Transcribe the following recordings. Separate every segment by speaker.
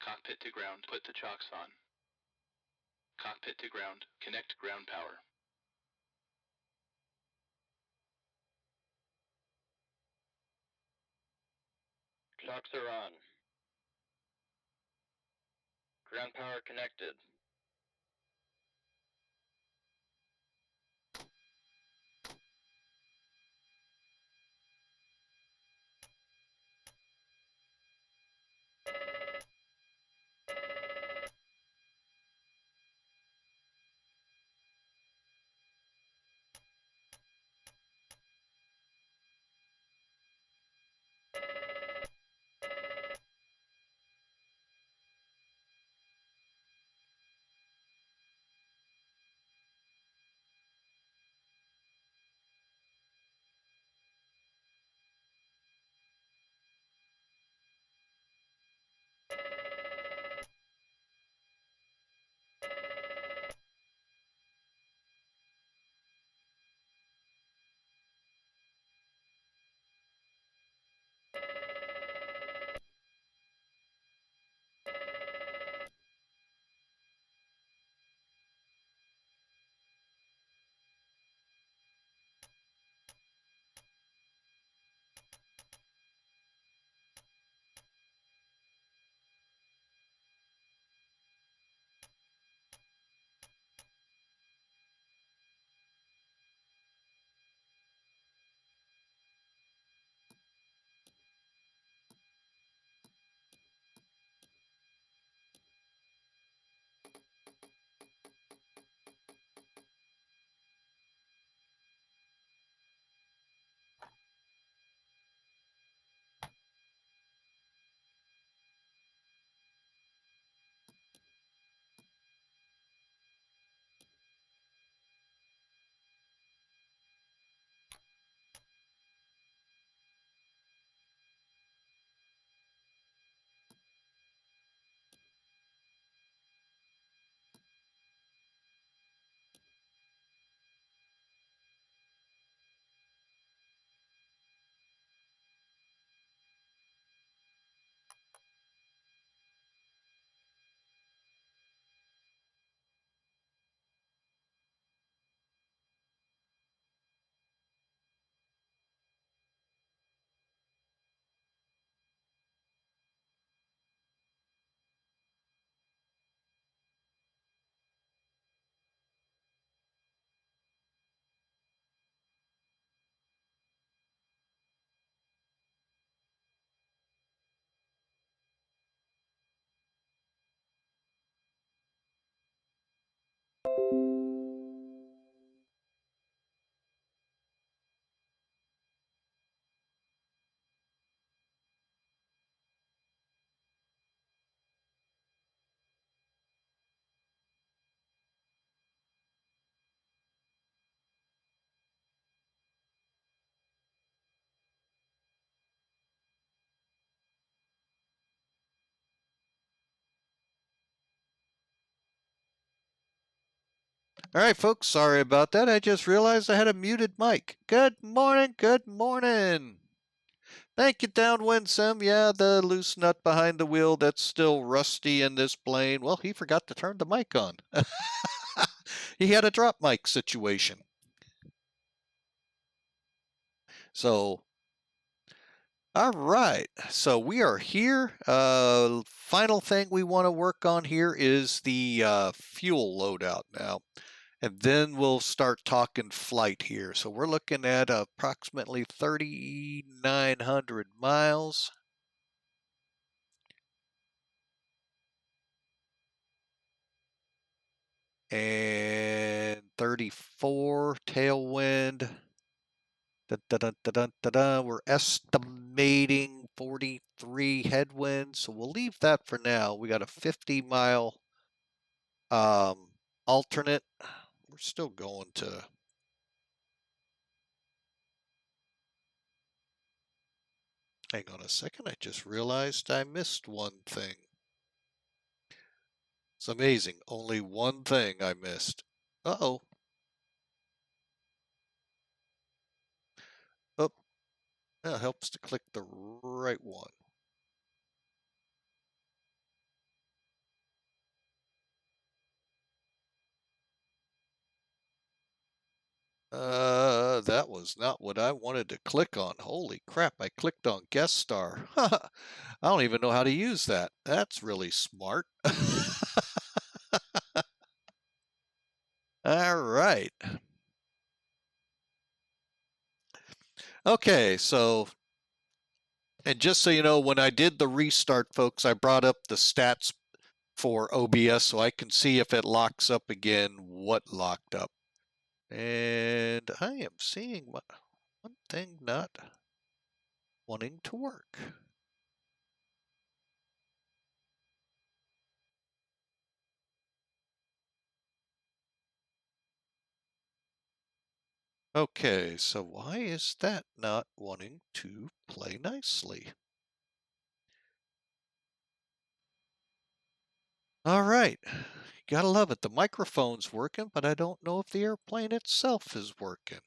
Speaker 1: Cockpit to ground, put the chocks on. Cockpit to ground, connect ground power.
Speaker 2: Chocks are on. Ground power connected.
Speaker 3: All right, folks, sorry about that. I just realized I had a muted mic. Good morning, good morning. Thank you, Downwind Sim. Yeah, the loose nut behind the wheel that's still rusty in this plane. Well, he forgot to turn the mic on. He had a drop mic situation. So, all right. So we are here. Final thing we want to work on here is the fuel loadout now. And then we'll start talking flight here. So we're looking at approximately 3,900 miles. And 34 tailwind. Dun, dun, dun, dun, dun, dun, dun. We're estimating 43 headwind. So we'll leave that for now. We got a 50-mile alternate. We're still going to... Hang on a second. I just realized I missed one thing. It's amazing. Only one thing I missed. Uh-oh. Oh, that helps to click the right one. That was not what I wanted to click on. Holy crap, I clicked on guest star. I don't even know how to use that. That's really smart. All right. Okay, so, and just so you know, when I did the restart, folks, I brought up the stats for OBS so I can see if it locks up again, what locked up. And I am seeing one thing not wanting to work. Okay, so why is that not wanting to play nicely? All right, gotta love it. The microphone's working, but I don't know if the airplane itself is working.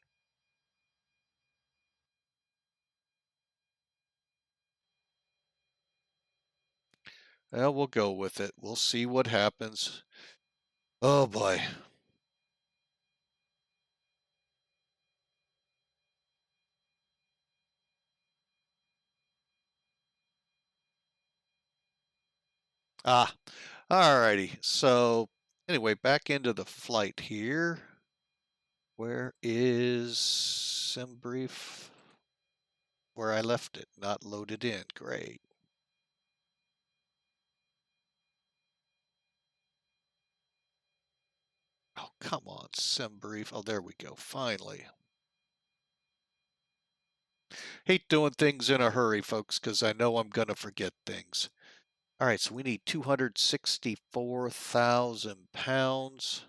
Speaker 3: Well, we'll go with it. We'll see what happens. Oh boy. Ah, alrighty. So anyway, back into the flight here. Where is SimBrief? Where I left it, not loaded in. Great. Oh, come on, SimBrief. Oh, there we go. Finally. Hate doing things in a hurry, folks, because I know I'm going to forget things. All right, so we need 264,000 pounds.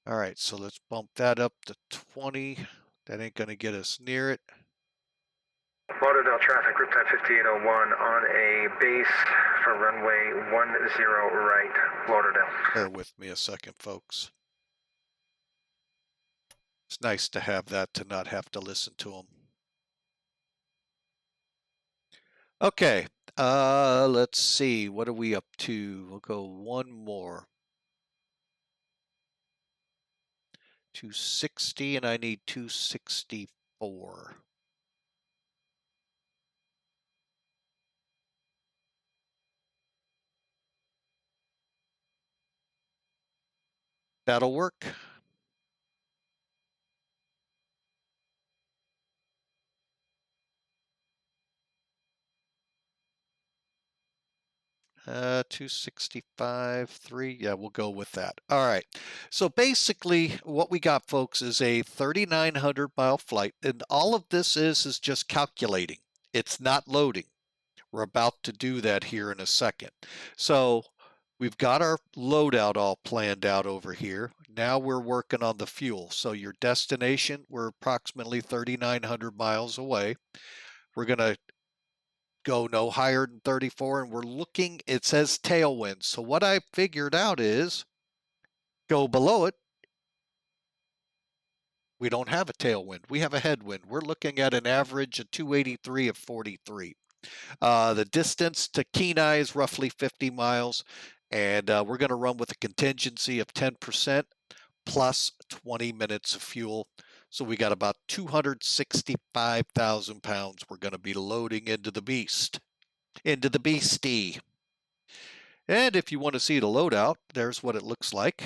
Speaker 3: All right, so let's bump that up to 20. That ain't going to get us near it.
Speaker 4: Lauderdale traffic, group type 5801 on a base for runway 10 right, Lauderdale.
Speaker 3: Bear with me a second, folks. It's nice to have that, to not have to listen to them. Okay, let's see. What are we up to? We'll go one more. 260, and I need 264. That'll work. Uh, 265.3. Yeah, we'll go with that. All right. So basically, what we got, folks, is a 3,900 mile flight, and all of this is just calculating. It's not loading. We're about to do that here in a second. So we've got our loadout all planned out over here. Now we're working on the fuel. So your destination, we're approximately 3,900 miles away. We're going to go no higher than 34, and we're looking, it says tailwind. So what I figured out is go below it. We don't have a tailwind. We have a headwind. We're looking at an average of 283 of 43. The distance to Kenai is roughly 50 miles, and we're going to run with a contingency of 10% plus 20 minutes of fuel. So we got about 265,000 pounds we're going to be loading into the beast, into the beastie. And if you want to see the loadout, there's what it looks like.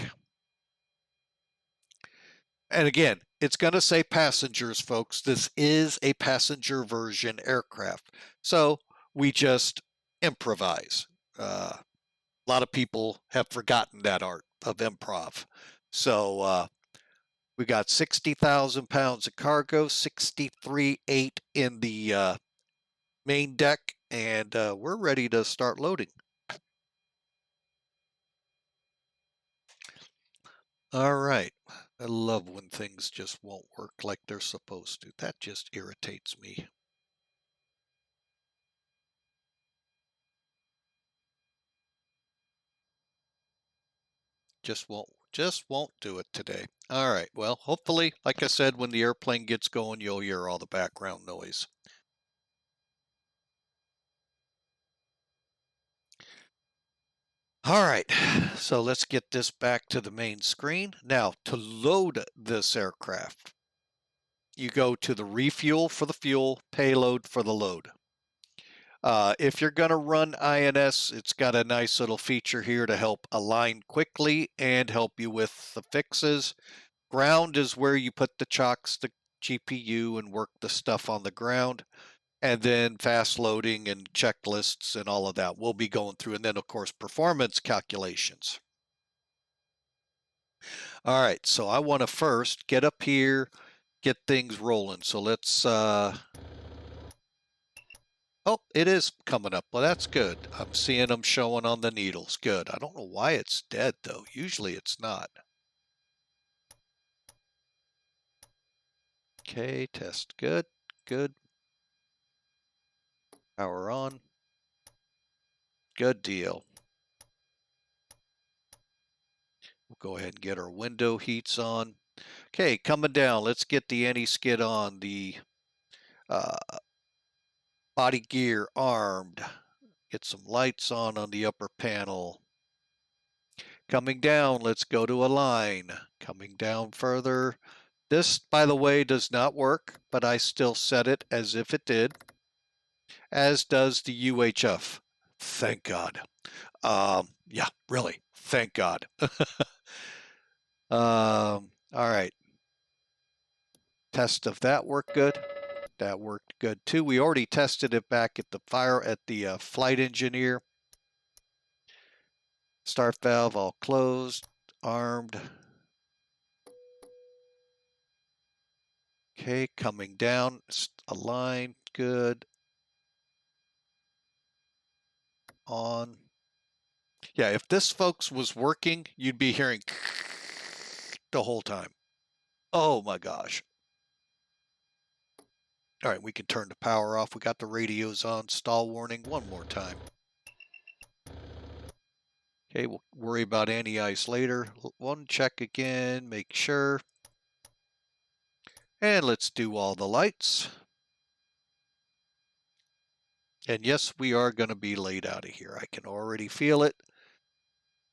Speaker 3: And again, it's going to say passengers, folks. This is a passenger version aircraft. So we just improvise. A lot of people have forgotten that art of improv. So we got 60,000 pounds of cargo, 63.8 in the main deck, and we're ready to start loading. All right. I love when things just won't work like they're supposed to. That just irritates me. Just won't do it today. All right. Well, hopefully, like I said, when the airplane gets going, you'll hear all the background noise. All right, so let's get this back to the main screen. Now, to load this aircraft, you go to the refuel for the fuel, payload for the load. If you're going to run INS, it's got a nice little feature here to help align quickly and help you with the fixes. Ground is where you put the chocks, the GPU, and work the stuff on the ground. And then fast loading and checklists and all of that we'll be going through. And then, of course, performance calculations. All right, so I want to first get up here, get things rolling. So let's, oh, it is coming up. Well, that's good. I'm seeing them showing on the needles. Good. I don't know why it's dead, though. Usually it's not. Okay, test good. Good. Power on. Good deal. We'll go ahead and get our window heats on. Okay, coming down. Let's get the anti-skid on. The body gear armed. Get some lights on the upper panel. Coming down, let's go to align. Coming down further. This, by the way, does not work, but I still set it as if it did, as does the UHF. Thank God. Yeah, really, thank God. All right. Test if that worked good. That worked good too. We already tested it back at the flight engineer. Start valve all closed, armed. Okay, coming down, align, good. On. Yeah, if this, folks, was working, you'd be hearing the whole time. Oh my gosh. All right, we can turn the power off. We got the radios on. Stall warning one more time. Okay, we'll worry about anti-ice later. One check again, make sure. And let's do all the lights. And yes, we are going to be laid out of here. I can already feel it.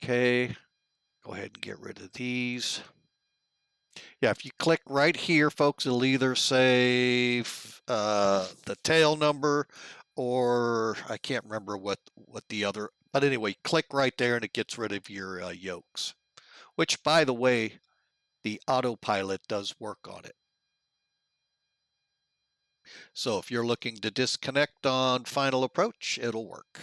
Speaker 3: Okay, go ahead and get rid of these. Yeah, if you click right here, folks, it'll either say the tail number or I can't remember what the other, but anyway, click right there and it gets rid of your yokes, which, by the way, the autopilot does work on it. So if you're looking to disconnect on final approach, it'll work.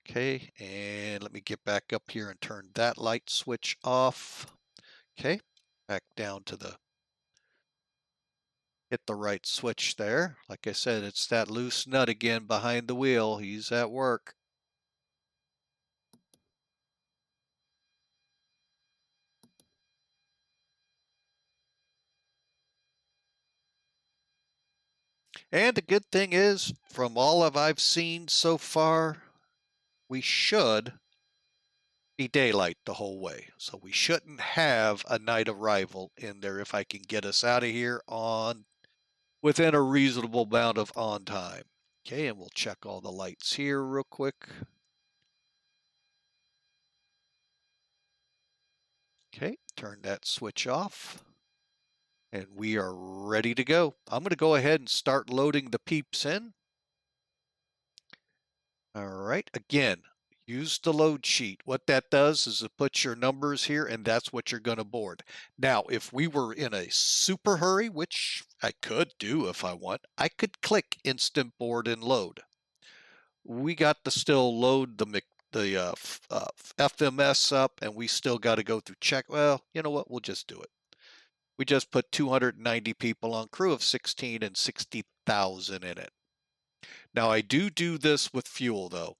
Speaker 3: Okay, and let me get back up here and turn that light switch off. Okay, back down to the, hit the right switch there. Like I said, it's that loose nut again behind the wheel. He's at work. And the good thing is, from all of I've seen so far, we should be daylight the whole way. So we shouldn't have a night arrival in there if I can get us out of here on within a reasonable amount of on time. Okay, and we'll check all the lights here real quick. Okay, turn that switch off. And we are ready to go. I'm going to go ahead and start loading the peeps in. All right, again, use the load sheet. What that does is it puts your numbers here, and that's what you're going to board. Now, if we were in a super hurry, which I could do if I want, I could click instant board and load. We got to still load the FMS up, and we still got to go through check. Well, you know what? We'll just do it. We just put 290 people on crew of 16 and 60,000 in it. Now, I do this with fuel, though.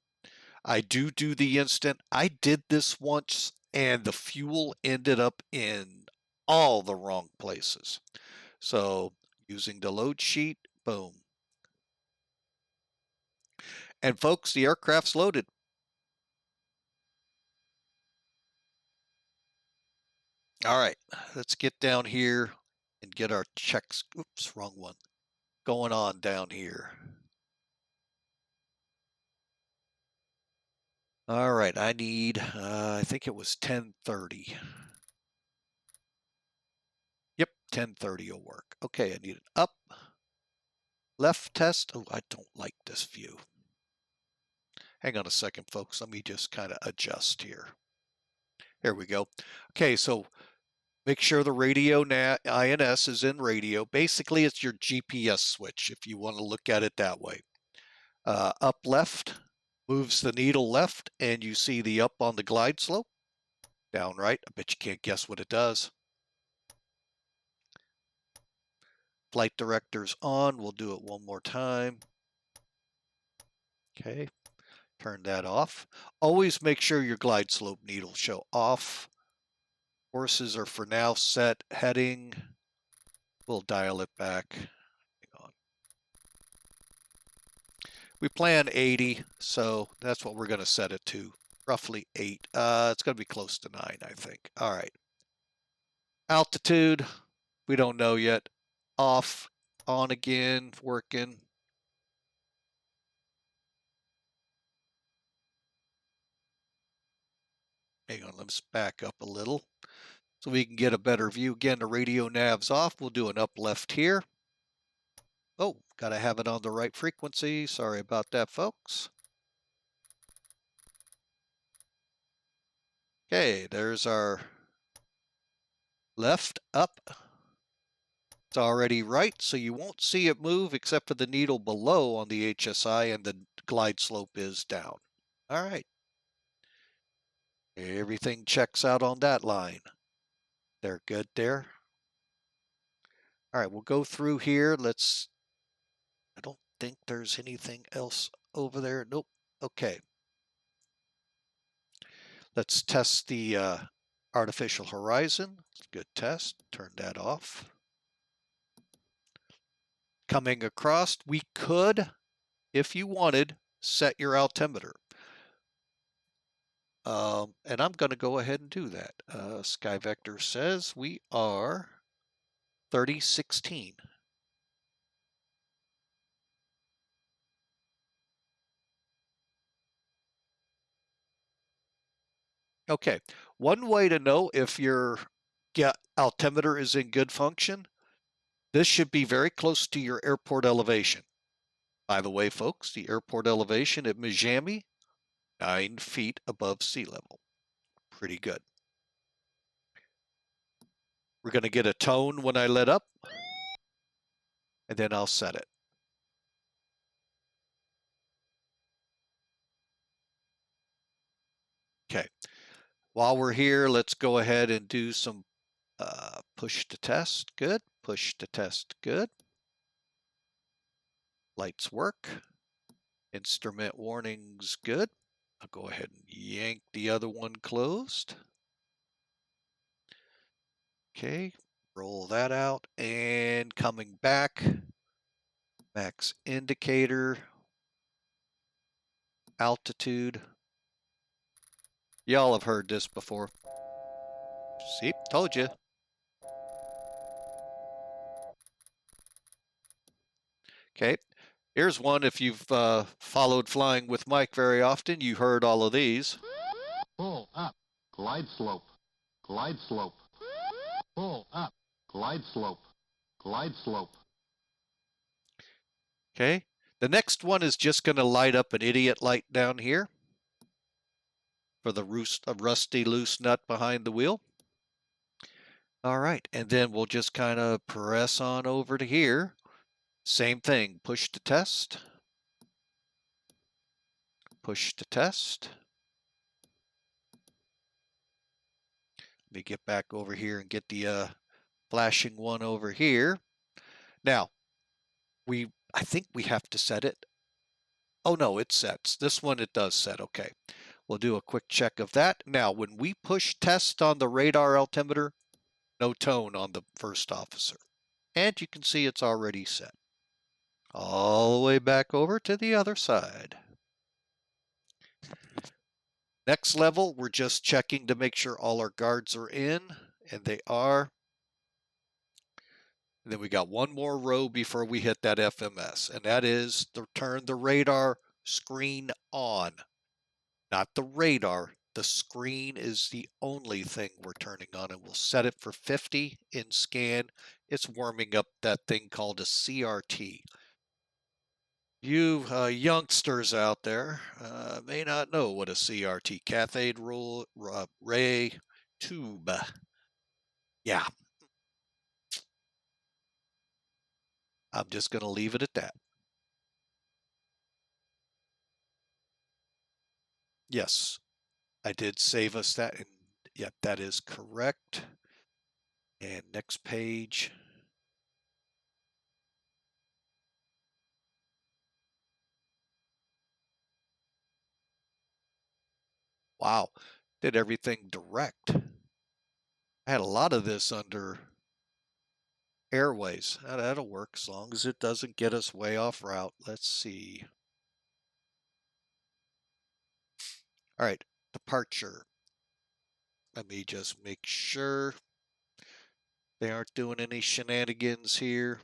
Speaker 3: I do the instant. I did this once, and the fuel ended up in all the wrong places. So, using the load sheet, boom. And folks, the aircraft's loaded. All right, let's get down here and get our checks. Oops, wrong one. Going on down here. All right, I need, I think it was 1030. Yep, 1030 will work. Okay, I need an up, left test. Oh, I don't like this view. Hang on a second, folks. Let me just kind of adjust here. There we go. Okay, so make sure the radio INS is in radio. Basically, it's your GPS switch, if you want to look at it that way. Up left moves the needle left, and you see the up on the glide slope. Down right, I bet you can't guess what it does. Flight director's on. We'll do it one more time. Okay, turn that off. Always make sure your glide slope needles show off. Courses are for now set. Heading, we'll dial it back. Hang on. We plan 80, so that's what we're going to set it to. Roughly 8. It's going to be close to 9, I think. All right. Altitude, we don't know yet. Off, on again, working. Hang on, let's back up a little so we can get a better view. Again, the radio nav's off. We'll do an up left here. Oh, got to have it on the right frequency. Sorry about that, folks. Okay, there's our left up. It's already right, so you won't see it move except for the needle below on the HSI, and the glide slope is down. All right. Everything checks out on that line. They're good there. All right, we'll go through here. I don't think there's anything else over there. Nope. Okay. Let's test the artificial horizon. Good test. Turn that off. Coming across, we could, if you wanted, set your altimeter. And I'm going to go ahead and do that. SkyVector says we are 3016. Okay, one way to know if your altimeter is in good function, this should be very close to your airport elevation. By the way, folks, the airport elevation at Miami, 9 feet above sea level. Pretty good. We're going to get a tone when I let up, and then I'll set it. Okay. While we're here, let's go ahead and do some push to test. Good. Push to test. Good. Lights work. Instrument warnings. Good. I'll go ahead and yank the other one closed. Okay. Roll that out. And coming back, Max indicator. Altitude. Y'all have heard this before. See, told you. Okay, here's one. If you've followed Flying with Mike very often, you heard all of these.
Speaker 5: Pull up, glide slope, glide slope. Pull up, glide slope, glide slope.
Speaker 3: Okay, the next one is just going to light up an idiot light down here for the rusty loose nut behind the wheel. All right, and then we'll just kind of press on over to here. Same thing, push to test. Push to test. Let me get back over here and get the flashing one over here. Now, I think we have to set it. Oh no, it sets. This one it does set, okay. We'll do a quick check of that. Now, when we push test on the radar altimeter, no tone on the first officer. And you can see it's already set. All the way back over to the other side. Next level, we're just checking to make sure all our guards are in, and they are. And then we got one more row before we hit that FMS, and that is to turn the radar screen on. Not the radar. The screen is the only thing we're turning on, and we'll set it for 50 in scan. It's warming up that thing called a CRT. You youngsters out there may not know what a CRT, cathode ray tube. Yeah. I'm just going to leave it at that. Yes, I did save us that. And yep, that is correct. And next page. Wow, did everything direct. I had a lot of this under airways. That'll work as long as it doesn't get us way off route. Let's see. All right, departure. Let me just make sure they aren't doing any shenanigans here.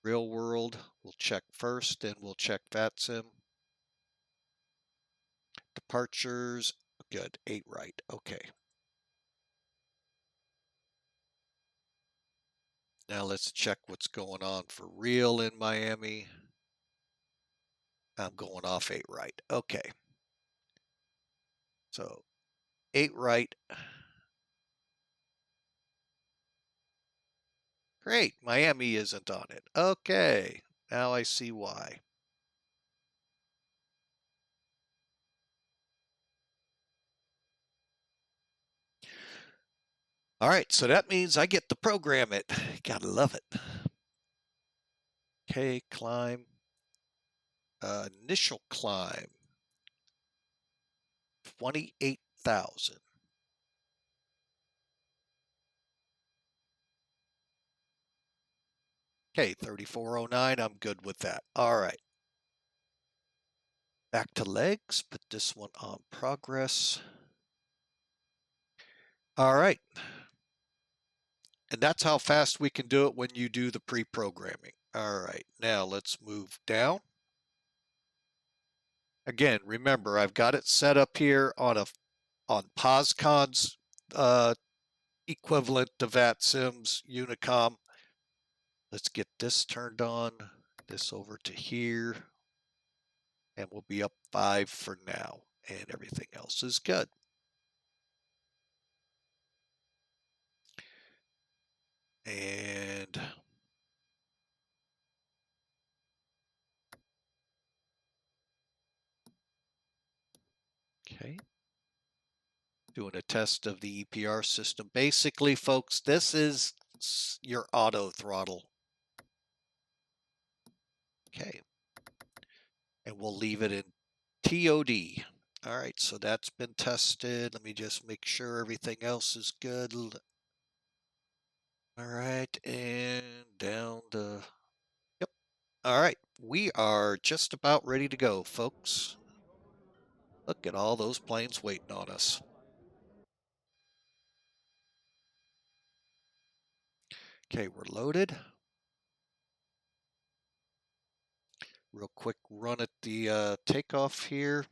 Speaker 3: Real world, we'll check first, then we'll check VATSIM. Departures, good, 8 right, okay. Now let's check what's going on for real in Miami. I'm going off 8 right, okay. So 8 right. Great, Miami isn't on it. Okay, now I see why. All right, so that means I get to program it. Gotta love it. Okay, climb. Initial climb. 28,000. Okay, 3409, I'm good with that. All right. Back to legs, put this one on progress. All right. And that's how fast we can do it when you do the pre-programming. All right, now let's move down. Again, remember, I've got it set up here on POSCON's equivalent to VATSIM's Unicom. Let's get this turned on, this over to here, and we'll be up 5 for now, and everything else is good. And okay, doing a test of the EPR system. Basically, folks, this is your auto throttle. Okay, and we'll leave it in TOD. All right, so that's been tested. Let me just make sure everything else is good. All right, and down to, yep. All right, we are just about ready to go, folks. Look at all those planes waiting on us. Okay, we're loaded. Real quick run at the takeoff here.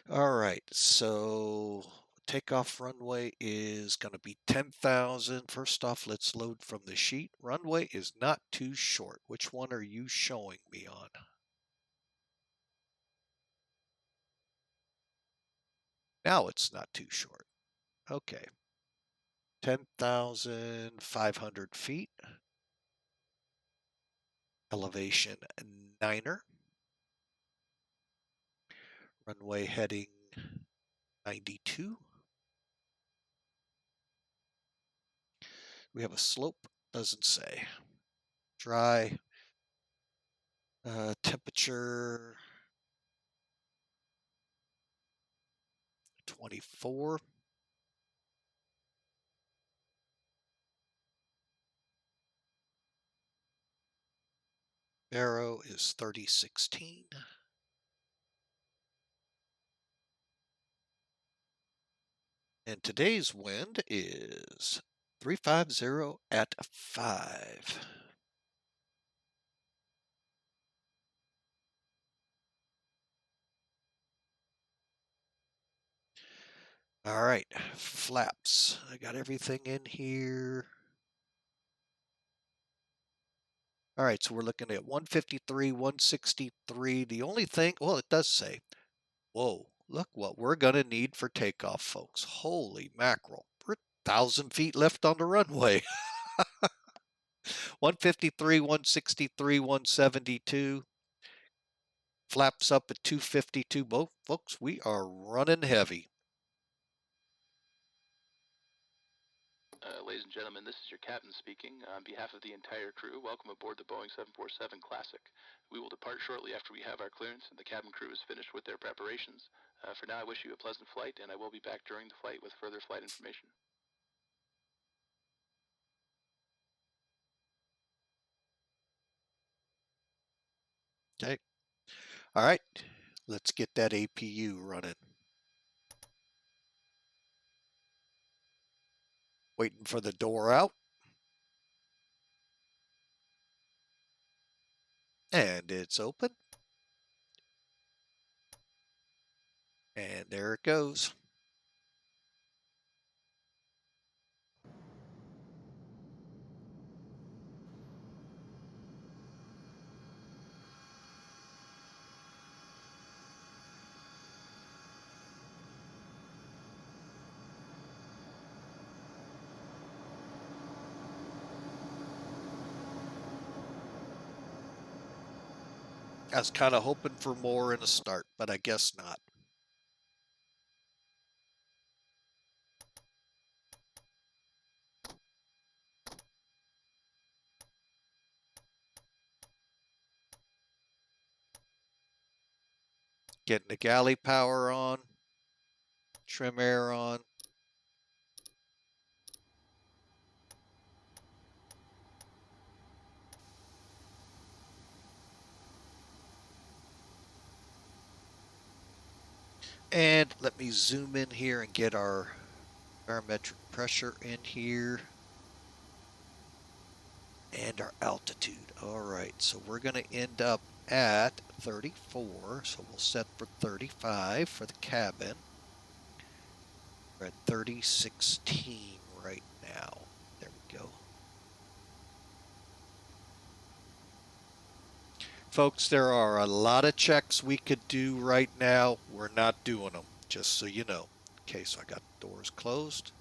Speaker 3: All right, so takeoff runway is going to be 10,000. First off, let's load from the sheet. Runway is not too short. Which one are you showing me on? Now it's not too short. Okay. 10,500 feet. Elevation 9er. Runway heading 92. We have a slope, doesn't say. Dry. Temperature 24. Arrow is 3016. And today's wind is 350 at 5. All right, flaps. I got everything in here. All right, so we're looking at 153, 163. The only thing, well, it does say, whoa, look what we're going to need for takeoff, folks. Holy mackerel. We're 1,000 feet left on the runway. 153, 163, 172. Flaps up at 252. Both folks, we are running heavy.
Speaker 1: Ladies and gentlemen, this is your captain speaking. On behalf of the entire crew, welcome aboard the Boeing 747 Classic. We will depart shortly after we have our clearance and the cabin crew is finished with their preparations. For now, I wish you a pleasant flight, and I will be back during the flight with further flight information.
Speaker 3: Okay. All right. Let's get that APU running. Waiting for the door out. And it's open. And there it goes. I was kind of hoping for more in a start, but I guess not. Getting the galley power on, trim air on. And let me zoom in here and get our barometric pressure in here. And our altitude. All right, so we're going to end up at 34. So we'll set for 35 for the cabin. We're at 3016 right now. There we go. Folks, there are a lot of checks we could do right now. We're not doing them, just so you know. Okay, so I got the doors closed.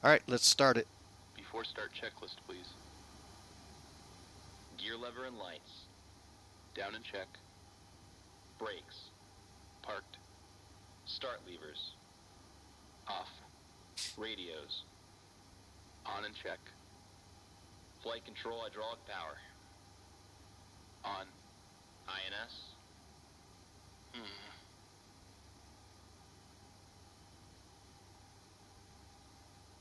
Speaker 3: All right, let's start it.
Speaker 1: Before start checklist, please.
Speaker 2: Gear lever and lights.
Speaker 1: Down and check.
Speaker 2: Brakes.
Speaker 1: Parked.
Speaker 2: Start levers.
Speaker 1: Off.
Speaker 2: Radios.
Speaker 1: On and check.
Speaker 2: Flight control hydraulic power.
Speaker 1: On.
Speaker 2: INS.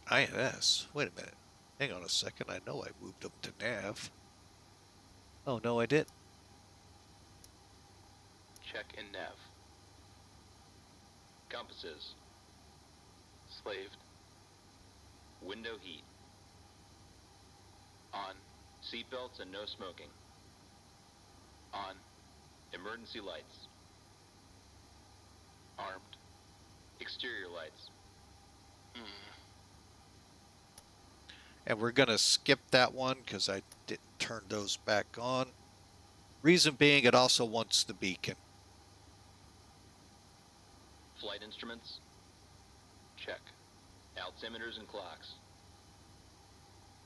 Speaker 3: INS? Wait a minute. Hang on a second. I know I moved them to nav. Oh, no, I didn't.
Speaker 1: Check in nav.
Speaker 2: Compasses.
Speaker 1: Slaved.
Speaker 2: Window heat.
Speaker 1: On.
Speaker 2: Seatbelts and no smoking.
Speaker 1: On.
Speaker 2: Emergency lights.
Speaker 1: Armed.
Speaker 2: Exterior lights.
Speaker 3: And we're going to skip that one because I didn't turn those back on. Reason being, it also wants the beacon.
Speaker 2: Flight instruments.
Speaker 1: Check.
Speaker 2: Altimeters and clocks.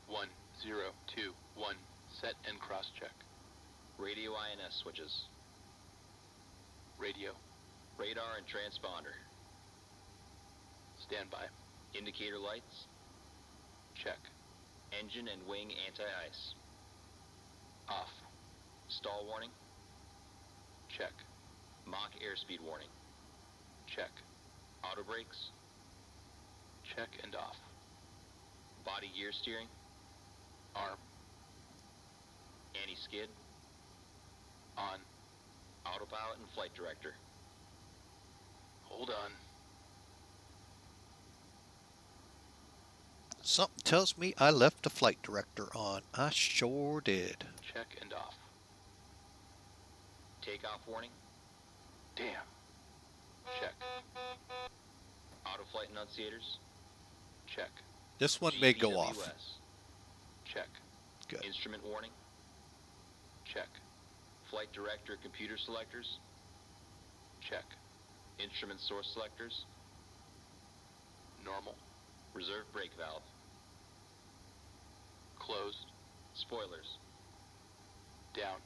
Speaker 1: 1, 0, 2, 1. Set and cross check.
Speaker 2: Radio INS switches.
Speaker 1: Radio.
Speaker 2: Radar and transponder.
Speaker 1: Standby.
Speaker 2: Indicator lights.
Speaker 1: Check.
Speaker 2: Engine and wing anti-ice.
Speaker 1: Off.
Speaker 2: Stall warning.
Speaker 1: Check.
Speaker 2: Mach airspeed warning.
Speaker 1: Check.
Speaker 2: Auto brakes.
Speaker 1: Check and off.
Speaker 2: Body gear steering.
Speaker 1: Arm.
Speaker 2: Anti-skid.
Speaker 1: On.
Speaker 2: Autopilot and flight director.
Speaker 1: Hold on.
Speaker 3: Something tells me I left the flight director on. I sure did.
Speaker 1: Check and off.
Speaker 2: Takeoff warning.
Speaker 1: Damn. Check.
Speaker 2: Auto flight enunciators.
Speaker 1: Check.
Speaker 3: This one may go off.
Speaker 2: GPWS.
Speaker 1: Check.
Speaker 3: Good.
Speaker 2: Instrument warning.
Speaker 1: Check.
Speaker 2: Flight director computer selectors.
Speaker 1: Check.
Speaker 2: Instrument source selectors.
Speaker 1: Normal.
Speaker 2: Reserve brake valve.
Speaker 1: Closed.
Speaker 2: Spoilers.
Speaker 1: Down.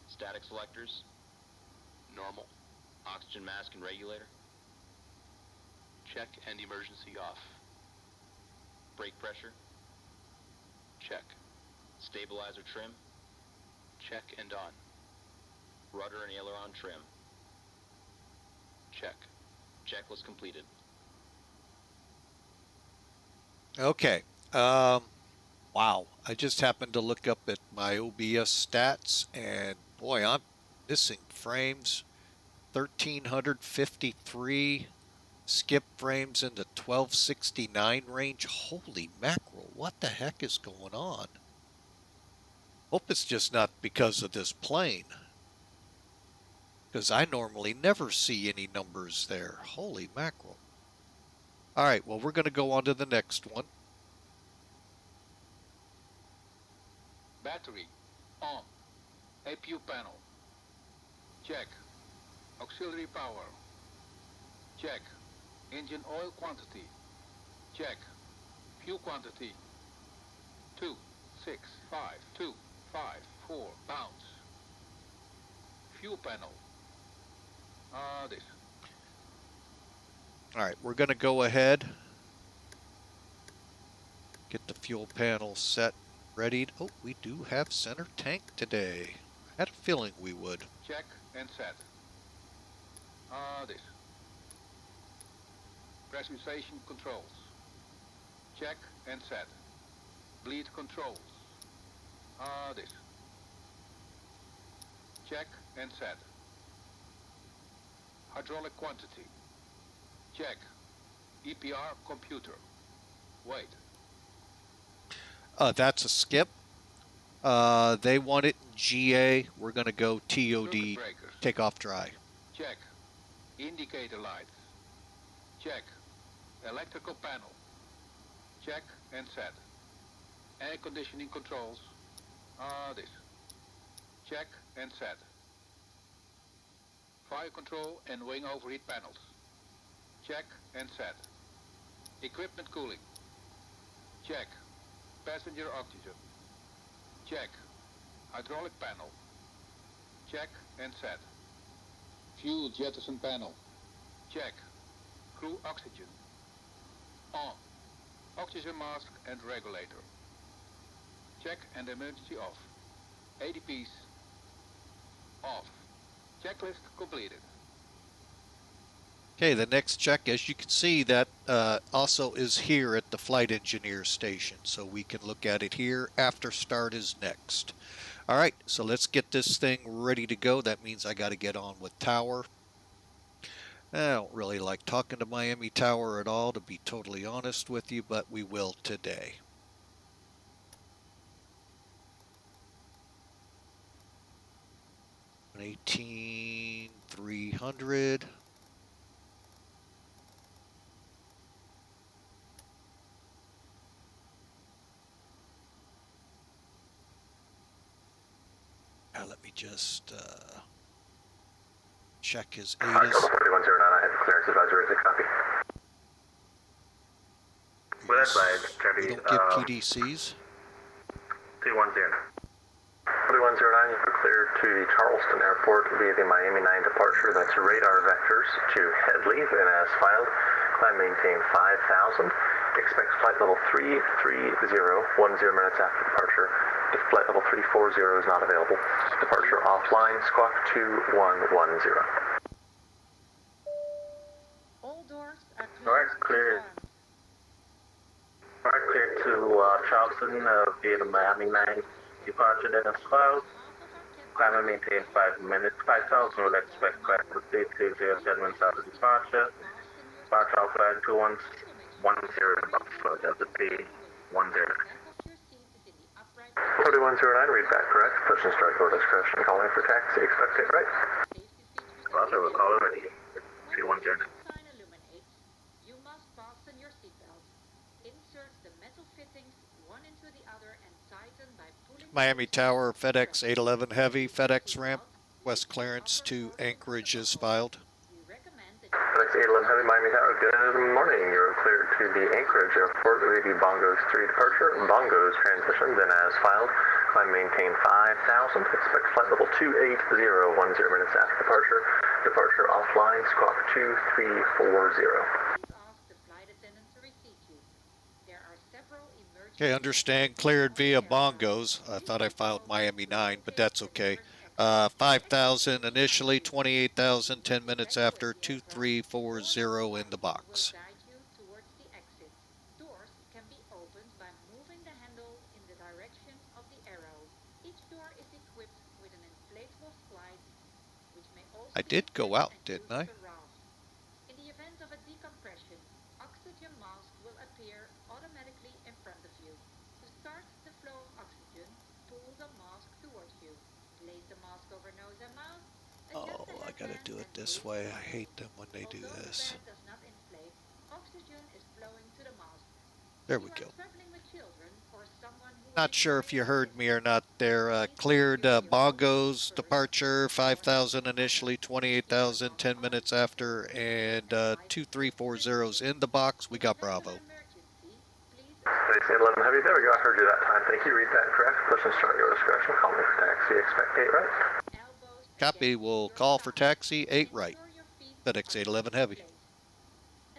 Speaker 2: Static selectors.
Speaker 1: Normal.
Speaker 2: Oxygen mask and regulator.
Speaker 1: Check and emergency off.
Speaker 2: Brake pressure.
Speaker 1: Check.
Speaker 2: Stabilizer trim.
Speaker 1: Check and on.
Speaker 2: Rudder and aileron trim.
Speaker 1: Check.
Speaker 2: Checklist completed.
Speaker 3: Okay. Wow. I just happened to look up at my OBS stats, and boy, I'm missing frames. 1,353 skip frames in the 1269 range. Holy mackerel, what the heck is going on? Hope it's just not because of this plane, because I normally never see any numbers there. Holy mackerel. All right, well, we're going to go on to the next one.
Speaker 5: Battery. On. APU panel. Check. Auxiliary power. Check. Engine oil quantity. Check. Fuel quantity. 265,254 pounds. Fuel panel. This.
Speaker 3: All right, we're going to go ahead, get the fuel panel set, ready. Oh, we do have center tank today. I had a feeling we would.
Speaker 5: Check and set. This. Pressurization controls. Check and set. Bleed controls. This. Check and set. Hydraulic quantity. Check. EPR computer. Wait.
Speaker 3: That's a skip. They want it in GA. We're going to go TOD,
Speaker 5: Circuit breakers.
Speaker 3: takeoff dry.
Speaker 5: Check. Indicator lights. Check. Electrical panel. Check and set. Air conditioning controls. This. Check and set. Fire control and wing overheat panels. Check and set. Equipment cooling. Check. Passenger oxygen. Check. Hydraulic panel. Check and set. Fuel jettison panel. Check. Crew oxygen. On.
Speaker 6: Oxygen mask and regulator. Check and emergency off. ADPs off. Checklist completed.
Speaker 3: Okay, the next check, as you can see, that also is here at the flight engineer station, so we can look at it here. After start is next. All right, so let's get this thing ready to go. That means I got to get on with tower. I don't really like talking to Miami Tower at all, to be totally honest with you, but we will today. $18,300. Now let me just check his ATIS.
Speaker 4: 4109, I have clearance advisory to copy. With that flag,
Speaker 3: We don't give PDCs.
Speaker 4: 210. 4109, you are cleared to the Charleston Airport via the Miami 9 departure. That's radar vectors to head leave and as filed. Climb maintain 5,000. Expect flight level 330, 10 minutes after departure. If flight level 340 is not available, departure offline, squawk 2110.
Speaker 7: All doors are closed.
Speaker 4: Alright, cleared. Alright, cleared to Charleston via the Miami 9 departure then as filed. Climb and maintain 5 minutes. 5,000 will expect flight level 320, 10 minutes after departure. Departure offline 2110, so that's the P10. 4109, read back correct. Push and start your discretion. Calling for taxi. Expect it right. Roger, we'll call it ready. P10.
Speaker 7: Sign illuminates. You must fasten your seatbelts. Insert the metal fittings one into the other and tighten by pulling.
Speaker 3: Miami Tower, FedEx 811 Heavy, FedEx ramp, west clearance to Anchorage is filed.
Speaker 7: We recommend that
Speaker 4: FedEx 811 Heavy, Miami Tower. Good morning. You're cleared to the Anchorage Airport with the Bongos 3 departure. Bongos transition, then as filed. Climb maintain 5,000. Expect flight level 280, 10 minutes after departure. Departure offline, squawk 2340.
Speaker 7: please ask the flight attendant to reseat you. There are several emergency.
Speaker 3: Okay, understand, cleared via Bongos. I thought I filed Miami 9, but that's okay. 5,000 initially, 28,000, 10 minutes after, 2340 in the box.
Speaker 7: Will guide you towards the exit. Doors can be opened by moving the handle in the direction of the arrow. Each door is equipped with an inflatable slide, which may also
Speaker 3: I
Speaker 7: be
Speaker 3: did go out,
Speaker 7: fixed
Speaker 3: didn't I?
Speaker 7: and used to raft. In the event of a decompression, oxygen mask will appear automatically in front of you. To start the flow of oxygen, pull the mask towards you. Place the mask over nose and mouth.
Speaker 3: Oh, I gotta do it this way. I hate them when they do this.
Speaker 7: Does not inflate, oxygen is flowing to the mask.
Speaker 3: There we go.
Speaker 7: Traveling with children or someone who
Speaker 3: Not sure if you heard me or not there. Cleared Bongos departure, 5,000 initially, 28,000, 10 minutes after, and 2340's in the box. We got Bravo.
Speaker 4: FedEx 811 Heavy, there we go. I heard you that time. Thank you. Read that correct. Push and start your discretion. Calling for taxi. Expect 8 right.
Speaker 3: Copy. We'll call for taxi, 8 right. FedEx 811 Heavy.
Speaker 7: A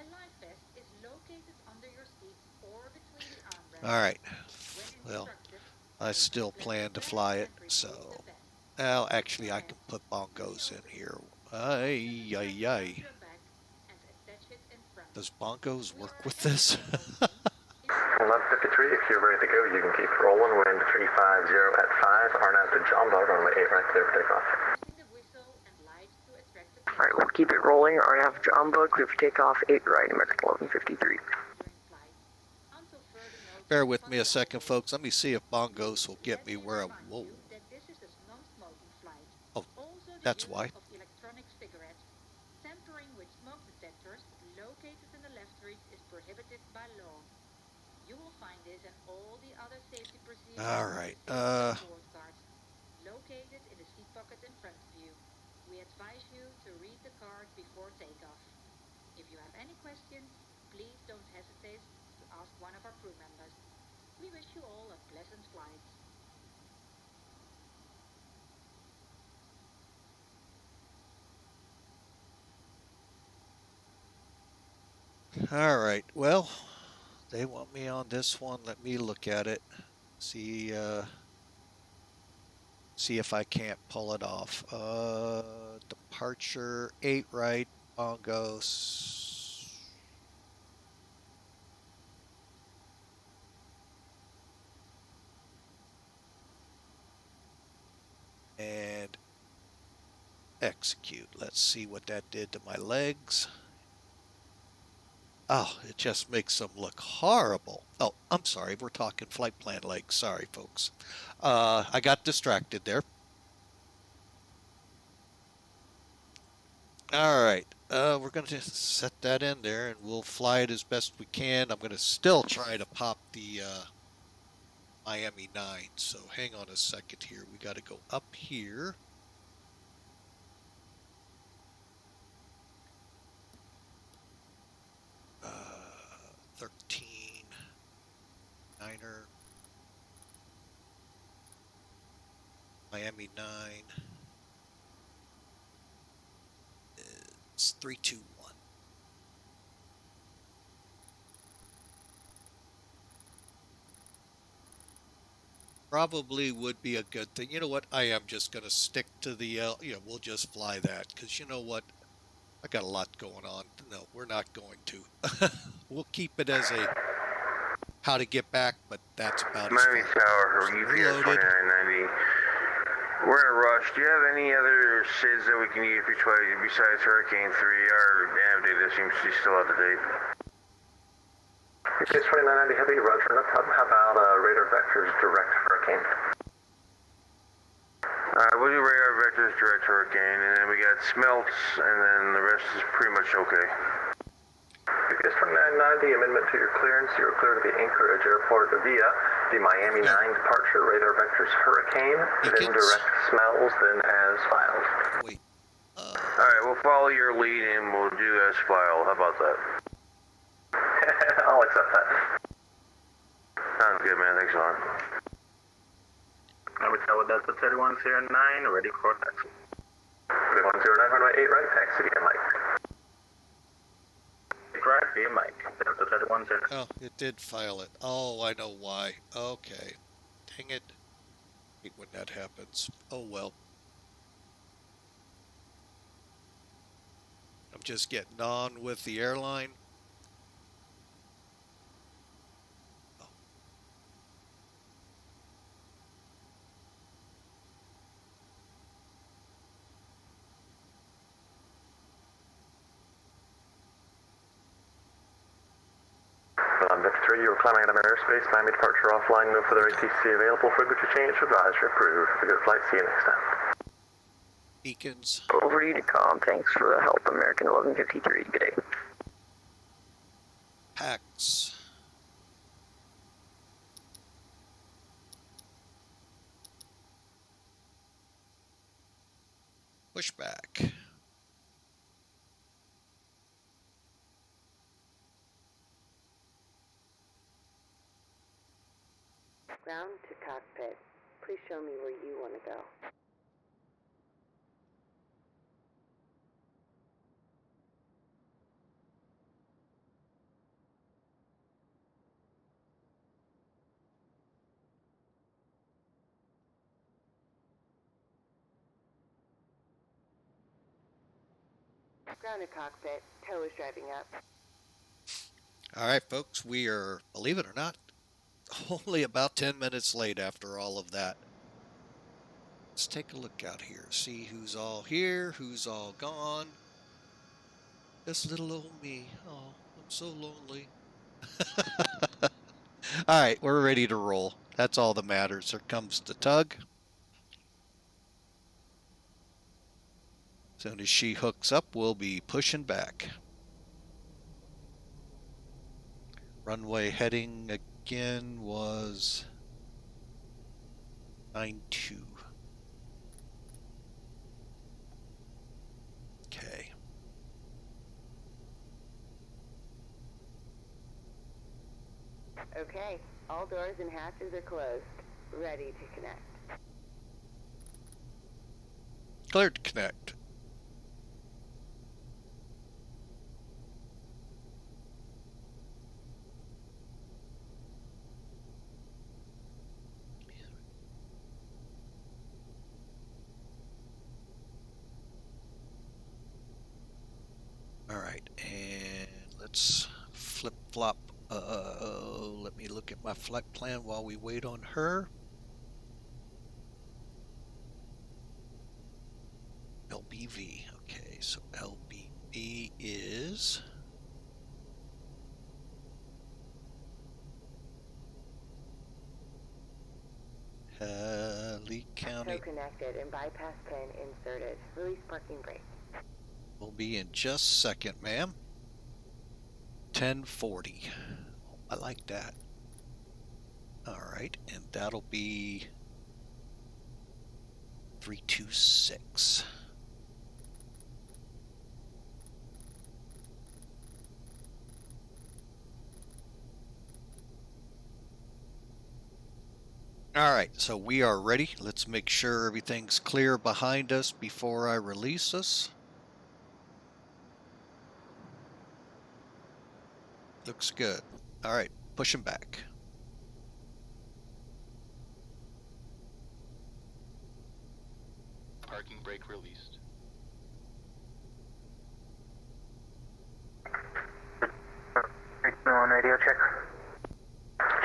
Speaker 7: life vest is located under your seat or between the armrests.
Speaker 3: All right.
Speaker 7: When
Speaker 3: Well,
Speaker 7: instructed,
Speaker 3: I still plan to fly it, so... Well, actually, I can put Bongos in here. Ay, ay, ay. Does Bongos work with this?
Speaker 4: 1153, if you're ready to go, you can keep rolling. Wind 350 at 5. Arn out to Jumbo, runway 8 right, clear for takeoff.
Speaker 8: Alright, we'll keep it rolling. Arn out to Jumbo, clear for takeoff, 8 right, American 1153.
Speaker 3: Bear with me a second, folks. Let me see if Bongos will get me where I... Whoa. Oh, that's why.
Speaker 7: Electronic cigarettes. Tampering with smoke detectors located in the left reach is prohibited by law. You will find this and all the other safety procedures.
Speaker 3: All right.
Speaker 7: Located in the seat pocket in front of you. We advise you to read the card before takeoff. If you have any questions, please don't hesitate to ask one of our crew members. We wish you all a pleasant flight.
Speaker 3: All right. Well, They want me on this one. Let me look at it. See if I can't pull it off. Departure 8 right, bongos. And execute. Let's see what that did to my legs. Oh, it just makes them look horrible. Oh, I'm sorry. We're talking flight plan legs. Sorry, folks. I got distracted there. All right. We're going to set that in there, and we'll fly it as best we can. I'm going to still try to pop the Miami 9. So hang on a second here. We got to go up here. 13. Niner. Miami 9. It's 3, 2, 1. Probably would be a good thing. You know what? I am just going to stick to the, we'll just fly that. Because you know what? I got a lot going on. No, we're not going to. We'll keep it as a how to get back, but that's about as
Speaker 4: Miami
Speaker 3: far.
Speaker 4: Tower,
Speaker 3: So
Speaker 4: UPS
Speaker 3: reloaded.
Speaker 4: 2990. We're in a rush. Do you have any other SIDs that we can use besides Hurricane 3? Our nav data seems to be still up to date.
Speaker 9: UPS 2990 Heavy, roger. How about radar vectors direct Hurricane?
Speaker 4: We'll do radar vectors direct Hurricane, and then we got smelts, and then the rest is pretty much okay.
Speaker 9: UPS 2990, amendment to your clearance. You're clear to the Anchorage Airport via the Miami 9 departure, radar vectors Hurricane, then direct smells, then as filed.
Speaker 3: Wait.
Speaker 4: Alright, we'll follow your lead and we'll do as filed. How about that?
Speaker 9: I'll accept that.
Speaker 4: Sounds good, man. Thanks a lot.
Speaker 9: Number Tower Delta 3109, ready for taxi. 3109, runway 8 right, taxi via Mike. Right, via Mike. Delta 3109.
Speaker 3: Oh, it did file it. Oh, I know why. Okay. Dang it. I hate when that happens. Oh, well. I'm just getting on with the airline. Oh.
Speaker 9: Vector 3, you were climbing out of airspace. Miami departure offline. No further ATC available. Frequency change advisory approved. Have a good flight. See you next time.
Speaker 3: Beacons.
Speaker 8: Over to you to com. Thanks for the help, American 1153. Good day.
Speaker 3: PACs. Pushback.
Speaker 10: Ground to cockpit. Please show me where you want to go. Ground to cockpit. Tow is driving up.
Speaker 3: All right, folks, we are, believe it or not, only about 10 minutes late after all of that. Let's take a look out here, see who's all here, who's all gone. Just little old me. Oh, I'm so lonely. All right, we're ready to roll. That's all that matters. Here comes the tug. As soon as she hooks up, we'll be pushing back. Runway heading again was 92. Okay.
Speaker 10: Okay, all doors and hatches are closed. Ready to connect.
Speaker 3: Cleared to connect. let's flip-flop. Let me look at my flight plan while we wait on her. LBV. Okay, so LBV is... Lee County.
Speaker 10: So connected and bypass pin inserted. Release parking brake.
Speaker 3: Will be in just a second, ma'am. 1040. I like that. All right, and that'll be 326. All right, so we are ready. Let's make sure everything's clear behind us before I release us. Looks good. All right, pushing back.
Speaker 1: Parking brake released.
Speaker 4: On radio check.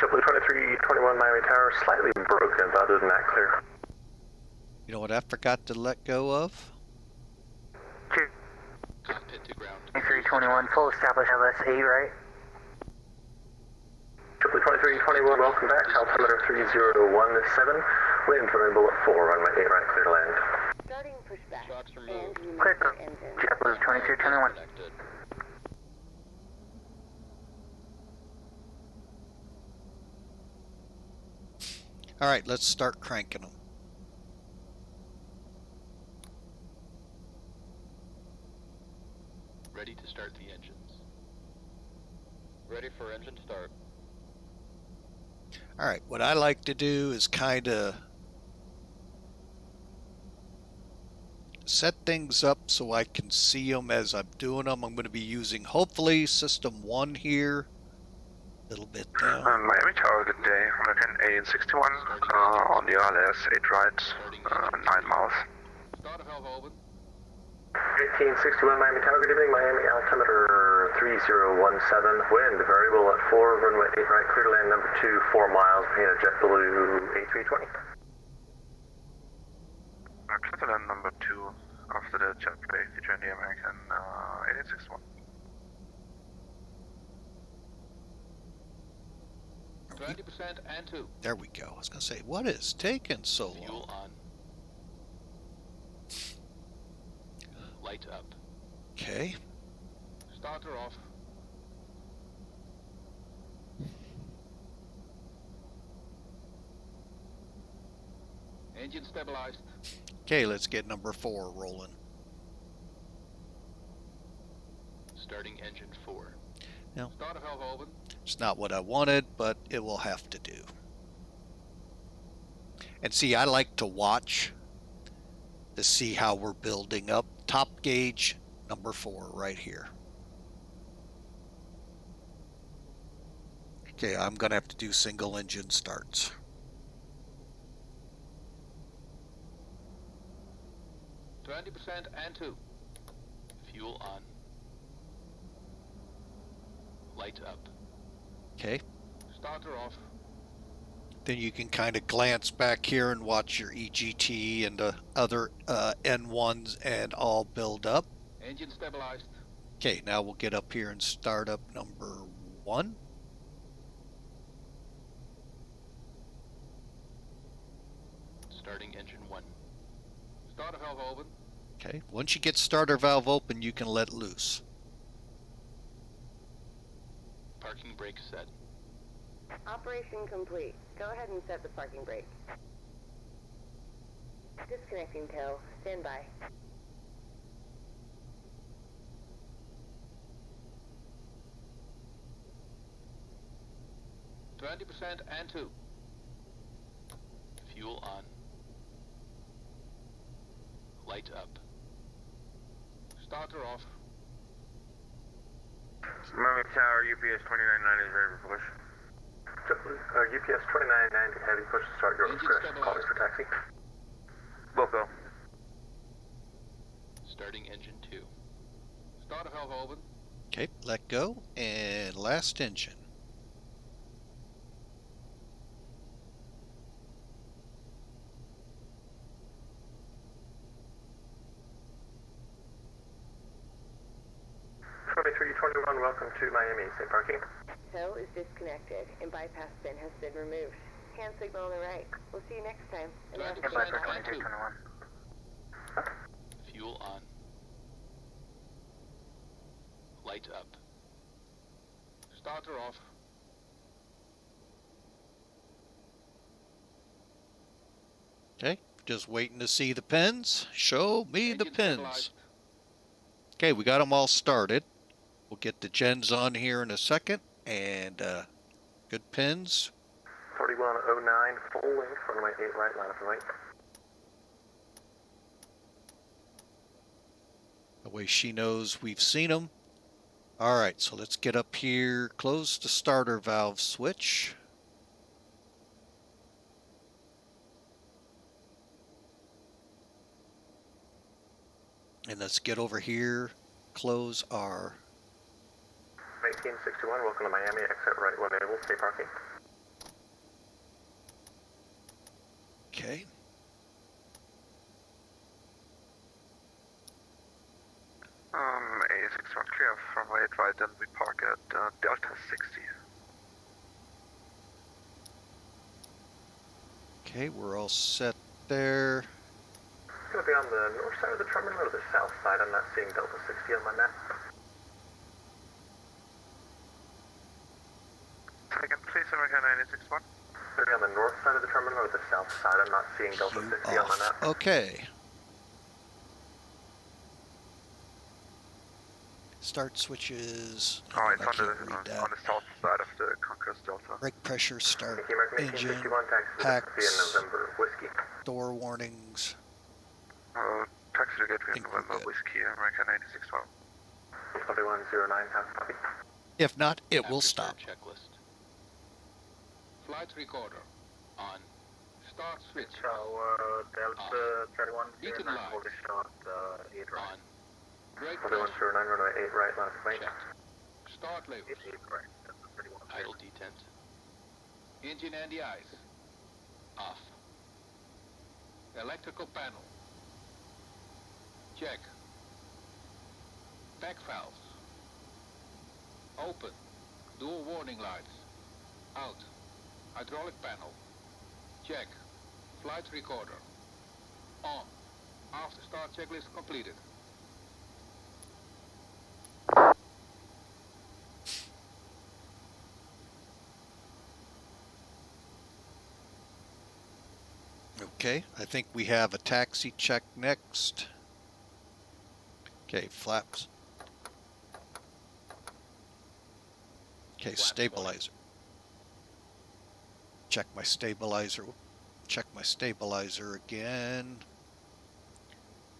Speaker 4: JetBlue 2321 Miami Tower, slightly broken, but other than that, clear.
Speaker 3: You know what I forgot to let go of?
Speaker 1: Cockpit to ground.
Speaker 4: 2321, full established LS8, right? JetBlue 2321, welcome back. Altimeter 3017. Wind variable at 4, runway 8 right, clear to land.
Speaker 10: Starting pushback.
Speaker 2: Shots removed.
Speaker 4: Clear. JetBlue 2321.
Speaker 2: Connected.
Speaker 3: All right, let's start cranking them.
Speaker 1: Ready to start the engines.
Speaker 2: Ready for engine start.
Speaker 3: All right, what I like to do is kind of set things up so I can see them as I'm doing them. I'm going to be using, hopefully, system 1 here. A little bit down.
Speaker 4: Miami Tower, good day. 110 on the RLS, 8 right, 9 miles.
Speaker 6: Start of valve open.
Speaker 4: 1861 Miami Tower, good evening. Miami altimeter 3017. Wind variable at 4, runway 8 right, clear to land number 2, 4 miles, being a JetBlue A320. Clear to land number 2 after the JetBlue A320 American 1861.
Speaker 6: 20% and 2.
Speaker 3: There we go. I was going to say, what is taking so
Speaker 1: Fuel
Speaker 3: long?
Speaker 1: on. Light up.
Speaker 3: Okay.
Speaker 6: Starter off. Engine stabilized.
Speaker 3: Okay, let's get number 4 rolling.
Speaker 1: Starting engine 4.
Speaker 3: Now,
Speaker 6: Starter valve open.
Speaker 3: it's not what I wanted, but it will have to do. And see, I like to watch to see how we're building up. Top gauge, number 4 right here. Okay, I'm going to have to do single engine starts.
Speaker 6: %, and 2.
Speaker 1: Fuel on. Light up.
Speaker 3: Okay.
Speaker 6: Starter off.
Speaker 3: Then you can kind of glance back here and watch your EGT and the other N1s and all build up.
Speaker 6: Engine stabilized.
Speaker 3: Okay, now we'll get up here and start up number 1.
Speaker 1: Starting engine 1.
Speaker 6: Starter valve open.
Speaker 3: Okay, once you get starter valve open, you can let loose.
Speaker 1: Parking brake set.
Speaker 10: Operation complete. Go ahead and set the parking brake. Disconnecting tow. Stand by.
Speaker 6: %, and 2.
Speaker 1: Fuel on. Light up.
Speaker 6: Starter off.
Speaker 4: Miami Tower, UPS 2990 is ready for push. UPS 2990 heavy push to start your
Speaker 6: Engine
Speaker 4: discretion. Calling
Speaker 6: stabilized.
Speaker 4: for taxi. Both go.
Speaker 1: Starting engine 2.
Speaker 6: Starter valve open.
Speaker 3: Okay, let go, and last engine.
Speaker 4: Welcome to Miami. Safe parking.
Speaker 10: Tow is disconnected and bypass bin has been removed. Hand signal on the right. We'll see you next time. And have a safe
Speaker 6: Bypass
Speaker 10: ride.
Speaker 4: 2221.
Speaker 1: Fuel on. Light up.
Speaker 6: Starter off.
Speaker 3: Okay, just waiting to see the pins. Show me the
Speaker 6: Engine
Speaker 3: pins.
Speaker 6: stabilized.
Speaker 3: Okay, we got them all started. We'll get the gens on here in a second, and good pins.
Speaker 4: 4109, full length, runway 8 right, line up and right.
Speaker 3: That way she knows we've seen them. All right, so let's get up here, close the starter valve switch. And let's get over here, close our...
Speaker 4: 1961, welcome to Miami, exit right when able, stay parking.
Speaker 3: Okay.
Speaker 9: A61 clear from right, right, then we park at Delta 60.
Speaker 3: Okay, we're all set there.
Speaker 4: It's going to be on the north side of the terminal or the south side. I'm not seeing Delta 60 on my map.
Speaker 9: Second, please, American 961.
Speaker 4: It's going to be on the north side of the terminal or the south side. I'm not seeing Delta 60 on my map.
Speaker 3: Okay. Start switches.
Speaker 9: Oh, it's on the south side of the Conquest Delta.
Speaker 3: Brake pressure, start engine,
Speaker 4: Packs,
Speaker 3: packs,
Speaker 4: November, whiskey.
Speaker 3: door warnings.
Speaker 9: Taxi to Gateway November, whiskey, American 961.
Speaker 4: 2109, copy.
Speaker 3: If not, it will
Speaker 1: After
Speaker 3: stop.
Speaker 1: Checklist.
Speaker 6: Flight recorder.
Speaker 1: On.
Speaker 6: Start switch.
Speaker 4: Delta 31,
Speaker 6: Beacon lights.
Speaker 4: shot, 8 right.
Speaker 1: On.
Speaker 6: Brake pressure.
Speaker 4: 4109, runway 8 right, line up right.
Speaker 1: Checked.
Speaker 6: Start labels.
Speaker 4: 8 right, Delta 31.
Speaker 1: Idle detent.
Speaker 6: Engine and the eyes.
Speaker 1: Off.
Speaker 6: Electrical panel. Check. Back valves. Open. Dual warning lights. Out. Hydraulic panel. Check. Flight recorder. On. After start checklist completed.
Speaker 3: Okay, I think we have a taxi check next. Okay, flaps. Okay,
Speaker 2: Flaps
Speaker 3: stabilizer. Check my stabilizer. Check my stabilizer again.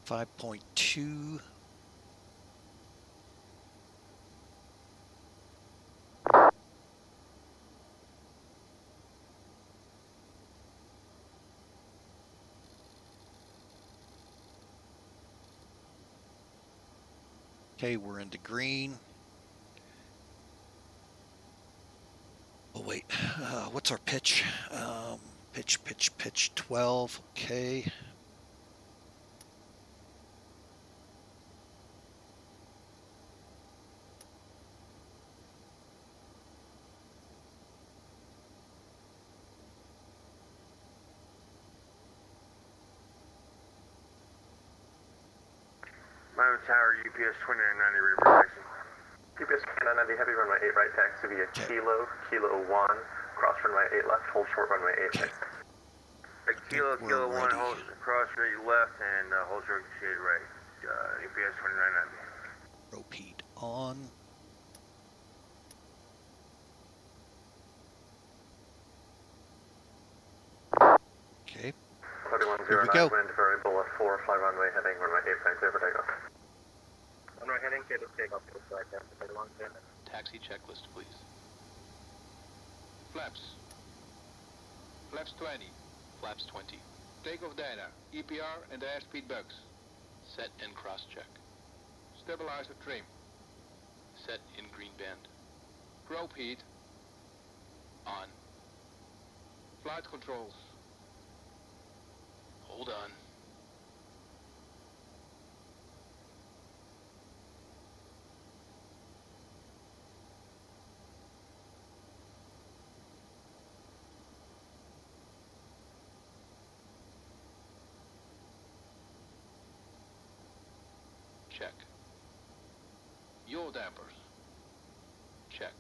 Speaker 3: 5.2. Okay, we're into green. Oh wait, what's our pitch? Pitch 12, okay.
Speaker 9: Miami Tower, UPS 2990 reversing.
Speaker 4: UPS 2990, heavy runway 8 right, taxi via Kilo 1, cross runway 8 left, hold short runway 8 right.
Speaker 9: Kilo 1, hold cross right left, and hold short shade right. UPS 2990.
Speaker 3: Repeat on. Okay.
Speaker 4: 2109, wind variable at 4, fly runway heading, runway 8 right, clear for takeoff. Runway heading, clear to takeoff,
Speaker 1: Taxi checklist, please.
Speaker 6: Flaps. Flaps 20.
Speaker 1: Flaps 20.
Speaker 6: Takeoff data. EPR and airspeed bugs.
Speaker 1: Set and cross check.
Speaker 6: Stabilizer trim.
Speaker 1: set in green band.
Speaker 6: Probe heat.
Speaker 1: On.
Speaker 6: Flight controls.
Speaker 1: Hold on. Check.
Speaker 6: Yaw dampers.
Speaker 1: Check.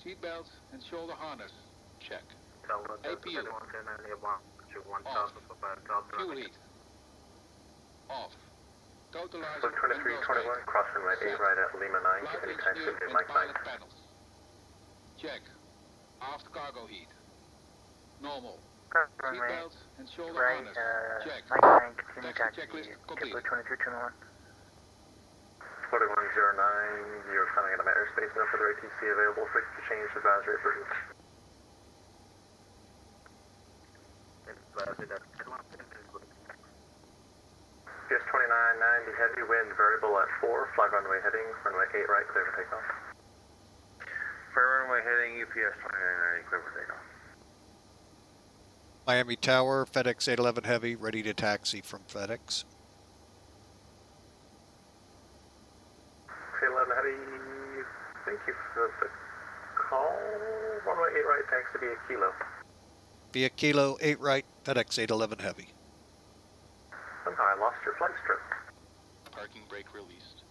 Speaker 6: Seat belts and shoulder harness.
Speaker 1: Check.
Speaker 6: APU. Off. Fuel heat. Off. Totalizer.
Speaker 4: So 2321, cross runway 8 right at Lima 9,
Speaker 6: Flight
Speaker 4: any taxi
Speaker 6: HQ
Speaker 4: to
Speaker 6: and
Speaker 4: Mike 9.
Speaker 6: pilot panels. Check. Aft cargo heat. Normal. Seat belts and shoulder harness. Check. Taxi checklist complete.
Speaker 4: 2321. 4109, you're coming out of my airspace, no further ATC available, fix to change advisory approved. PS 2990, heavy wind, variable at 4, flag runway heading, runway 8 right, clear for takeoff.
Speaker 9: For runway heading, UPS 2990, clear for takeoff.
Speaker 3: Miami Tower, FedEx 811 Heavy, ready to taxi from FedEx.
Speaker 4: 11 heavy, thank you for the call. Runway 8 right, taxi via Kilo.
Speaker 3: Via Kilo 8 right, FedEx 811 Heavy.
Speaker 4: Somehow I lost your flight strip.
Speaker 1: Parking brake released.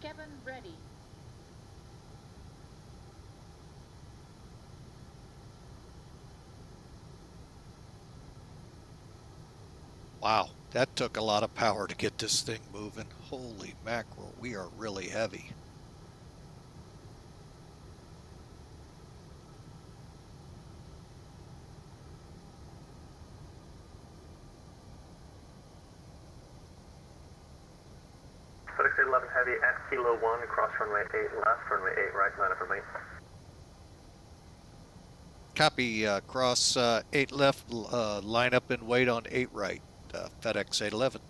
Speaker 7: Cabin ready.
Speaker 3: Wow, that took a lot of power to get this thing moving. Holy mackerel, we are really heavy.
Speaker 4: FedEx 811 heavy at Kilo 1, cross runway 8 left, runway 8 right, line up for me.
Speaker 3: Copy, cross 8 left, line up and wait on 8 right, FedEx 811.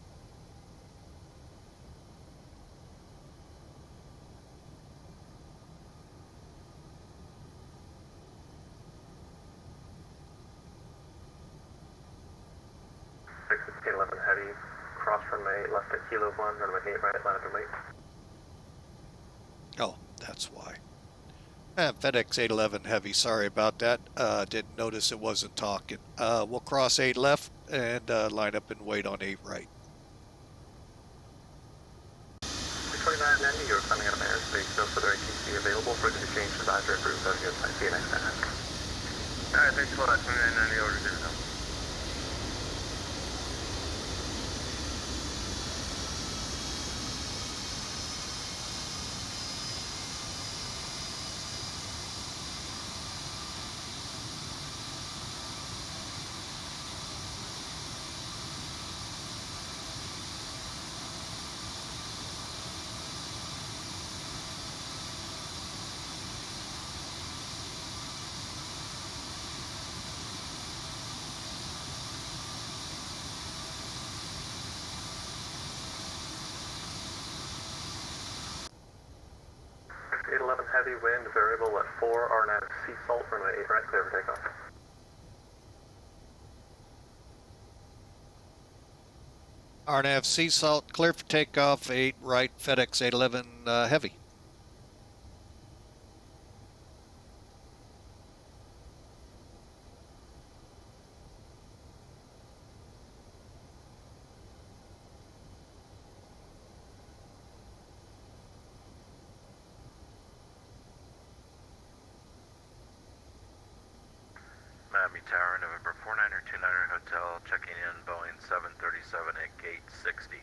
Speaker 4: FedEx 811 heavy, cross runway 8 left at Kilo 1, runway 8 right, line up for me.
Speaker 3: Oh, that's why. FedEx 811 Heavy, sorry about that. Didn't notice it wasn't talking. We'll cross 8 left and line up and wait on 8 right.
Speaker 4: 2990, you're coming out of my airspace, no further ATC available, further to change advisory approved. Have a good flight. See you next time. Alright, thanks a lot. 2990 over to now. Heavy wind, variable at 4, RNAV sea salt, runway 8 right, clear for takeoff.
Speaker 3: RNAV Sea Salt, clear for takeoff, 8 right, FedEx 811 Heavy.
Speaker 11: Miami Tower, November 4929 Hotel, checking in Boeing 737 at gate 60.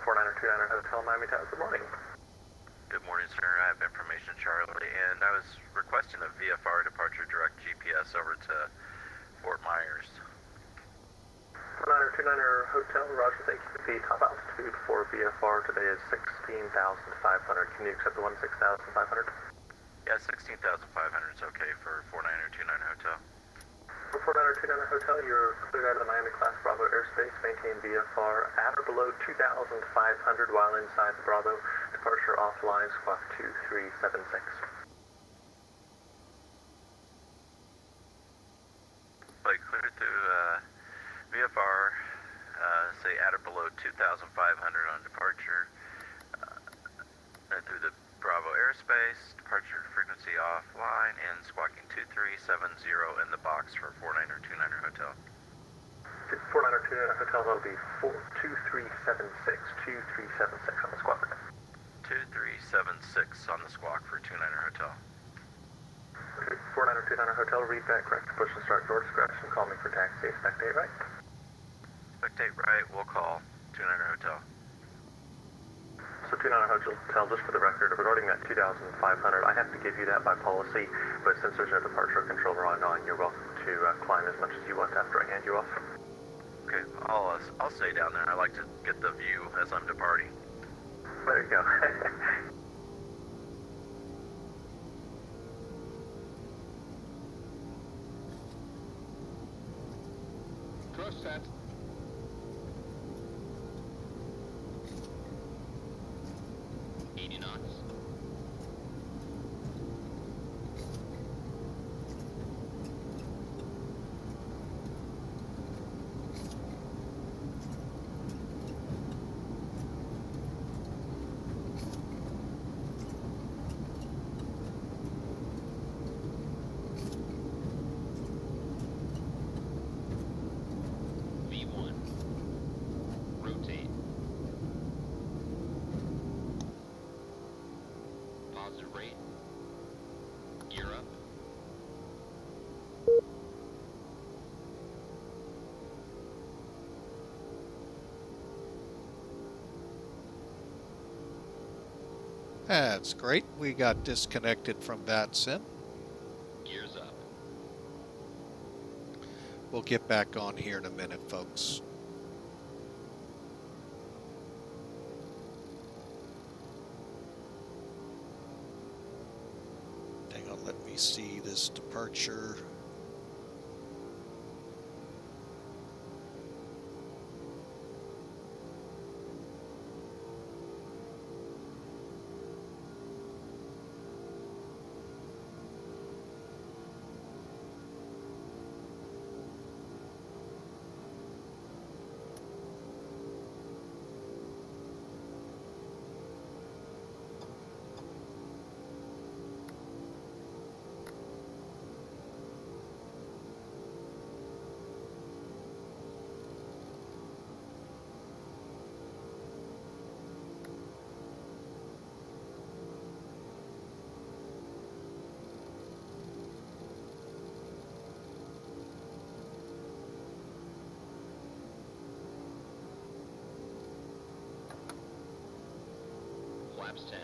Speaker 4: 4929 Hotel, Miami Tower, good morning.
Speaker 11: Good morning, sir. I have information, Charlie, and I was requesting a VFR departure direct GPS over to Fort Myers.
Speaker 4: 4929 Hotel, Roger, thank you. The top altitude for VFR today is 16,500. Can you accept the 16,500?
Speaker 11: Yeah, 16,500 is okay for 4929 Hotel.
Speaker 4: For 4929 Hotel, you're cleared out of the Miami Class Bravo airspace. Maintain VFR at or below 2,500 while inside the Bravo. Departure offline, squawk 2376.
Speaker 11: Flight cleared through VFR, say at or below 2,500 on departure. Through the Bravo airspace, departure frequency offline, and squawking 2370 in the box for 4929 Hotel.
Speaker 4: 4929 Hotel, that'll be 2376, 2376 on the squawk.
Speaker 11: 2376 on the squawk for 29 Hotel.
Speaker 4: 4929 Hotel, read that correct. Push and start your discretion. Call me for taxi. Spectate right.
Speaker 11: Spectate right, we'll call 29 Hotel.
Speaker 4: So 29 Hotel, just for the record, regarding that 2,500, I have to give you that by policy, but since there's no departure controller on, you're welcome to climb as much as you want after I hand you off.
Speaker 11: Okay, I'll stay down there. I like to get the view as I'm departing.
Speaker 4: There you go.
Speaker 6: Cross set.
Speaker 3: That's great. We got disconnected from VATSIM.
Speaker 2: Gears up.
Speaker 3: We'll get back on here in a minute, folks. Hang on, let me see this departure.
Speaker 2: Flaps 10.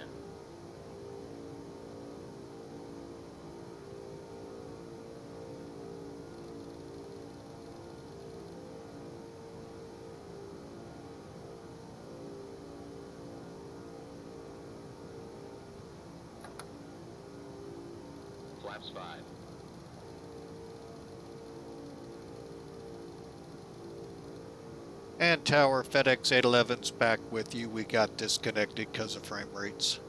Speaker 2: Flaps 5.
Speaker 3: And Tower, FedEx 811's back with you. We got disconnected because of frame rates.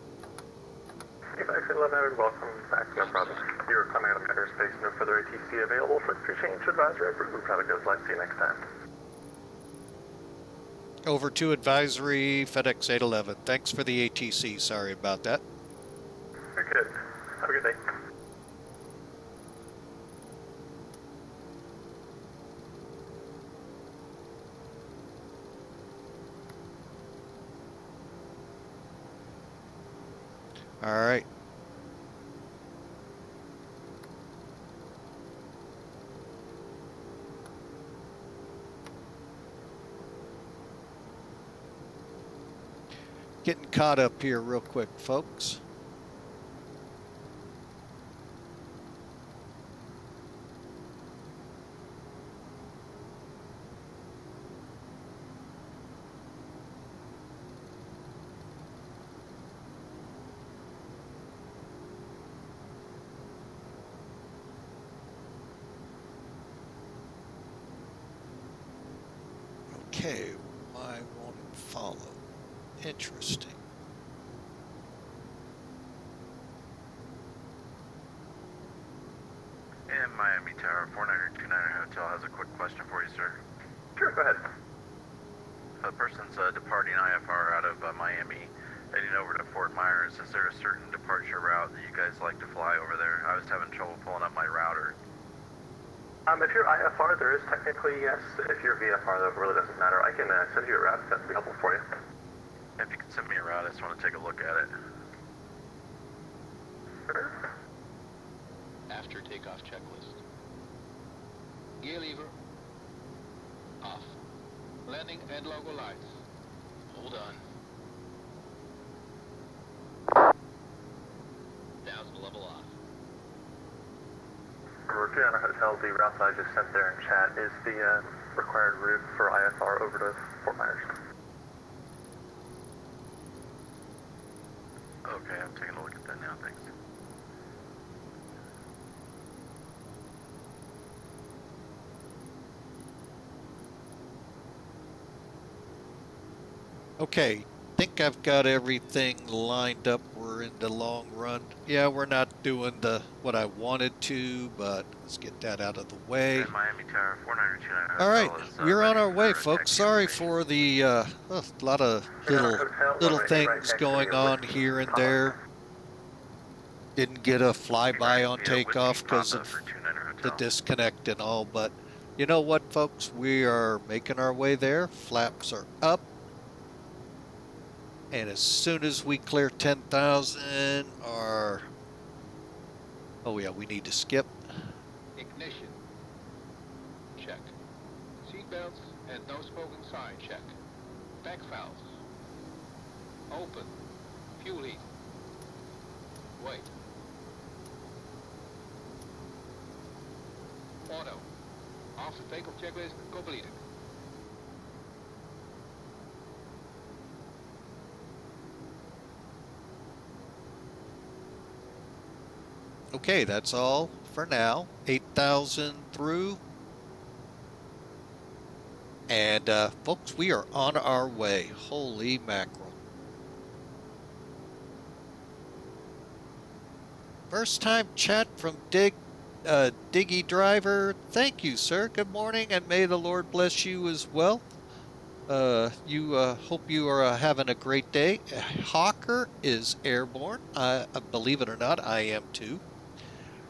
Speaker 4: FedEx 811, welcome back. No problem. You're coming out of airspace. No further ATC available. For change to advisory approved. Have a good flight. See you next time.
Speaker 3: Over to advisory, FedEx 811. Thanks for the ATC. Sorry about that.
Speaker 4: You're good. Have a good day.
Speaker 3: All right. Getting caught up here real quick, folks. Okay, why won't it follow? Interesting.
Speaker 11: And Miami Tower, 4929 Hotel has a quick question for you, sir.
Speaker 4: Sure, go ahead.
Speaker 11: The person's departing IFR out of Miami, heading over to Fort Myers. Is there a certain departure route that you guys like to fly over there? I was having trouble pulling up my router.
Speaker 4: If you're IFR, there is technically yes. If you're VFR, though, it really doesn't matter. I can send you a route if that'd be helpful for you.
Speaker 11: If you could send me a route, I just want to take a look at it.
Speaker 4: Sure.
Speaker 1: After takeoff checklist. Gear lever. Off. Landing and logo lights. Hold on.
Speaker 2: 1000 level off.
Speaker 4: Roger, on our hotel, the route that I just sent there in chat is the required route for IFR over to Fort Myers.
Speaker 11: Okay, I'm taking a look at that now, thanks.
Speaker 3: Okay, think I've got everything lined up. We're in the long run. Yeah, we're not doing what I wanted to, but let's get that out of the way.
Speaker 11: And Miami Tower, 4929
Speaker 3: All right,
Speaker 11: Hotel is,
Speaker 3: we're on
Speaker 11: ready
Speaker 3: our way,
Speaker 11: for
Speaker 3: folks.
Speaker 11: taxi
Speaker 3: Sorry
Speaker 11: information.
Speaker 3: for the a lot of little things going on here and there. Didn't get a flyby on takeoff because of the disconnect and all, but you know what, folks? We are making our way there. Flaps are up. And as soon as we clear 10,000, oh yeah, we need to skip.
Speaker 6: Ignition. Check. Seatbelts and no smoking sign. Check. Back valves. Open. Fuel heat. Wait. Auto. After takeoff checklist completed.
Speaker 3: Okay, that's all for now. 8,000 through. And folks, we are on our way. Holy mackerel. First time chat from Diggy Driver. Thank you, sir. Good morning, and may the Lord bless you as well. Hope you are having a great day. Hawker is airborne. Believe it or not, I am too.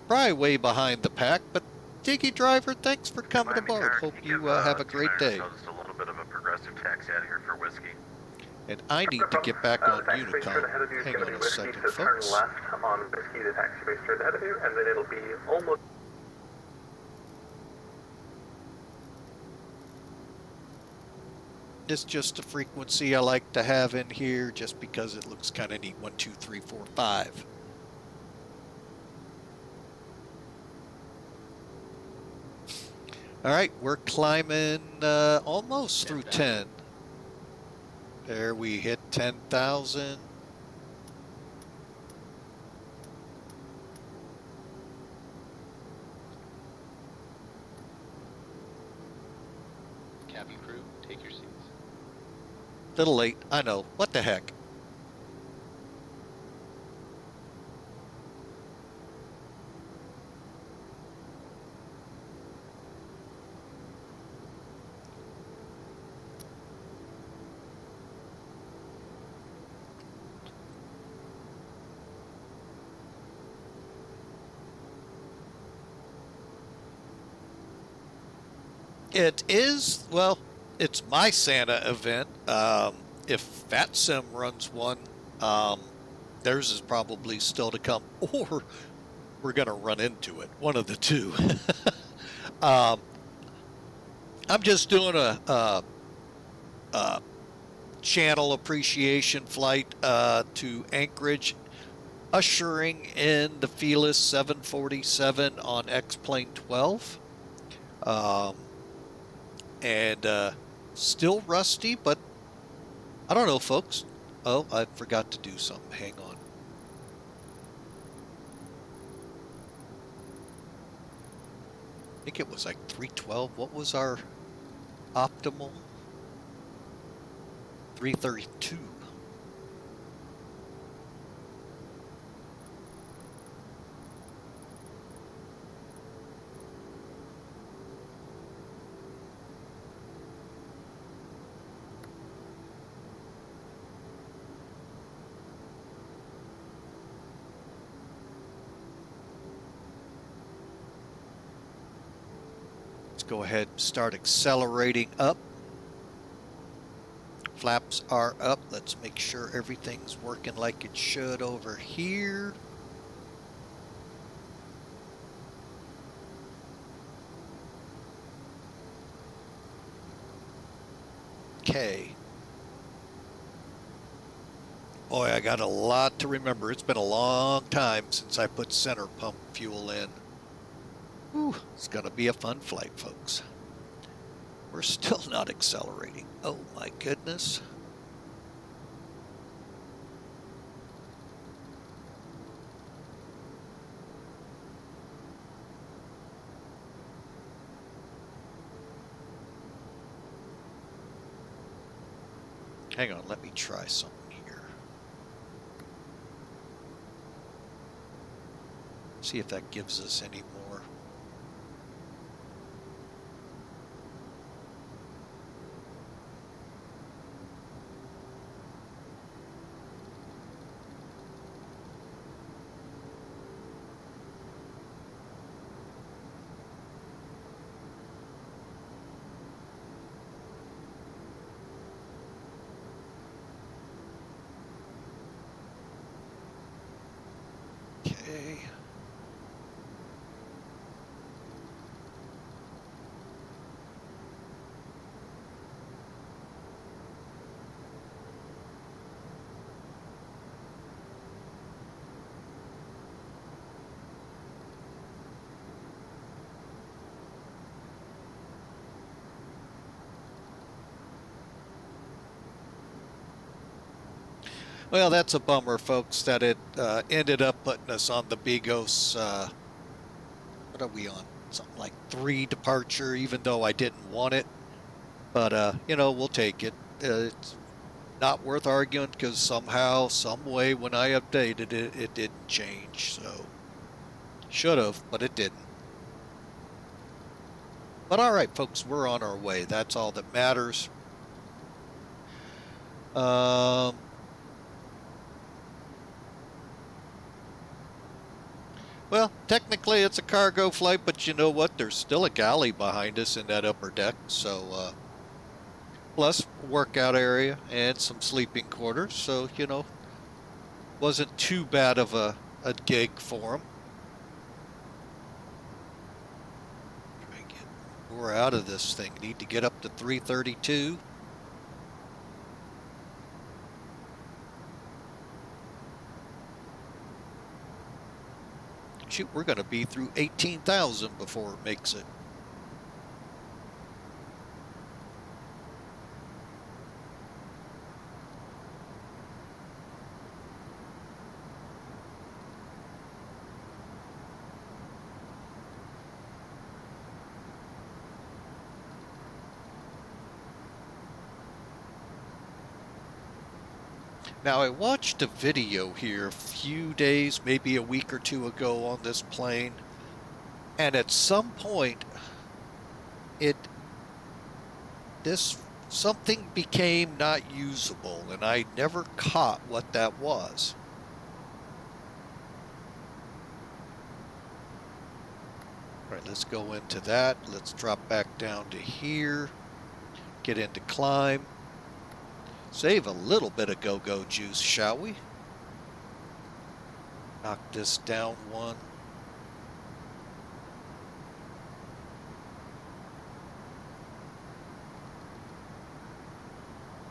Speaker 3: Probably way behind the pack, but Diggy Driver, thanks for coming aboard. Hope you have a great day.
Speaker 11: Just a little bit of a progressive taxi out here for whiskey.
Speaker 3: And I need to get back on Unicom. Hang on a second, folks.
Speaker 4: Turn left on Whiskey, the taxi base straight ahead of you, and then it'll be almost...
Speaker 3: It's just a frequency I like to have in here just because it looks kind of neat. 1, 2, 3, 4, 5. All right, we're climbing almost through 10. There we hit 10,000.
Speaker 1: Cabin crew, take your seats.
Speaker 3: Little late, I know. What the heck? It is, well, it's my Santa event. If VATSIM runs one, theirs is probably still to come, or we're going to run into it. One of the two. I'm just doing a channel appreciation flight to Anchorage, ushering in the Felis 747 on X-Plane 12. And still rusty, but I don't know, folks. Oh, I forgot to do something. Hang on. I think it was like 312. What was our optimal? 332. Let's go ahead and start accelerating up. Flaps are up. Let's make sure everything's working like it should over here. Okay. Boy, I got a lot to remember. It's been a long time since I put center pump fuel in. Whew, it's going to be a fun flight, folks. We're still not accelerating. Oh my goodness. Hang on, let me try something here. See if that gives us any more. Okay. Well, that's a bummer, folks, that it ended up putting us on the Bigos, what are we on? Something like 3 departure, even though I didn't want it. But, you know, we'll take it. It's not worth arguing because somehow, some way, when I updated it, it didn't change. So, should have, but it didn't. But all right, folks, we're on our way. That's all that matters. Well, technically it's a cargo flight, but you know what? There's still a galley behind us in that upper deck. So, plus workout area and some sleeping quarters. So, you know, wasn't too bad of a gig for them. Try and get more out of this thing. Need to get up to 332. Shoot, we're going to be through 18,000 before it makes it. Now, I watched a video here a few days, maybe a week or two ago on this plane, and at some point, something became not usable, and I never caught what that was. All right, let's go into that. Let's drop back down to here, get into climb. Save a little bit of go-go juice, shall we? Knock this down one.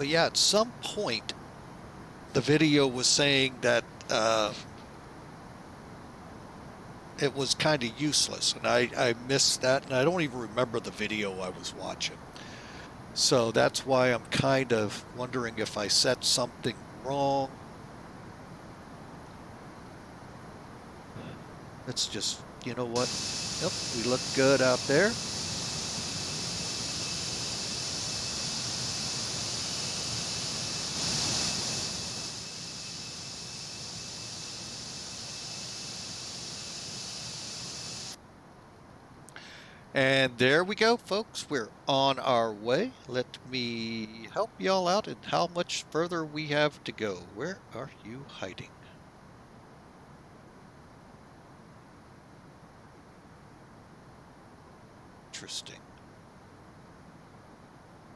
Speaker 3: But yeah, at some point, the video was saying that it was kind of useless, and I missed that, and I don't even remember the video I was watching. So that's why I'm kind of wondering if I set something wrong. Let's just, you know what? Yep, we look good out there. And there we go, folks. We're on our way. Let me help y'all out and how much further we have to go. Where are you hiding? Interesting.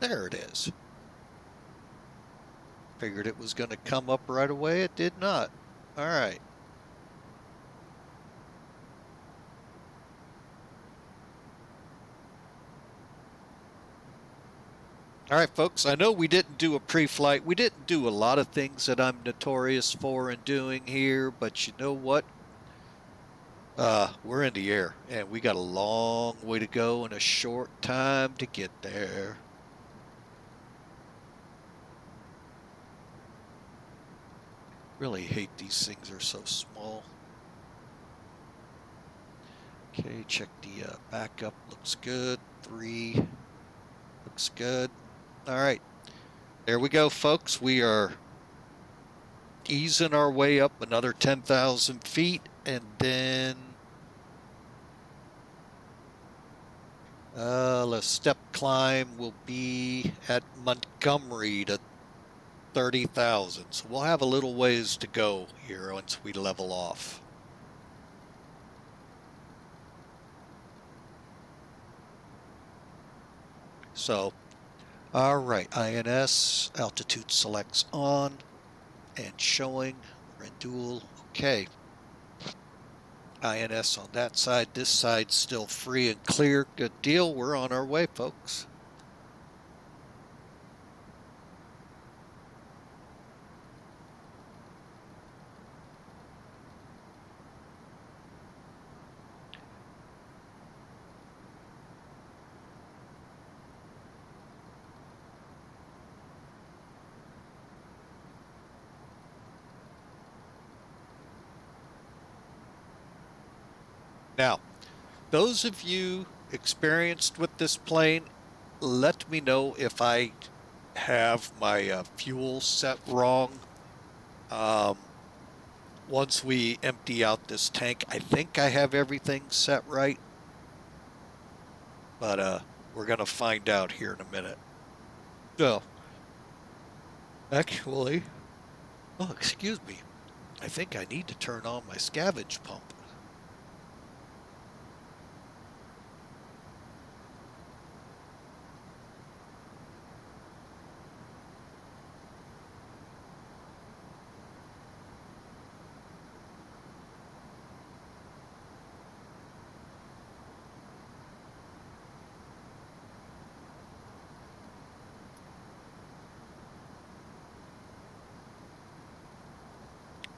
Speaker 3: There it is. Figured it was going to come up right away. It did not. All right. All right, folks, I know we didn't do a pre-flight. We didn't do a lot of things that I'm notorious for in doing here, but you know what? We're in the air, and we got a long way to go and a short time to get there. Really hate these things are so small. Okay, check the backup. Looks good. 3. Looks good. All right. There we go, folks. We are easing our way up another 10,000 feet, and then the step climb will be at Montgomery to 30,000. So we'll have a little ways to go here once we level off. So, all right, INS, altitude selects on and showing. We're in dual. Okay. INS on that side. This side's still free and clear. Good deal. We're on our way, folks. Now, those of you experienced with this plane, let me know if I have my fuel set wrong. Once we empty out this tank, I think I have everything set right. But we're going to find out here in a minute. So, actually, oh, excuse me. I think I need to turn on my scavenge pump.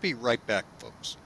Speaker 3: Be right back, folks.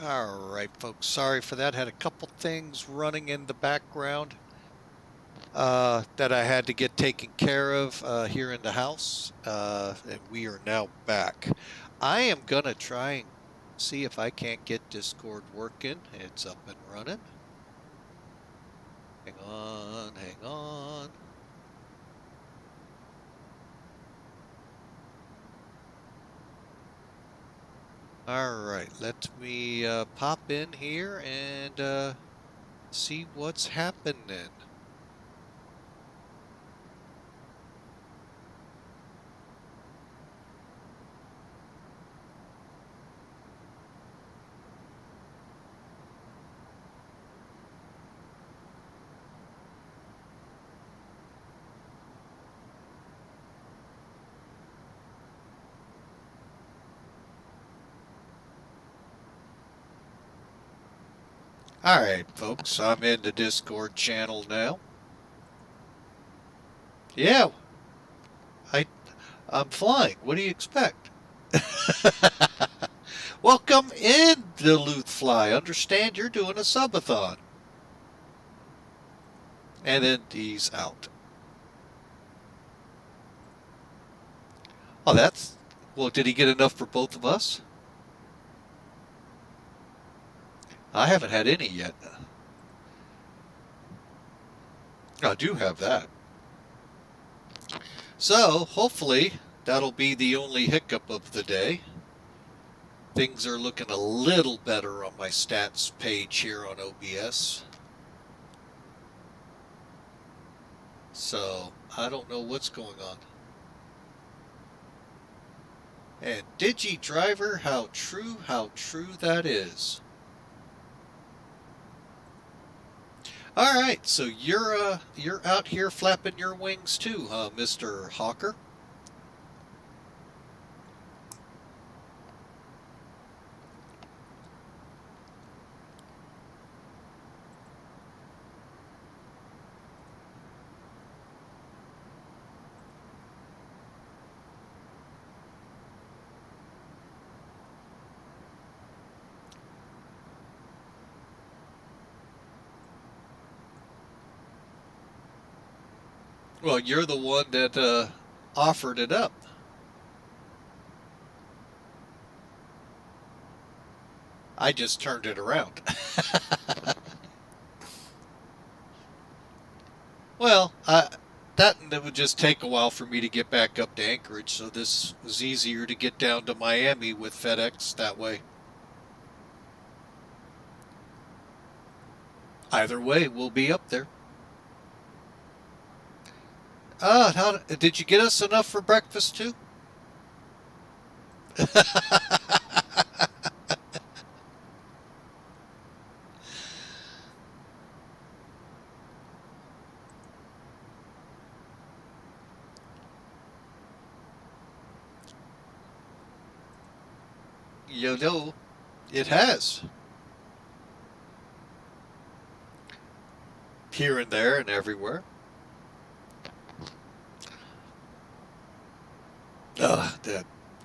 Speaker 3: All right, folks. Sorry for that. Had a couple things running in the background that I had to get taken care of here in the house, and we are now back. I am gonna try and see if I can't get Discord working. It's up and running. Hang on, hang on. All right, let me pop in here and see what's happening. All right, folks, I'm in the Discord channel now. Yeah, I'm flying. What do you expect? Welcome in, Duluth Fly. Understand you're doing a subathon. And then he's out. Oh, that's... Well, did he get enough for both of us? I haven't had any yet. I do have that. So, hopefully, that'll be the only hiccup of the day. Things are looking a little better on my stats page here on OBS. So, I don't know what's going on. And Digi Driver, how true that is. All right, so you're out here flapping your wings too, huh, Mr. Hawker? Well, you're the one that offered it up. I just turned it around. Well, that would just take a while for me to get back up to Anchorage, so this was easier to get down to Miami with FedEx that way. Either way, we'll be up there. Did you get us enough for breakfast too? You know, it has. Here and there and everywhere.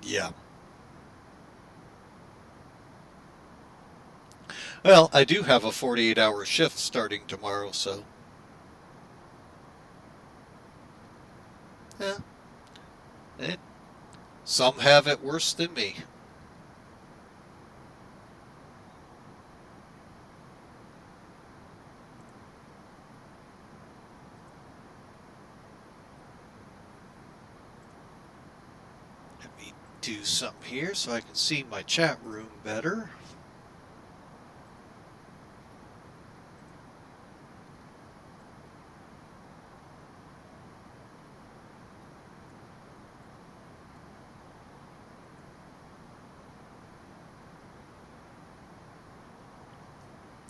Speaker 3: Yeah. Well, I do have a 48-hour shift starting tomorrow, so. Yeah. Some have it worse than me. Let me do something here so I can see my chat room better.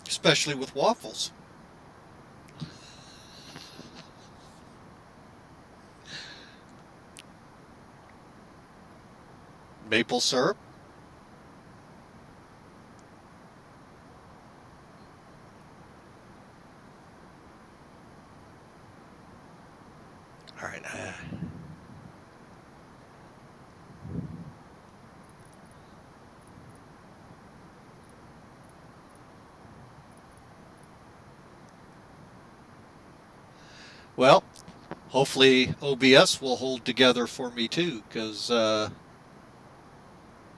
Speaker 3: Especially with waffles. Maple syrup. All right. Well, hopefully OBS will hold together for me too, because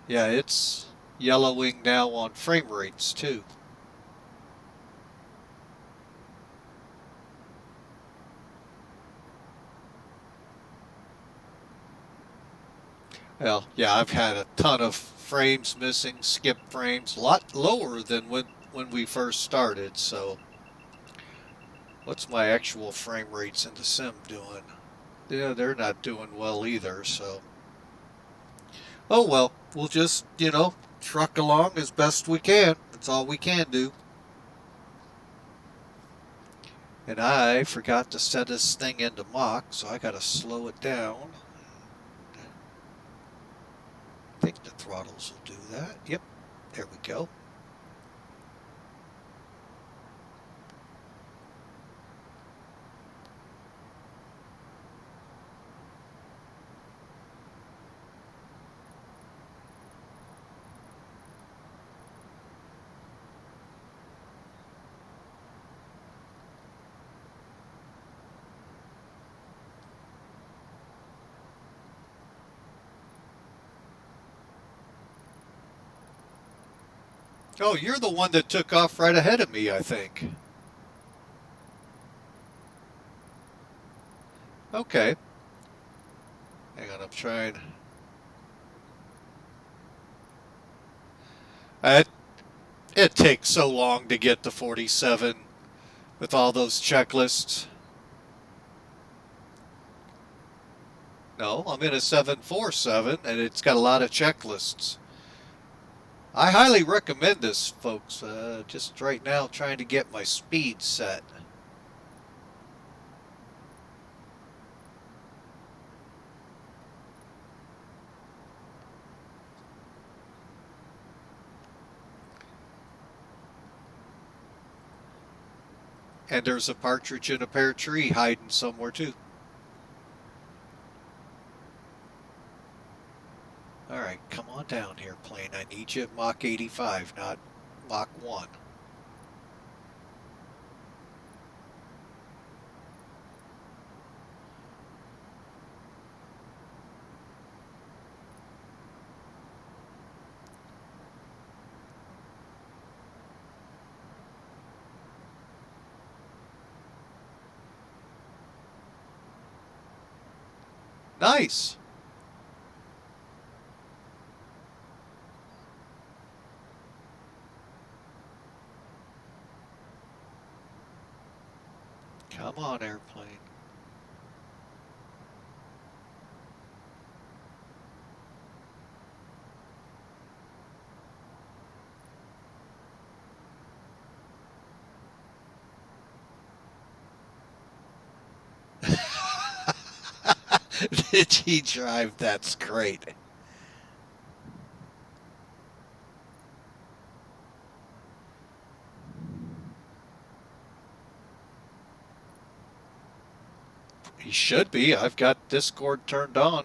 Speaker 3: yeah, it's yellowing now on frame rates too. Well, yeah, I've had a ton of frames missing, skip frames, a lot lower than when we first started. So, what's my actual frame rates in the sim doing? Yeah, they're not doing well either. So, oh well, we'll just truck along as best we can. That's all we can do. And I forgot to set this thing into Mach, so I gotta slow it down. I think the throttles will do that. Yep, there we go. Oh, you're the one that took off right ahead of me, I think. Okay. Hang on, I'm trying. It takes so long to get to 47 with all those checklists. No, I'm in a 747 and it's got a lot of checklists. I highly recommend this, folks. Just right now trying to get my speed set. And there's a partridge in a pear tree hiding somewhere too. Alright, come on down here, plane. I need you at Mach 85, not Mach 1. Nice! Come on, airplane. Did he drive? That's great. He should be. I've got Discord turned on.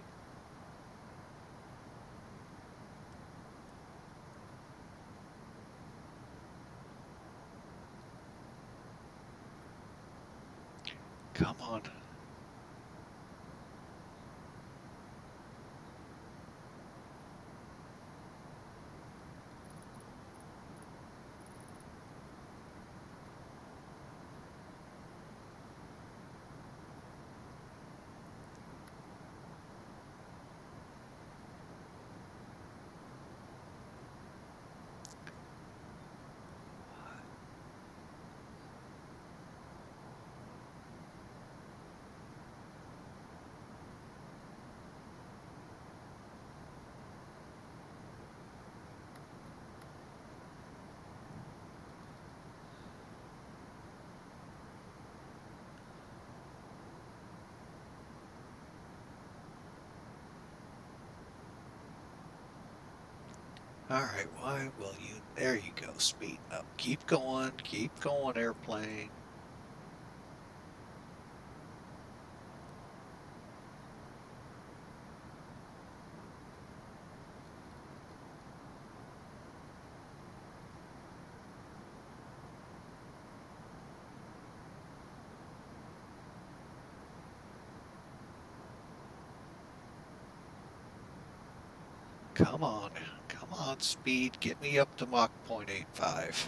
Speaker 3: Come on. Alright, why will you? There you go, speeding up. Keep going, airplane. Come on. Come on, speed. Get me up to Mach 0.85.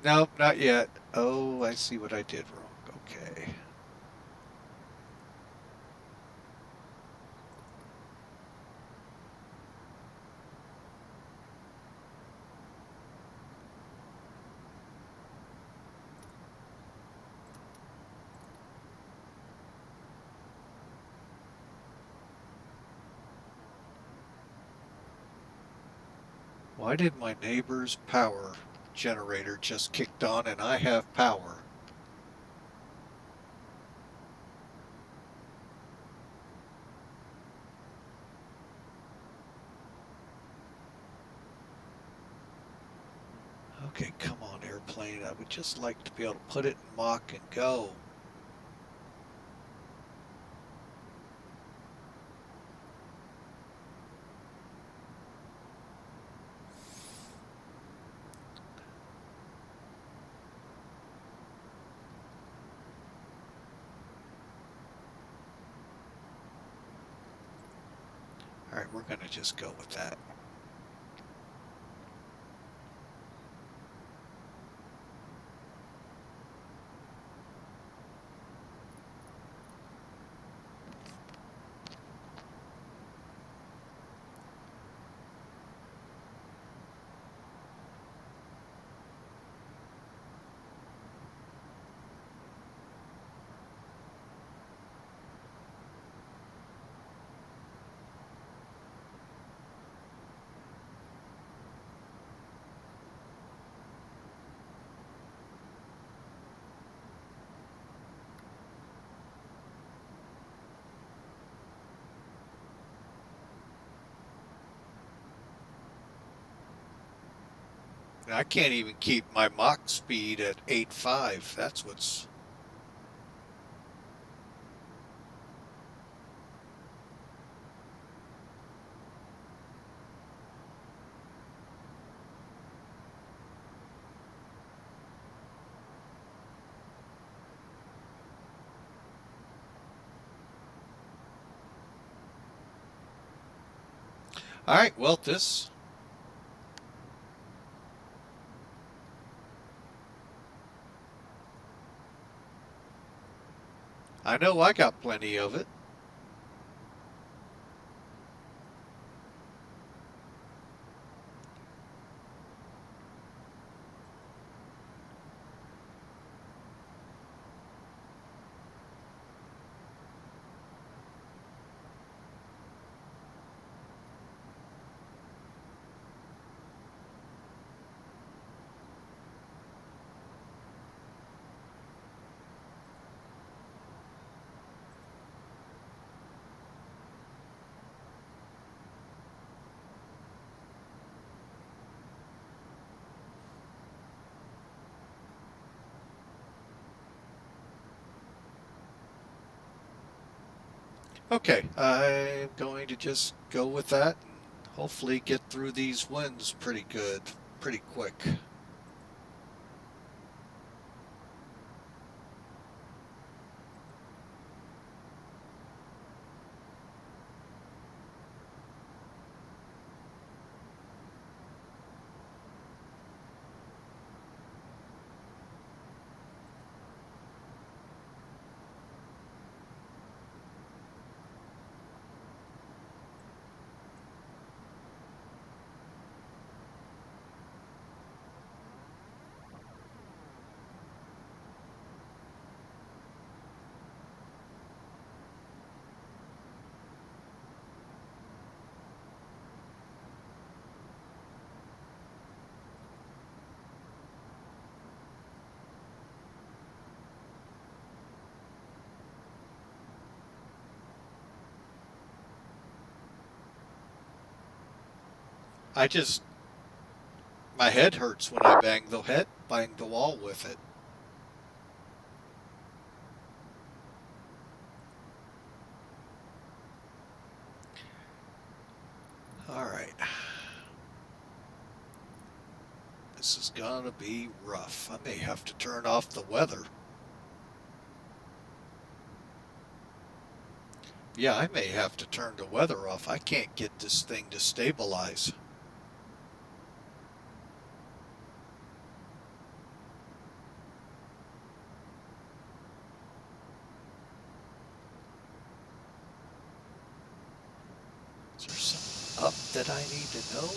Speaker 3: Nope, not yet. Oh, I see what I did wrong. Okay. Why did my neighbor's power generator just kicked on and I have power? Okay, come on, airplane. I would just like to be able to put it in Mach and go. All right, we're going to just go with that. I can't even keep my Mach speed at 8.5. That's what's... All right, well, this... I know I got plenty of it. Okay, I'm going to just go with that and hopefully get through these winds pretty good, pretty quick. My head hurts when I bang the wall with it. All right. This is gonna be rough. I may have to turn off the weather. Yeah, I may have to turn the weather off. I can't get this thing to stabilize. Is there something up that I need to know?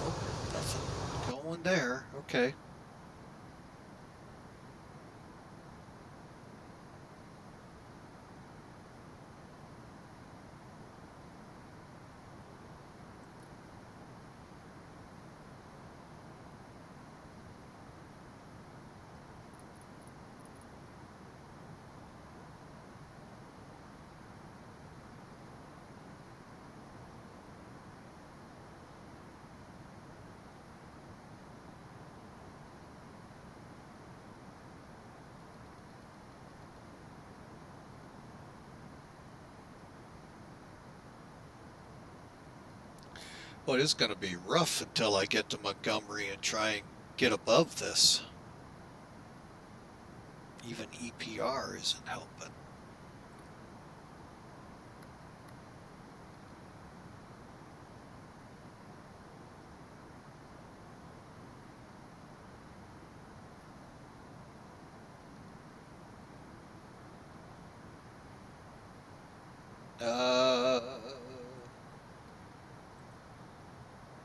Speaker 3: Nope, nothing going there. Okay. Well, it is going to be rough until I get to Montgomery and try and get above this. Even EPR isn't helping.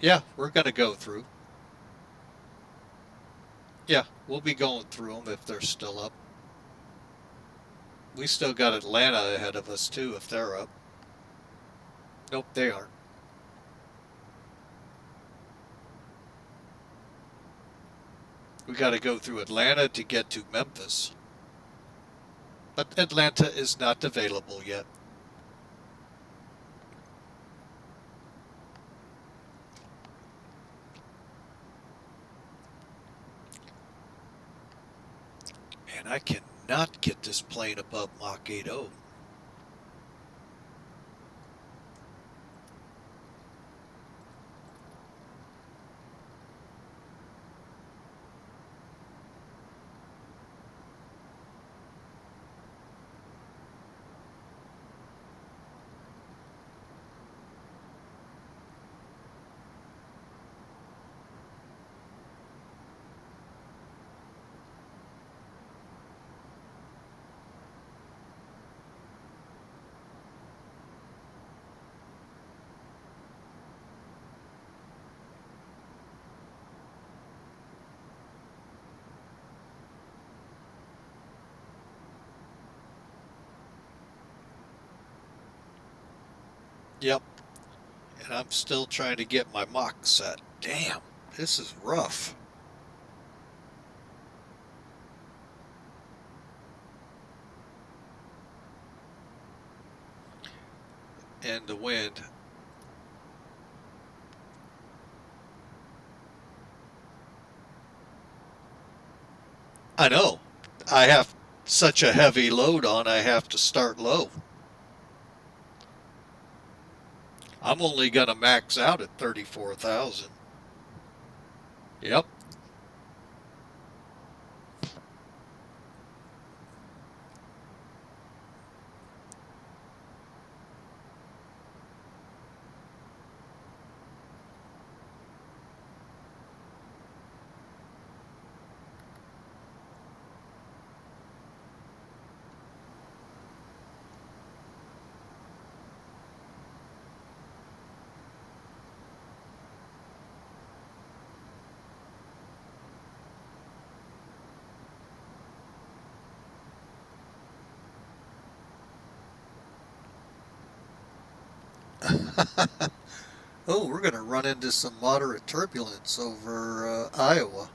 Speaker 3: Yeah, we're going to go through. Yeah, we'll be going through them if they're still up. We still got Atlanta ahead of us, too, if they're up. Nope, they aren't. We got to go through Atlanta to get to Memphis. But Atlanta is not available yet. And I cannot get this plane above Mach 80. Yep. And I'm still trying to get my Mach set. Damn, this is rough. And the wind. I know. I have such a heavy load on, I have to start low. I'm only going to max out at 34,000. Yep. Oh, we're going to run into some moderate turbulence over Iowa.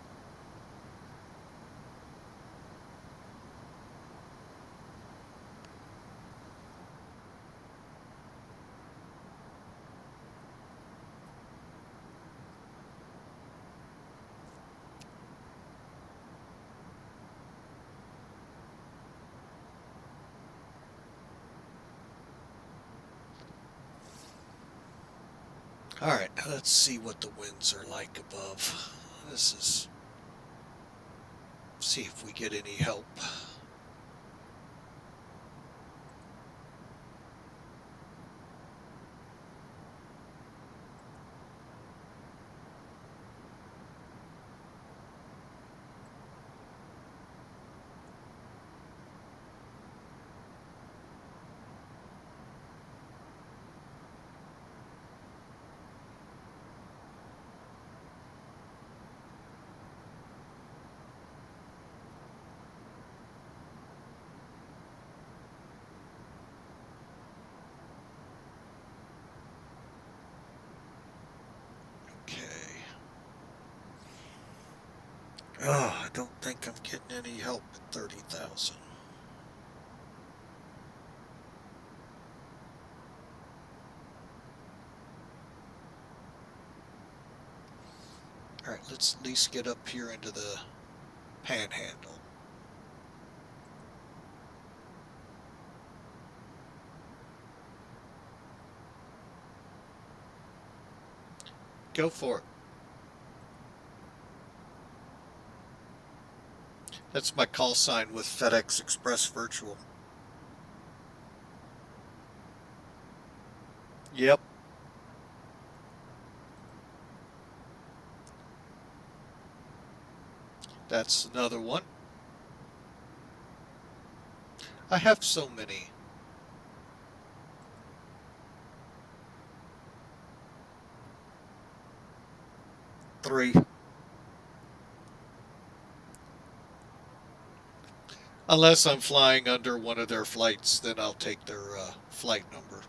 Speaker 3: All right, let's see what the winds are like above. This is, see if we get any help. Oh, I don't think I'm getting any help at 30,000. All right, let's at least get up here into the panhandle. Go for it. That's my call sign with FedEx Express Virtual. Yep. That's another one. I have so many. Three. Unless I'm flying under one of their flights, then I'll take their flight number.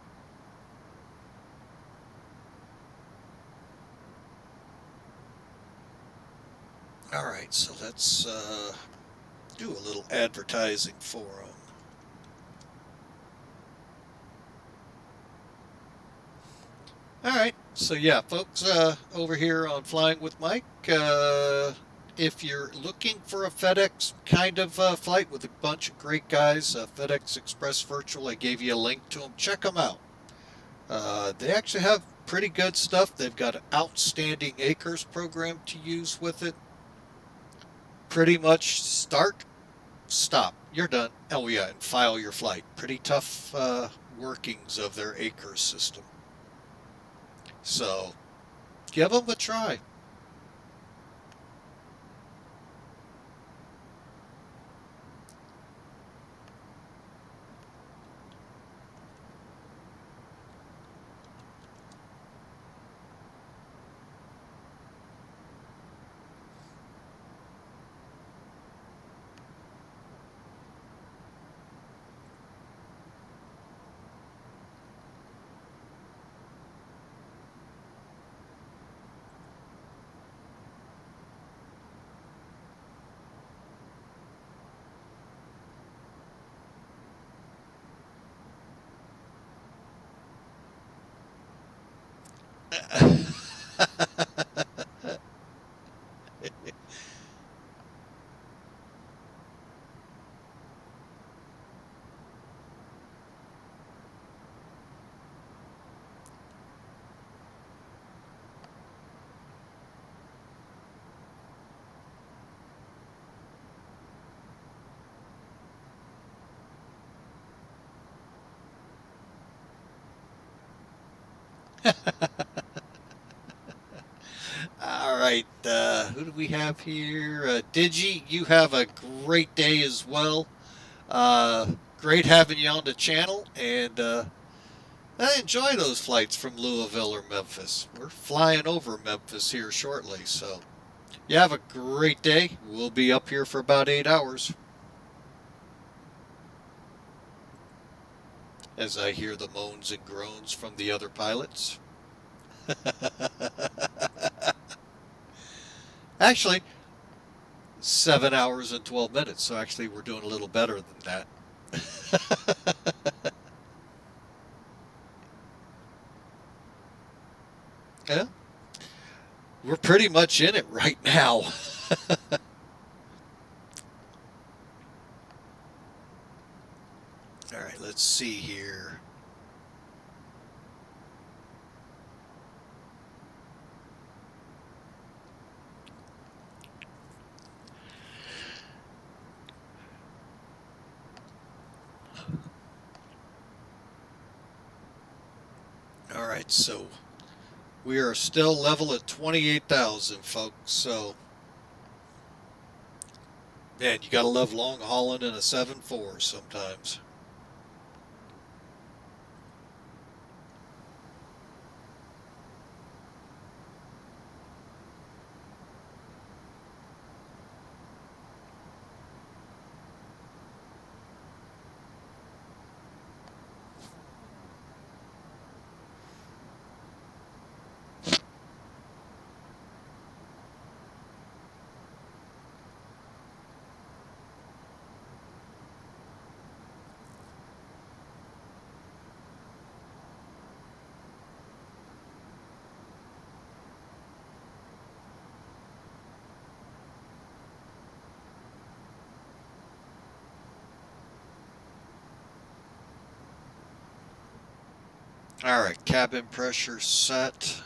Speaker 3: All right, so let's do a little advertising for them. All right, so yeah, folks, over here on Flying with Mike, if you're looking for a FedEx kind of flight with a bunch of great guys, FedEx Express Virtual, I gave you a link to them. Check them out. They actually have pretty good stuff. They've got an outstanding acres program to use with it. Pretty much start, stop, you're done. Oh yeah, and file your flight. Pretty tough workings of their acres system. So give them a try. All right, who do we have here? Digi, you have a great day as well. Great having you on the channel, and I enjoy those flights from Louisville or Memphis. We're flying over Memphis here shortly, so you have a great day. We'll be up here for about 8 hours. As I hear the moans and groans from the other pilots. Actually, 7 hours and 12 minutes, so actually we're doing a little better than that. Yeah, we're pretty much in it right now. All right, let's see here. All right, so we are still level at 28,000, folks. So, man, you got to love long hauling in a 7.4 sometimes. All right, cabin pressure set.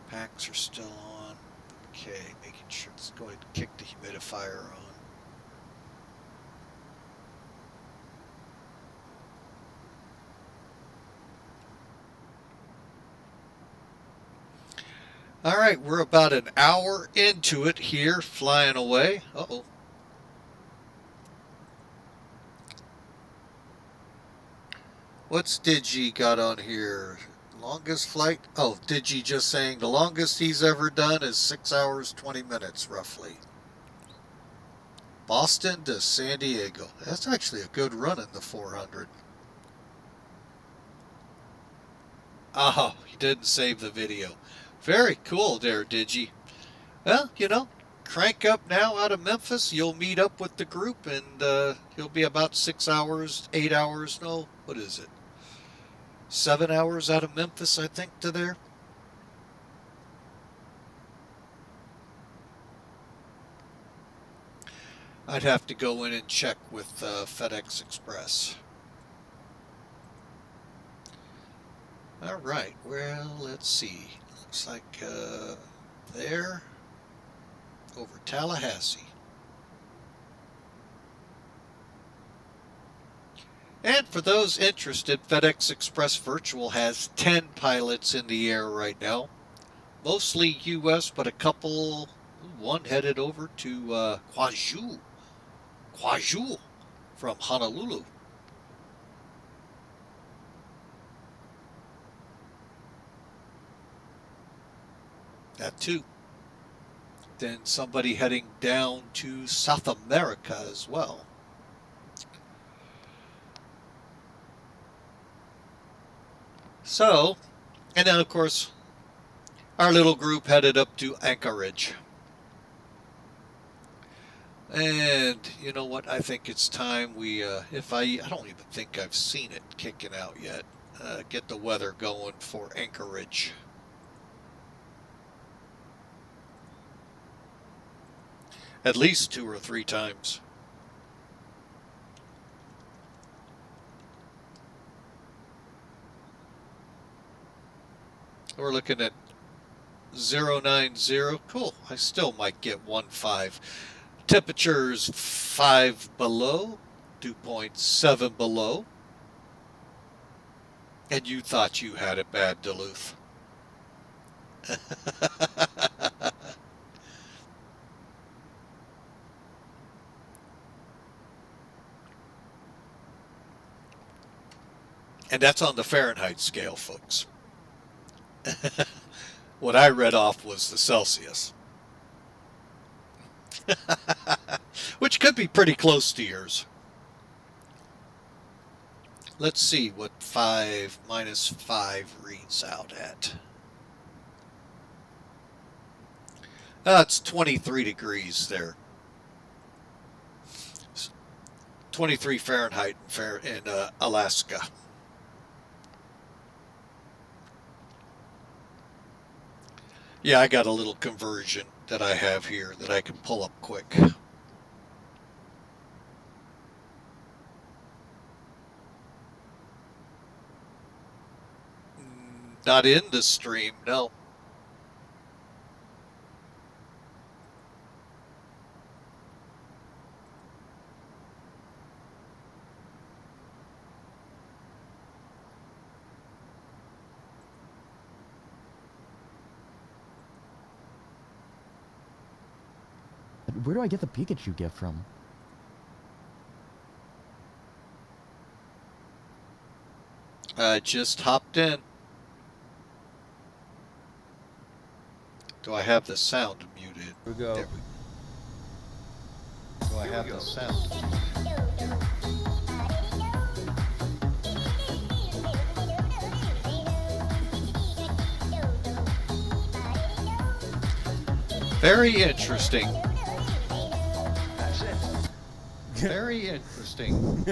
Speaker 3: Packs are still on. Okay, making sure. Let's go ahead and kick the humidifier on. All right, we're about an hour into it here, flying away. Uh-oh. What's Digi got on here? Longest flight? Oh, Digi just saying the longest he's ever done is 6 hours, 20 minutes, roughly. Boston to San Diego. That's actually a good run in the 400. Oh, you didn't save the video. Very cool there, Digi. Well, you know, crank up now out of Memphis. You'll meet up with the group, and you'll be about 6 hours, 8 hours. No, what is it? 7 hours out of Memphis, I think, to there. I'd have to go in and check with FedEx Express. All right, well, let's see. Looks like there, over Tallahassee. And for those interested, FedEx Express Virtual has 10 pilots in the air right now. Mostly U.S., but a couple, one headed over to Kwaju from Honolulu. That too. Then somebody heading down to South America as well. So, and then of course, our little group headed up to Anchorage. And you know what? I think it's time we, I don't even think I've seen it kicking out yet. Get the weather going for Anchorage. At least 2 or 3 times. We're looking at 090. Cool. I still might get 15. Temperatures 5 below, 2.7 below. And you thought you had it bad, Duluth. And that's on the Fahrenheit scale, folks. What I read off was the Celsius. Which could be pretty close to yours. Let's see what 5 minus 5 reads out at. It's 23 degrees there. 23 Fahrenheit in Alaska. Yeah, I got a little conversion that I have here that I can pull up quick. Not in the stream, no.
Speaker 12: Where do I get the Pikachu gift from?
Speaker 3: Just hopped in. Do I have the sound muted?
Speaker 13: Here we go.
Speaker 3: There we go. Do I have the sound? Very interesting.
Speaker 13: That's it.
Speaker 3: Very interesting.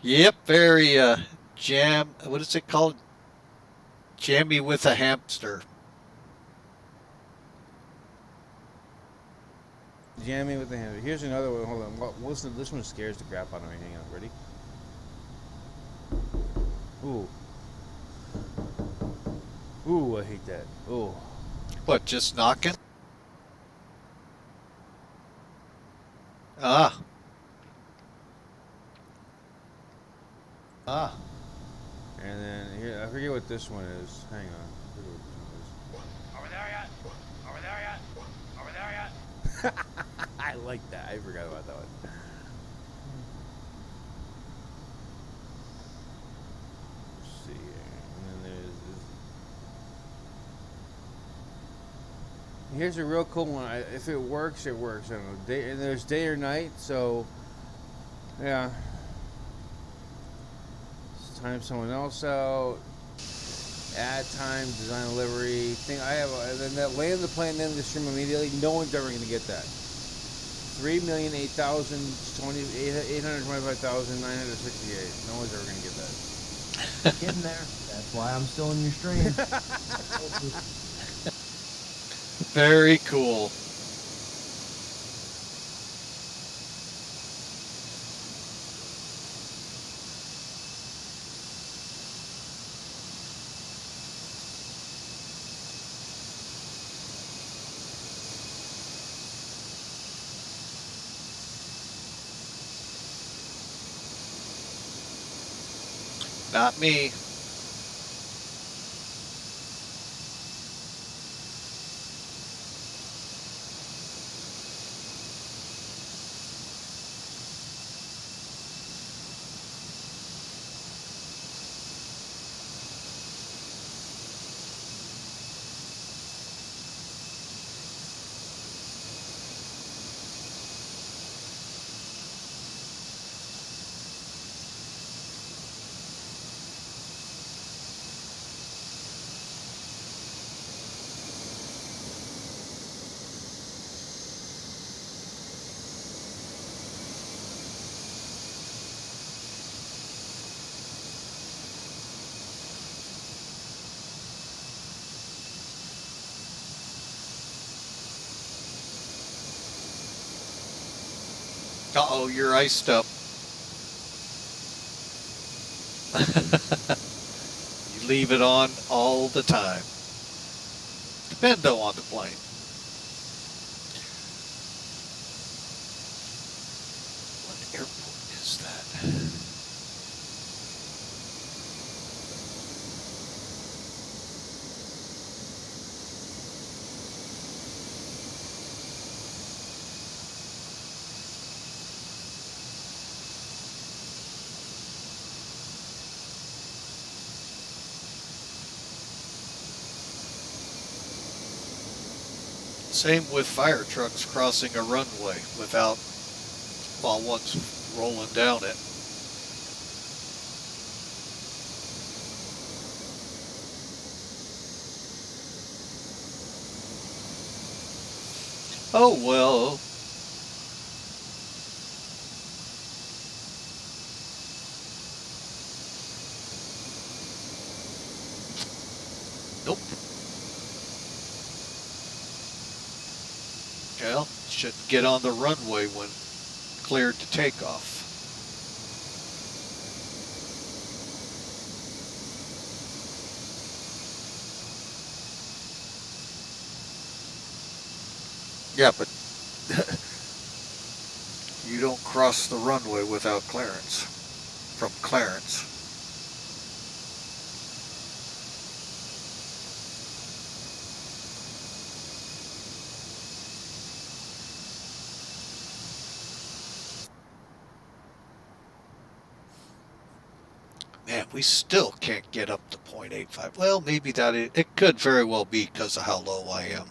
Speaker 3: Yep, very what is it called? Jammy with a hamster.
Speaker 13: Jammy with the hamster. Here's another one. Hold on. Listen, this one scares the crap out of me. Hang on. Ready? Ooh. Ooh, I hate that. Ooh.
Speaker 3: What, just knocking? Ah. Ah.
Speaker 13: And then here, I forget what this one is. Hang on.
Speaker 6: Over there yet? Over there yet? Over there yet?
Speaker 13: I like that. I forgot about that one. Let's see here. And then there's this. Here's a real cool one. If it works, it works. I don't know. And there's day or night, so yeah. Time someone else out. Add time, design a livery. Thing I have, and then that land the plane, then the stream immediately. No one's ever going to get that. 3,825,968. No one's ever going to get that.
Speaker 12: Getting there. That's why I'm still in your stream.
Speaker 3: Very cool. Not me. Uh-oh, you're iced up. You leave it on all the time. Dependo on the plane. What airport is that? Same with fire trucks crossing a runway while one's rolling down it. Oh well. Nope. Well, shouldn't get on the runway when cleared to take off. Yeah, but you don't cross the runway without clearance, from clearance. we still can't get up to 0.85. Well, maybe it could very well be because of how low I am.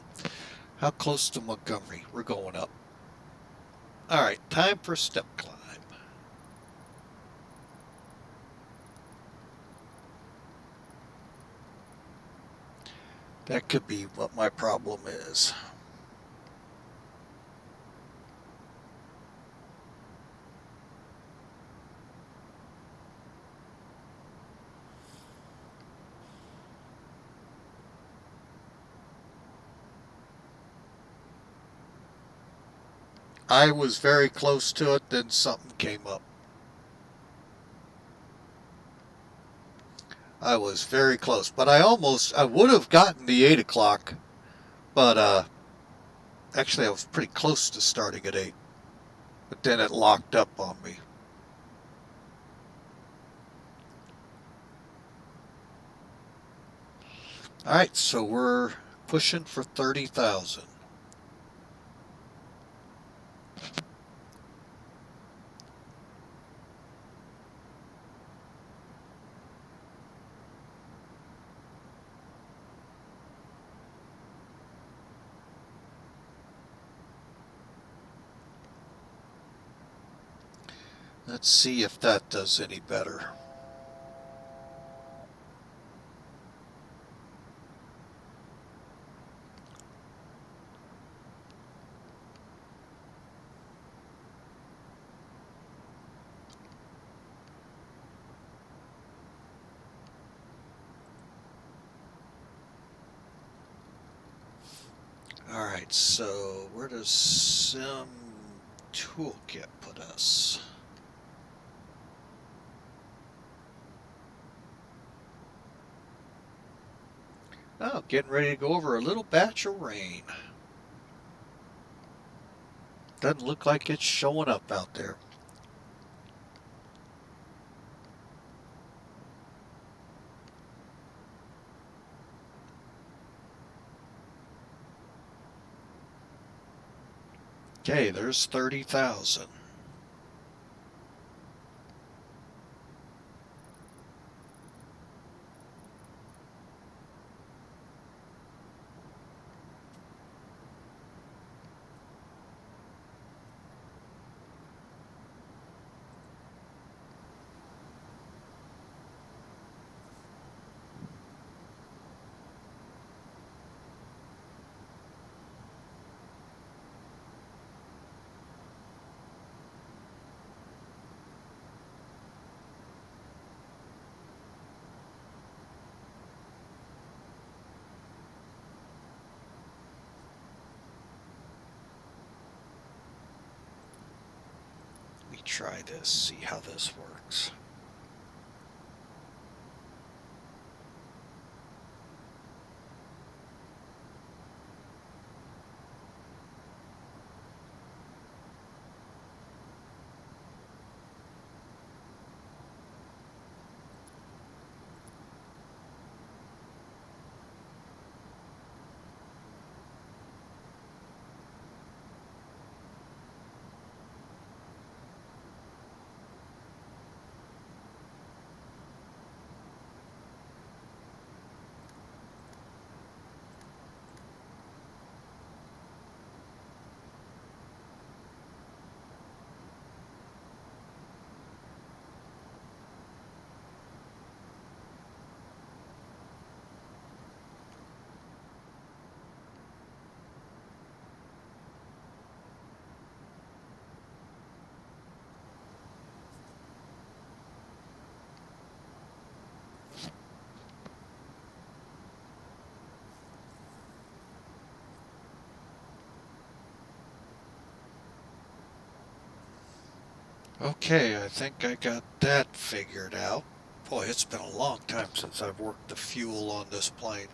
Speaker 3: How close to Montgomery? We're going up. All right, time for step climb. That could be what my problem is. I was very close to it, then something came up. I was very close, but I would have gotten the 8 o'clock, but actually I was pretty close to starting at 8, but then it locked up on me. All right, so we're pushing for 30,000. Let's see if that does any better. All right, so where does Sim Toolkit put us? Oh, getting ready to go over a little batch of rain. Doesn't look like it's showing up out there. Okay, there's 30,000. Let me try this, see how this works. Okay, I think I got that figured out. Boy, it's been a long time since I've worked the fuel on this plane.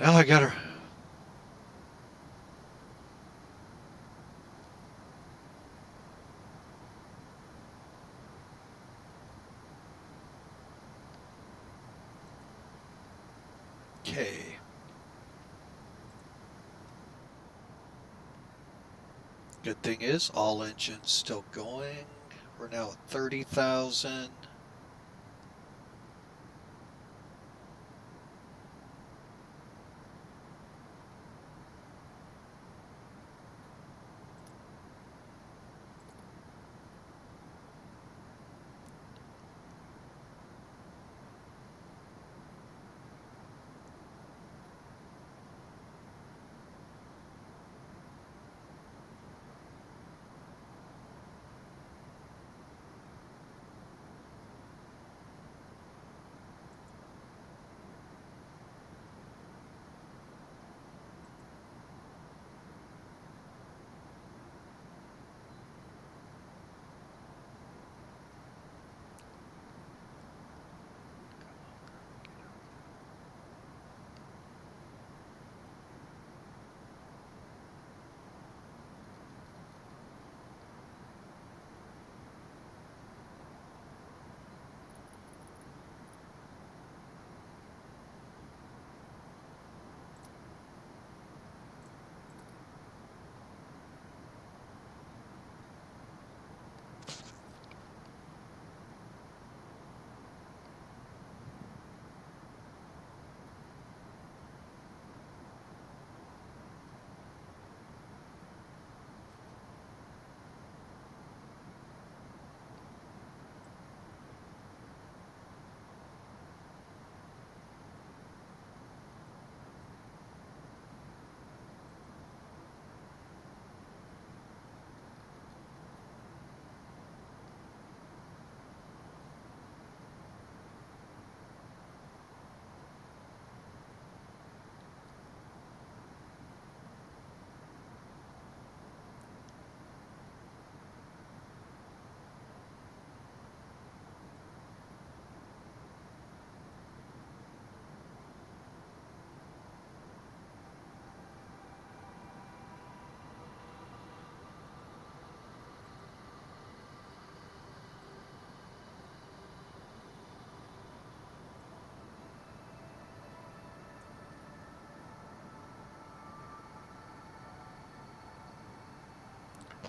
Speaker 3: Well, I gotta... Okay. Good thing is all engines still going. We're now at 30,000.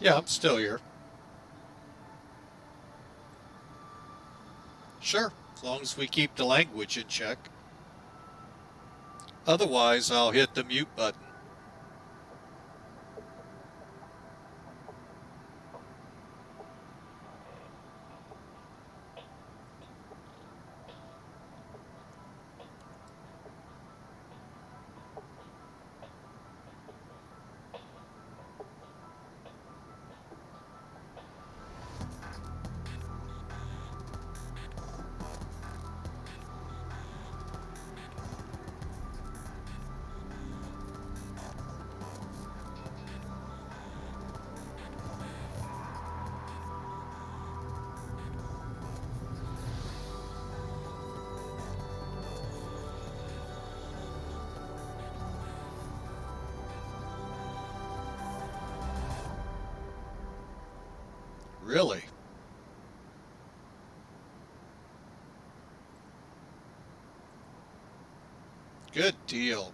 Speaker 3: Yeah, I'm still here. Sure, as long as we keep the language in check. Otherwise, I'll hit the mute button. Really? Good deal.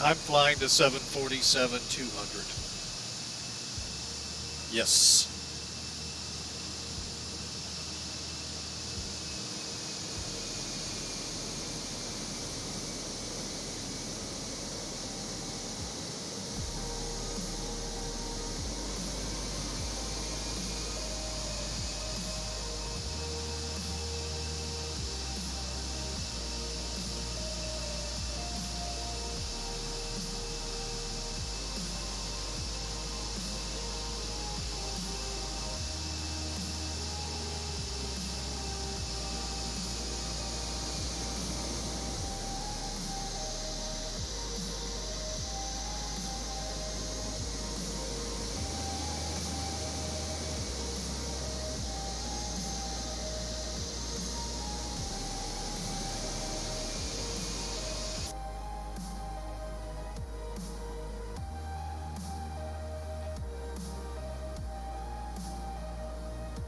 Speaker 3: I'm flying to 747-200. Yes.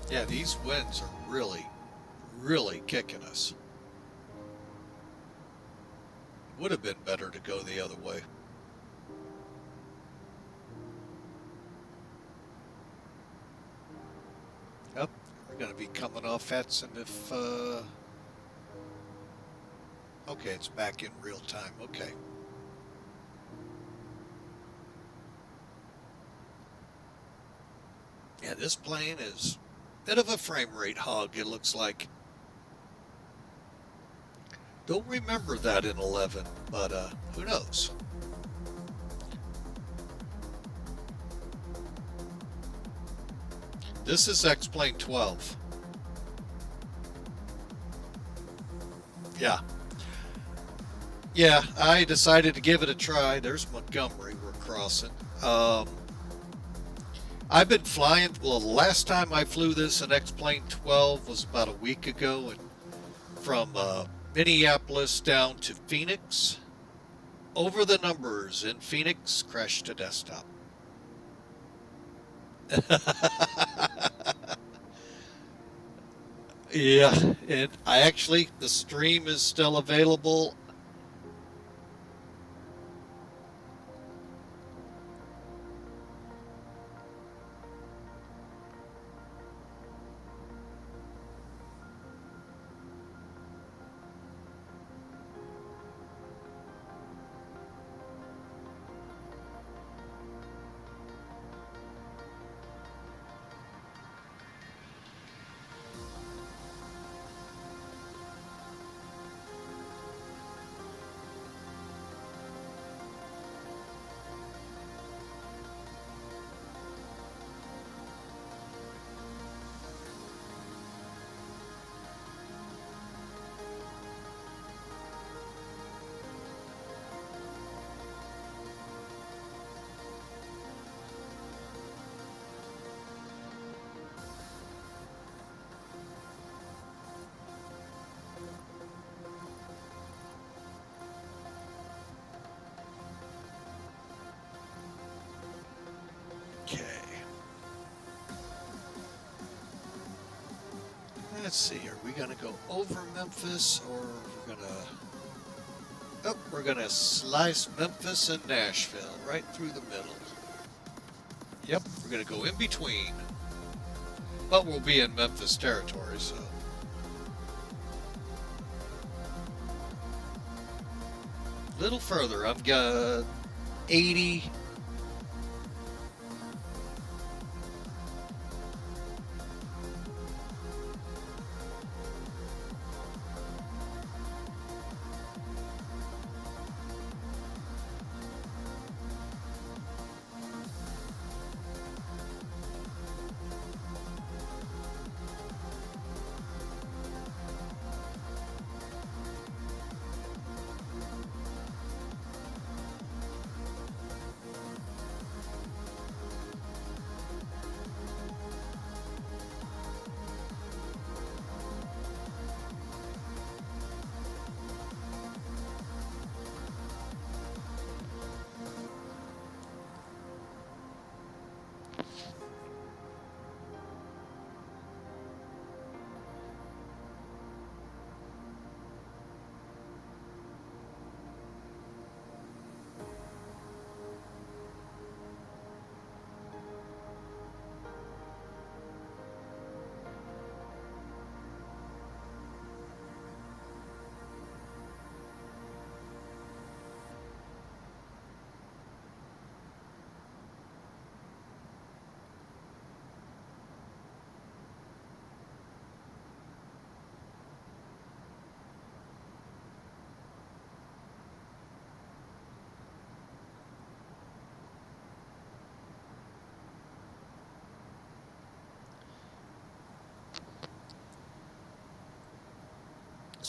Speaker 3: Yeah, these winds are really, really kicking us. Would have been better to go the other way. Yep, we're going to be coming off VATSIM if... Okay, it's back in real time. Okay. Yeah, this plane is a bit of a frame rate hog, it looks like. Don't remember that in 11, but who knows? This is X-Plane 12. Yeah. Yeah, I decided to give it a try. There's Montgomery we're crossing. I've been flying, well, the last time I flew this in X-Plane 12 was about a week ago, and from Minneapolis down to Phoenix. Over the numbers in Phoenix, crashed to desktop. Yeah, and the stream is still available. Okay. Let's see, are we going to go over Memphis, or we're going to slice Memphis and Nashville right through the middle. Yep, we're going to go in between, but we'll be in Memphis territory, so. A little further, I've got 80.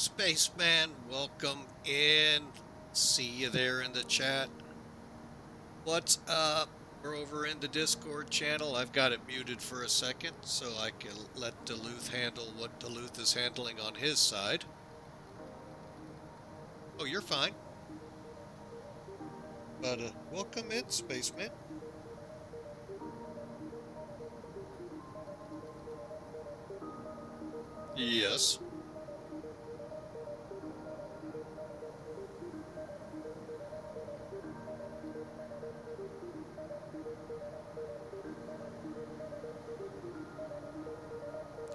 Speaker 3: Spaceman, welcome in. See you there in the chat. What's up? We're over in the Discord channel. I've got it muted for a second so I can let Duluth handle what Duluth is handling on his side. Oh, you're fine. But welcome in, Spaceman. Yes.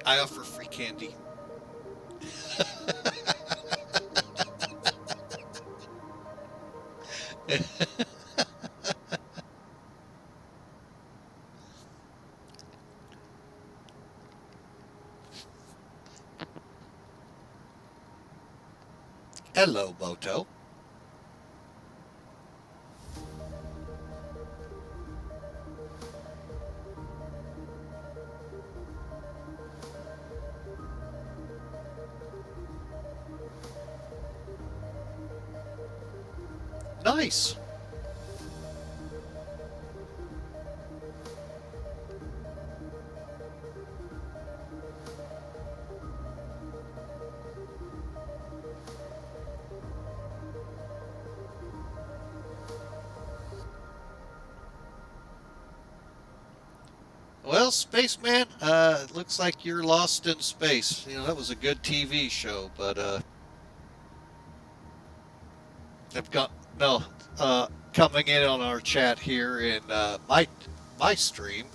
Speaker 3: I offer free candy. Hello, Moto. Nice. Well, Spaceman, it looks like you're lost in space. You know, that was a good TV show, but I've got coming in on our chat here in my stream.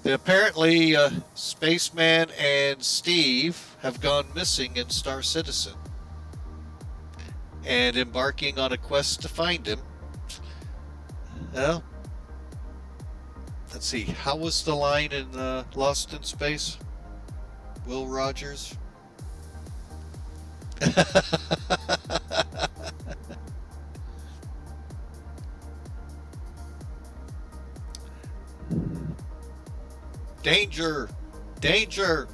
Speaker 3: Apparently, Spaceman and Steve have gone missing in Star Citizen and embarking on a quest to find him. Well, let's see. How was the line in Lost in Space? Will Rogers? Danger! Danger!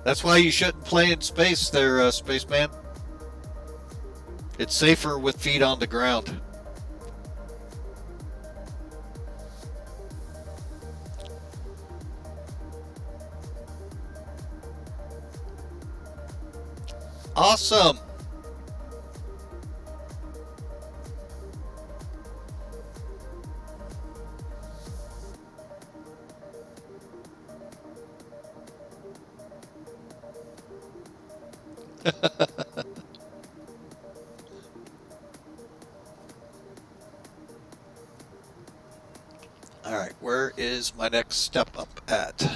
Speaker 3: That's why you shouldn't play in space there, Spaceman. It's safer with feet on the ground. Awesome! All right, where is my next step up at?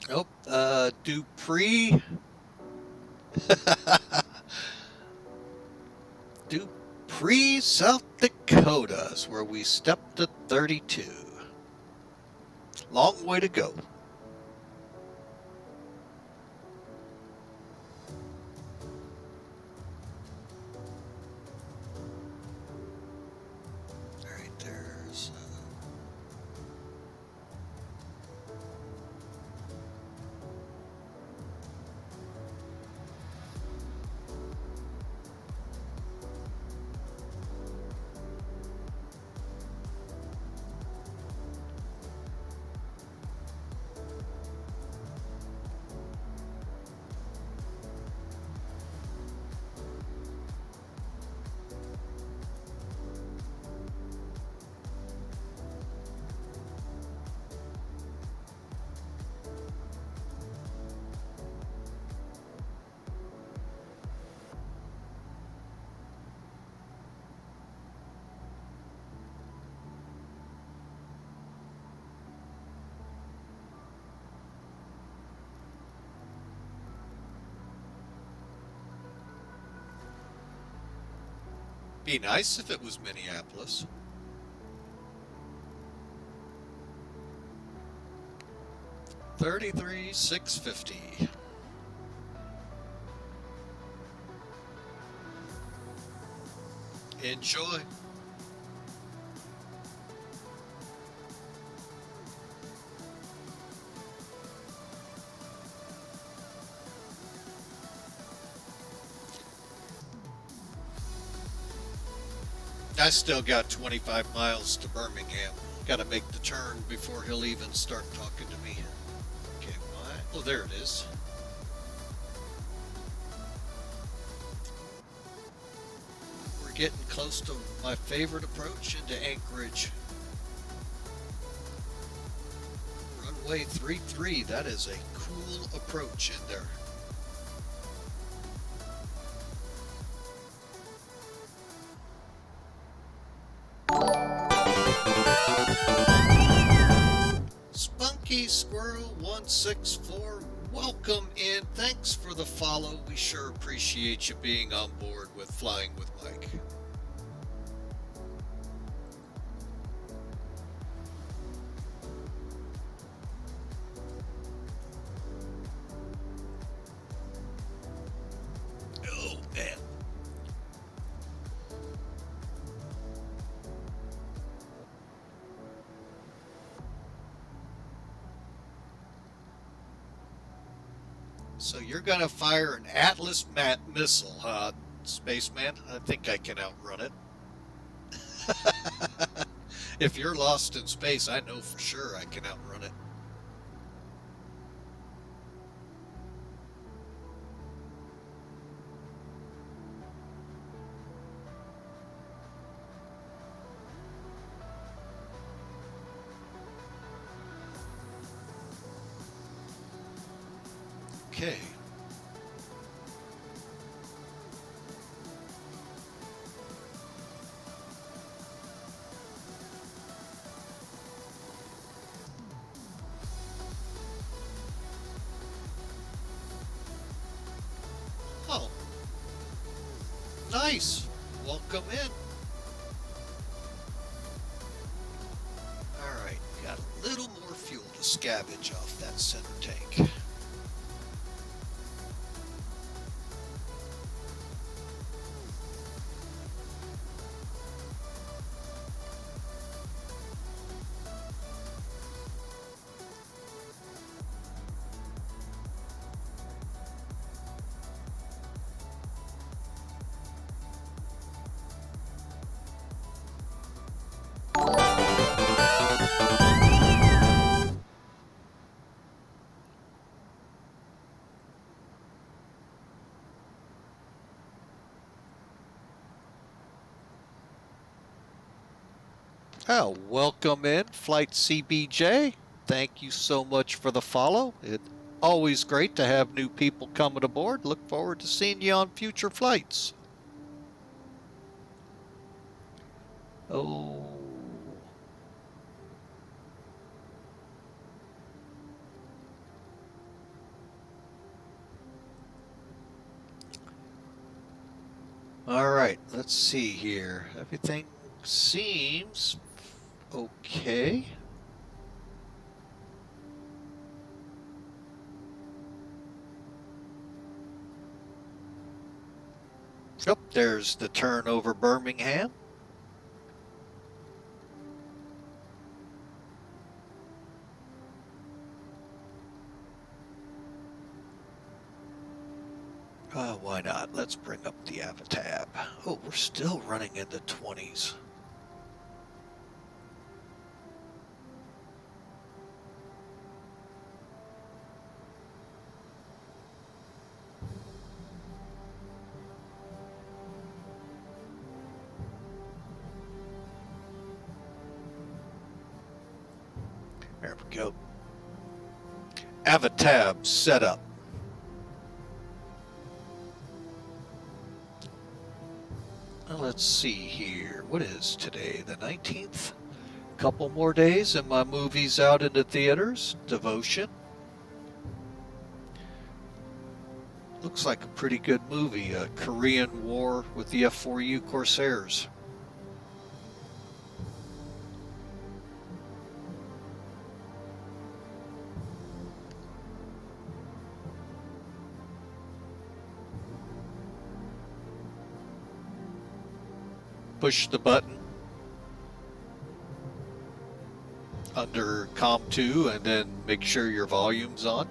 Speaker 3: Oh, Dupree. Dupree, South Dakota is where we stepped to 32. Long way to go. All right, there's... Be nice if it was Minneapolis. $33,650. Enjoy. I still got 25 miles to Birmingham. Got to make the turn before he'll even start talking to me. Okay, why? Oh, there it is. We're getting close to my favorite approach into Anchorage. Runway 33, that is a cool approach in there. Spunky Squirrel 164, welcome in. Thanks for the follow. We sure appreciate you being on board with Flying with Mike. Oh, man. So you're going to fire an Atlas missile, huh, Spaceman? I think I can outrun it. If you're lost in space, I know for sure I can outrun it. Okay. Oh. Nice. Welcome in. All right. Got a little more fuel to scavenge off that center tank. Oh, welcome in, Flight CBJ. Thank you so much for the follow. It's always great to have new people coming aboard. Look forward to seeing you on future flights. Oh. All right, let's see here. Everything seems okay. Yep, there's the turn over Birmingham. Why not? Let's bring up the Avatab. Oh, we're still running in the 20s. There we go. Avatab set up. Let's see here. What is today? The 19th? Couple more days and my movie's out in the theaters. Devotion. Looks like a pretty good movie. A Korean War with the F-4U Corsairs. push the button under COM 2 and then make sure your volume's on.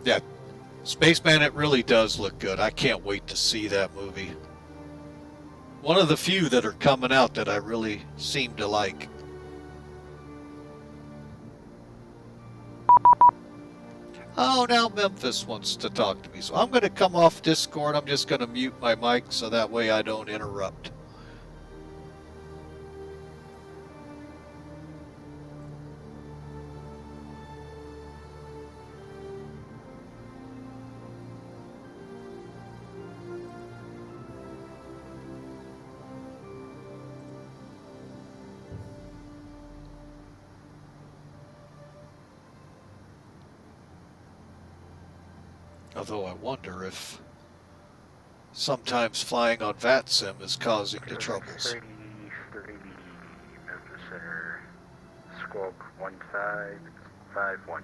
Speaker 3: Yeah, Spaceman, it really does look good. I can't wait to see that movie. One of the few that are coming out that I really seem to like. Oh, now Memphis wants to talk to me. So I'm going to come off Discord. I'm just going to mute my mic so that way I don't interrupt. Although I wonder if sometimes flying on VATSIM is causing the troubles.
Speaker 14: 33 Memphis Center, Squawk 1551.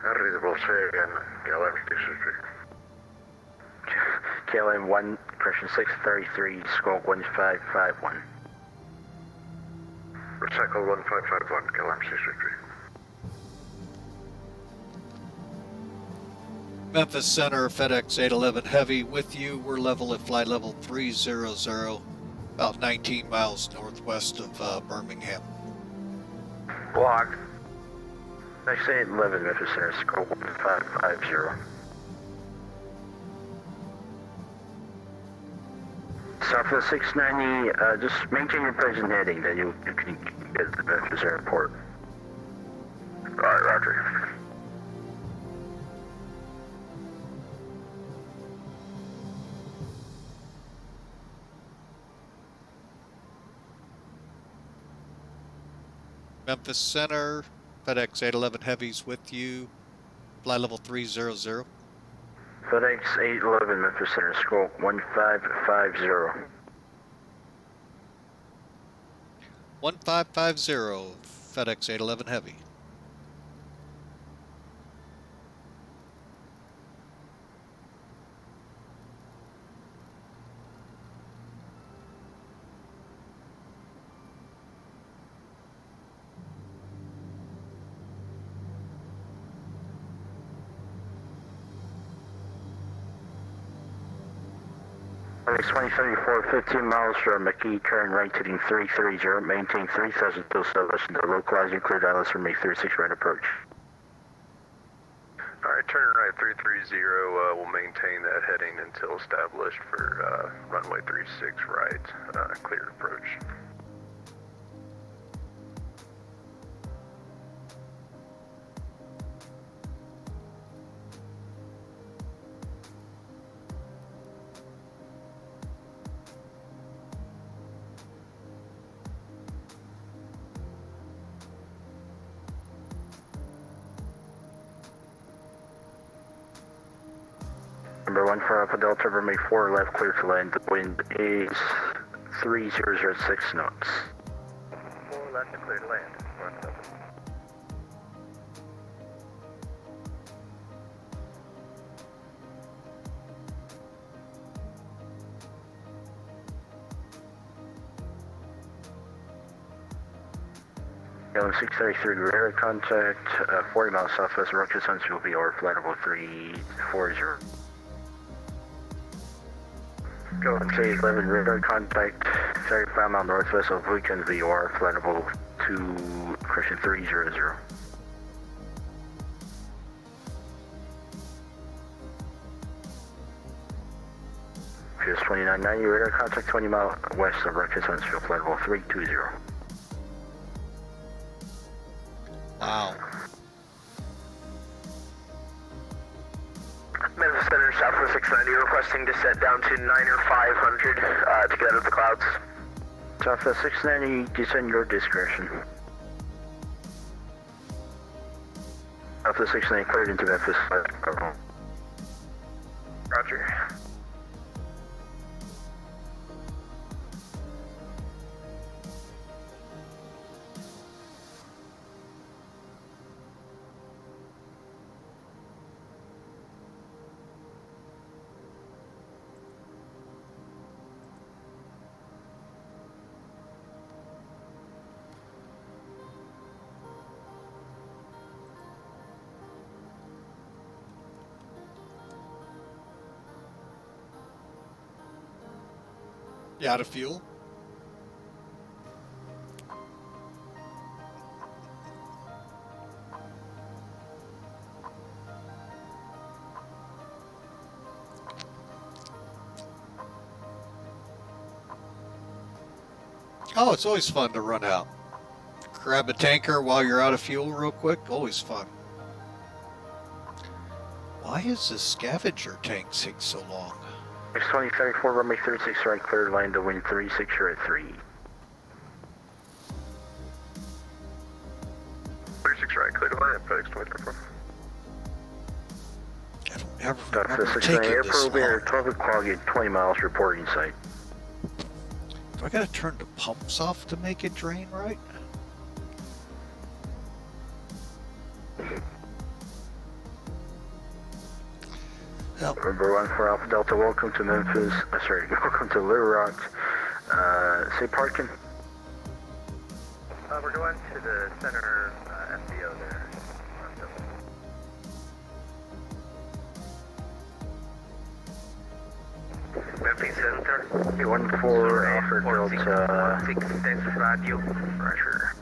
Speaker 9: Unreadable, say again, KLM 633.
Speaker 14: KLM 1, correction 633, Squawk 1551.
Speaker 9: Recycle 1551, KLM 633.
Speaker 3: Memphis Center, FedEx 811 Heavy with you. We're level at flight level 300, about 19 miles northwest of Birmingham.
Speaker 14: Block. Next 811 Memphis Center, Squawk 1550. Southwest 690, just maintain your present heading, then you can get to the Memphis airport.
Speaker 9: Alright, roger.
Speaker 3: Memphis Center, FedEx 811 Heavy's with you. Flight level 300.
Speaker 14: FedEx 811 Memphis Center, Squawk 1550.
Speaker 3: 1550, FedEx 811 Heavy.
Speaker 14: FedEx 2034, 15 miles from McKee, turn right heading 330, maintain 3000 till establishing the localizing clear dialis for May 36 right approach.
Speaker 9: Alright, turn right 330, we'll maintain that heading until established for runway 36 right, clear approach.
Speaker 14: Number 1 for Alpha Delta, runway 4 left, clear to land. The wind is 3006 knots.
Speaker 9: 4 left and clear to land. 17.
Speaker 14: KLM 633, radar contact, 40 miles southwest of Rocket Sunset will be over flight level 340. KLM 811, radar contact, 35 mile northwest of Weekend VOR, flight level 2, correction 300. PS 2990, radar contact 20 mile west of Rocket Sunset, flight level 320.
Speaker 3: Wow.
Speaker 9: Memphis Center, Southwest 690, requesting descent down to 9 or 500 to get out of the clouds.
Speaker 14: Southwest 690, descend your discretion. Southwest 690, cleared into Memphis.
Speaker 9: Roger.
Speaker 3: You out of fuel? Oh, it's always fun to run out. Grab a tanker while you're out of fuel real quick. Always fun. Why is this scavenger tank take so long?
Speaker 14: X2034, runway 36 right, clear, line to wind 36, you're at 3.
Speaker 4: 36 right, clear to line, FedEx 2034.
Speaker 3: I don't ever
Speaker 14: That's
Speaker 3: remember
Speaker 14: the
Speaker 3: taking
Speaker 14: 69
Speaker 3: this
Speaker 14: Airport
Speaker 3: long.
Speaker 14: Bear, 12 o'clock at 20 miles, reporting site.
Speaker 3: Do I gotta turn the pumps off to make it drain right? Yep.
Speaker 14: Number 1 for Alpha Delta, welcome to Memphis, welcome to Little Rock. Say parking.
Speaker 4: We're going to the center FBO there. Memphis Center.
Speaker 14: 1 for Alpha Delta.
Speaker 4: 6 test radio.
Speaker 14: Roger.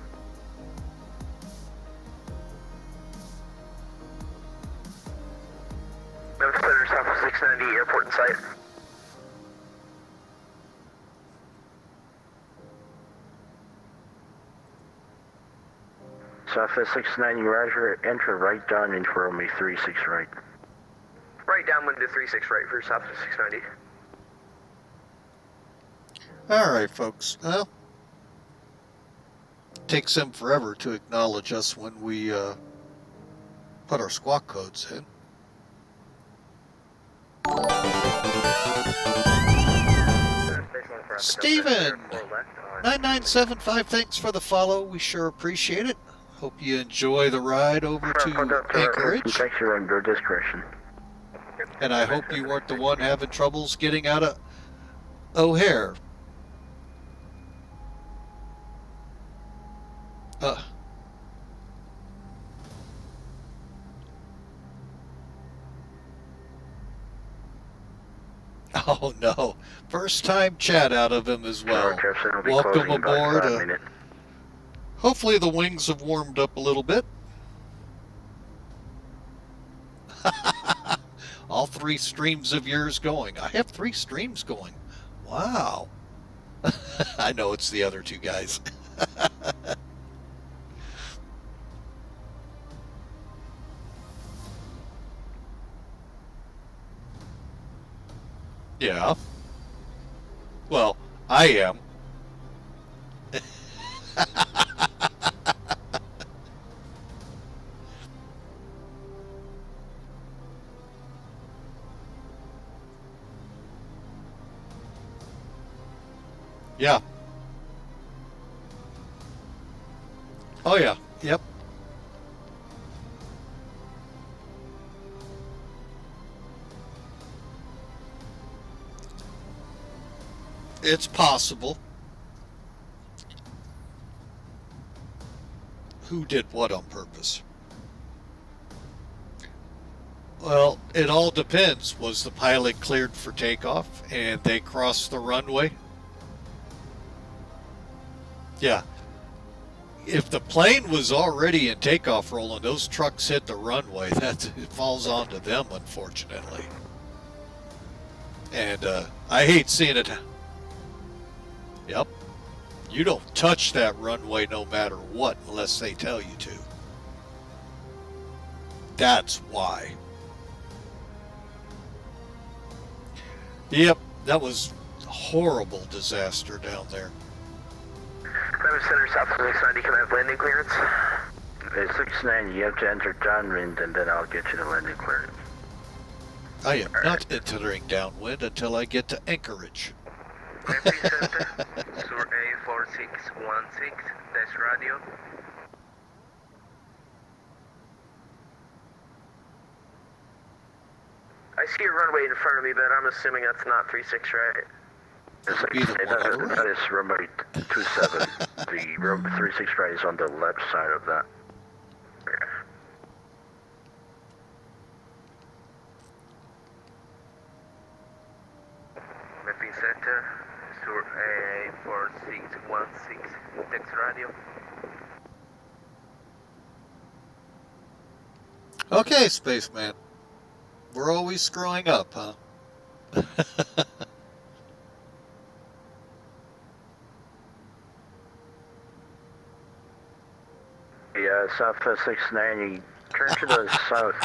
Speaker 4: Memphis Center, Southwest 690, airport in sight.
Speaker 14: Southwest 690, roger, enter right down into runway 36 right.
Speaker 4: Right downwind to 36 right for Southwest 690.
Speaker 3: Alright, folks. Well, takes them forever to acknowledge us when we put our squawk codes in. Steven! 9975, thanks for the follow. We sure appreciate it. Hope you enjoy the ride over to Anchorage.
Speaker 14: Thanks for your discretion.
Speaker 3: And I hope you weren't the one having troubles getting out of O'Hare. Oh no, first time chat out of him as well. Welcome aboard. Hopefully the wings have warmed up a little bit. All 3 streams of yours going. I have 3 streams going. Wow. I know it's the other 2 guys. Yeah. Well, I am. Yeah. Oh yeah. Yep. It's possible. Who did what on purpose? Well, it all depends. Was the pilot cleared for takeoff and they crossed the runway? Yeah. If the plane was already in takeoff roll and those trucks hit the runway, it falls onto them, unfortunately. And I hate seeing it. Yep. You don't touch that runway no matter what unless they tell you to. That's why. Yep, that was a horrible disaster down there.
Speaker 4: Memphis Center, Southwest 690, can I have landing clearance?
Speaker 14: It's 690, you have to enter downwind and then I'll get you the landing clearance.
Speaker 3: I am not entering downwind until I get to Anchorage.
Speaker 4: Memphis Center, Sur A4616, test radio. I see a runway in front of me, but I'm assuming that's not 36 right.
Speaker 14: That is runway 27. The road 36 right is on the left side of that.
Speaker 4: Memphis Center, Sur 616, text radio.
Speaker 3: Okay, spaceman. We're always screwing up, huh?
Speaker 14: Yeah, Southwest 690, turn to the south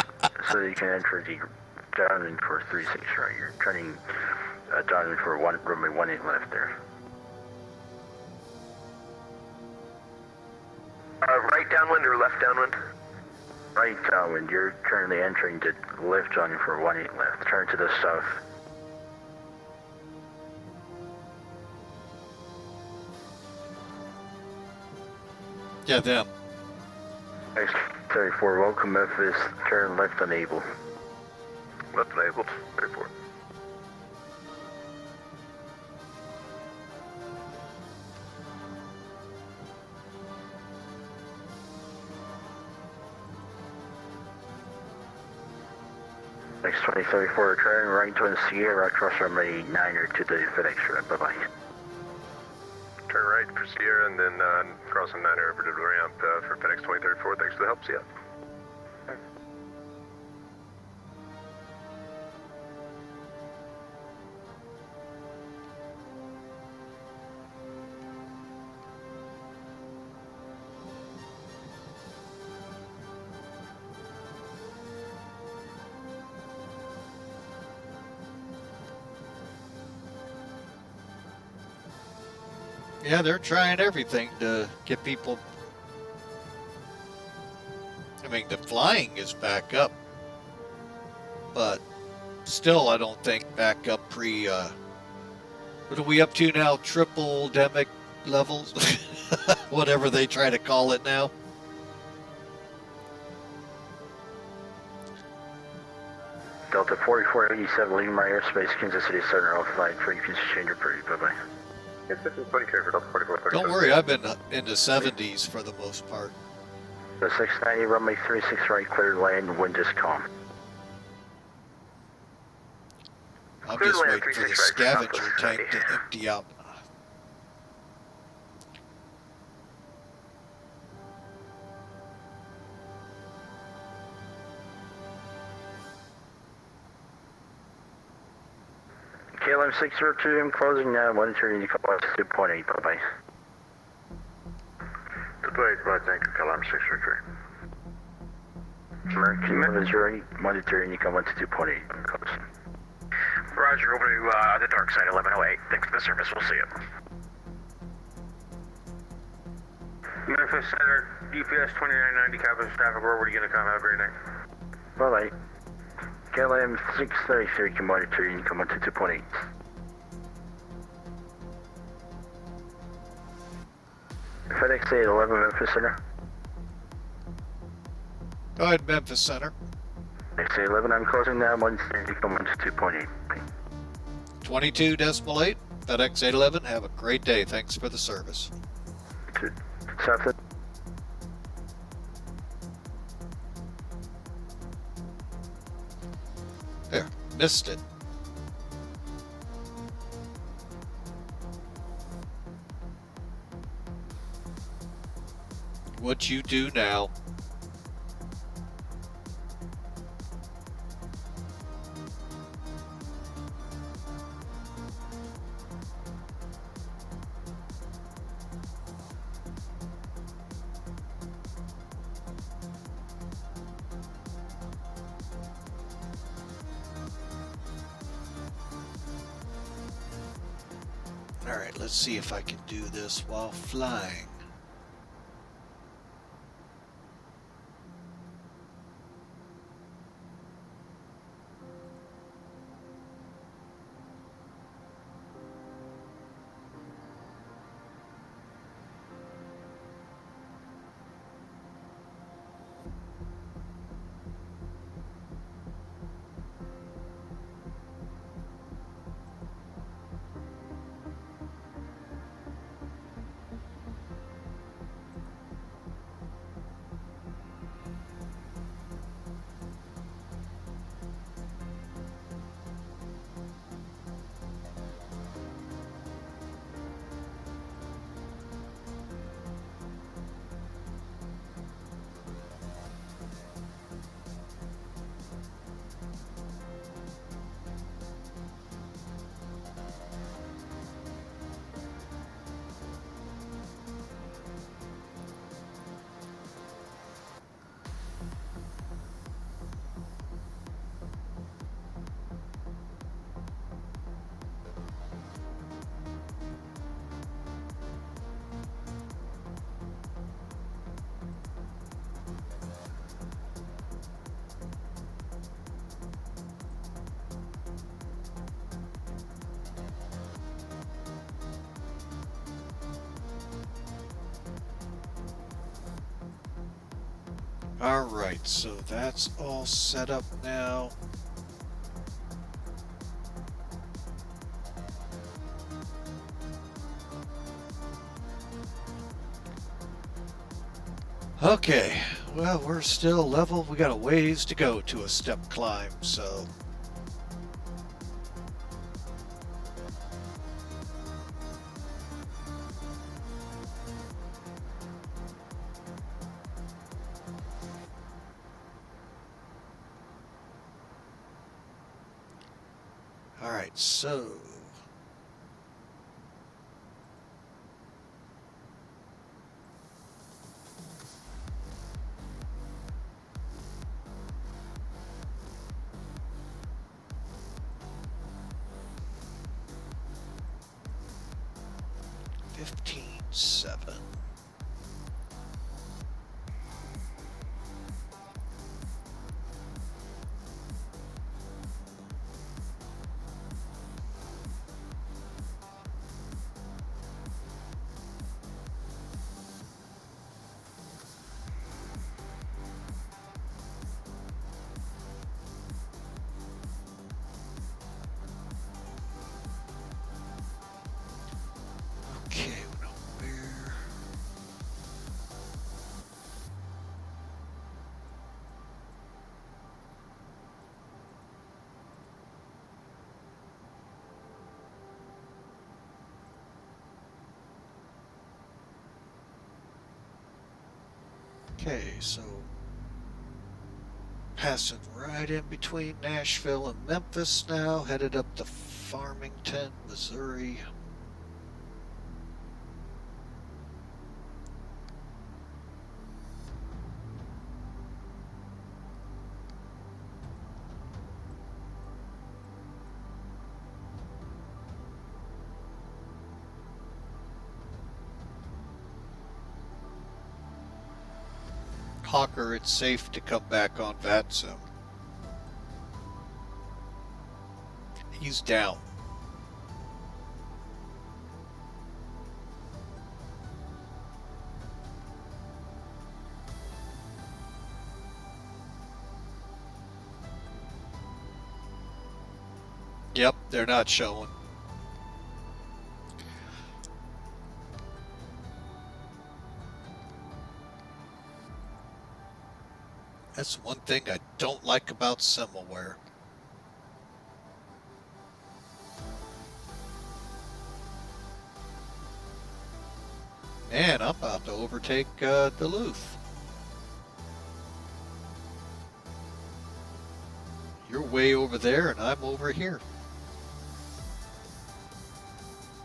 Speaker 14: so that you can enter the downwind for 36 right. You're turning downwind for runway 18 left there.
Speaker 4: Right downwind or left downwind?
Speaker 14: Right downwind, you're currently entering the left downwind for 18 left. Turn to the south.
Speaker 3: Yeah, them.
Speaker 14: X-34, welcome Memphis, turn left unable.
Speaker 4: Left enabled, 34.
Speaker 14: X-2034, turn right to Sierra, across runway 9 to the FedEx ramp, bye-bye.
Speaker 4: Turn right for Sierra and then crossing 9 over to the ramp for FedEx 2034. Thanks for the help, see ya.
Speaker 3: Yeah, they're trying everything to get people. I mean, the flying is back up, but still, I don't think back up pre. What are we up to now? Triple demic levels, whatever they try to call it now.
Speaker 14: Delta 4487, leaving my airspace, Kansas City Center, all flight 3, please change your pretty, bye-bye.
Speaker 4: Yes, this is 20 for Delta 4437.
Speaker 3: Don't worry, I've been in the 70s for the most part.
Speaker 14: The 690, runway 36 right, clear land, wind is calm.
Speaker 3: I'm just waiting for the scavenger tank to empty out.
Speaker 14: KLM 602, I'm closing now, monitoring you call 2.8, bye-bye.
Speaker 4: 2.8, right, thank you, KLM 603.
Speaker 14: American 1108, monitoring you call 2.8, I'm closing.
Speaker 4: Roger, over to the dark side, 1108. Thanks for the service, we'll see you. Memphis Center, GPS 2990, Cowboys traffic, where are you going to come? Have a great night.
Speaker 14: Bye-bye. KLM 633, can monitor you come 2.8. FedEx 811, Memphis Center.
Speaker 3: Go ahead, Memphis Center.
Speaker 14: FedEx 811, I'm closing now, monitoring you come 2.8.
Speaker 3: 22.8, FedEx 811, have a great day. Thanks for the service.
Speaker 14: South.
Speaker 3: There, missed it. What you do now? All right, let's see if I can do this while flying. Alright, so that's all set up now. Okay, well, we're still level. We got a ways to go to a step climb, so... Alright, so... $15.7. Okay, where? Okay, so passing right in between Nashville and Memphis now, headed up to Farmington, Missouri. Hawker, it's safe to come back on VATSIM. He's down. Yep, they're not showing. That's one thing I don't like about Simulware. Man, I'm about to overtake Duluth. You're way over there and I'm over here.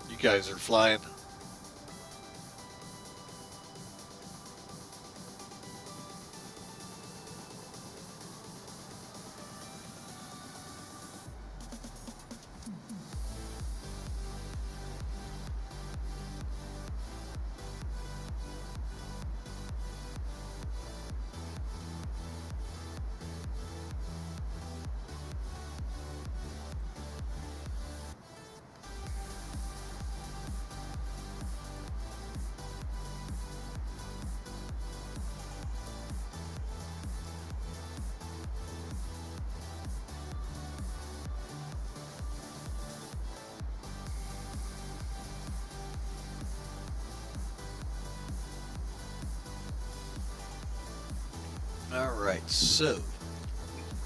Speaker 3: You guys are flying. Alright, so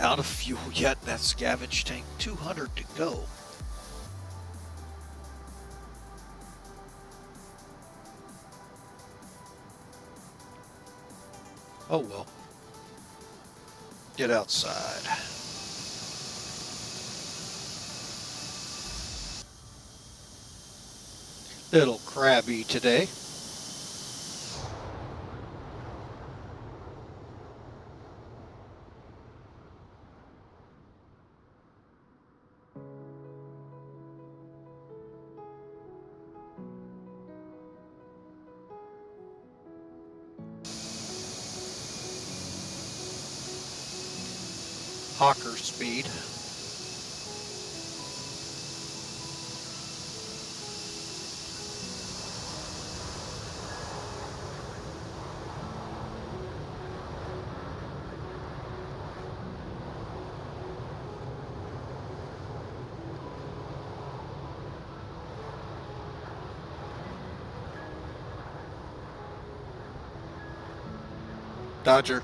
Speaker 3: out of fuel yet, that scavenge tank, 200 to go. Oh well. Get outside. Little crabby today. Hawker speed. Dodger.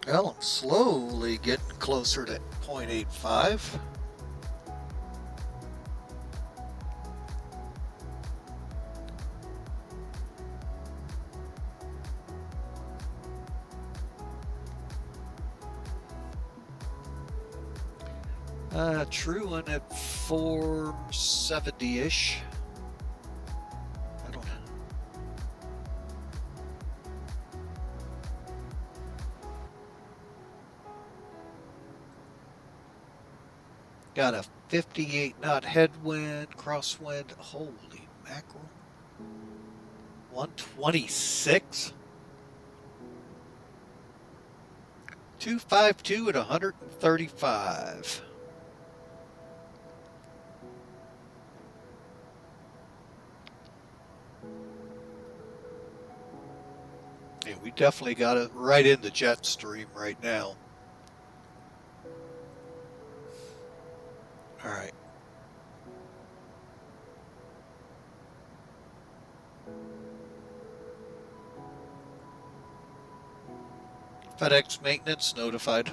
Speaker 3: Well, I'm slowly getting closer to 0.85. True one at 470-ish. I don't know. Got a 58 knot headwind, crosswind. Holy mackerel. 126? 252 at 135. Yeah, we definitely got it right in the jet stream right now. All right. FedEx maintenance notified.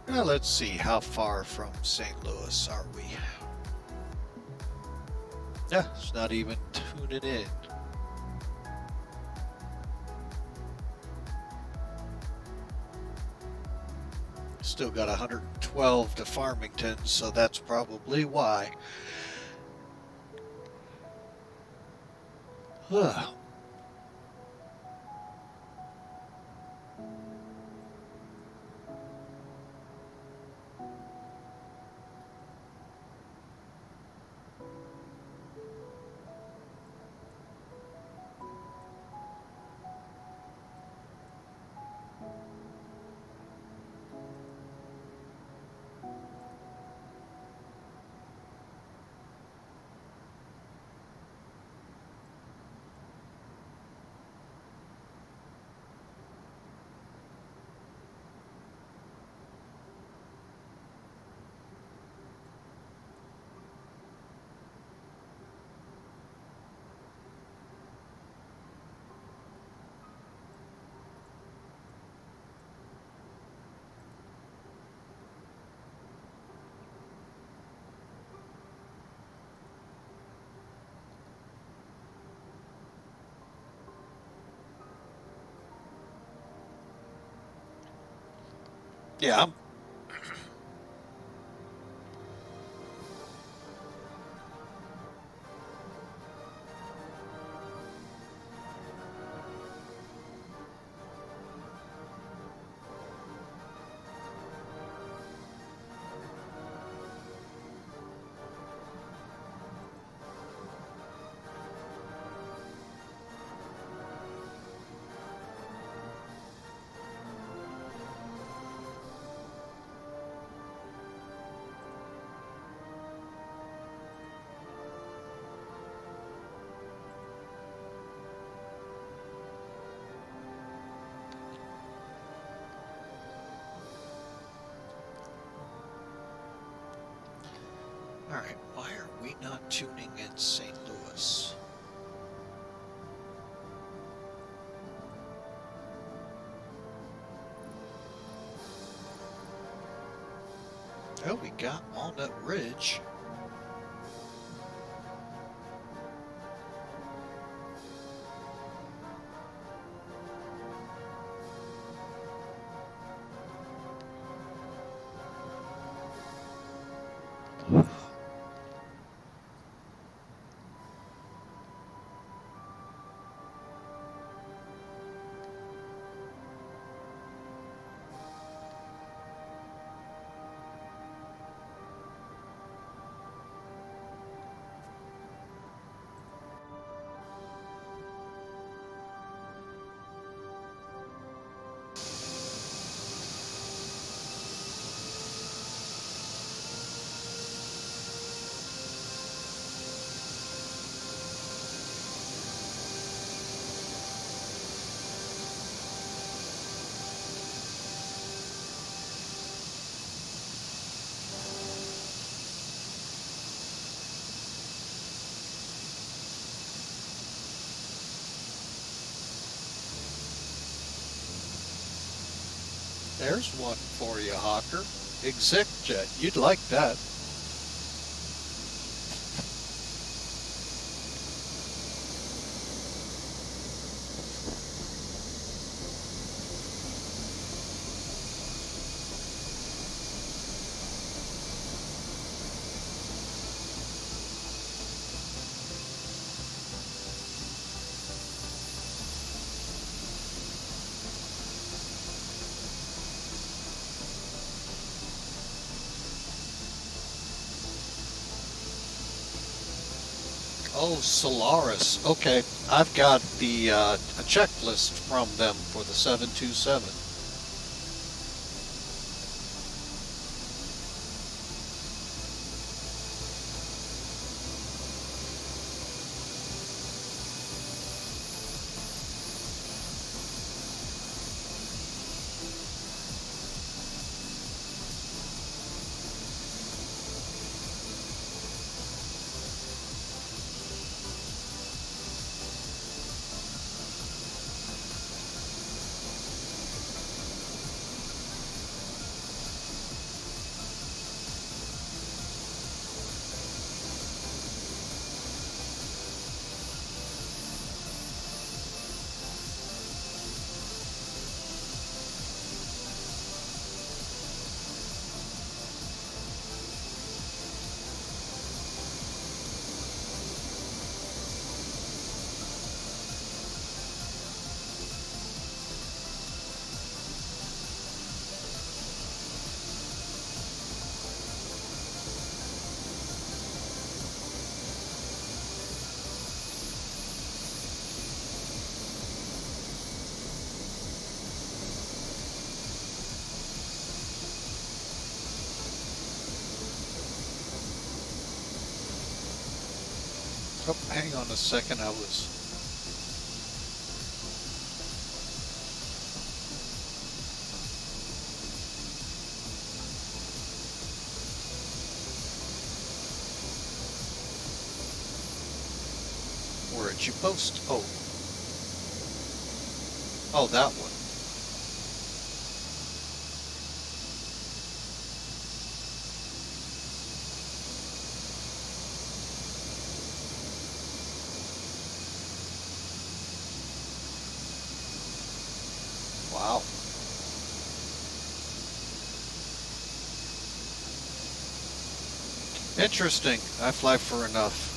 Speaker 3: Now let's see, how far from St. Louis are we? Yeah, it's not even tuning in. Still got 112 to Farmington, so that's probably why. Huh. Yeah. Alright, why are we not tuning in St. Louis? Oh, we got Walnut Ridge. There's one for you, Hawker. ExecJet, you'd like that. Oh, Solaris. Okay, I've got the a checklist from them for the 727. Oh, hang on a second, I was... Where'd you post? Oh. Oh, that one. Wow. Interesting. I fly for enough.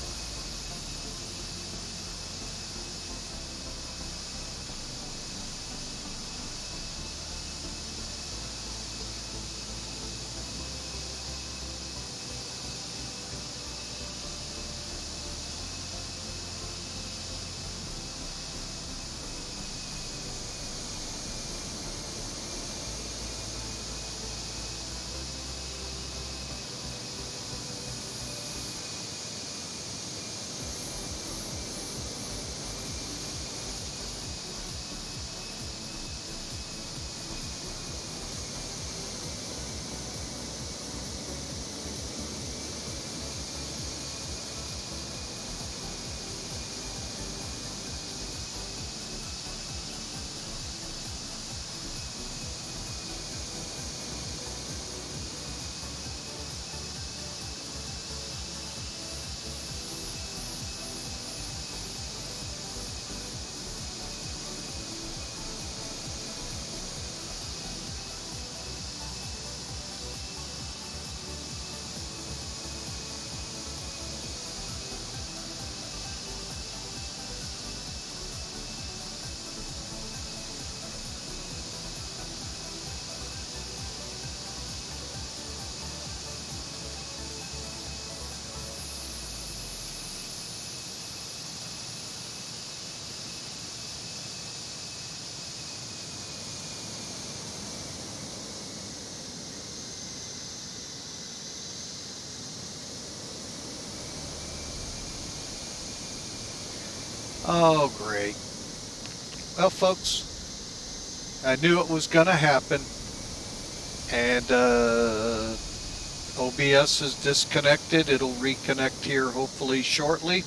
Speaker 3: Oh, great. Well, folks, I knew it was going to happen. And OBS is disconnected. It'll reconnect here hopefully shortly.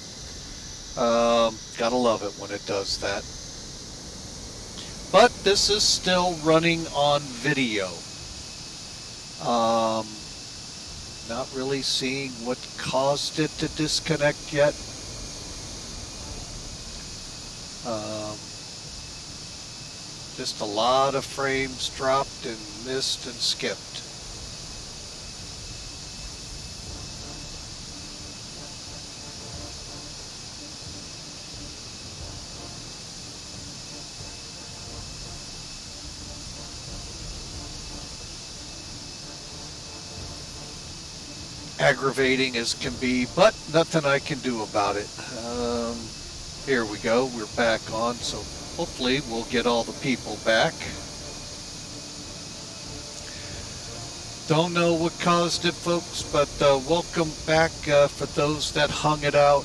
Speaker 3: Gotta love it when it does that. But this is still running on video. Not really seeing what caused it to disconnect yet. Just a lot of frames dropped and missed and skipped. Aggravating as can be, but nothing I can do about it. Here we go, we're back on, so hopefully we'll get all the people back. Don't know what caused it, folks, but welcome back for those that hung it out.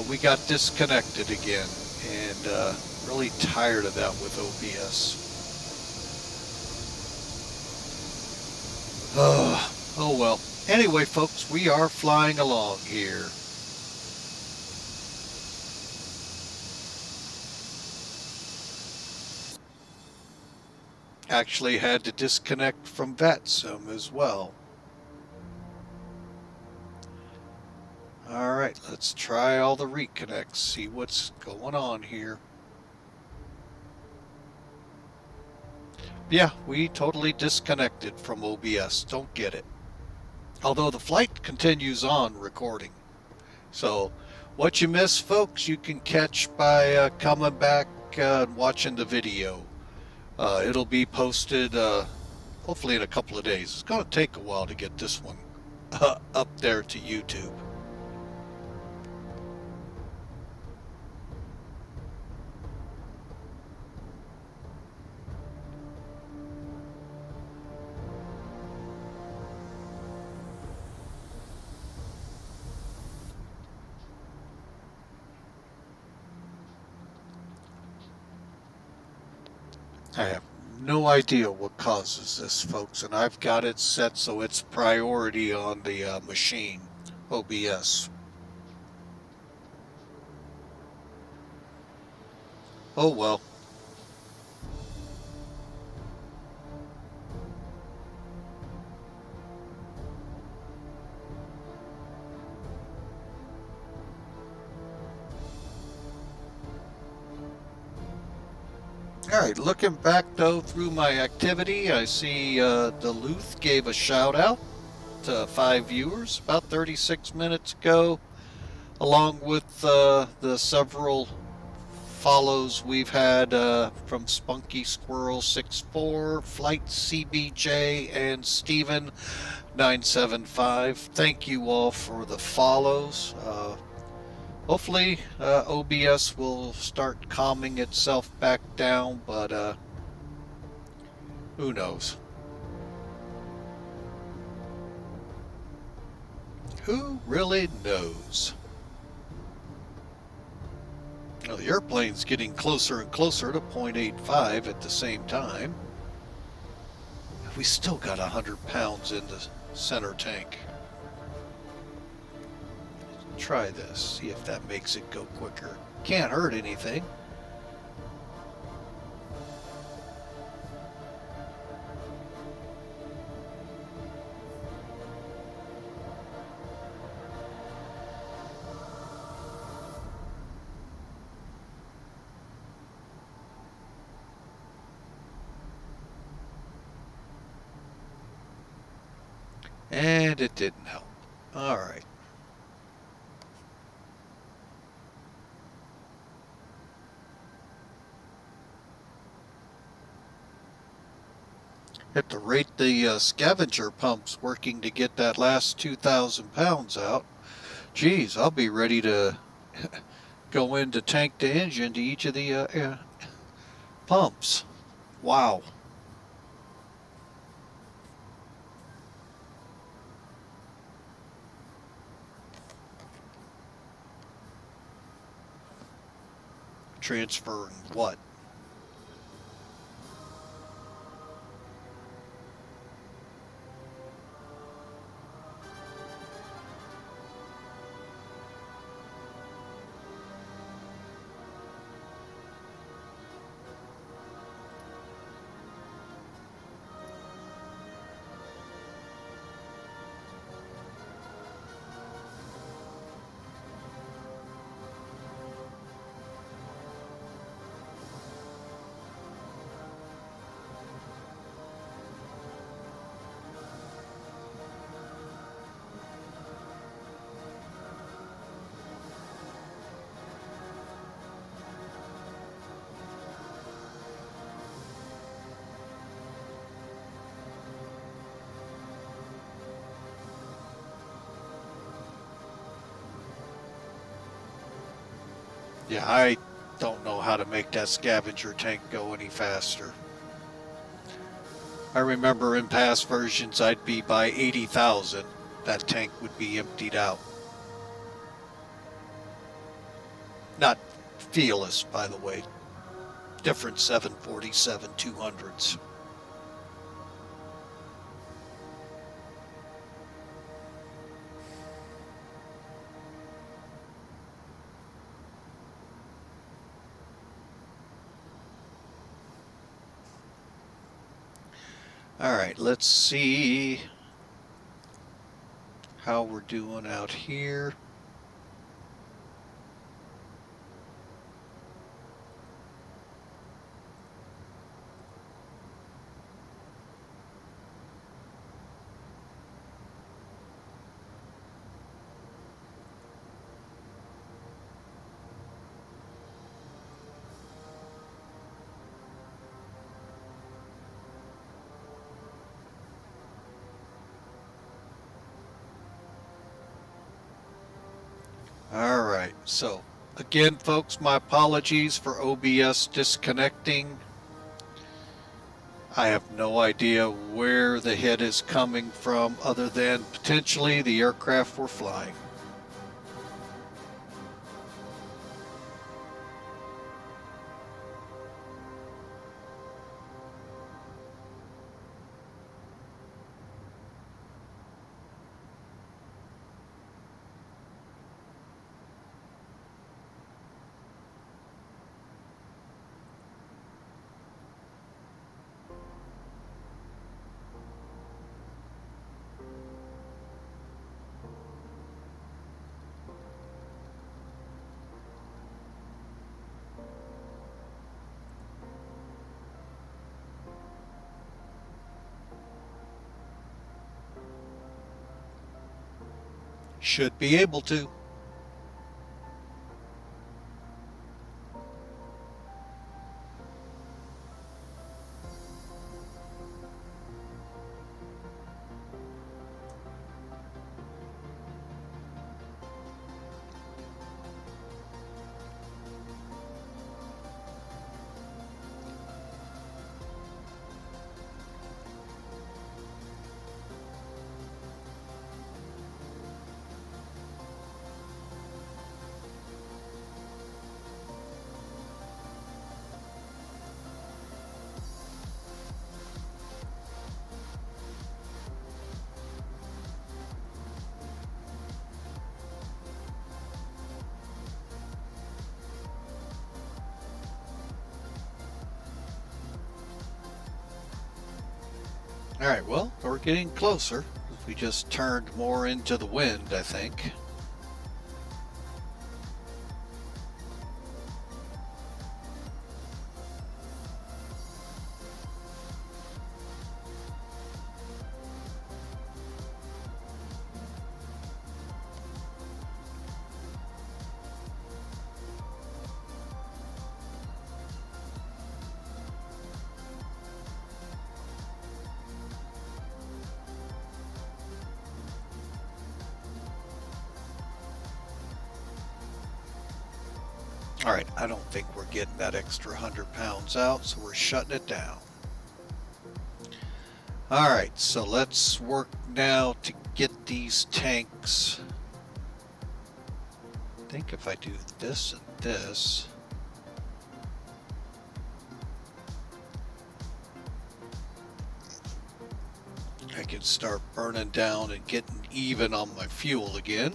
Speaker 3: We got disconnected again, and really tired of that with OBS. Oh well. Anyway, folks, we are flying along here. Actually had to disconnect from VATSIM as well. Alright, let's try all the reconnects, see what's going on here. Yeah, we totally disconnected from OBS. Don't get it. Although the flight continues on recording. So what you miss, folks, you can catch by coming back and watching the video. It'll be posted hopefully in a couple of days. It's going to take a while to get this one up there to YouTube. I have no idea what causes this, folks, and I've got it set so it's priority on the machine, OBS. Oh well. Alright, looking back though through my activity, I see Duluth gave a shout out to 5 viewers about 36 minutes ago, along with the several follows we've had from Spunky Squirrel 64, Flight CBJ, and Steven 975. Thank you all for the follows. Hopefully OBS will start calming itself back down, but who knows? Who really knows? Well, the airplane's getting closer and closer to 0.85 at the same time. We still got 100 pounds in the center tank. Try this, see if that makes it go quicker. Can't hurt anything. And it didn't help. All right. At the rate the scavenger pump's working to get that last 2,000 pounds out, geez, I'll be ready to go in to tank the engine to each of the pumps. Wow. transferring what. Yeah, I don't know how to make that scavenger tank go any faster. I remember in past versions I'd be by 80,000. That tank would be emptied out. Not Felis, by the way. Different 747-200s. All right, let's see how we're doing out here. All right, so again, folks, my apologies for OBS disconnecting. I have no idea where the hit is coming from other than potentially the aircraft we're flying. Should be able to. All right, well, we're getting closer. We just turned more into the wind, I think. All right, I don't think we're getting that extra 100 pounds out, so we're shutting it down. All right, so let's work now to get these tanks. I think if I do this and this, can start burning down and getting even on my fuel again.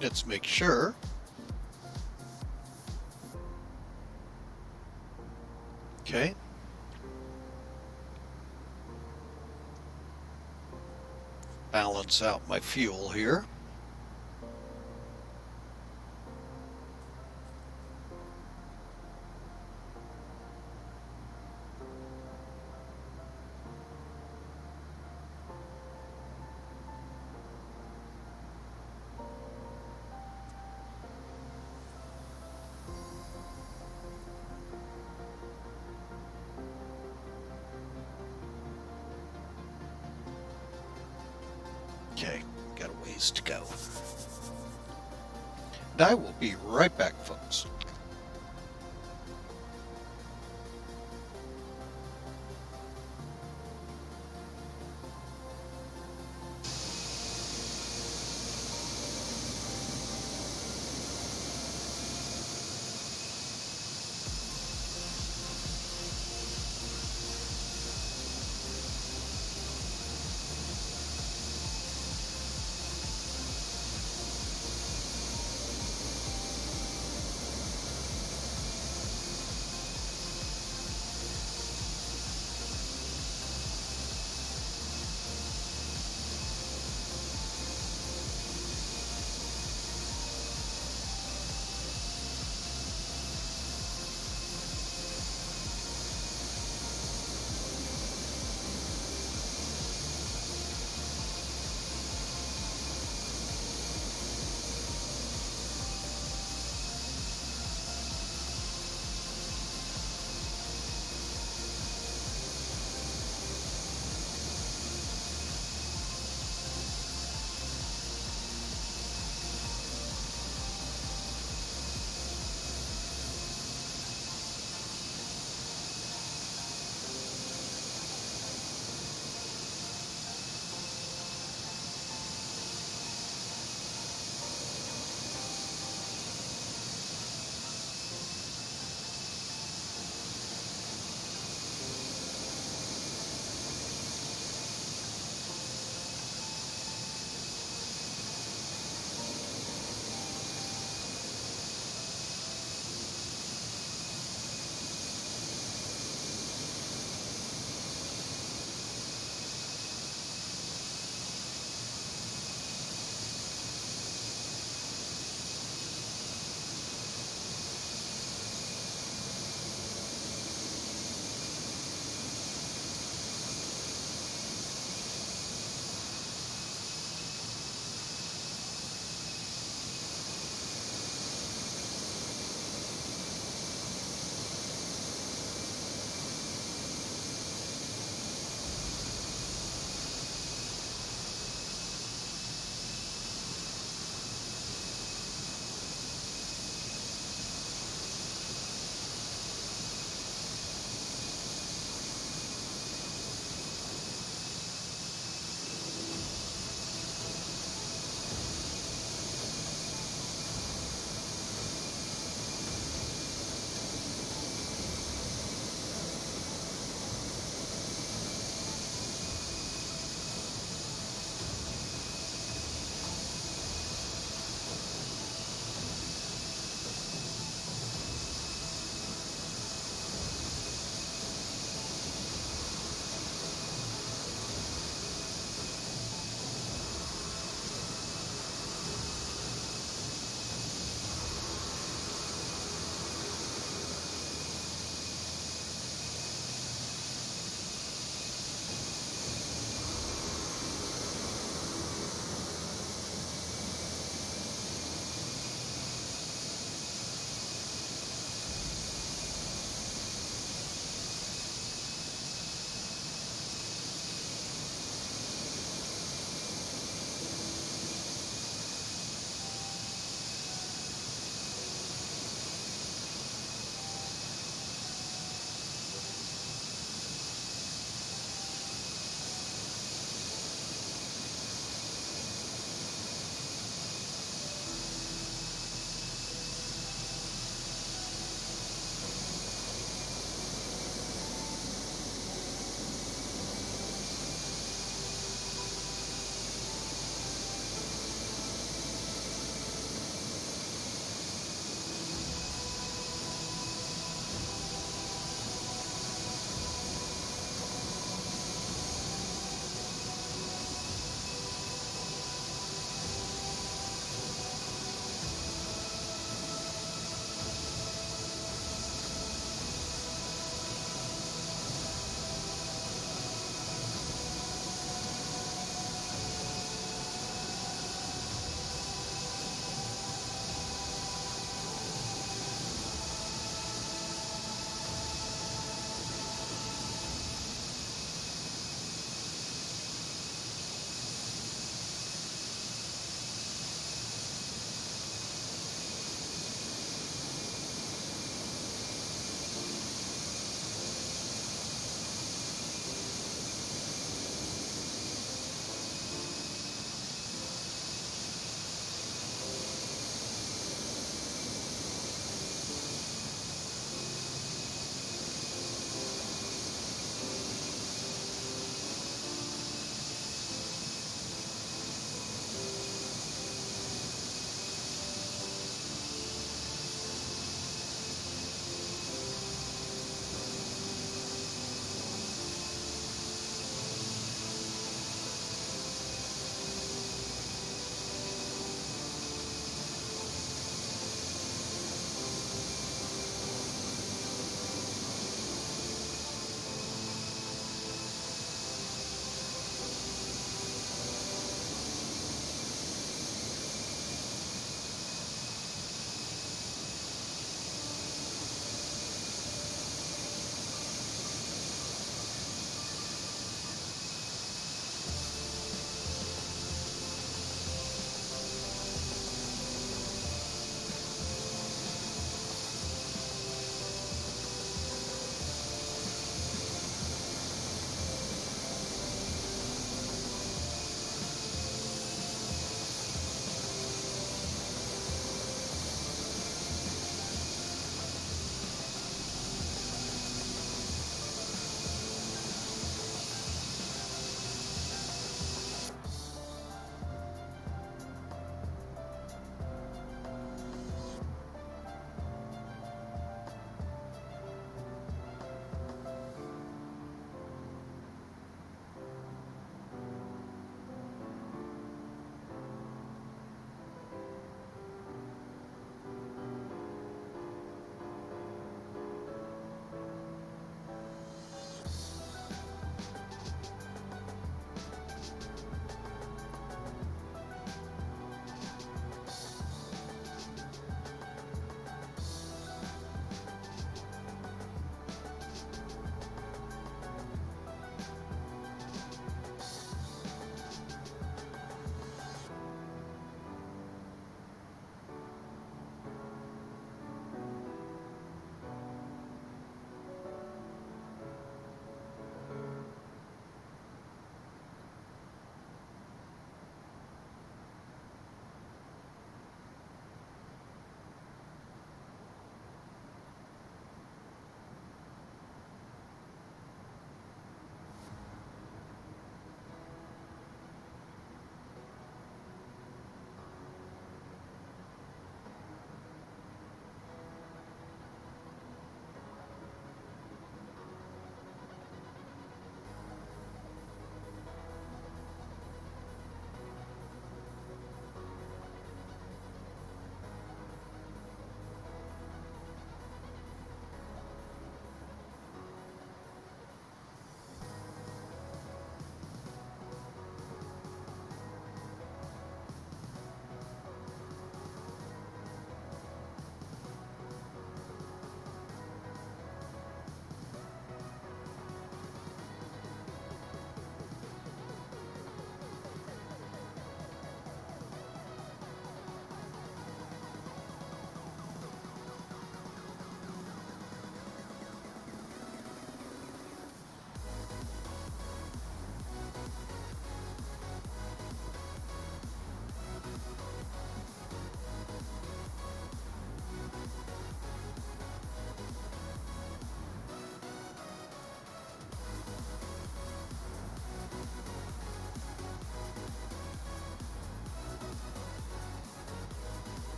Speaker 3: Let's make sure. Okay. Balance out my fuel here. Okay, got a ways to go. And I will be right back, folks.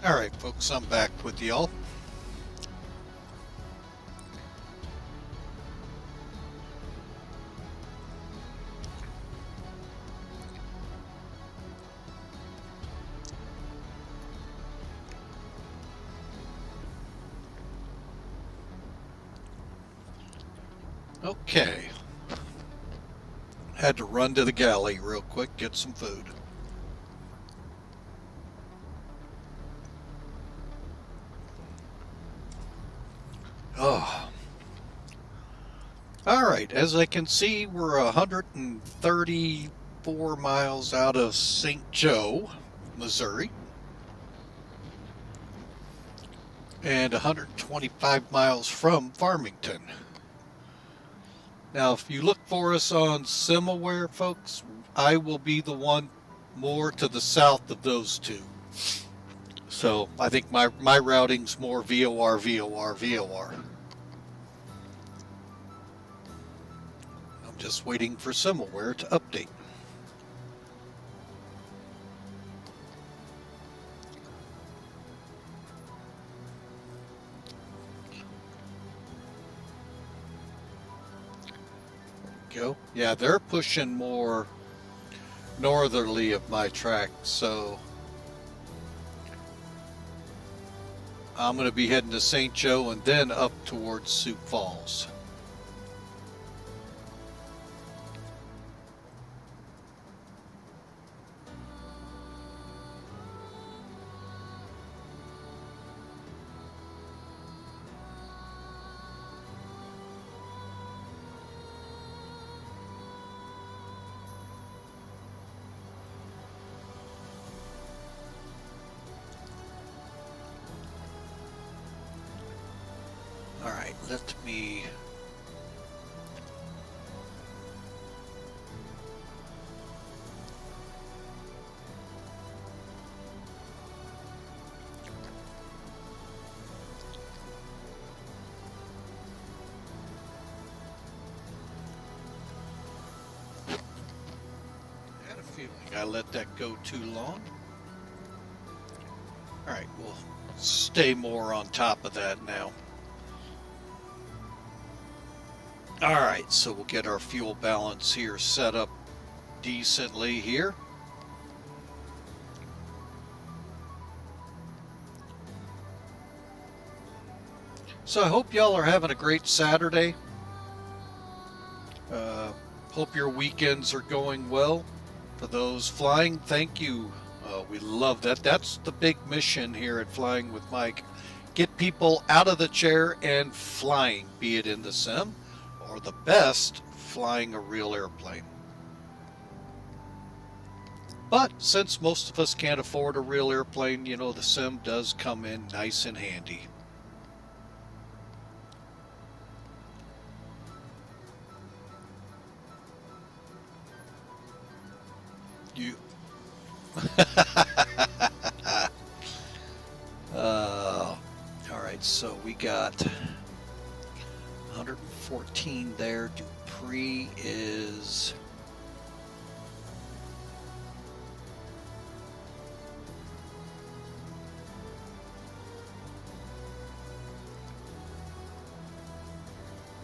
Speaker 3: All right, folks, I'm back with y'all. Okay. Had to run to the galley real quick, get some food. Oh. All right, as I can see, we're 134 miles out of St. Joe, Missouri, and 125 miles from Farmington. Now, if you look for us on SimAware, folks, I will be the one more to the south of those two. So I think my routing's more VOR, VOR, VOR. I'm just waiting for SimAware to update. Go. Yeah, they're pushing more northerly of my track, so I'm going to be heading to St. Joe and then up towards Sioux Falls. All right, let me... I had a feeling I let that go too long. All right, we'll stay more on top of that now. All right, so we'll get our fuel balance here set up decently here. So I hope y'all are having a great Saturday. Hope your weekends are going well. For those flying, thank you. We love that. That's the big mission here at Flying with Mike. Get people out of the chair and flying, be it in the sim or the best, flying a real airplane. But since most of us can't afford a real airplane, you know, the sim does come in nice and handy. You. All right, so we got 114 there. Dupree is...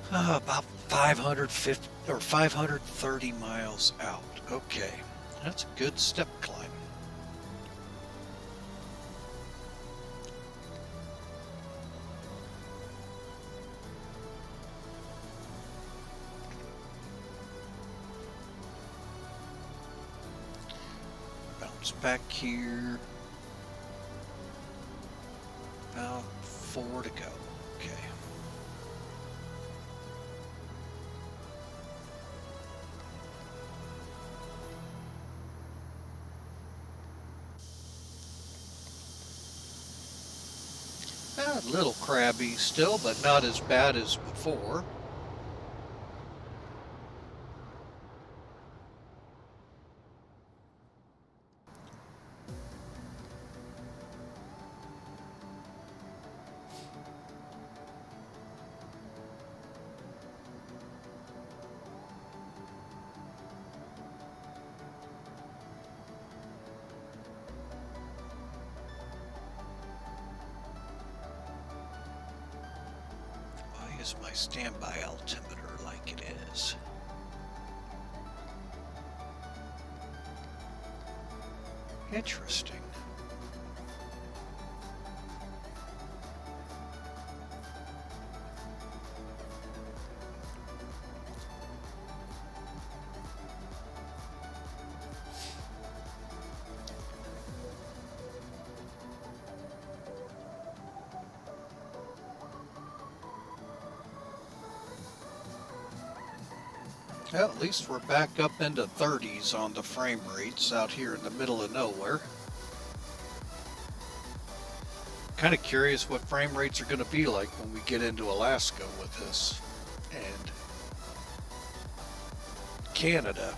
Speaker 3: about 550 or 530 miles out. Okay, that's a good step climb. Bounce back here. About 4 to go. Okay. A little crabby still, but not as bad as before. use my standby altimeter like it is. Interesting. Well, at least we're back up into 30s on the frame rates out here in the middle of nowhere. Kind of curious what frame rates are going to be like when we get into Alaska with this and Canada.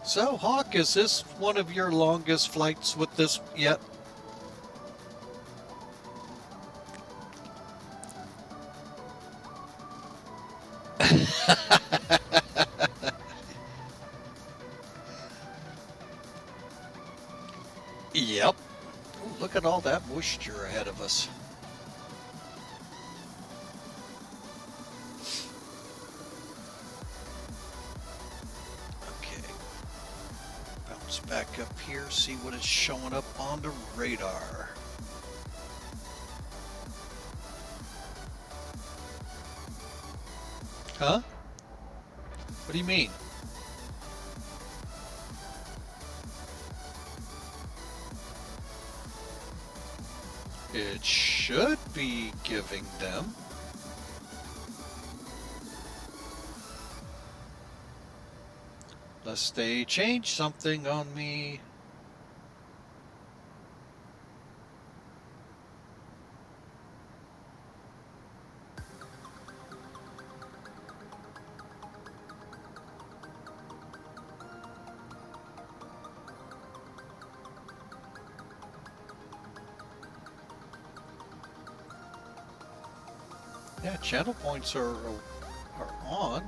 Speaker 3: So, Hawk, is this one of your longest flights with this yet? Yep. Ooh, look at all that moisture ahead of us. Back up here, see what is showing up on the radar. Huh? What do you mean? It should be giving them. Unless they change something on me. Yeah, channel points are on.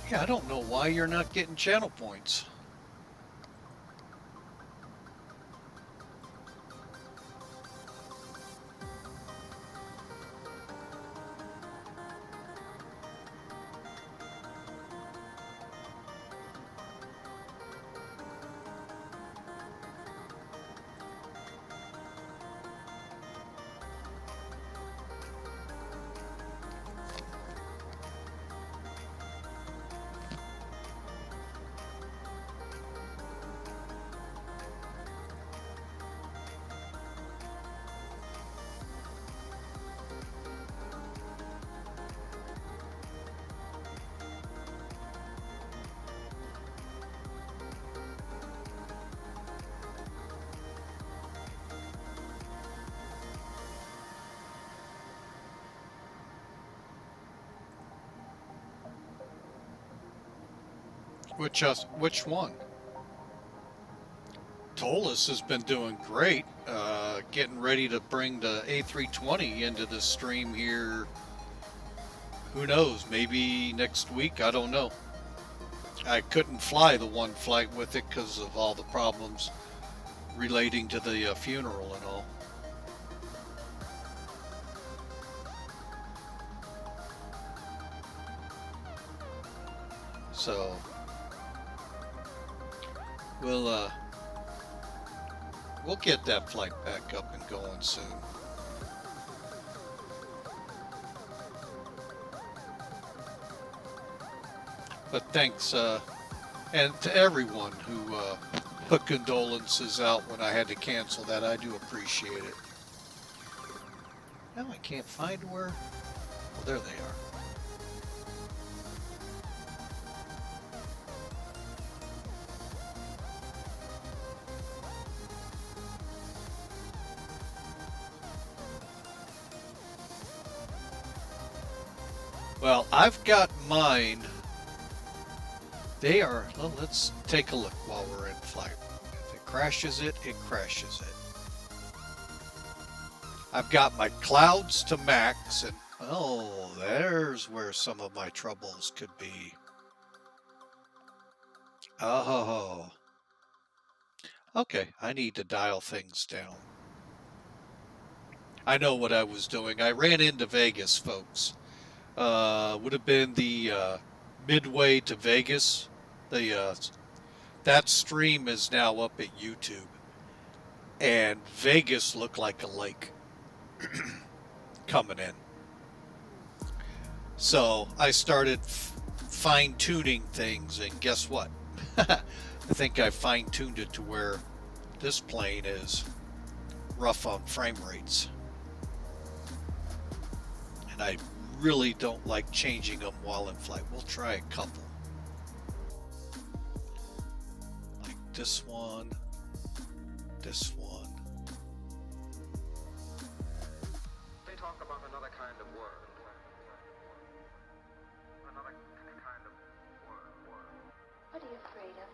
Speaker 3: Yeah, I don't know why you're not getting channel points. Which one? Tolus has been doing great. Getting ready to bring the A320 into the stream here. Who knows? Maybe next week. I don't know. I couldn't fly the one flight with it because of all the problems relating to the funeral and all. So we'll get that flight back up and going soon. But thanks, and to everyone who put condolences out when I had to cancel that. I do appreciate it. Now I can't find where. Well, there they are. Well, I've got mine. They are, well, let's take a look while we're in flight. If it crashes it, it crashes it. I've got my clouds to max, and oh, there's where some of my troubles could be. Oh, okay, I need to dial things down. I know what I was doing. I ran into Vegas, folks. Would have been the midway to Vegas. That stream is now up at YouTube, and Vegas looked like a lake coming in. So I started fine-tuning things, and guess what? I think I fine-tuned it to where this plane is rough on frame rates, and I really don't like changing them while in flight. We'll try a couple. Like this one, this one.
Speaker 15: They talk about another kind of world. Another kind of world.
Speaker 10: What are you afraid of?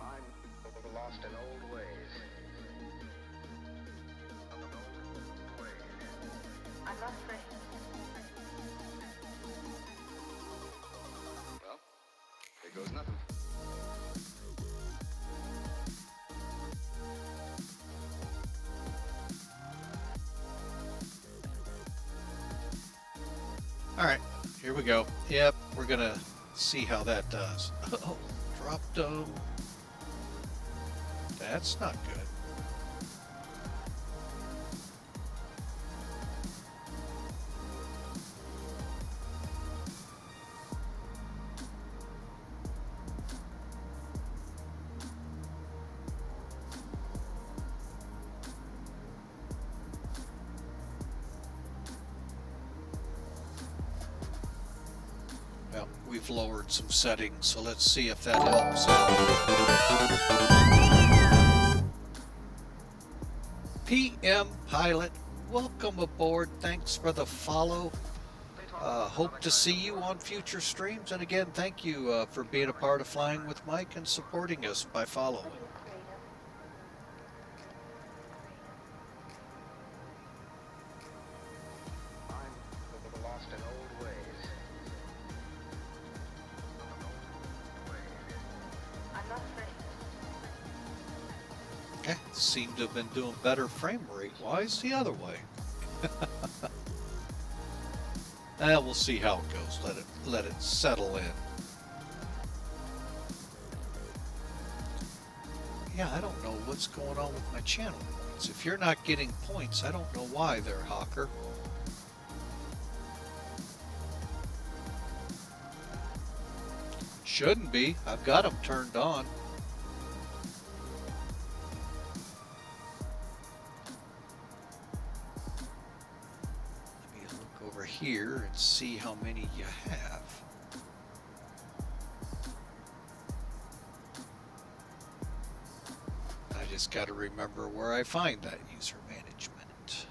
Speaker 15: I'm lost in old ways.
Speaker 10: I'm not afraid.
Speaker 15: Well, here goes nothing.
Speaker 3: All right, here we go. Yep, we're gonna see how that does. Oh, dropped them. That's not good. Well, we've lowered some settings, so let's see if that helps out. PM Pilot, welcome aboard. Thanks for the follow. Hope to see you on future streams. And again, thank you for being a part of Flying with Mike and supporting us by following.
Speaker 15: I'm lost in old ways.
Speaker 10: I'm not afraid.
Speaker 3: Okay, seem to have been doing better frame rate wise the other way. We'll see how it goes. Let it settle in. Yeah, I don't know what's going on with my channel points. If you're not getting points, I don't know why there, Hawker. Shouldn't be. I've got them turned on. Here and see how many you have. I just got to remember where I find that user management.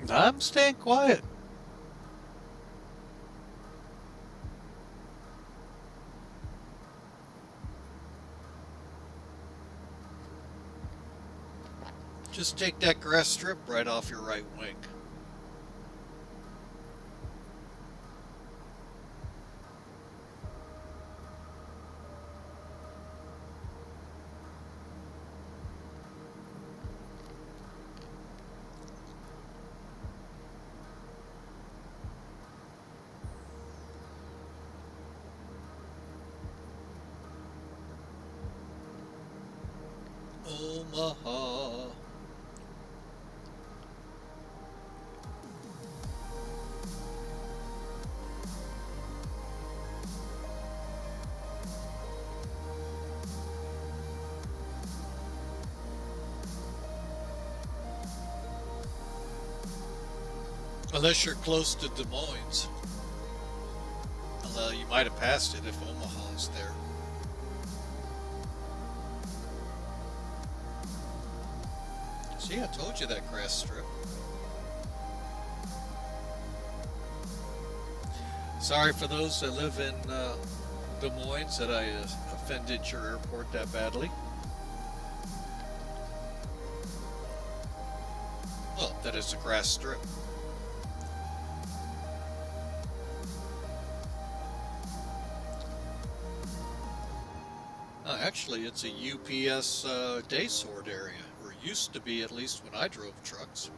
Speaker 3: I'm staying quiet. Just take that grass strip right off your right wing. Omaha. Unless you're close to Des Moines. Although you might have passed it if Omaha's there. See, I told you that grass strip. Sorry for those that live in Des Moines that I offended your airport that badly. Well, that is a grass strip. Actually, it's a UPS day sort area, or used to be, at least when I drove trucks.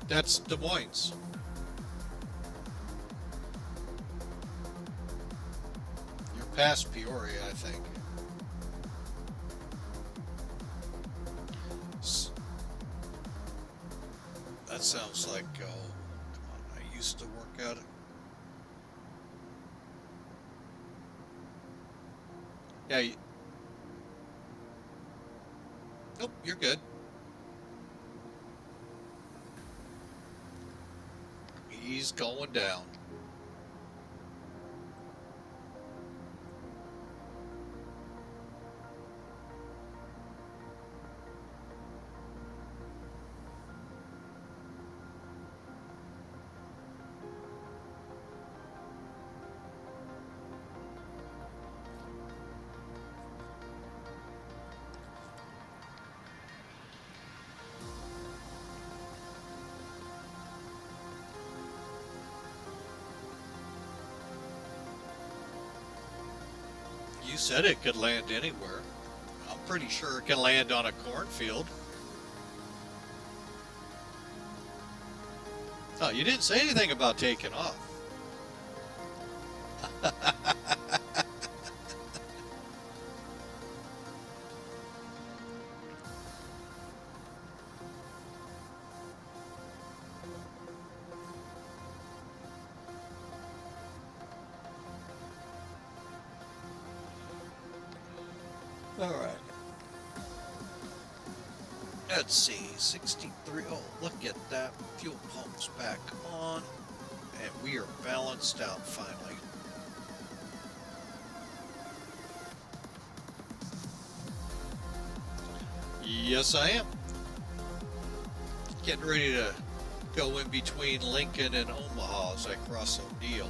Speaker 3: That's Des Moines. You're past Peoria, I think. That sounds like, oh, come on, I used to work at it. Yeah, nope, you're good. He's going down. You said it could land anywhere. I'm pretty sure it can land on a cornfield. Oh, you didn't say anything about taking off. All right. Let's see, 63. Oh, look at that. Fuel pump's back on. And we are balanced out finally. Yes, I am. Getting ready to go in between Lincoln and Omaha as I cross O'Neill.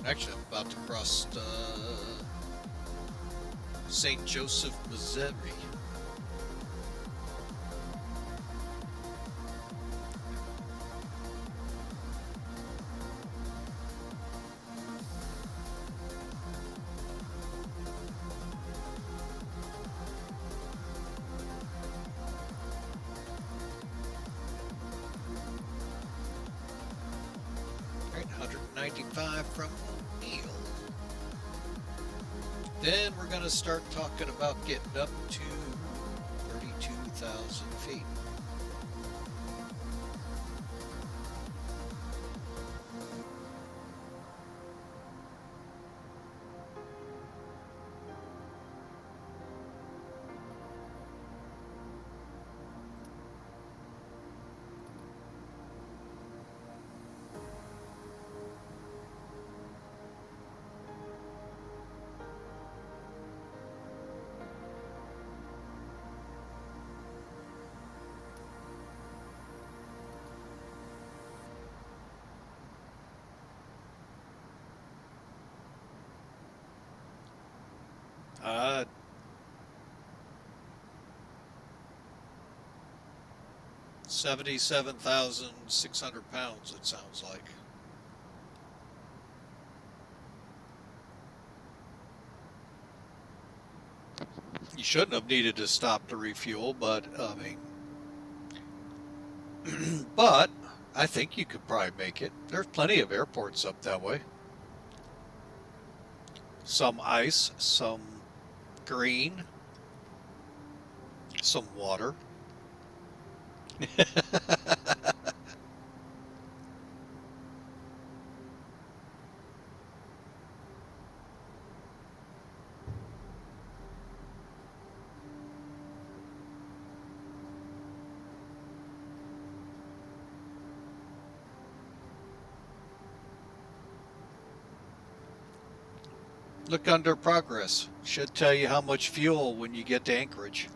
Speaker 3: Actually, I'm about to cross St. Joseph, Missouri. Then we're going to start talking about getting up to 32,000 feet. Uh, 77,600 pounds, it sounds like. You shouldn't have needed to stop to refuel, but, I mean, but I think you could probably make it. There's plenty of airports up that way. Some ice, some green, some water. Look under progress. Should tell you how much fuel when you get to Anchorage.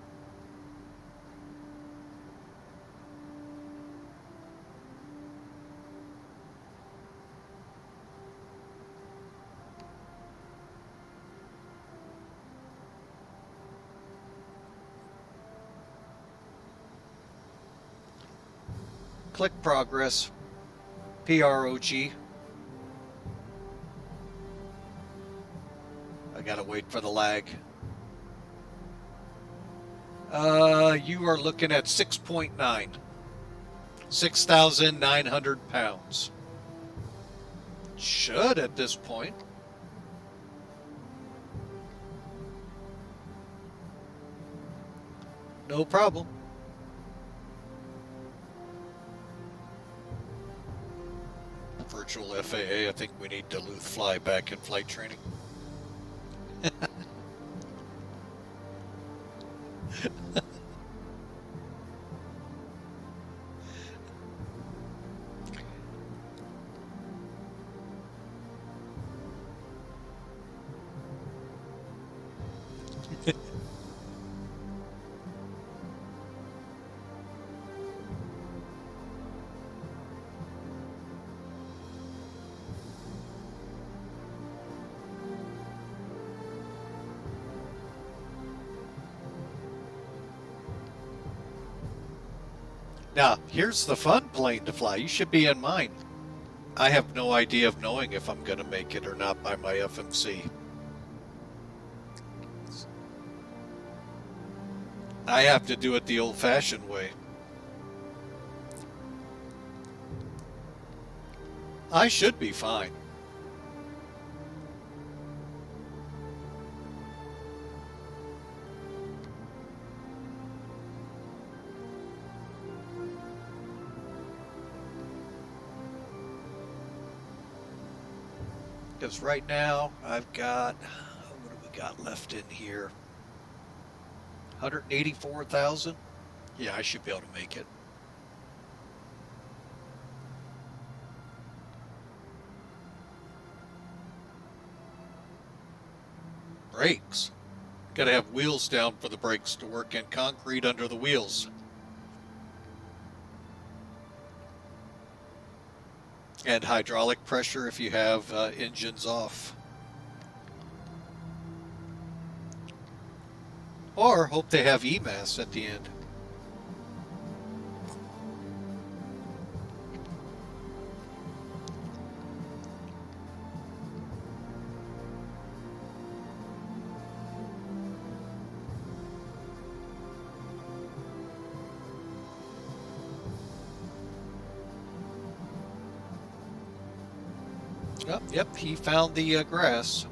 Speaker 3: Click progress. PROG. I gotta wait for the lag. You are looking at 6.9. 6,900 pounds. Should at this point. No problem. Virtual FAA, I think we need Duluth fly back in flight training. Now, here's the fun plane to fly. You should be in mine. I have no idea of knowing if I'm going to make it or not by my FMC. I have to do it the old-fashioned way. I should be fine. Because right now I've got, what do we got left in here? 184,000? Yeah, I should be able to make it. Brakes. Got to have wheels down for the brakes to work, and concrete under the wheels. And hydraulic pressure if you have engines off. Or hope they have EMAS at the end. Oh, yep, he found the grass.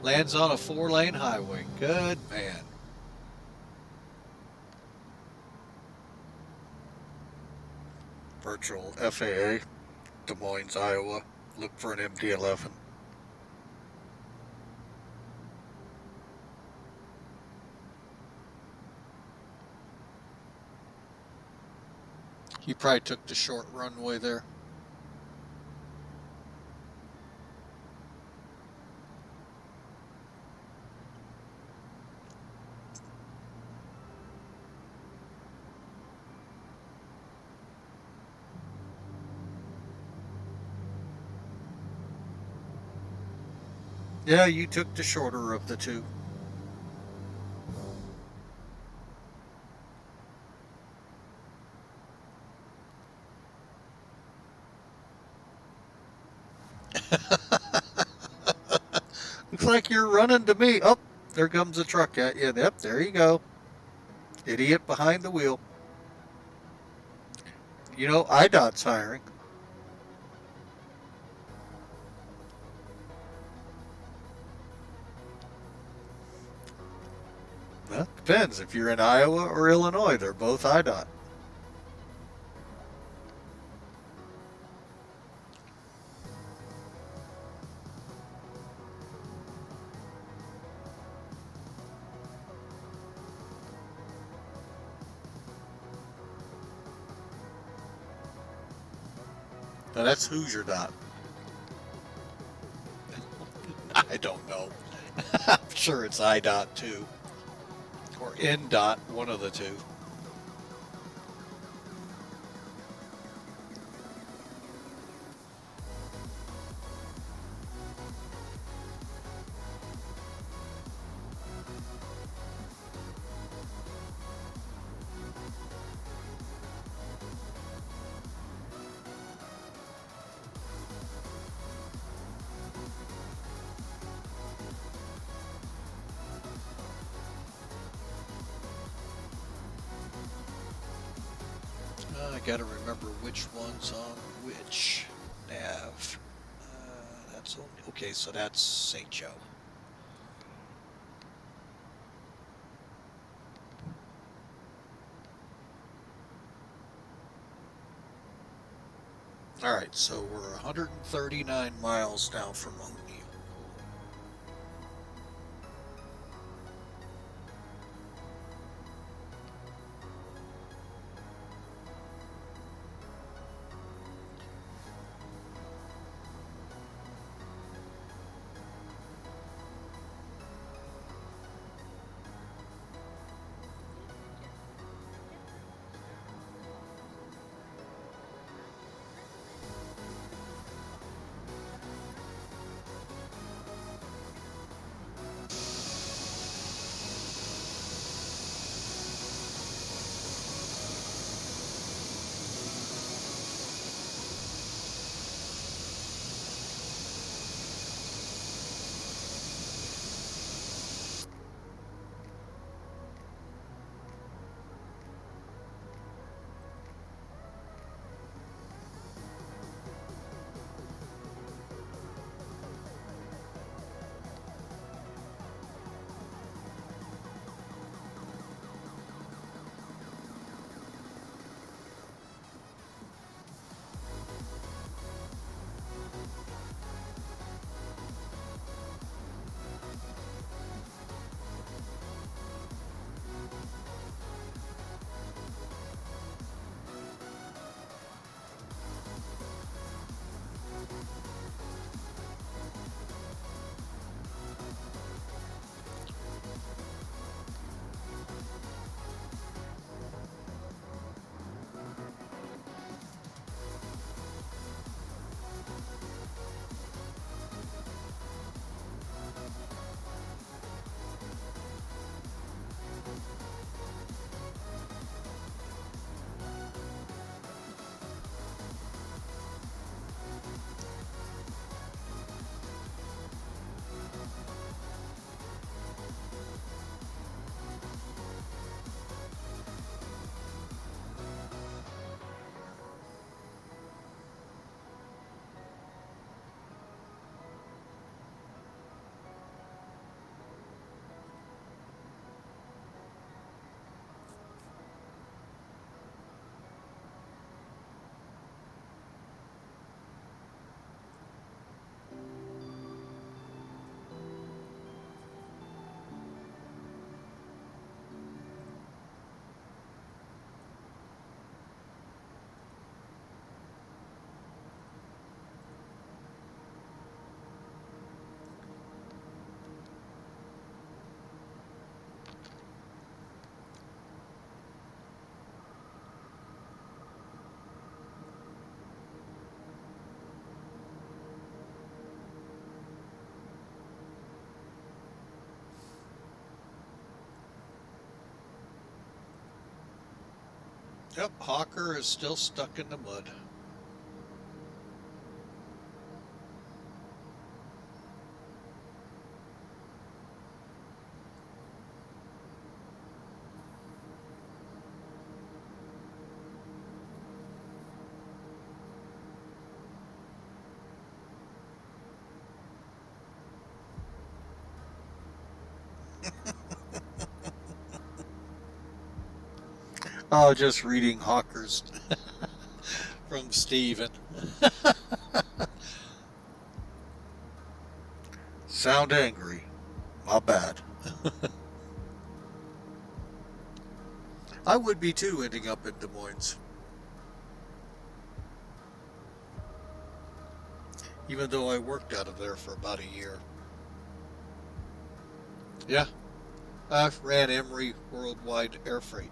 Speaker 3: Lands on a 4-lane highway. Good man. Virtual FAA, Des Moines, Iowa. Look for an MD-11. You probably took the short runway there. Yeah, you took the shorter of the two. Looks like you're running to me. Oh, there comes a truck at you. Yep, there you go. Idiot behind the wheel. You know, IDOT's hiring. Well, depends. If you're in Iowa or Illinois, they're both IDOT. Now that's Hoosier Dot. I don't know. I'm sure it's IDOT too. Or NDOT, one of the two. I gotta remember which one's on which nav. That's okay, so that's St. Joe. Alright, so we're 139 miles down from O'Neill. Yep, Hawker is still stuck in the mud. Oh, just reading Hawker's from Steven. Sound angry. My bad. I would be too, ending up in Des Moines. Even though I worked out of there for about a year. Yeah, I ran Emory Worldwide Air Freight.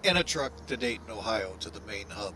Speaker 3: In a truck to Dayton, Ohio, to the main hub.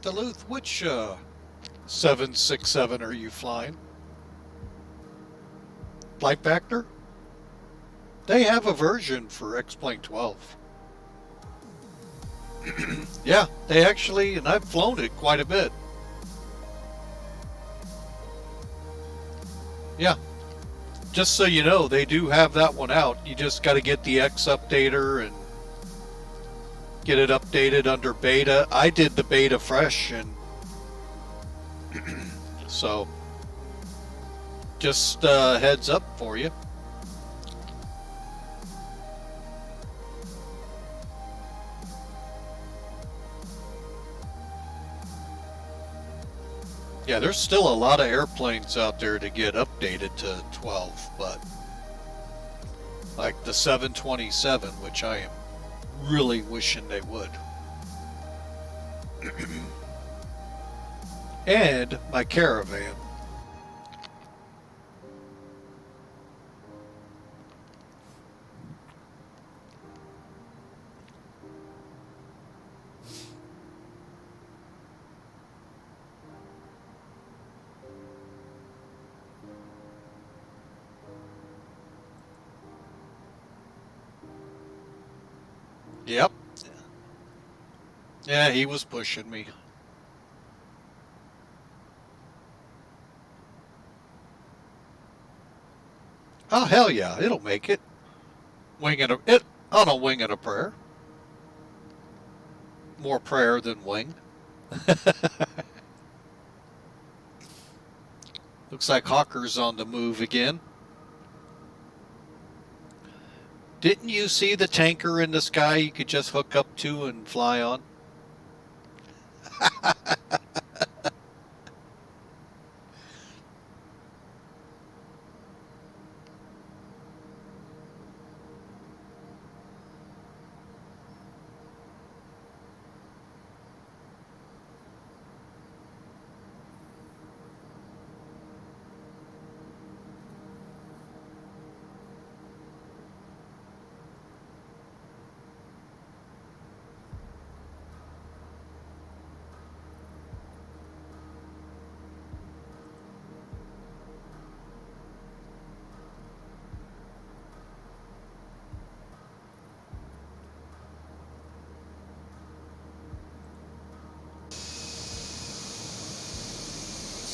Speaker 3: Duluth, which 767 are you flying? Flight Factor? They have a version for X-Plane 12. Yeah, they actually, and I've flown it quite a bit. Yeah, just so you know, they do have that one out. You just got to get the X updater and get it updated under beta. I did the beta fresh, and so just heads up for you. Yeah, there's still a lot of airplanes out there to get updated to 12, but like the 727, which I am really wishing they would. And my Caravan. Yep. Yeah, he was pushing me. Oh, hell yeah, it'll make it. Wing and on a wing and a prayer. More prayer than wing. Looks like Hawker's on the move again. Didn't you see the tanker in the sky you could just hook up to and fly on?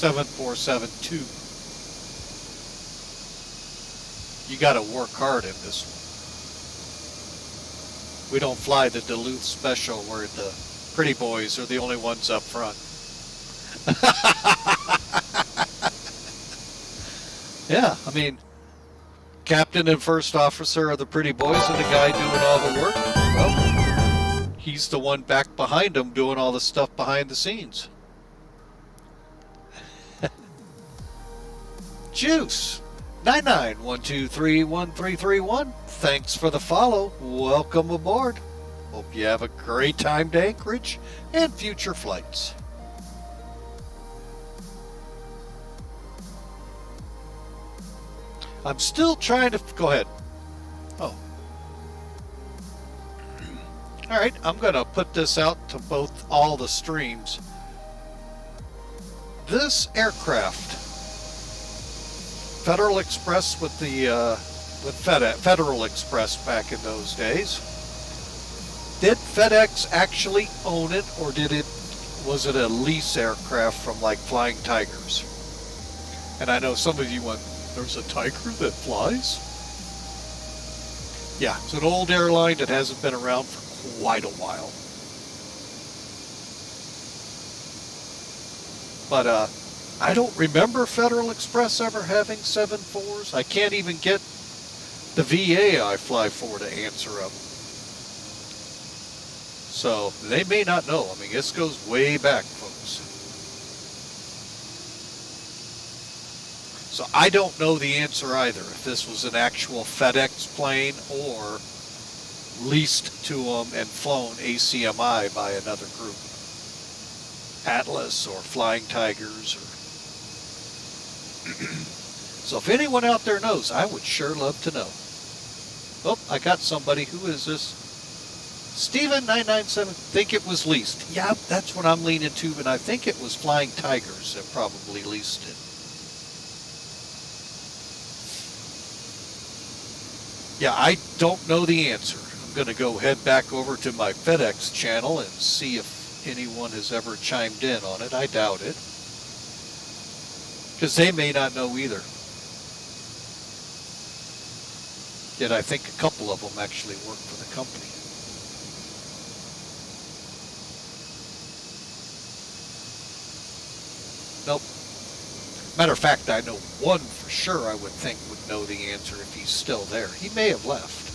Speaker 3: (747-2). You got to work hard in this one. We don't fly the Duluth Special where the pretty boys are the only ones up front. Yeah, I mean, captain and first officer are the pretty boys and the guy doing all the work. Well, he's the one back behind them doing all the stuff behind the scenes. Juice 9912313331. Thanks for the follow. Welcome aboard. Hope you have a great time to Anchorage and future flights. I'm still trying to go ahead. Oh. All right, I'm going to put this out to all the streams. This aircraft, Federal Express with Federal Express back in those days. Did FedEx actually own it, or was it a lease aircraft from like Flying Tigers? And I know some of you went, there's a Tiger that flies? Yeah, it's an old airline that hasn't been around for quite a while. But I don't remember Federal Express ever having 747s. I can't even get the VA I fly for to answer them. So they may not know. I mean, this goes way back, folks. So I don't know the answer either, if this was an actual FedEx plane or leased to them and flown ACMI by another group. Atlas or Flying Tigers. So if anyone out there knows, I would sure love to know. Oh, I got somebody. Who is this? Steven997, think it was leased. Yeah, that's what I'm leaning to, and I think it was Flying Tigers that probably leased it. Yeah, I don't know the answer. I'm going to go head back over to my FedEx channel and see if anyone has ever chimed in on it. I doubt it. Because they may not know either. Yet I think a couple of them actually work for the company. Nope. Matter of fact, I know one for sure I would think would know the answer if he's still there. He may have left.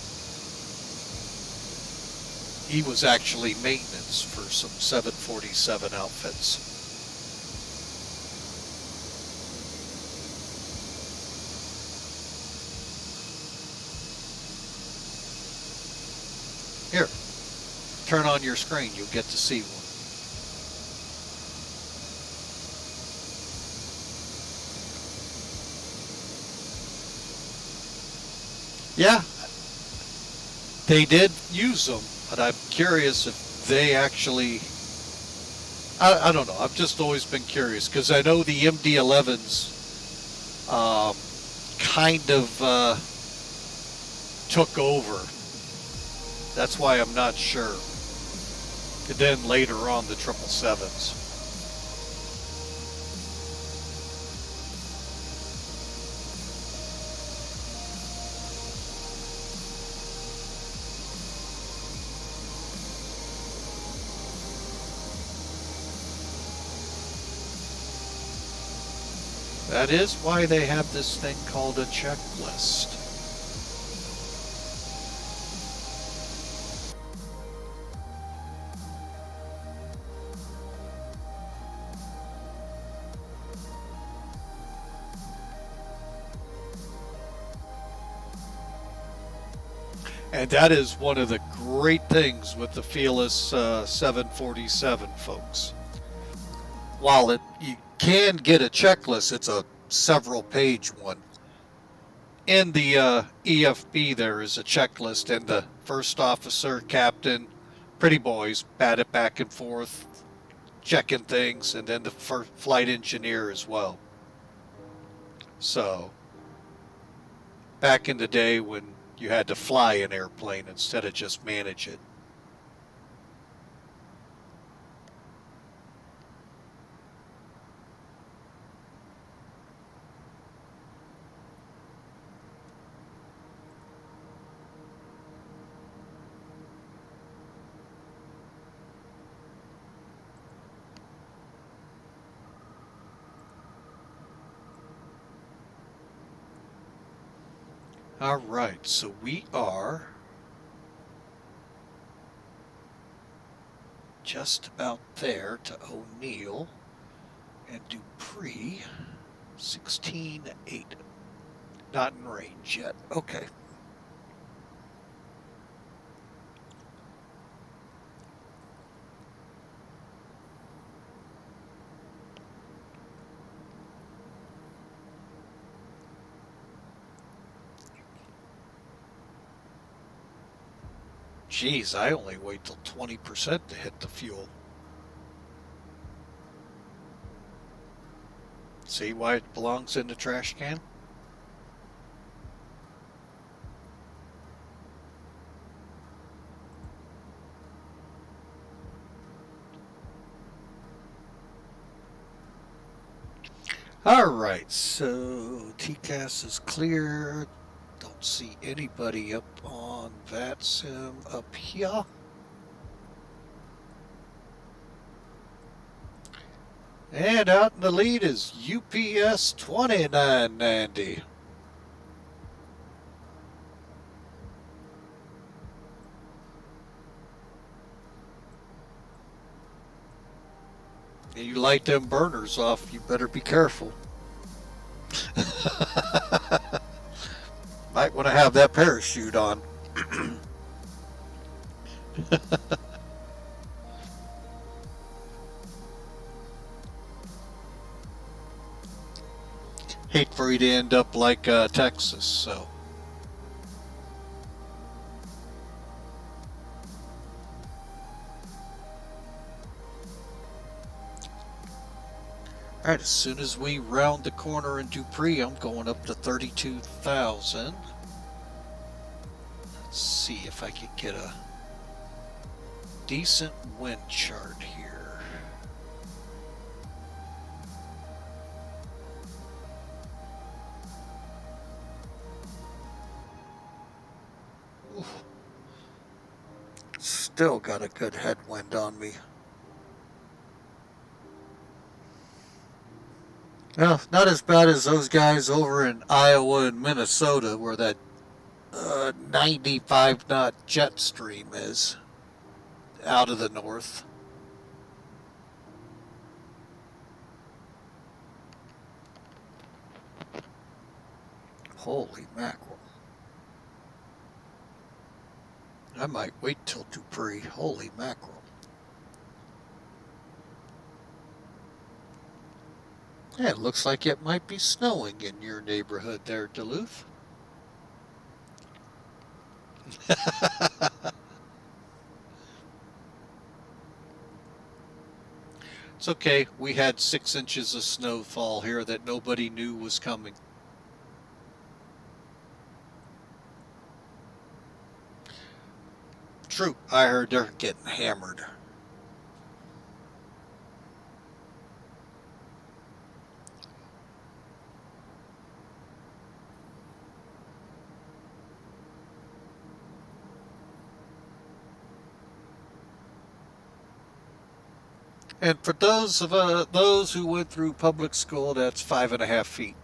Speaker 3: He was actually maintenance for some 747 outfits. turn on your screen, you'll get to see one. Yeah, they did use them, but I'm curious if they actually, I don't know, I've just always been curious, because I know the MD-11s kind of took over. That's why I'm not sure. And then later on, the 777s. That is why they have this thing called a checklist. And that is one of the great things with the Felis 747, folks. While you can get a checklist, it's a several-page one. In the EFB, there is a checklist, and the first officer, captain, pretty boys bat it back and forth, checking things, and then the flight engineer as well. So, back in the day when you had to fly an airplane instead of just manage it. All right, so we are just about there to O'Neill and Dupree, 16.8. Not in range yet. Okay. Geez, I only wait till 20% to hit the fuel. See why it belongs in the trash can? Alright, so TCAS is clear. Don't see anybody up on VATSIM up here. And out in the lead is UPS 2990. You light them burners off, you better be careful. Might want to have that parachute on. Hate for you to end up like Texas, so. Alright, as soon as we round the corner in Dupree, I'm going up to 32,000. Let's see if I can get a decent wind chart here. Oof. Still got a good headwind on me. Well, not as bad as those guys over in Iowa and Minnesota where that 95 knot jet stream is out of the north. Holy mackerel. I might wait till Dupree. Holy mackerel. Yeah, it looks like it might be snowing in your neighborhood there, Duluth. It's okay. We had 6 inches of snowfall here that nobody knew was coming. True. I heard they're getting hammered. And for those who went through public school, that's 5.5 feet.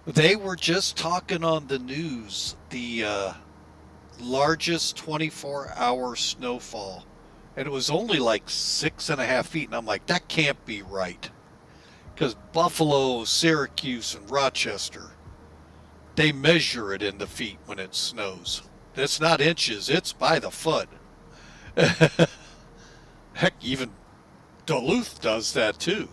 Speaker 3: They were just talking on the news, the largest 24-hour snowfall, and it was only like 6.5 feet, and I'm like, that can't be right. Because Buffalo, Syracuse, and Rochester, they measure it in the feet when it snows. It's not inches, it's by the foot. Heck, even Duluth does that too.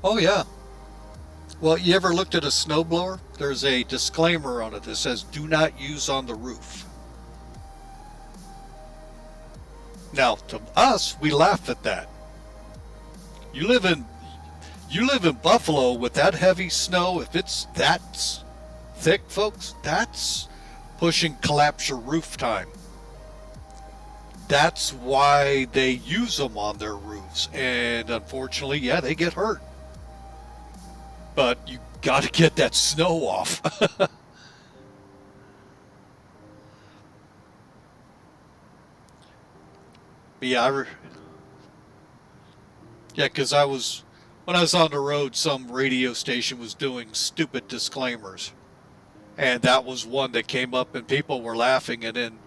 Speaker 3: Oh, yeah. Well, you ever looked at a snowblower? There's a disclaimer on it that says, do not use on the roof. Now, to us, we laugh at that. You live in Buffalo with that heavy snow. If it's that thick, folks, that's pushing collapse your roof time. That's why they use them on their roofs. And unfortunately, yeah, they get hurt. But you got to get that snow off. Yeah, because when I was on the road, some radio station was doing stupid disclaimers. And that was one that came up and people were laughing. And then,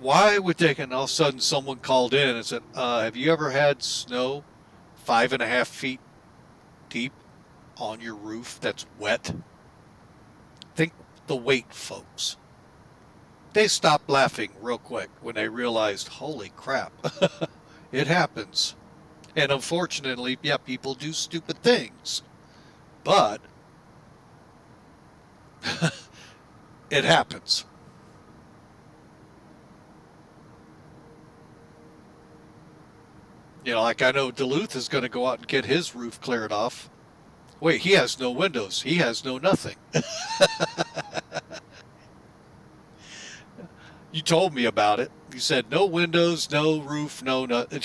Speaker 3: why would they, and all of a sudden someone called in and said, have you ever had snow 5.5 feet deep on your roof that's wet? Think the weight, folks. They stopped laughing real quick when they realized, holy crap, it happens. And unfortunately, yeah, people do stupid things. But it happens. You know, like I know Duluth is going to go out and get his roof cleared off. Wait, he has no windows. He has no nothing. You told me about it. You said no windows, no roof, no nothing.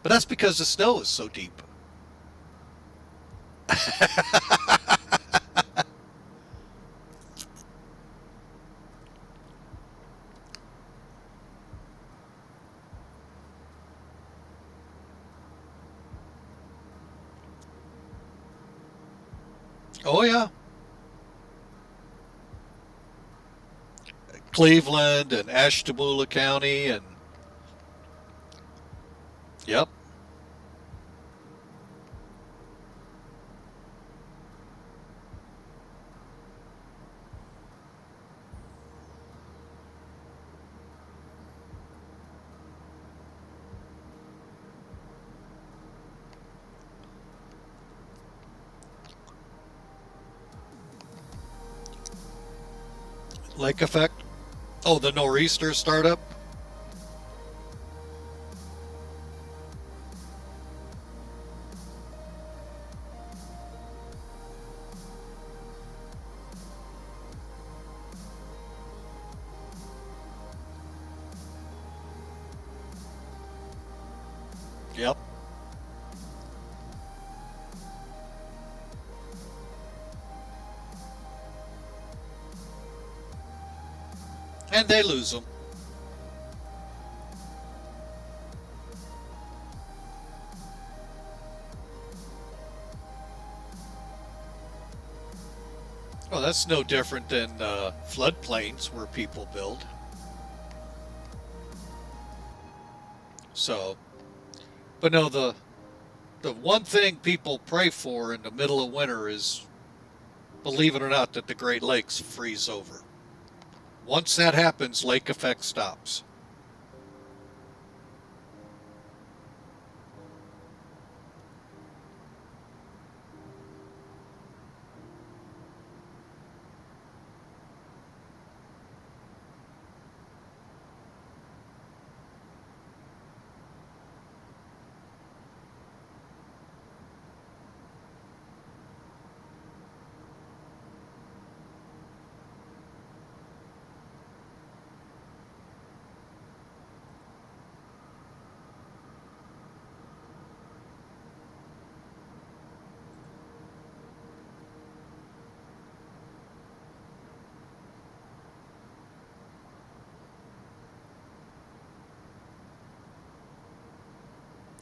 Speaker 3: But that's because the snow is so deep. Oh, yeah. Cleveland and Ashtabula County and yep. Lake effect. Oh, the nor'easter startup. Yep. And they lose them. Well, that's no different than floodplains where people build. So, but no, the one thing people pray for in the middle of winter is, believe it or not, that the Great Lakes freeze over. Once that happens, lake effect stops.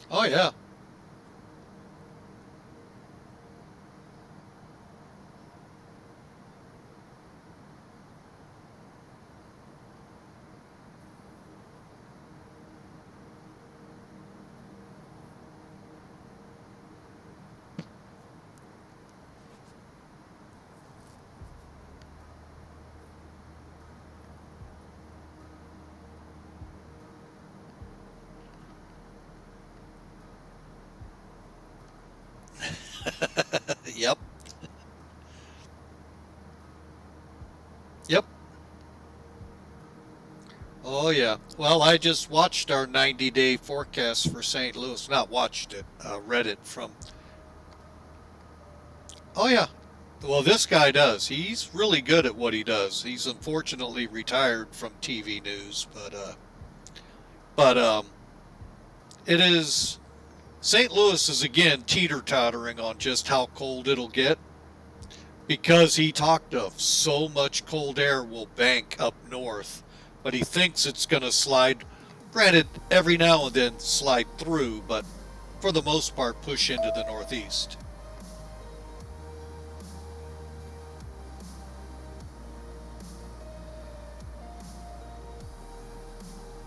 Speaker 3: Oh, yeah. Yep. Yep. Oh, yeah. Well, I just watched our 90-day forecast for St. Louis. Not watched it, read it from. Oh, yeah. Well, this guy does. He's really good at what he does. He's unfortunately retired from TV news, but it is. St. Louis is again teeter-tottering on just how cold it'll get, because he talked of so much cold air will bank up north, but he thinks it's going to slide, granted every now and then slide through, but for the most part push into the northeast.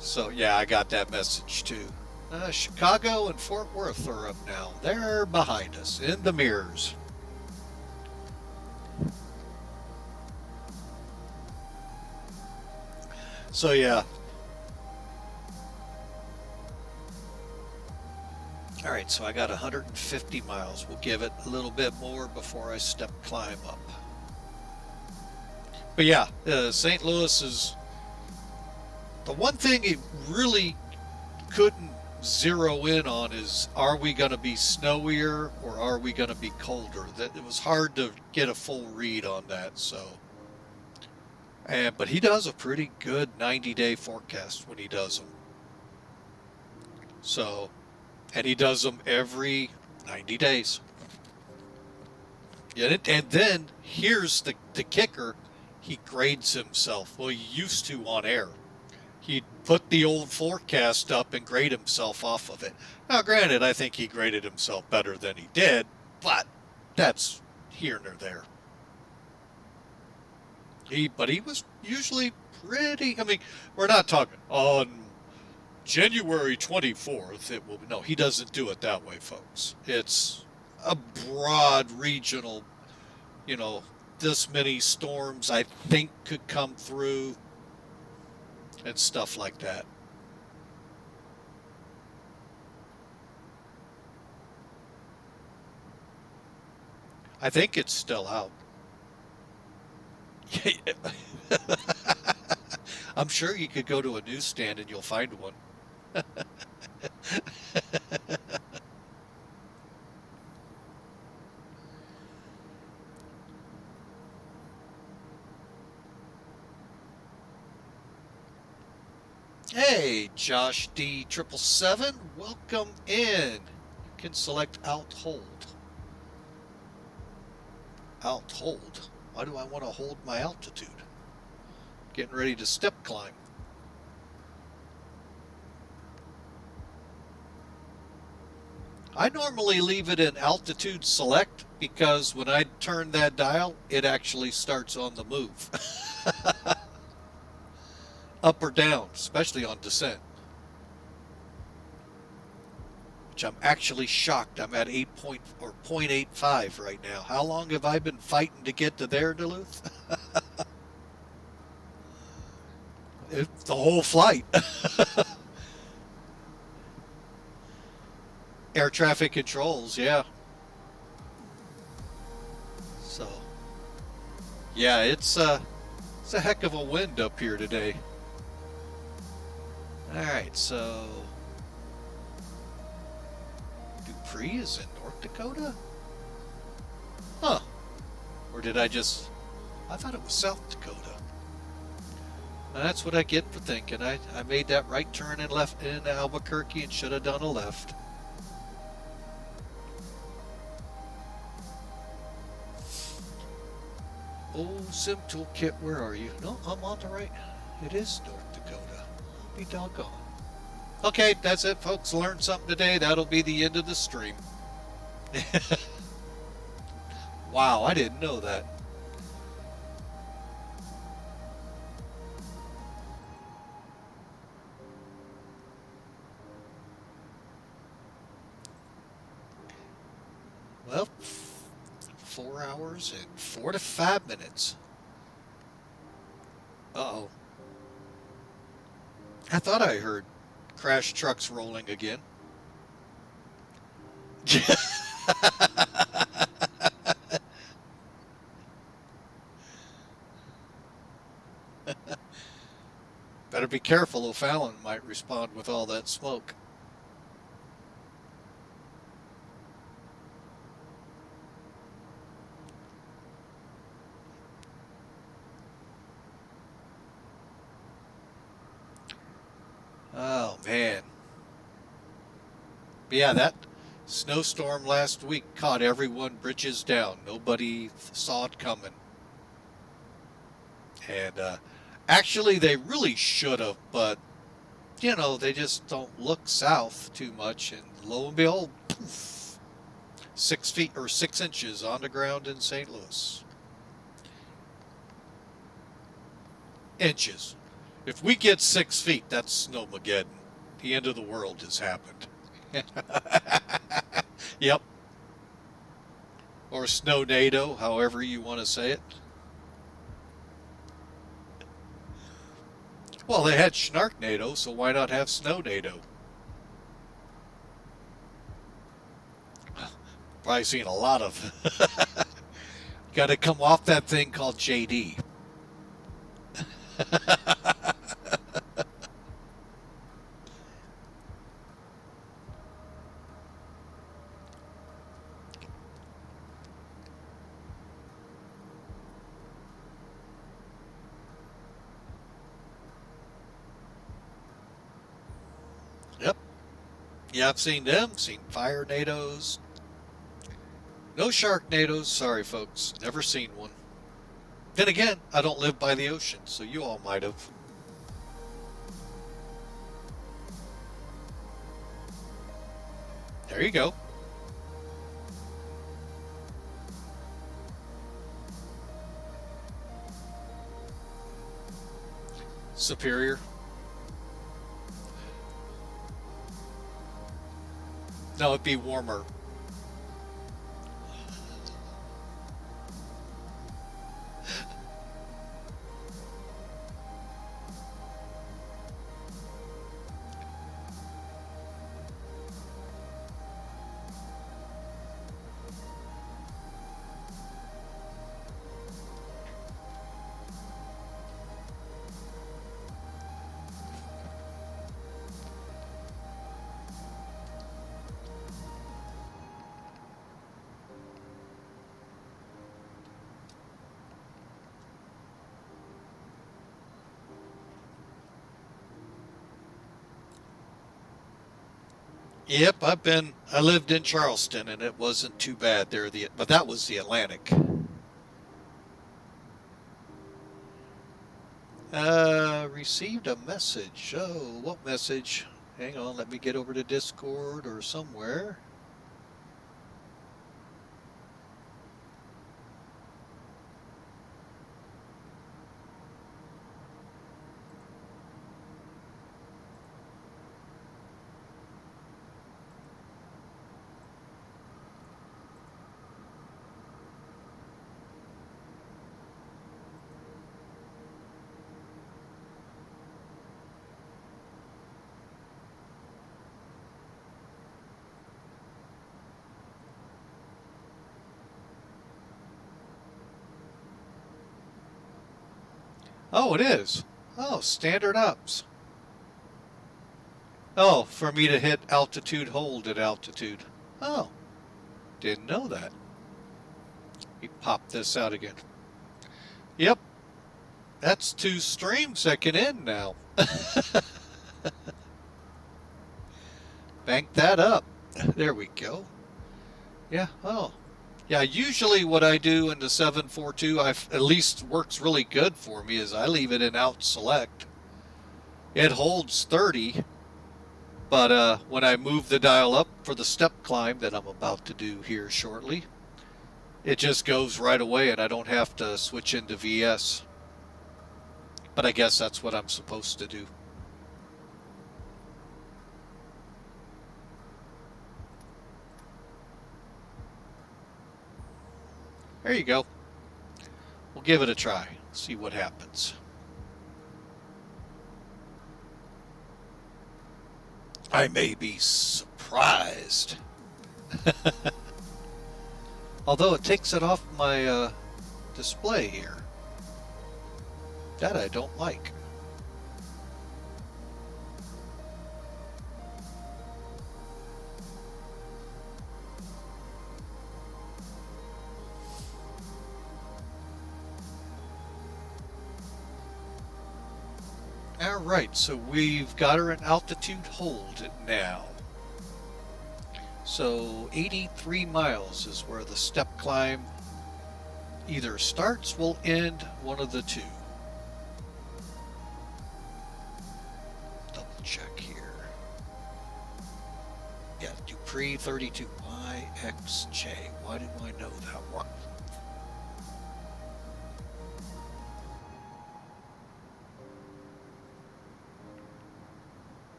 Speaker 3: So yeah, I got that message too. Chicago and Fort Worth are up now. They're behind us in the mirrors. So yeah. All right, so I got 150 miles. We'll give it a little bit more before I climb up. But yeah, St. Louis is the one thing it really couldn't zero in on is, are we going to be snowier or are we going to be colder? That it was hard to get a full read on that. So, but he does a pretty good 90-day forecast when he does them. So, and he does them every 90 days. And then here's the kicker: he grades himself. Well, he used to on air. He'd put the old forecast up and grade himself off of it. Now, granted, I think he graded himself better than he did, but that's here nor there. But he was usually pretty. I mean, we're not talking on January 24th. It will. No, he doesn't do it that way, folks. It's a broad regional. You know, this many storms I think could come through. And stuff like that. I think it's still out. I'm sure you could go to a newsstand and you'll find one. Hey, Josh D777, welcome in. You can select Alt Hold. Alt Hold? Why do I want to hold my altitude? Getting ready to step climb. I normally leave it in altitude select because when I turn that dial, it actually starts on the move. Up or down, especially on descent. Which I'm actually shocked. I'm at 0.85 right now. How long have I been fighting to get to there, Duluth? It's the whole flight. Air traffic controls, yeah. So, yeah, it's a heck of a wind up here today. All right, so Dupree is in North Dakota? Huh. Or did I thought it was South Dakota. That's what I get for thinking. I made that right turn and left in Albuquerque and should have done a left. Oh, Sim Toolkit, where are you? No, I'm on the right. It is North Dakota. I'll be doggone. Okay, that's it, folks. Learned something today. That'll be the end of the stream. Wow, I didn't know that. Well, 4 hours and 45 minutes. Uh-oh. I thought I heard crash trucks rolling again. Better be careful, O'Fallon might respond with all that smoke. Oh, man. But yeah, that snowstorm last week caught everyone britches down. Nobody saw it coming. And actually, they really should have, but, you know, they just don't look south too much. And lo and behold, poof, 6 feet or 6 inches on the ground in St. Louis. Inches. If we get 6 feet, that's snowmageddon. The end of the world has happened. Yep. Or snownado, however you want to say it. Well, they had Snarknado, so why not have Snownado? Probably seen a lot of. Got to come off that thing called JD. Yep. Yeah, I've seen them. Seen Firenados. No Sharknados. Sorry, folks. Never seen one. Then again, I don't live by the ocean, so you all might have. There you go. Superior. No, it'd be warmer. Yep, I lived in Charleston, and it wasn't too bad there. But that was the Atlantic. Received a message. Oh, what message? Hang on, let me get over to Discord or somewhere. Oh, it is. Oh, standard ups. Oh, for me to hit altitude hold at altitude. Oh, didn't know that. Let me pop this out again. Yep, that's 2 streams I can end now. Bank that up. There we go. Yeah, oh. Yeah, usually what I do in the 742, at least works really good for me, is I leave it in out select. It holds 30, but when I move the dial up for the step climb that I'm about to do here shortly, it just goes right away and I don't have to switch into VS. But I guess that's what I'm supposed to do. There you go. We'll give it a try. See what happens. I may be surprised. Although it takes it off my display here. That I don't like. Alright, so we've got her in altitude hold now. So 83 miles is where the step climb either starts, will end, one of the two. Double check here. Yeah, Dupree 32YXJ. Why do I know that one?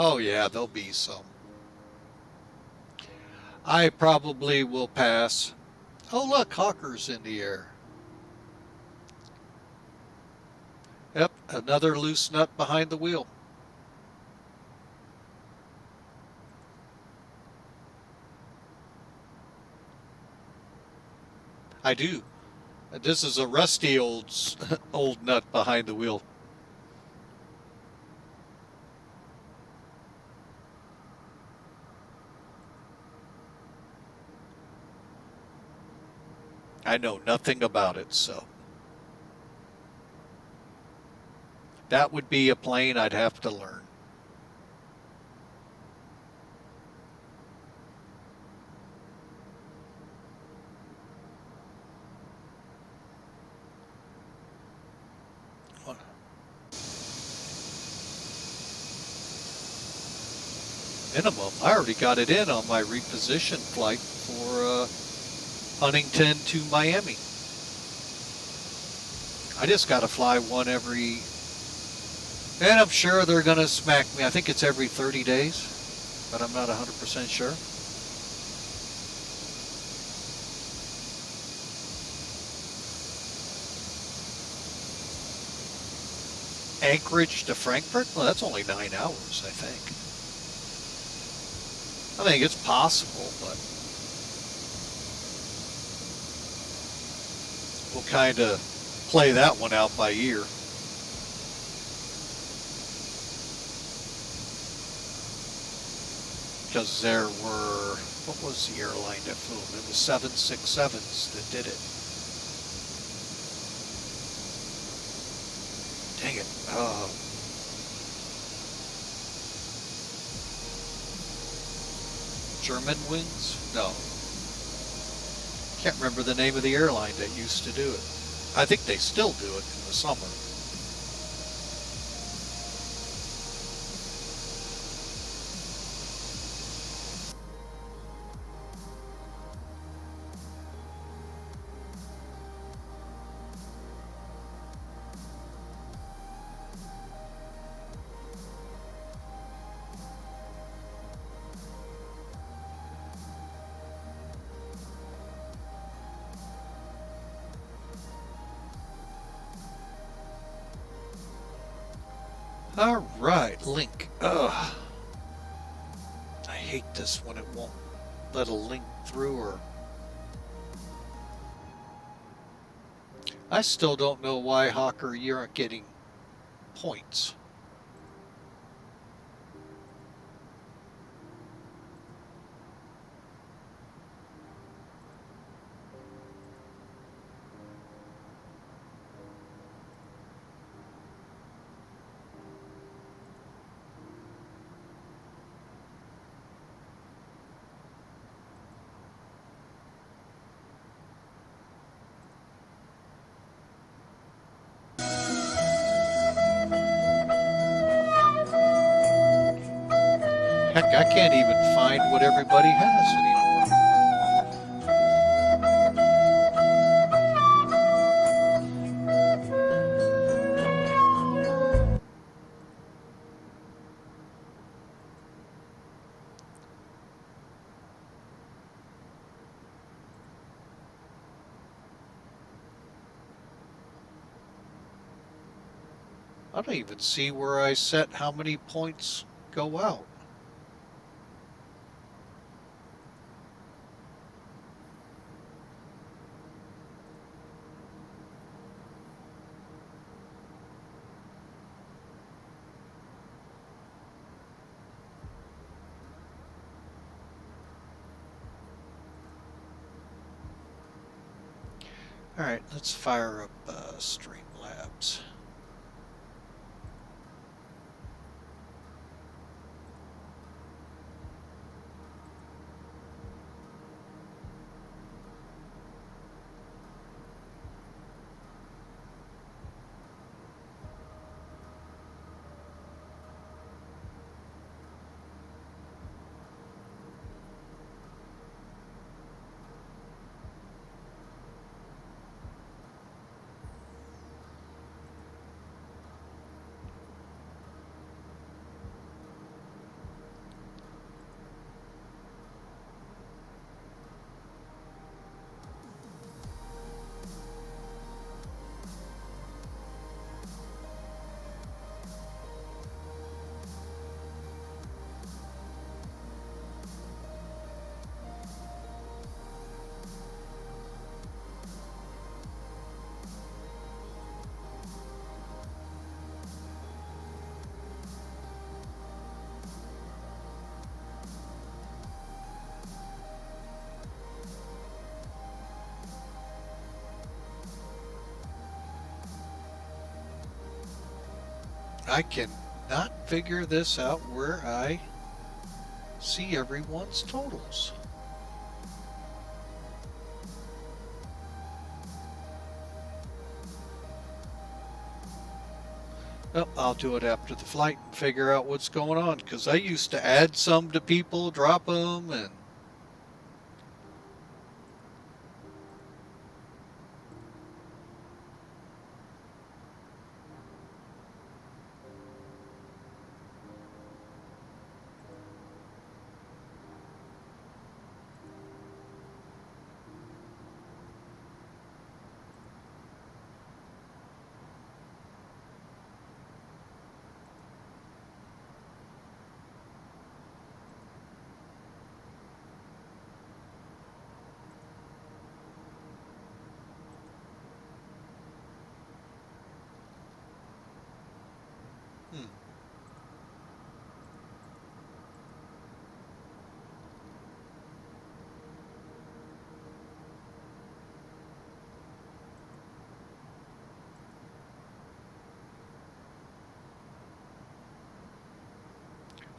Speaker 3: Oh yeah, there'll be some. I probably will pass. Oh look, Hawker's in the air. Yep, another loose nut behind the wheel. I do. This is a rusty old nut behind the wheel. I know nothing about it, so. That would be a plane I'd have to learn. Minimum. I already got it in on my reposition flight for Huntington to Miami. I just got to fly one every, and I'm sure they're going to smack me. I think it's every 30 days, but I'm not 100% sure. Anchorage to Frankfurt? Well, that's only 9 hours, I think. I think it's possible, but we'll kind of play that one out by ear. Because there were, what was the airline that flew them? It was 767s that did it. German Wings? No. Can't remember the name of the airline that used to do it. I think they still do it in the summer. Alright, link. Ugh. I hate this when it won't let a link through or... I still don't know why, Hawker, you aren't getting points. Heck, I can't even find what everybody has anymore. I don't even see where I set how many points go out. Alright, let's fire up Streamlabs. I cannot figure this out where I see everyone's totals. Well, I'll do it after the flight and figure out what's going on, because I used to add some to people, drop them, and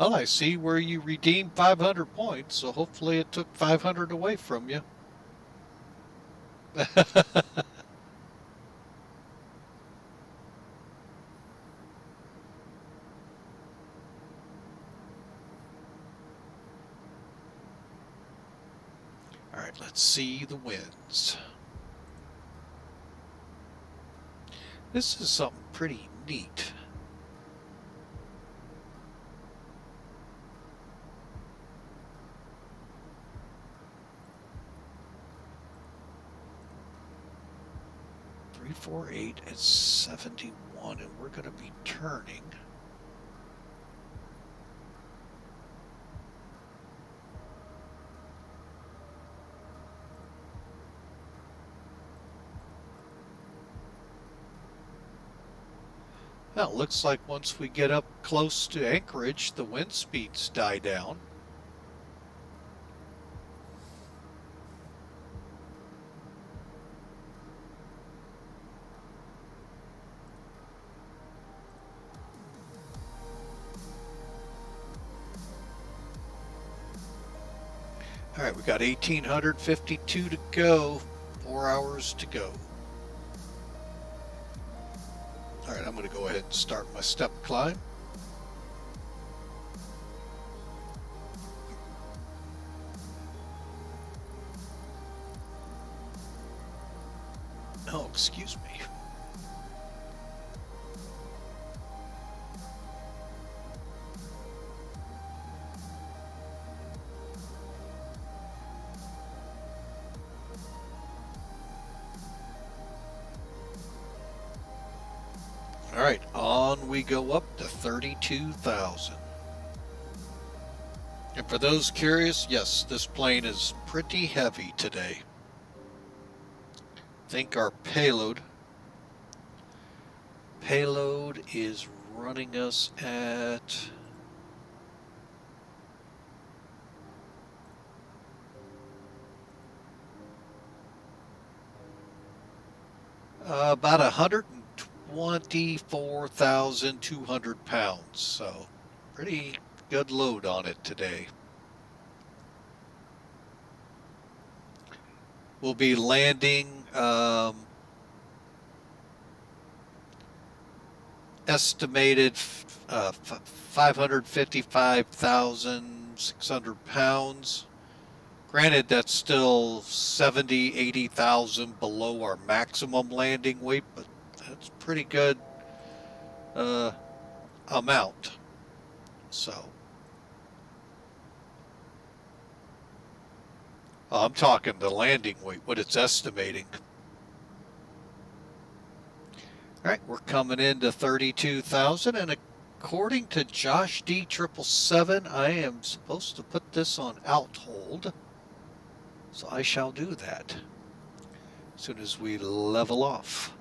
Speaker 3: Well, I see where you redeemed 500 points, so hopefully it took 500 away from you. All right, let's see the winds. This is something pretty neat. .348 at 71, and we're going to be turning. Well, it looks like once we get up close to Anchorage, the wind speeds die down. All right, we got 1,852 to go, 4 hours to go. All right, I'm going to go ahead and start my step climb. Oh, excuse me. All right, on we go up to 32,000. And for those curious, yes, this plane is pretty heavy today. I think our payload is running us at about 124,200 pounds, so pretty good load on it today. We'll be landing estimated 555,600 pounds. Granted, that's still 70, 80,000 below our maximum landing weight, but that's a pretty good amount. So, I'm talking the landing weight, what it's estimating. All right, we're coming into 32,000, and according to Josh D777, I am supposed to put this on alt hold. So I shall do that as soon as we level off.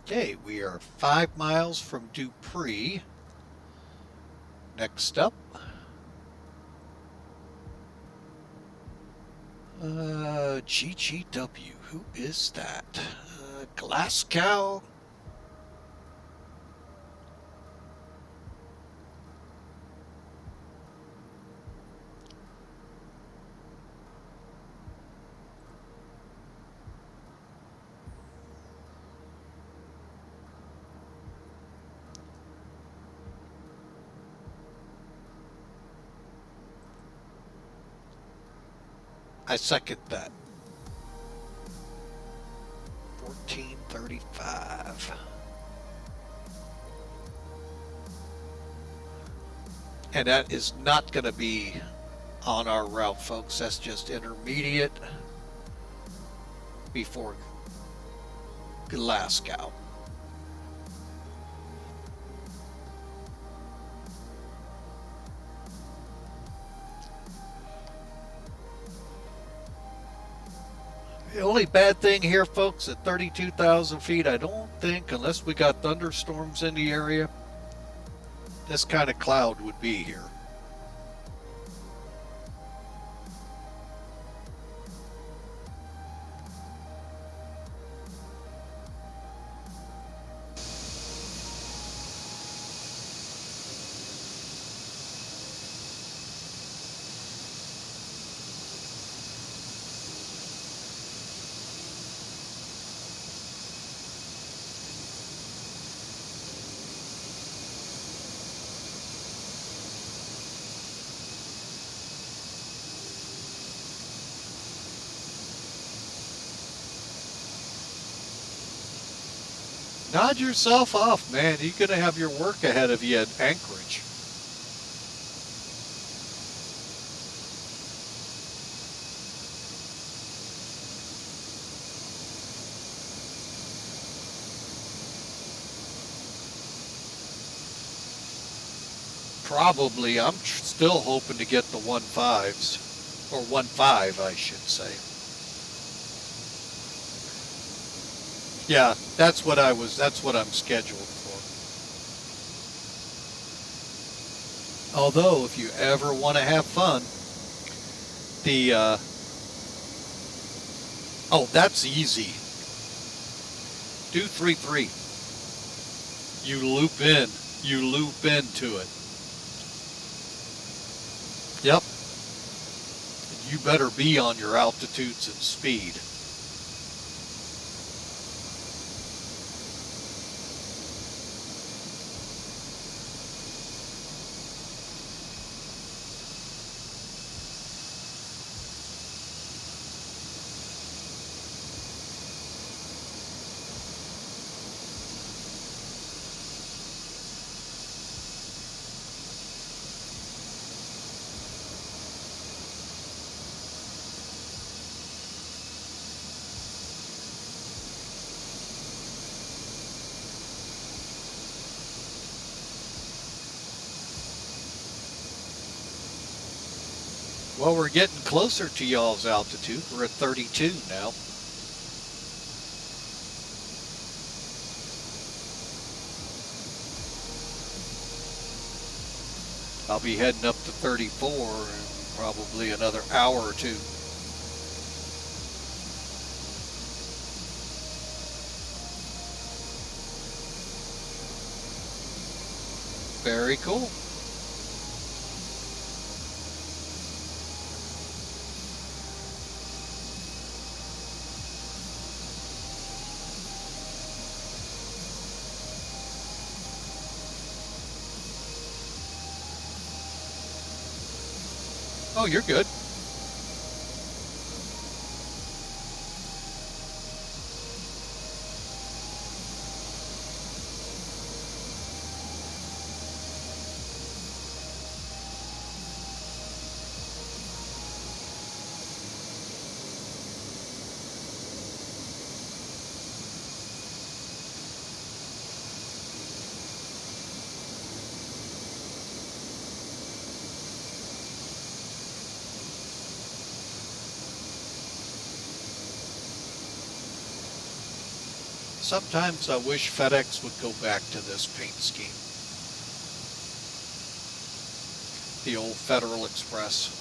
Speaker 3: Okay, we are 5 miles from Dupree. Next up, GGW, who is that? Glasgow? I second that. 1435. And that is not going to be on our route, folks. That's just intermediate before Glasgow. The only bad thing here, folks, at 32,000 feet, I don't think, unless we got thunderstorms in the area, this kind of cloud would be here. Nod yourself off, man. You're going to have your work ahead of you at Anchorage. Probably, I'm still hoping to get the 1.5s, or 1.5, I should say. Yeah, that's what I'm scheduled for. Although, if you ever want to have fun, oh, that's easy. Do 3.3. You loop into it. Yep. You better be on your altitudes and speed. Well, we're getting closer to y'all's altitude. We're at 32 now. I'll be heading up to 34 in probably another hour or two. Very cool. Oh, you're good. Sometimes I wish FedEx would go back to this paint scheme. The old Federal Express.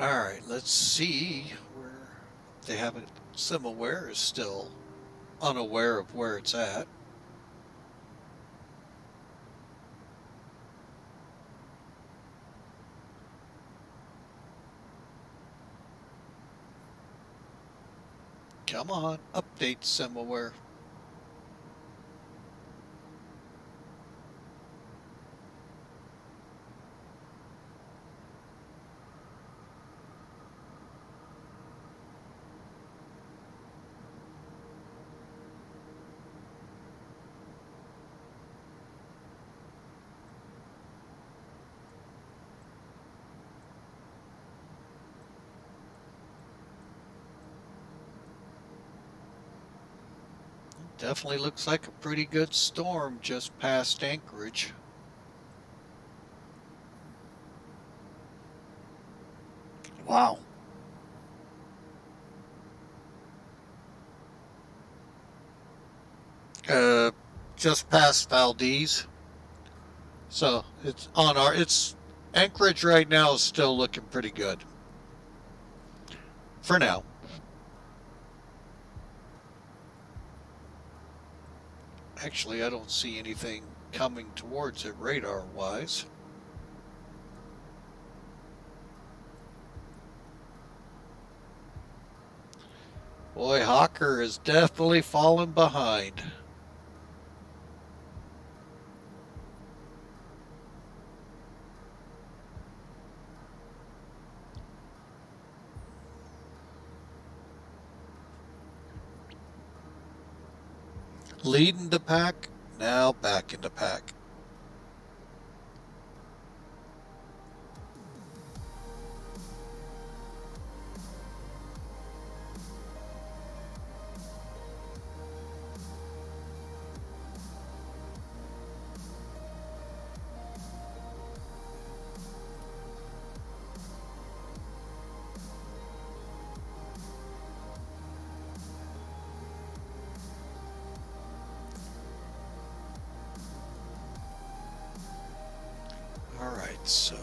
Speaker 3: Alright, let's see where they haven't. SimAware is still unaware of where it's at. Come on, update SimAware. Definitely looks like a pretty good storm just past Anchorage. Wow. Just past Valdez. So it's on it's Anchorage right now is still looking pretty good. For now. Actually, I don't see anything coming towards it radar-wise. Boy, Hawker is definitely falling behind. Leading the pack, now back in the pack. So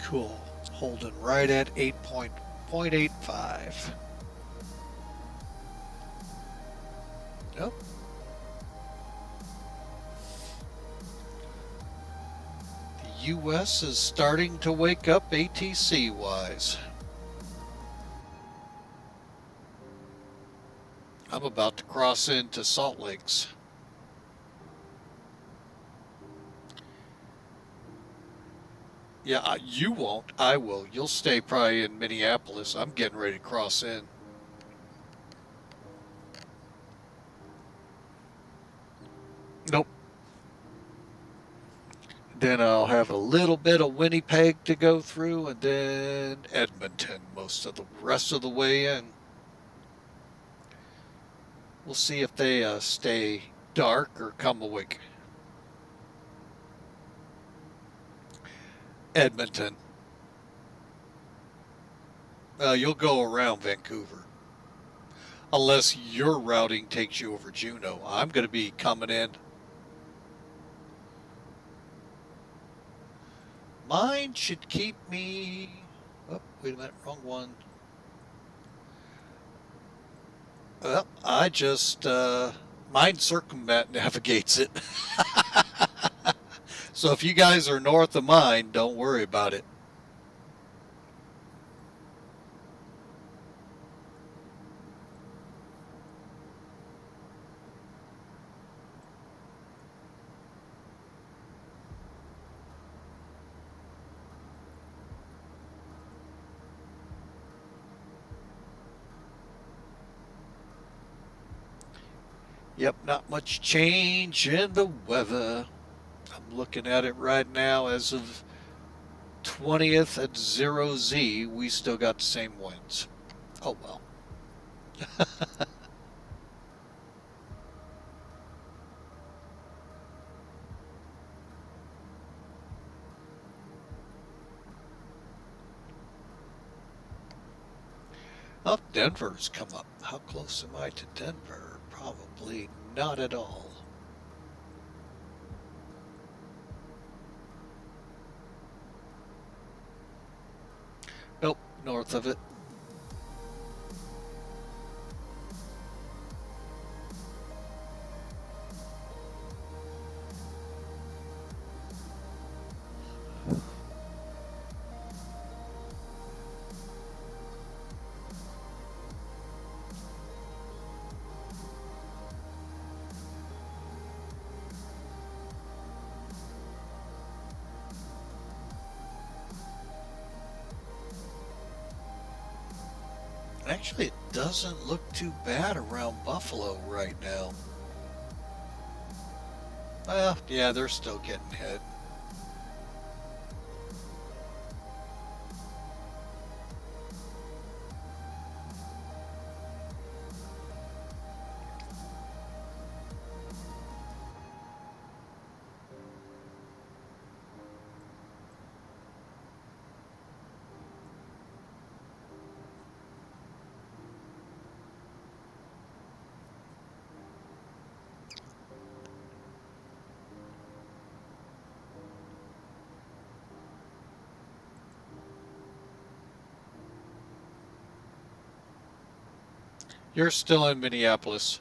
Speaker 3: cool, holding right at 8.85. Yep. The US is starting to wake up ATC wise. I'm about to cross into Salt Lakes. Yeah, you won't. I will. You'll stay probably in Minneapolis. I'm getting ready to cross in. Nope. Then I'll have a little bit of Winnipeg to go through, and then Edmonton most of the rest of the way in. We'll see if they stay dark or come awake. Edmonton. You'll go around Vancouver. Unless your routing takes you over Juneau. I'm going to be coming in. Mine should keep me... Oh, wait a minute. Wrong one. Well, I just... mine circumvent navigates it. So if you guys are north of mine, don't worry about it. Yep, not much change in the weather. I'm looking at it right now as of 20th at 0Z. We still got the same winds. Oh well. Oh, Denver's come up. How close am I to Denver? Probably not at all. Nope, north of it. Actually, it doesn't look too bad around Buffalo right now. Well, yeah, they're still getting hit. You're still in Minneapolis.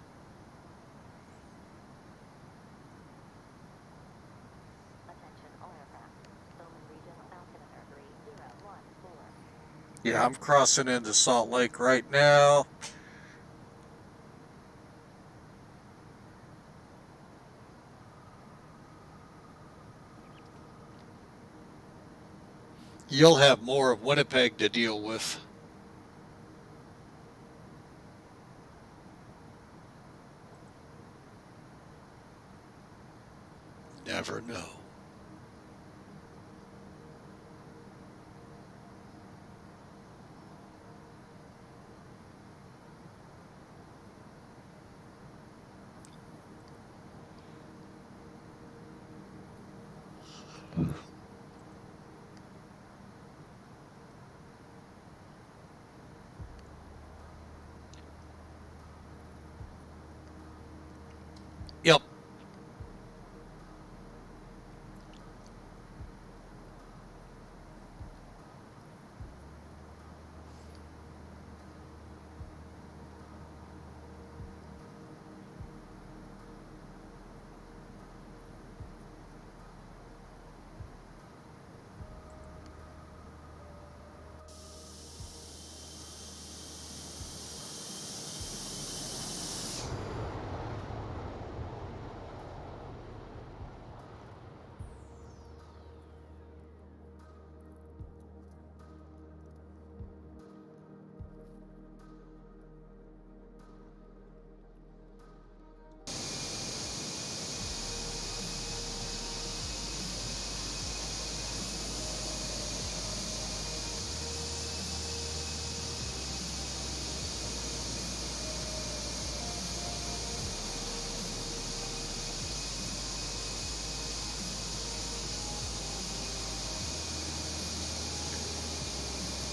Speaker 3: Yeah, I'm crossing into Salt Lake right now. You'll have more of Winnipeg to deal with. Never know. Yep.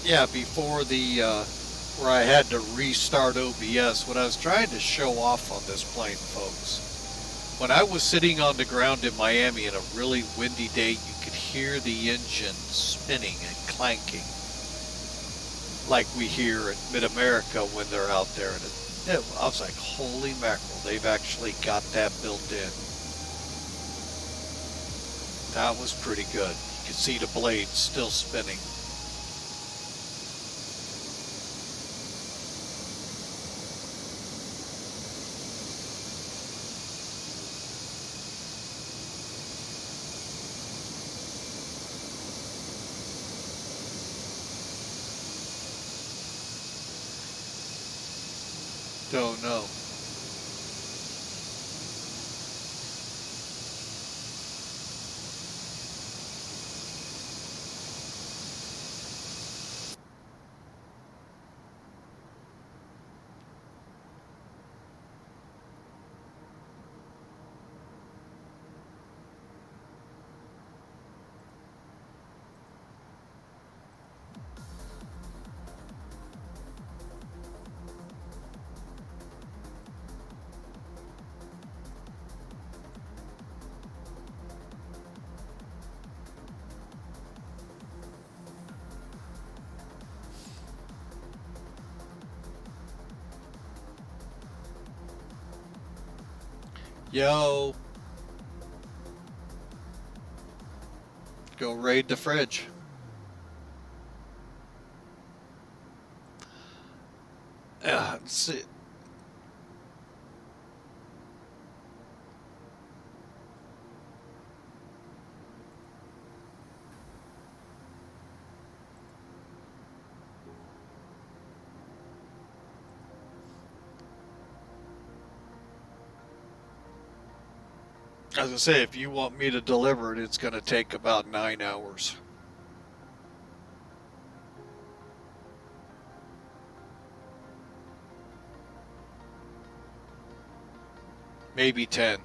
Speaker 3: Yeah, before the where I had to restart OBS, what I was trying to show off on this plane, folks, when I was sitting on the ground in Miami in a really windy day, you could hear the engine spinning and clanking like we hear at Mid-America when they're out there. And I was like, holy mackerel, they've actually got that built in. That was pretty good. You could see the blades still spinning. Don't know. Yo. Go raid the fridge. Let's see. As I say, if you want me to deliver it, it's going to take about 9 hours. Maybe 10.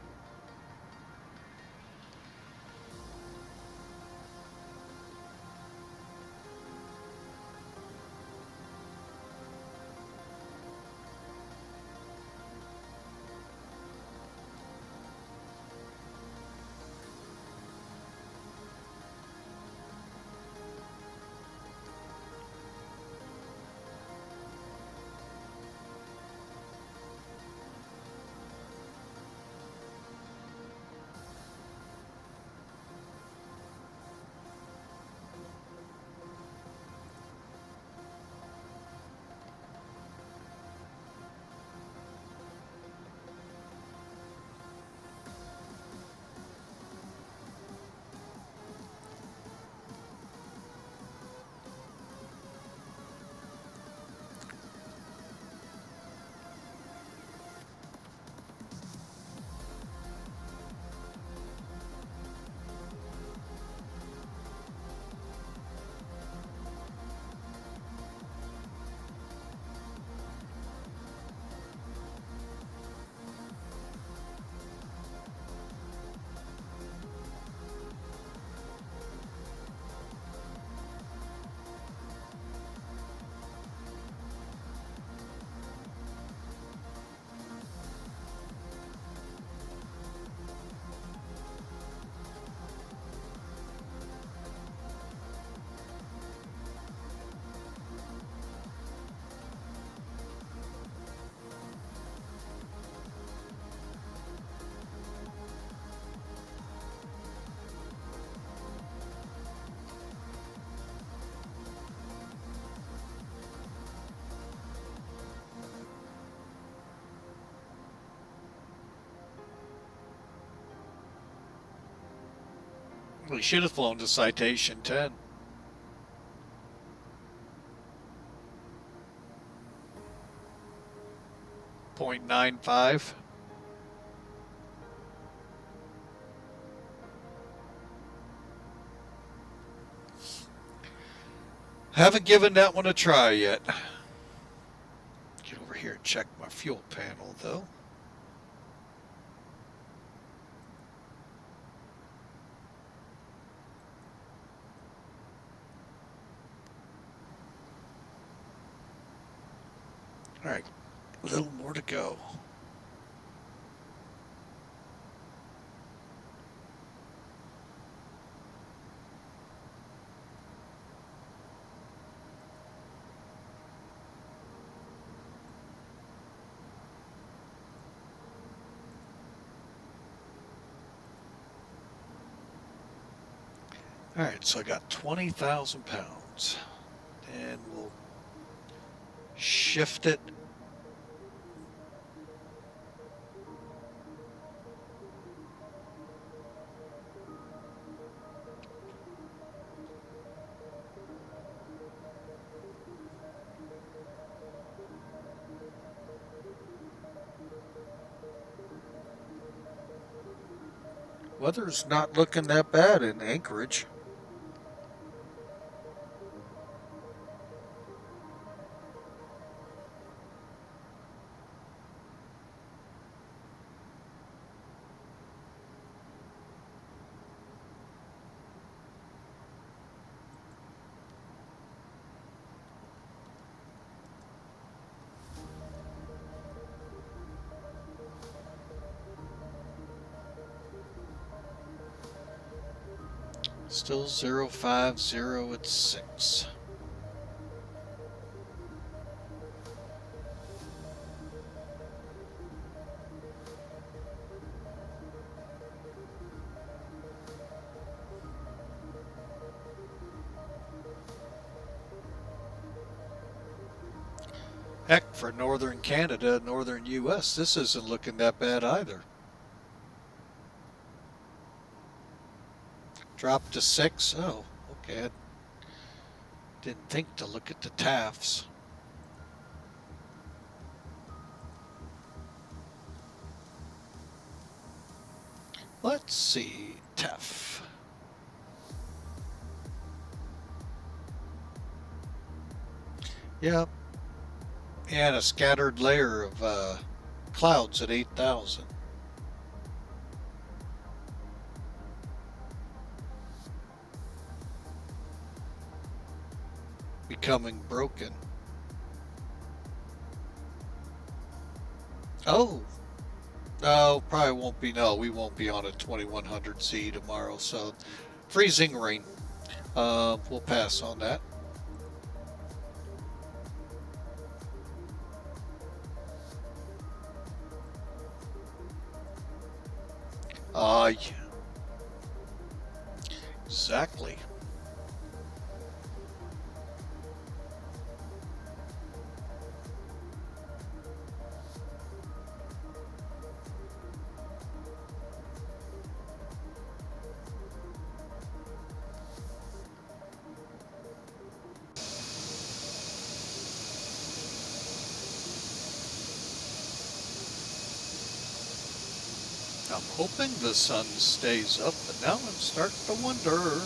Speaker 3: We should have flown to Citation 10. .95. Haven't given that one a try yet. Get over here and check my fuel panel, though. All right, a little more to go. All right, so I got 20,000 pounds, and we'll shift it. Weather's not looking that bad in Anchorage. Still 050 at 6. Heck, for northern Canada, northern U.S., this isn't looking that bad either. Drop to 6. Oh, okay. I didn't think to look at the TAFs. Let's see, TAF. Yep. And a scattered layer of clouds at 8,000. Becoming broken. Oh. No, probably won't be. No, we won't be on a 2100Z tomorrow. So, freezing rain. We'll pass on that. Yeah. Exactly. I'm hoping the sun stays up, but now I'm starting to wonder.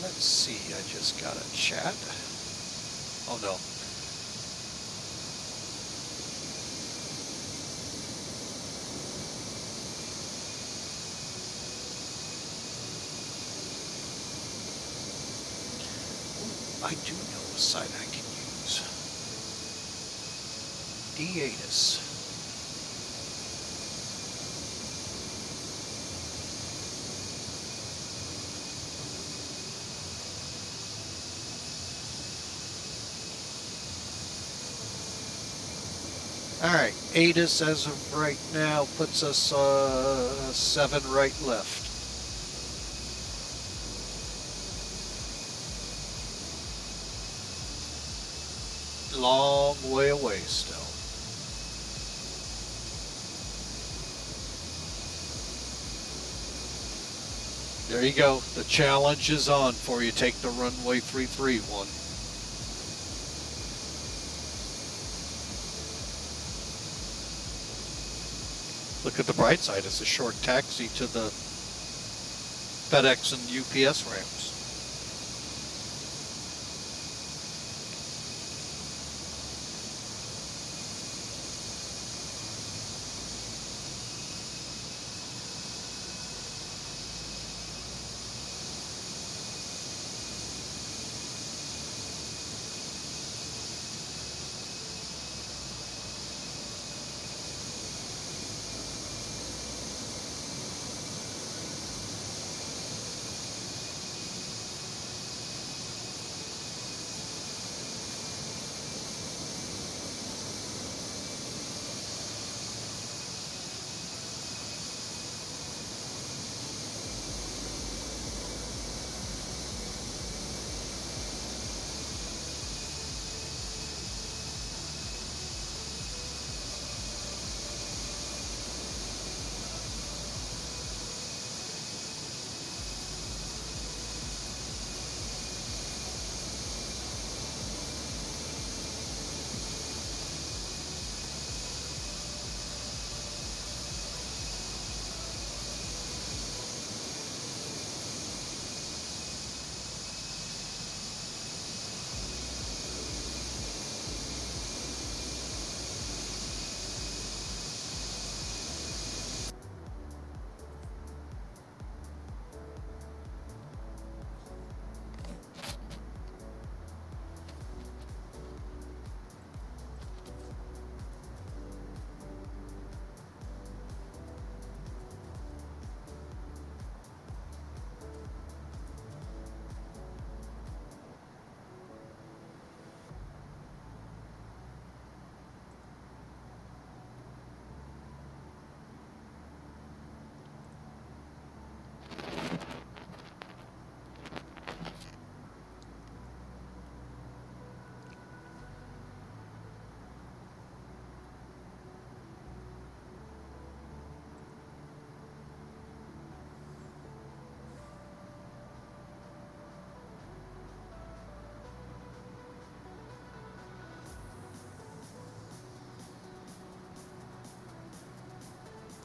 Speaker 3: Let's see, I just got a chat. Oh no. I do know a site I can use. Hiatus. Alright, ATIS as of right now puts us 7 right left. Long way away still. There you go. The challenge is on for you. Take the runway 331. Look at the bright side. It's a short taxi to the FedEx and UPS ramps.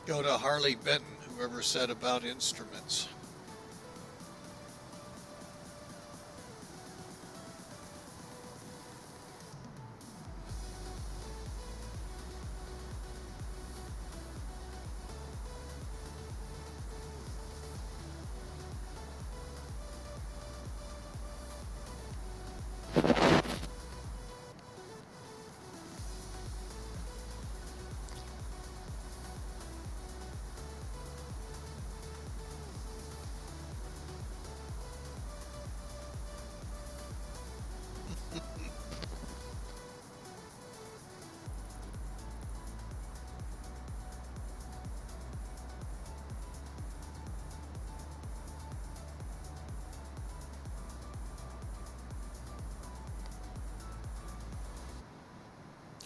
Speaker 3: Go to Harley Benton, whoever said about instruments.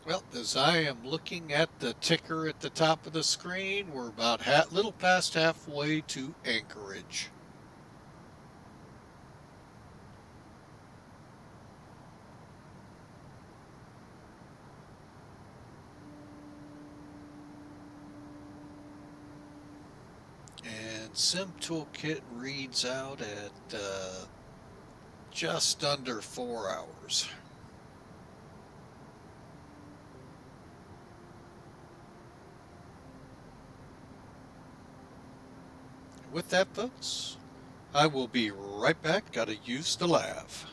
Speaker 3: Well, as I am looking at the ticker at the top of the screen, we're about little past halfway to Anchorage. And Sim Toolkit reads out at just under 4 hours. With that, folks, I will be right back. Got to use the lav.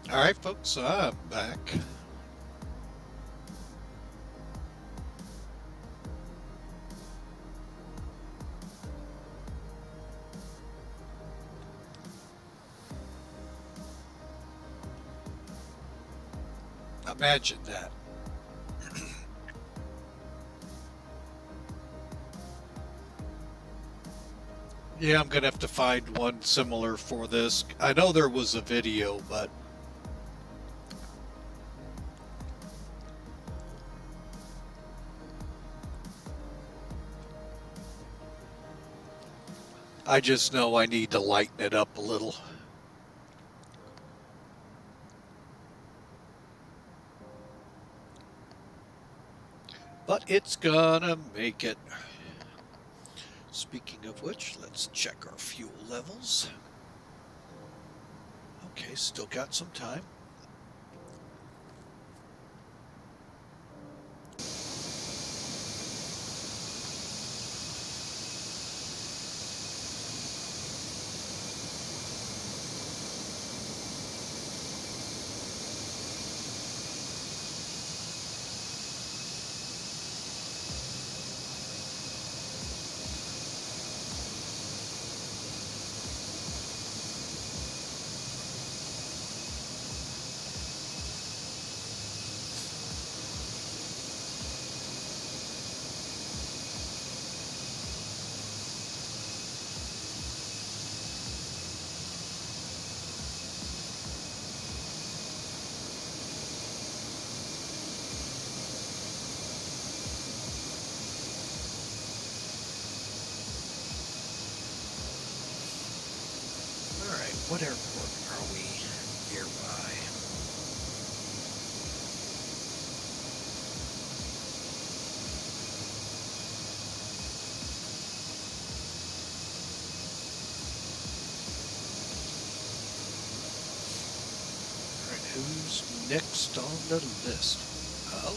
Speaker 3: All right, folks, I'm back. Imagine that. Yeah, I'm going to have to find one similar for this. I know there was a video, but I just know I need to lighten it up a little. But it's gonna make it. Speaking of which, let's check our fuel levels. Okay, still got some time. What airport are we nearby? All right, who's next on the list? Oh.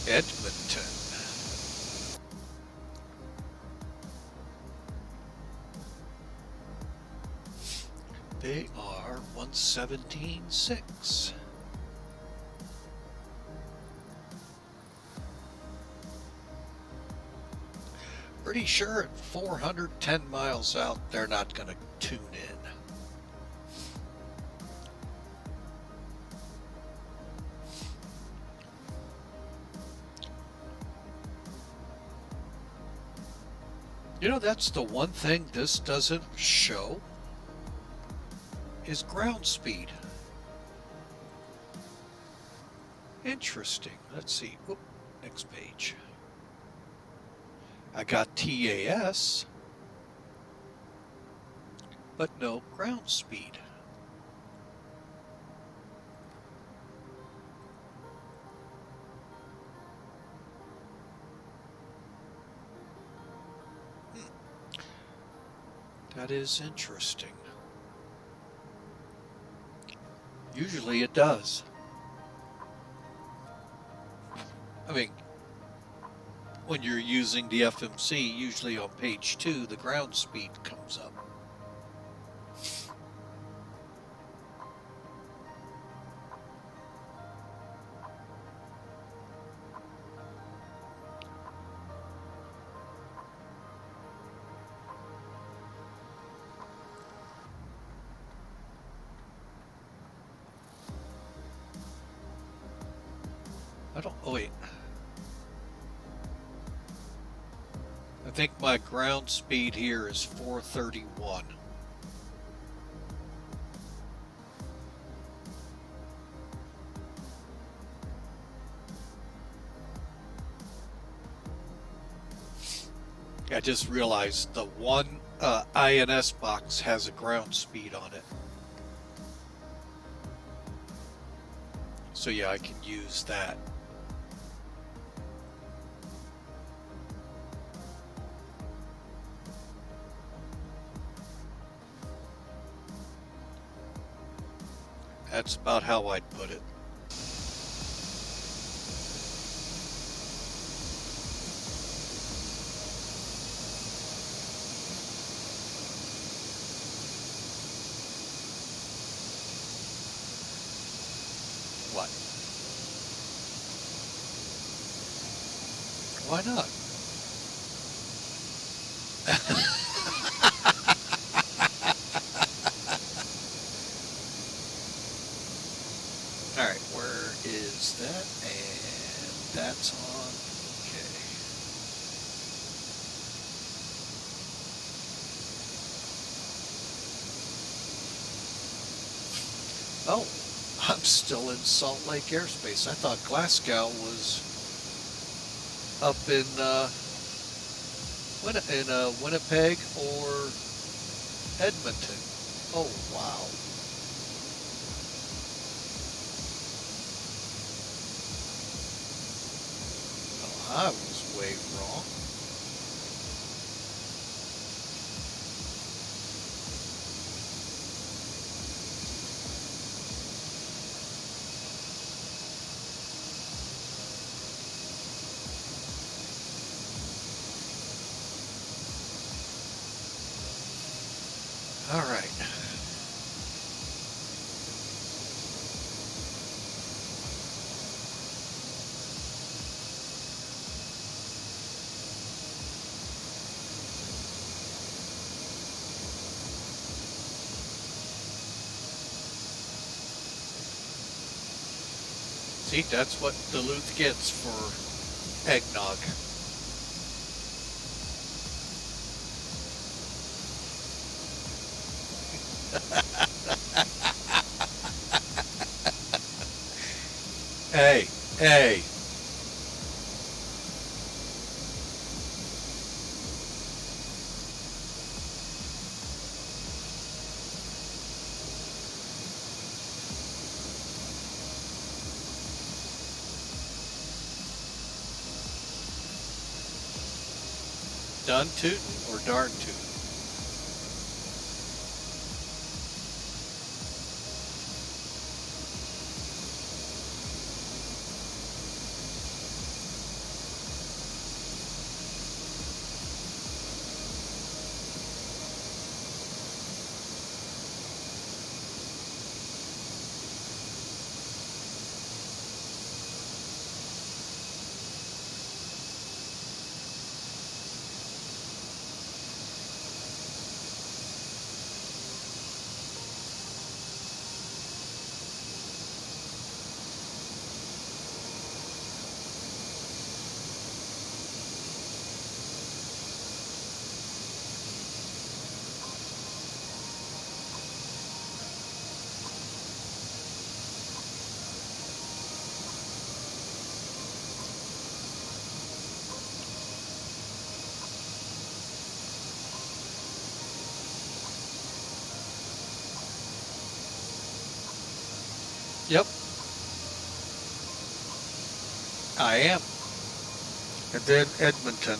Speaker 3: Edmonton. They are 117.6. Pretty sure at 410 miles out, they're not going to tune in. You know, that's the one thing this doesn't show is ground speed. Interesting. Let's see. Oop, next page. I got TAS, but no ground speed. That is interesting. Usually it does. I mean, when you're using the FMC, usually on page 2, the ground speed comes up. Oh wait. I think my ground speed here is 431. I just realized the one INS box has a ground speed on it. So yeah, I can use that. That's about how I'd put it. Why not? All right, where is that? And that's on. Okay. Oh, I'm still in Salt Lake airspace. I thought Glasgow was up in Winnipeg or Edmonton. Oh, wow. Oh, I was way wrong. All right. See, that's what Duluth gets for eggnog. Hey, hey. Done tootin' or darn tootin'? Yep. I am. And then Edmonton.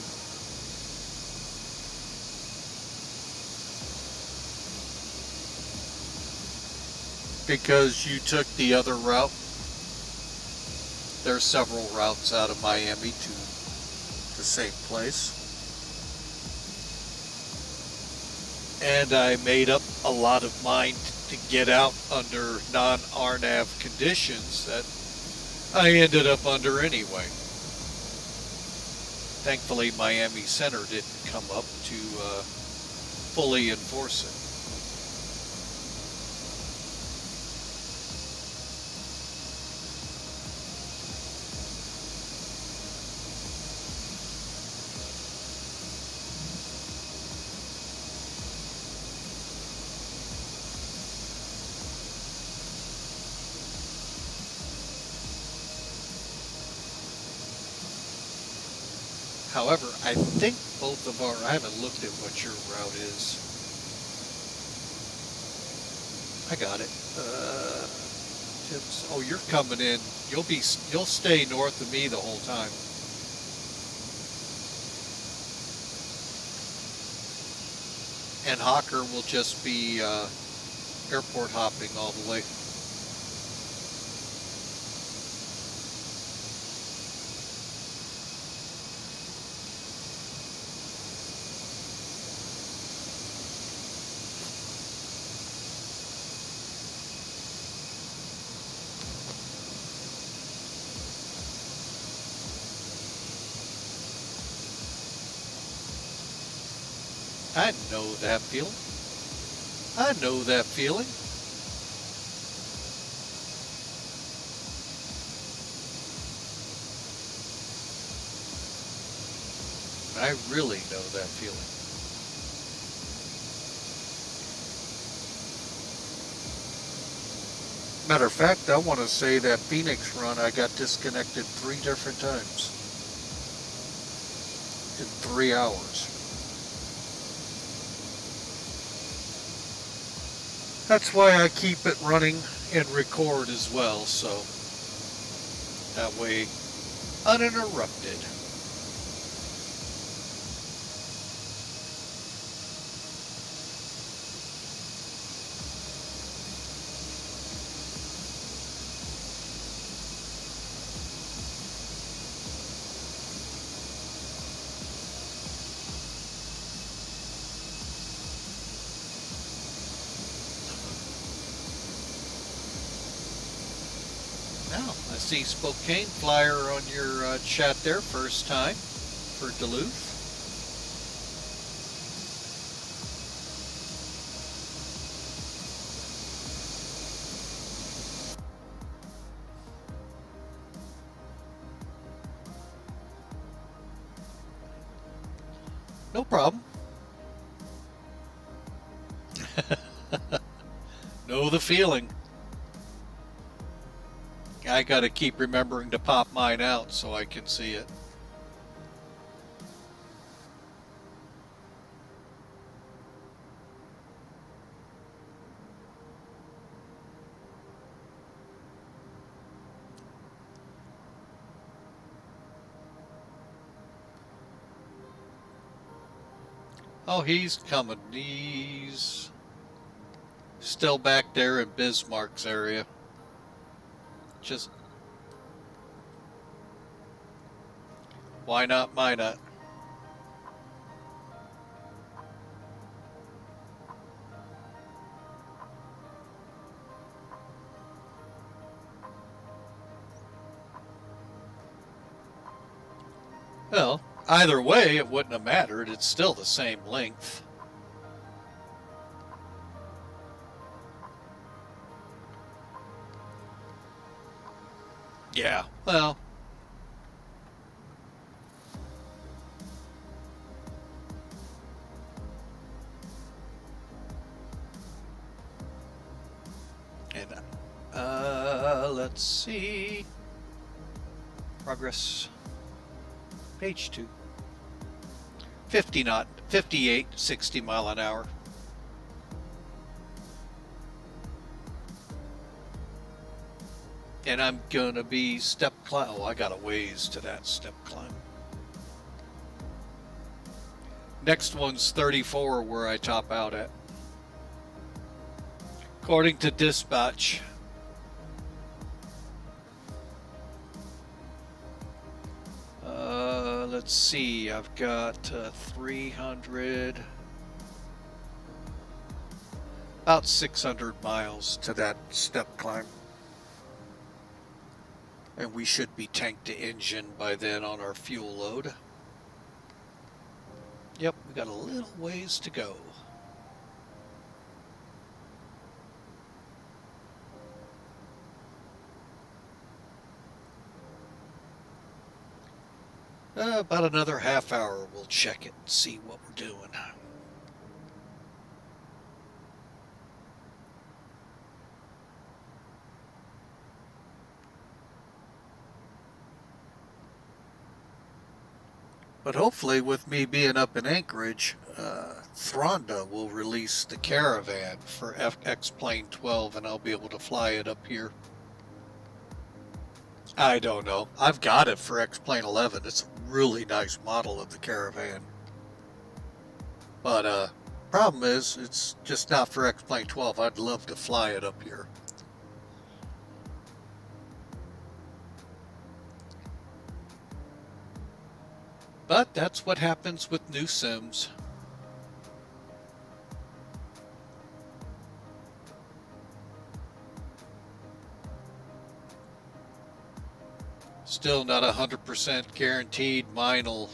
Speaker 3: Because you took the other route. There's several routes out of Miami to the same place. And I made up a lot of mine to get out under non-RNAV conditions that I ended up under anyway. Thankfully, Miami Center didn't come up to fully enforce it. However, I think both of our, I haven't looked at what your route is. I got it. Oh, you're coming in. You'll stay north of me the whole time. And Hawker will just be airport hopping all the way. I know that feeling. I know that feeling. I really know that feeling. Matter of fact, I want to say that Phoenix run, I got disconnected 3 different times in 3 hours. That's why I keep it running and record as well, so that way uninterrupted. I see Spokane flyer on your chat there, first time for Duluth. No problem. Know the feeling. I gotta keep remembering to pop mine out so I can see it. Oh, he's coming. He's still back there in Bismarck's area. Just why not, why not? Well, either way, it wouldn't have mattered. It's still the same length. Yeah, well. And, let's see. Progress. Page 2. 50 knot, 58, 60 mile an hour. And I'm gonna be step climb. Oh, I got a ways to that step climb. Next one's 34 where I top out at. According to dispatch. Let's see, I've got 300, about 600 miles to that step climb. And we should be tanked to engine by then on our fuel load. Yep, we got a little ways to go. About another half hour, we'll check it and see what we're doing. But hopefully, with me being up in Anchorage, Thronda will release the Caravan for X-Plane 12, and I'll be able to fly it up here. I don't know. I've got it for X-Plane 11. It's a really nice model of the Caravan. But problem is, it's just not for X-Plane 12. I'd love to fly it up here. But that's what happens with new sims. Still not 100% guaranteed mine'll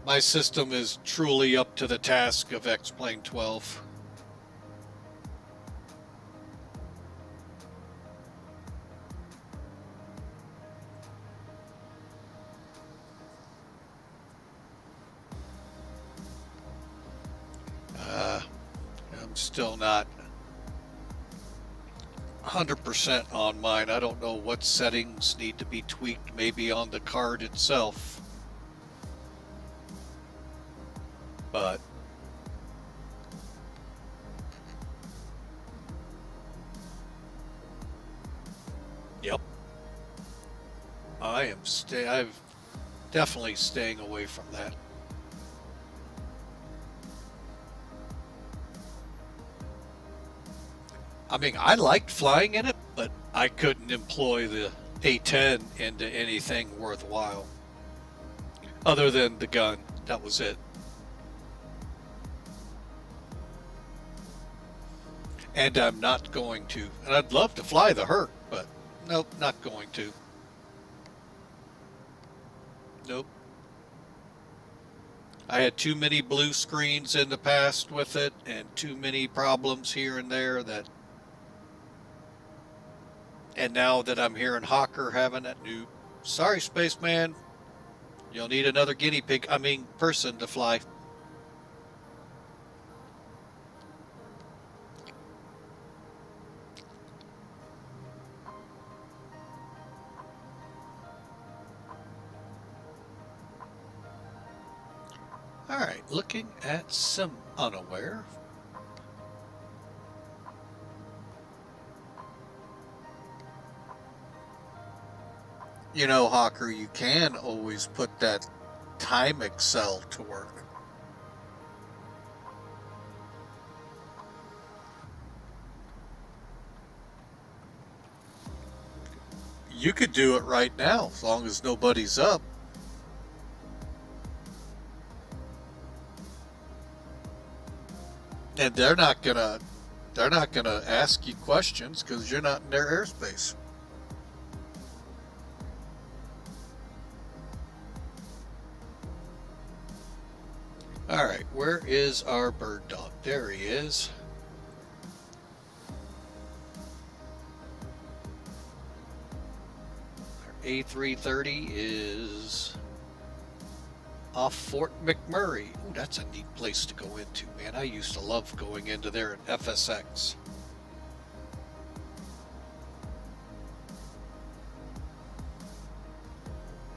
Speaker 3: My system is truly up to the task of X-Plane 12. I'm still not 100% on mine. I don't know what settings need to be tweaked, maybe on the card itself. But yep, I'm definitely staying away from that. I mean, I liked flying in it, but I couldn't employ the A10 into anything worthwhile. Other than the gun, that was it. And I'm not going to. And I'd love to fly the Herc, but nope, not going to. Nope. I had too many blue screens in the past with it, and too many problems here and there that... And now that I'm hearing Hawker having that new... Sorry, spaceman. You'll need another guinea pig, person to fly. Alright, looking at some unaware. You know, Hawker, you can always put that time Excel to work. You could do it right now, as long as nobody's up. And they're not gonna ask you questions because you're not in their airspace. All right, where is our bird dog? There he is. Our A330 is off Fort McMurray. Ooh, that's a neat place to go into, man. I used to love going into there at FSX.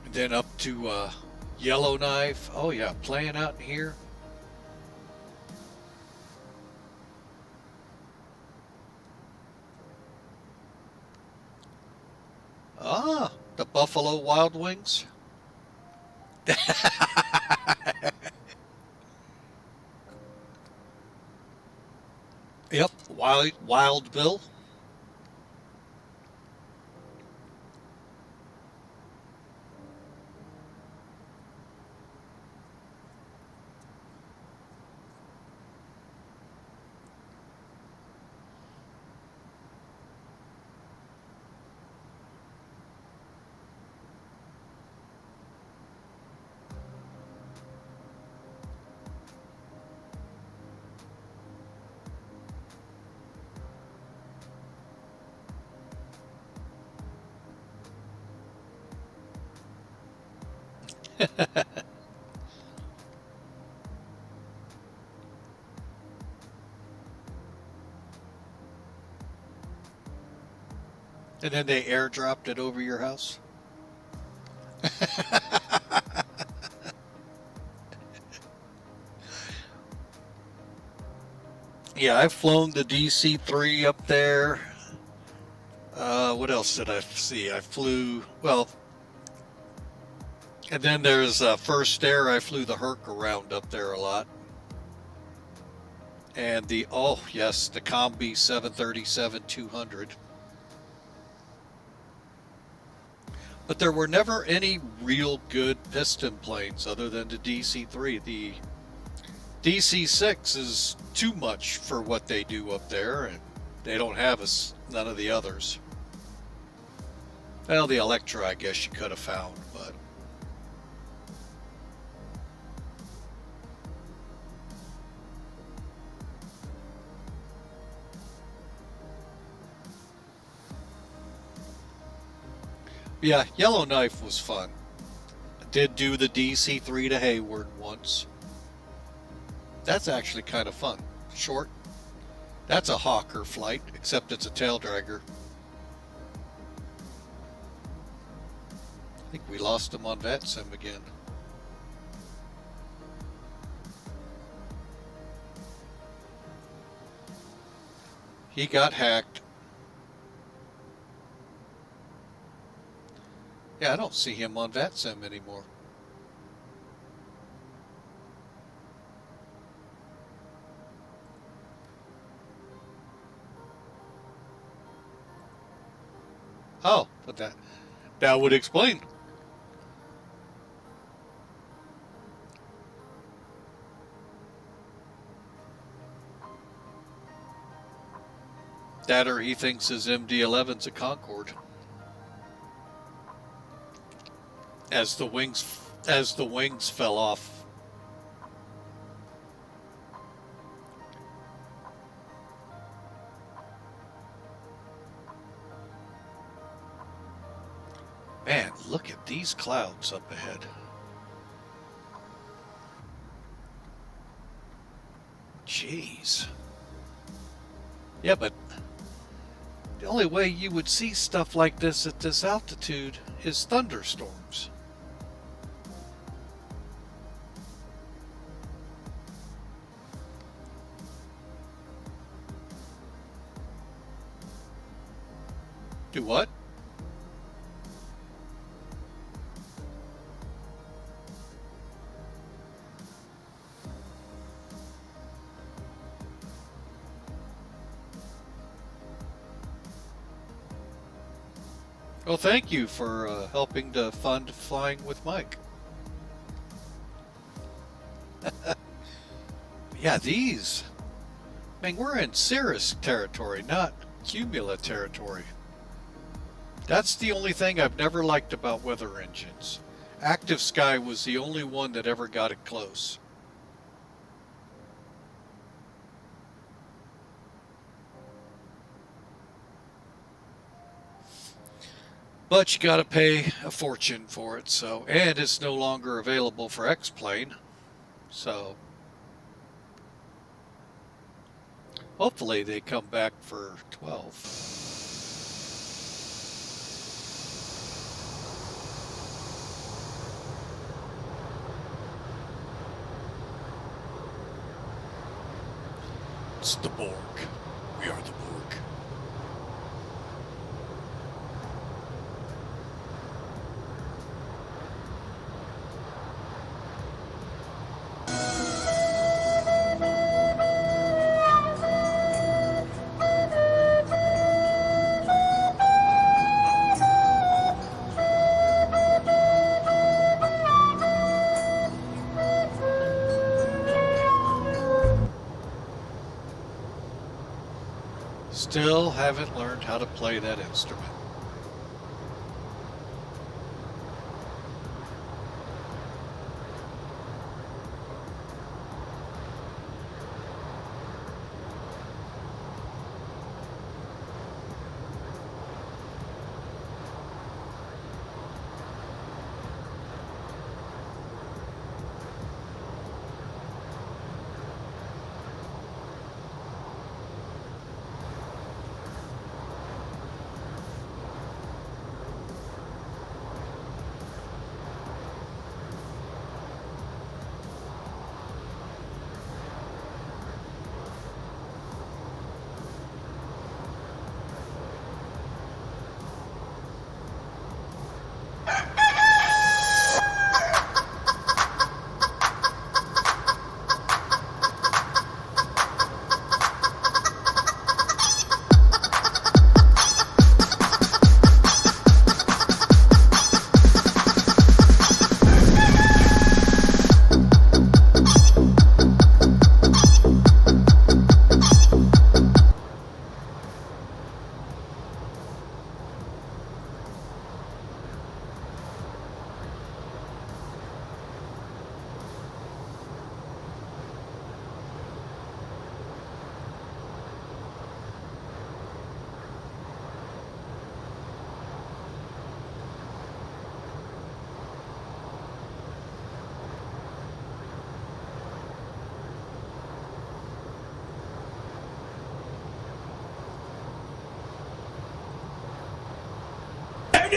Speaker 3: And then up to Yellowknife. Oh yeah, playing out in here. Ah, the Buffalo Wild Wings. Yep, Wild Bill. And then they airdropped it over your house? Yeah, I've flown the DC-3 up there. What else did I see? I flew, well, and then there's First Air. I flew the Herc around up there a lot. And the, oh yes, the Combi 737-200. But there were never any real good piston planes other than the DC-3. The DC-6 is too much for what they do up there, and they don't have none of the others. Well, the Electra, I guess you could have found, but... Yeah, Yellowknife was fun. I did do the DC-3 to Hayward once. That's actually kind of fun. Short. That's a Hawker flight, except it's a tail dragger. I think we lost him on VATSIM again. He got hacked. Yeah, I don't see him on VATSIM anymore. Oh, but that would explain. That or he thinks his MD-11's a Concorde. As the wings fell off. Man, look at these clouds up ahead. Jeez. Yeah, but the only way you would see stuff like this at this altitude is thunderstorms. Do what? Well, thank you for helping to fund Flying with Mike. Yeah, these. I mean, we're in Cirrus territory, not Cumula territory. That's the only thing I've never liked about weather engines. Active Sky was the only one that ever got it close. But you gotta pay a fortune for it, so, and it's no longer available for X-Plane, so hopefully they come back for 12. It's the Borg. We are the Borg. Still haven't learned how to play that instrument.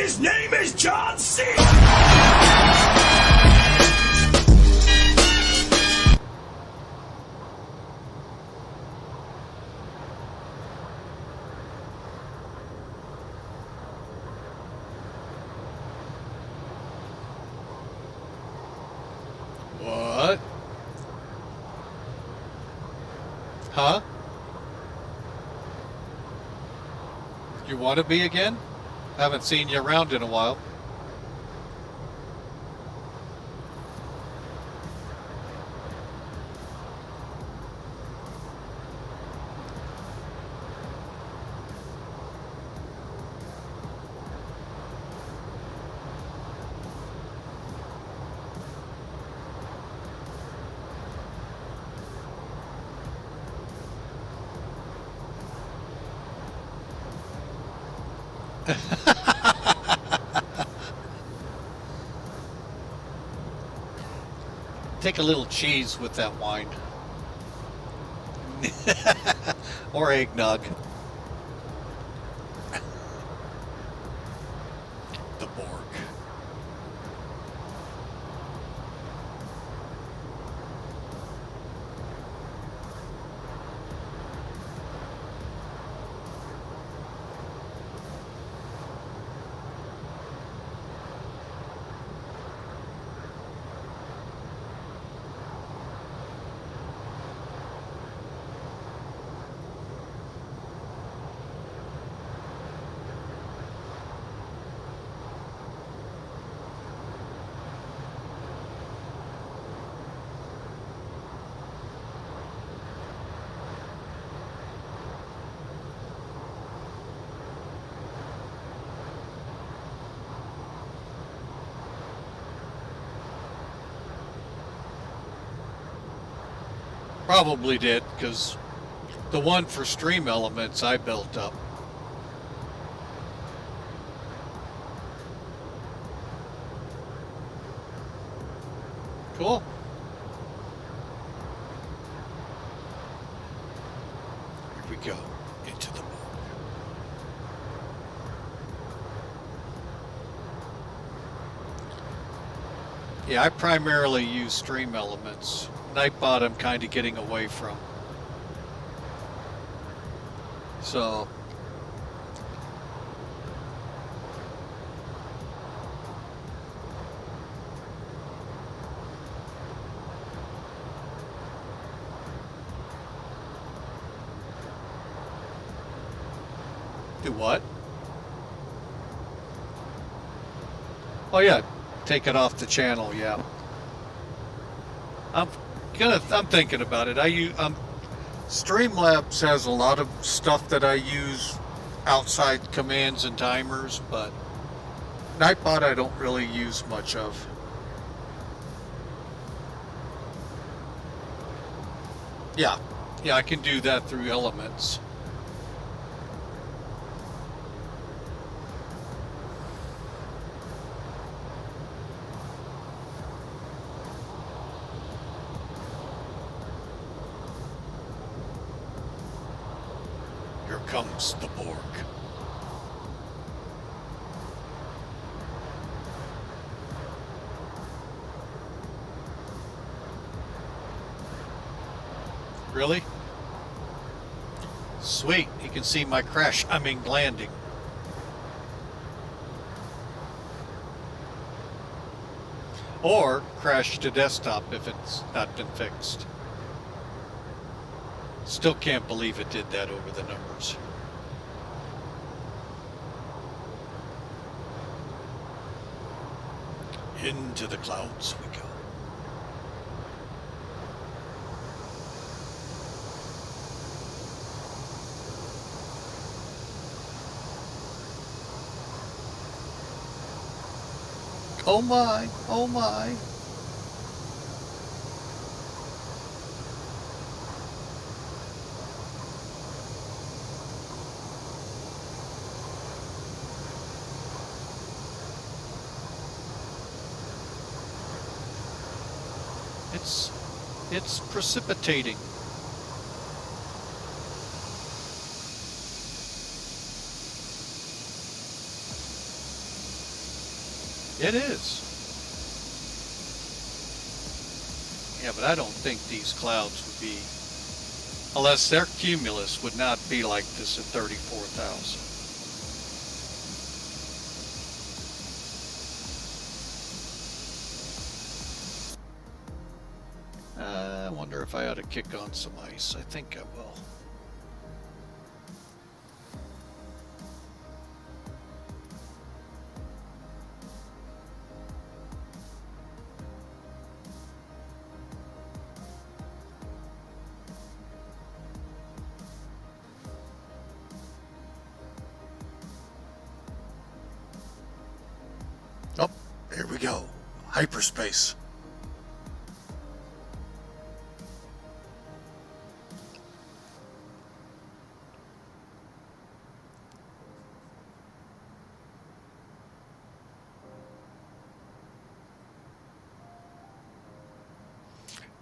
Speaker 16: his name is John C.
Speaker 3: What? Huh? You want to be again? Haven't seen you around in a while. Take a little cheese with that wine. Or eggnog. The Borg. Probably did, because the one for Stream Elements I built up. Cool. Here we go, into the Borg. Yeah, I primarily use Stream Elements. Nightbot I'm kind of getting away from. So do what? Oh yeah, take it off the channel, yeah. I'm thinking about it. Streamlabs has a lot of stuff that I use outside commands and timers, but Nightbot I don't really use much of. Yeah, I can do that through Elements. Comes the Borg. Really? Sweet, you can see my crash, landing. Or crash to desktop if it's not been fixed. Still can't believe it did that over the numbers. Into the clouds we go. Oh my, oh my. It's precipitating. It is. Yeah, but I don't think these clouds would be, unless their cumulus would not be like this at 34,000. I wonder if I ought to kick on some ice. I think I will. Oh, here we go. Hyperspace.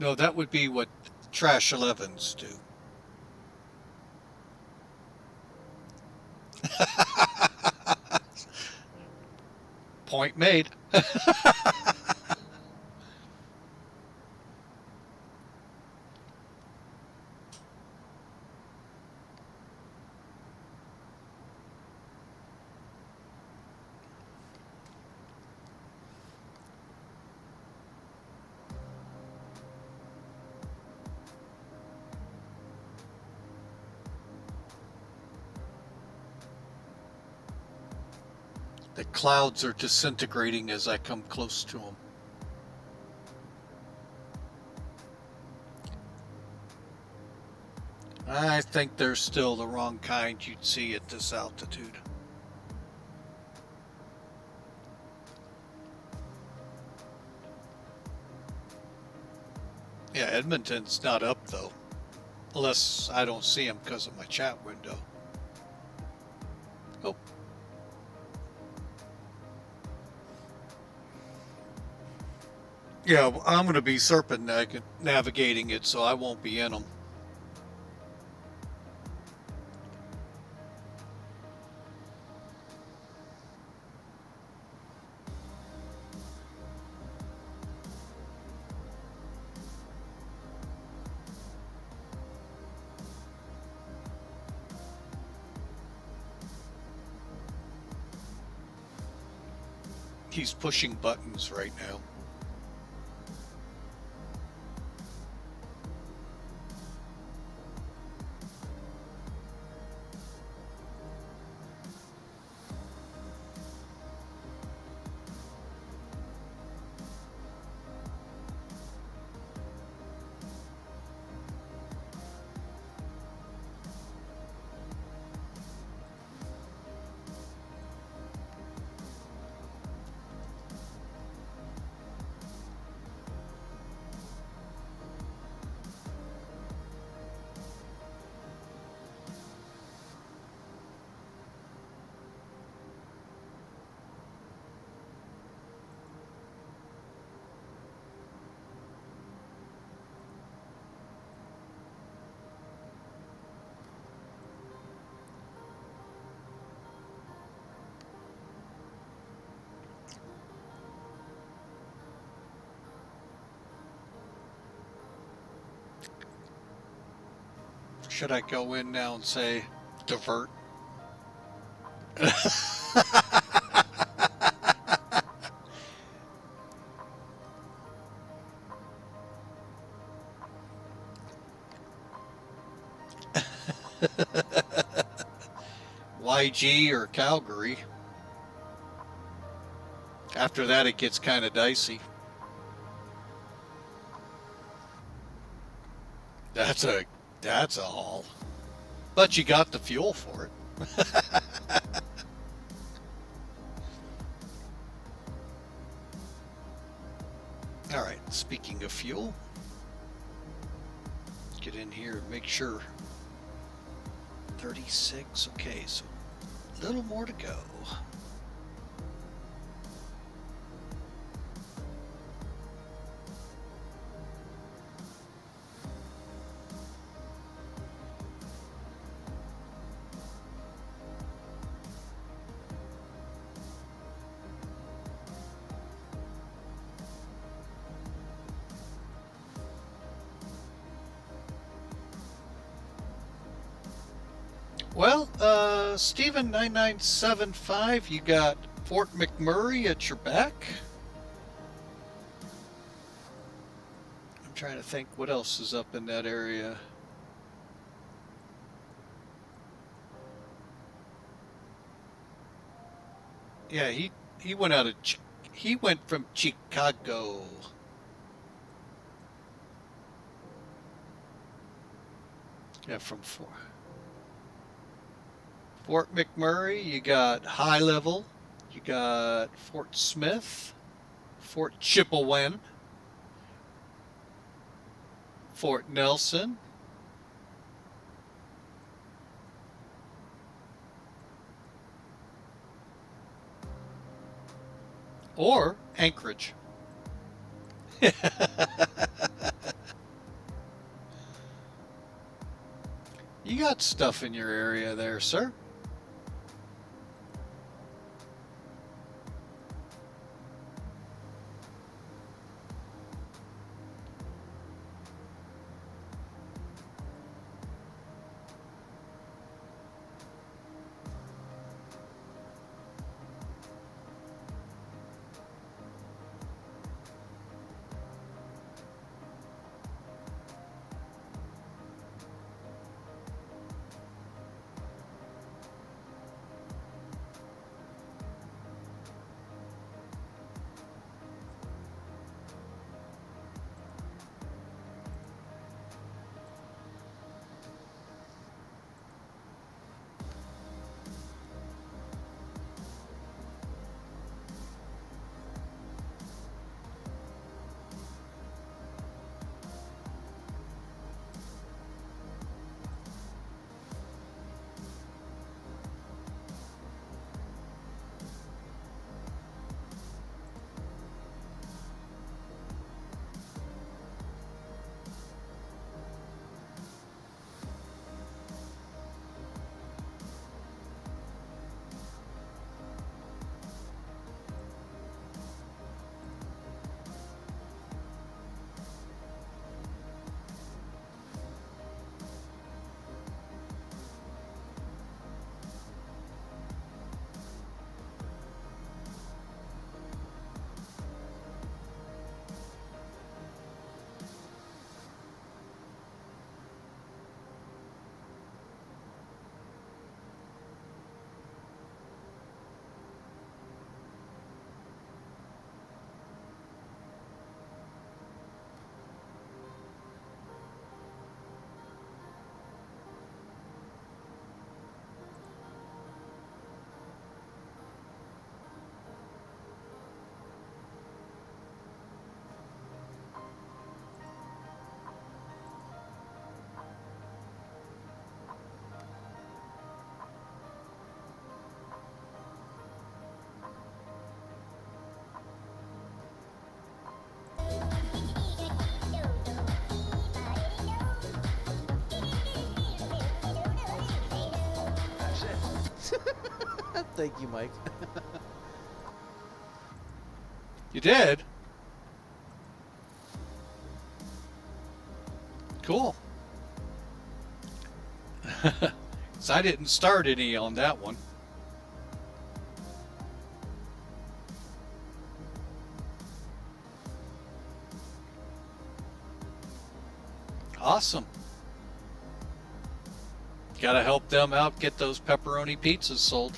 Speaker 3: No, that would be what Trash 11s do. Point made. The clouds are disintegrating as I come close to them. I think they're still the wrong kind you'd see at this altitude. Yeah, Edmonton's not up though, unless I don't see them because of my chat window. Oh. Yeah, I'm going to be serpent navigating it, so I won't be in them. He's pushing buttons right now. Should I go in now and say, divert? YG or Calgary. After that, it gets kind of dicey. That's a haul. But you got the fuel for it. All right, speaking of fuel, let's get in here and make sure. 36, okay, so a little more to go. Well, Steven 9975, you got Fort McMurray at your back. I'm trying to think what else is up in that area. Yeah, he went out of he went from Chicago. Yeah, from Fort McMurray, you got High Level, you got Fort Smith, Fort Chippewan, Fort Nelson, or Anchorage. You got stuff in your area there, sir.
Speaker 13: Thank you, Mike.
Speaker 3: You did? Cool. So I didn't start any on that one. Awesome. Gotta help them out, get those pepperoni pizzas sold.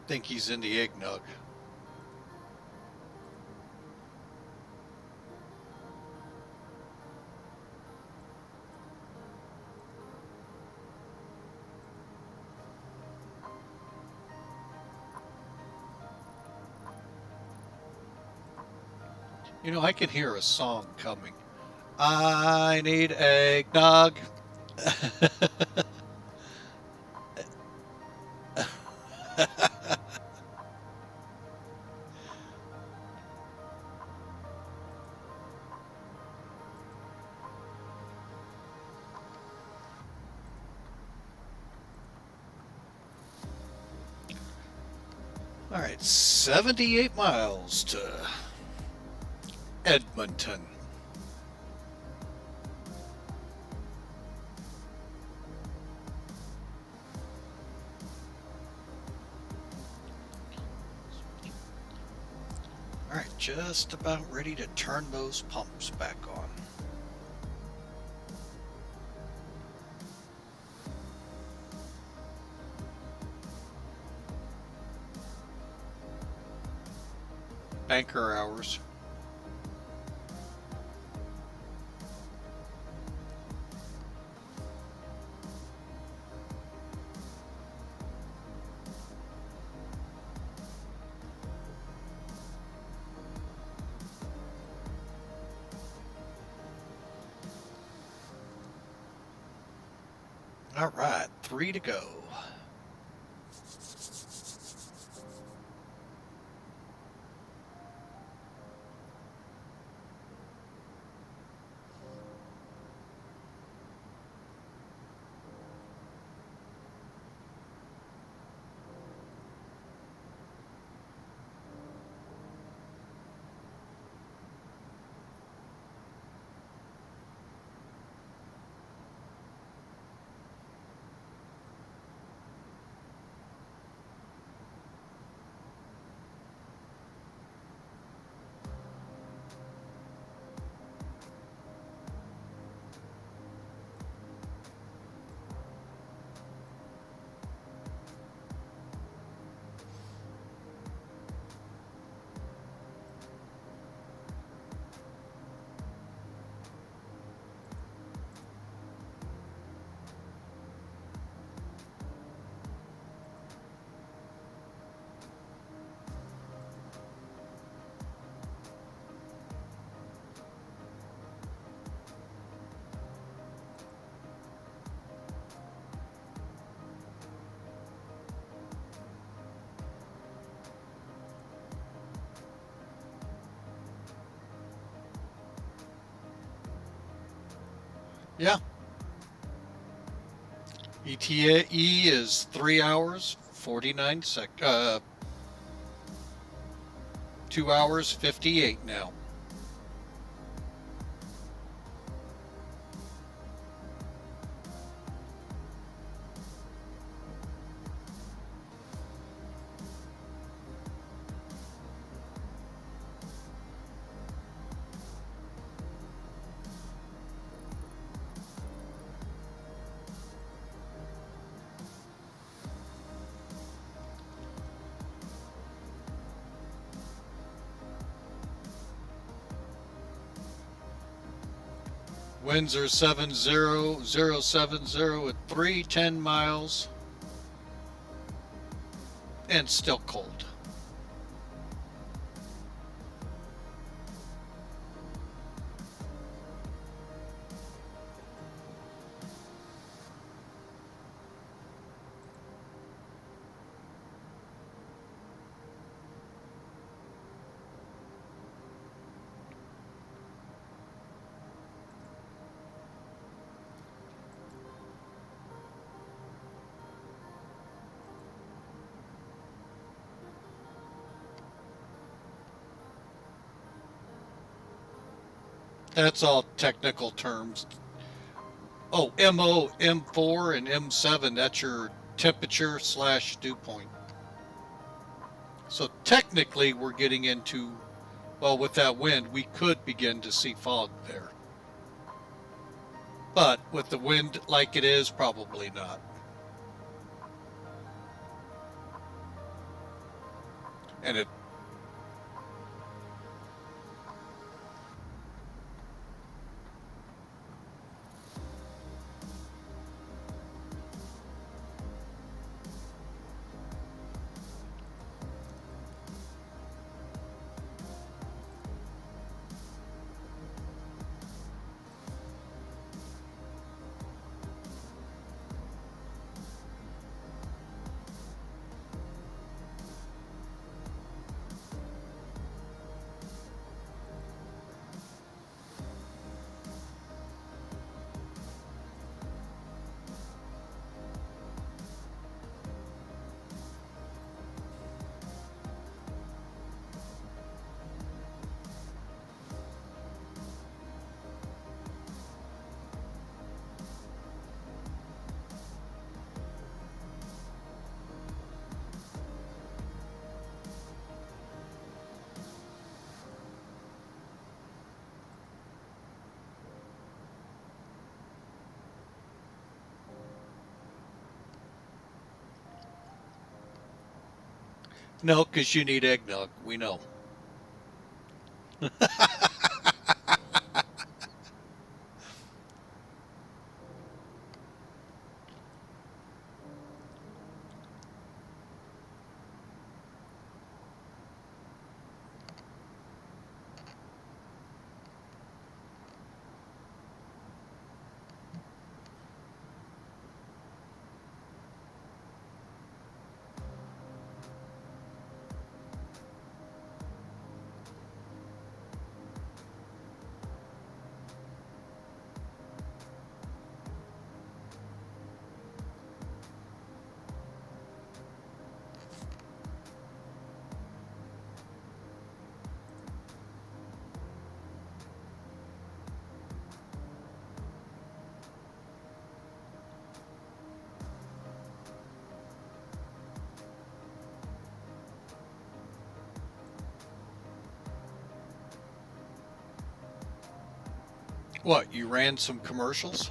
Speaker 3: Think he's in the eggnog. You know, I can hear a song coming. I need eggnog. All right, 78 miles to Edmonton. All right, just about ready to turn those pumps back on. Banker hours. All right, 3 to go. Yeah. ETA is 3 hours, 49 seconds. 2 hours, 58 now. Winds are 70070 at 310 miles and still cold. That's all technical terms. Oh, MO, M4, and M7, that's your temperature / dew point. So technically we're getting into, well, with that wind, we could begin to see fog there. But with the wind like it is, probably not. And it no, because you need eggnog. We know. What, you ran some commercials?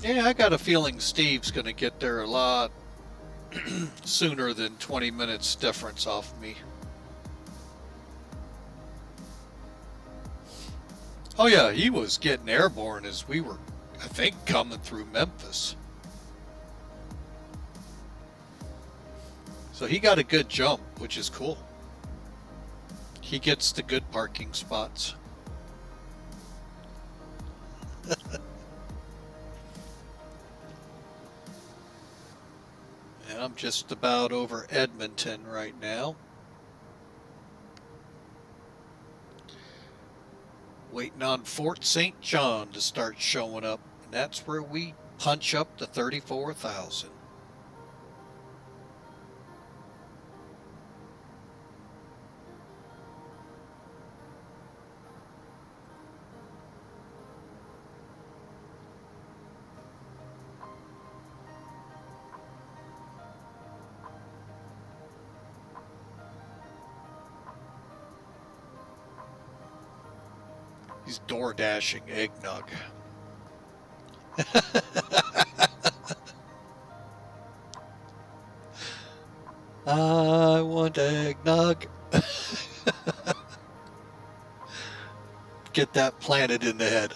Speaker 3: Yeah, I got a feeling Steve's going to get there a lot sooner than 20 minutes difference off me. Oh yeah, he was getting airborne as we were, I think, coming through Memphis. So he got a good jump, which is cool. He gets the good parking spots. And I'm just about over Edmonton right now. Waiting on Fort St. John to start showing up. And that's where we punch up to 34,000. He's door dashing eggnog. I want eggnog. Get that planted in the head.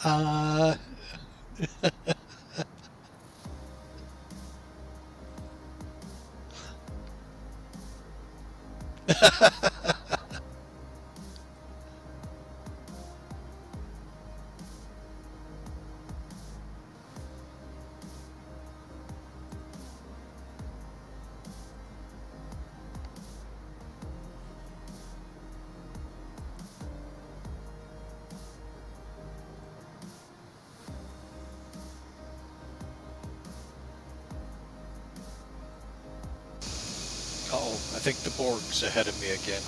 Speaker 3: think the Borg's ahead of me again.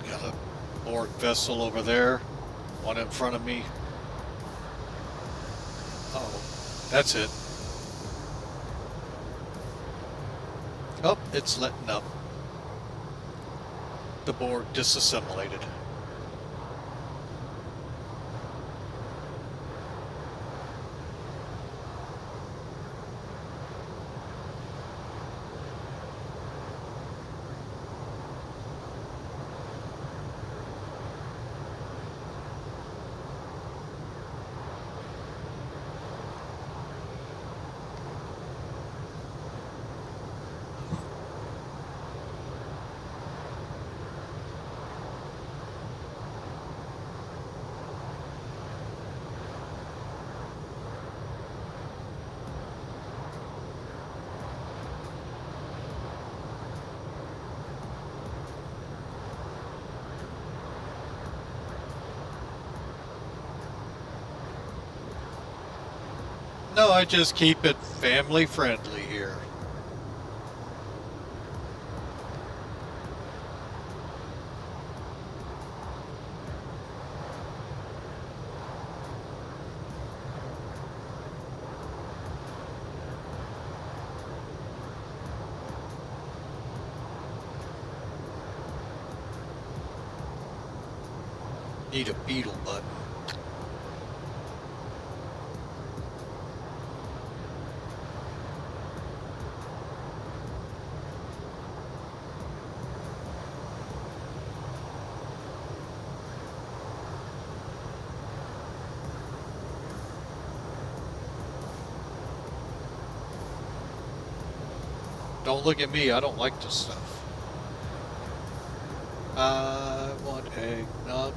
Speaker 3: Got a Borg vessel over there. One in front of me. Oh, that's it. Oh, it's letting up. The Borg disassimilated. No, I just keep it family friendly here. Need a beetle button. Don't look at me, I don't like this stuff. I want eggnog.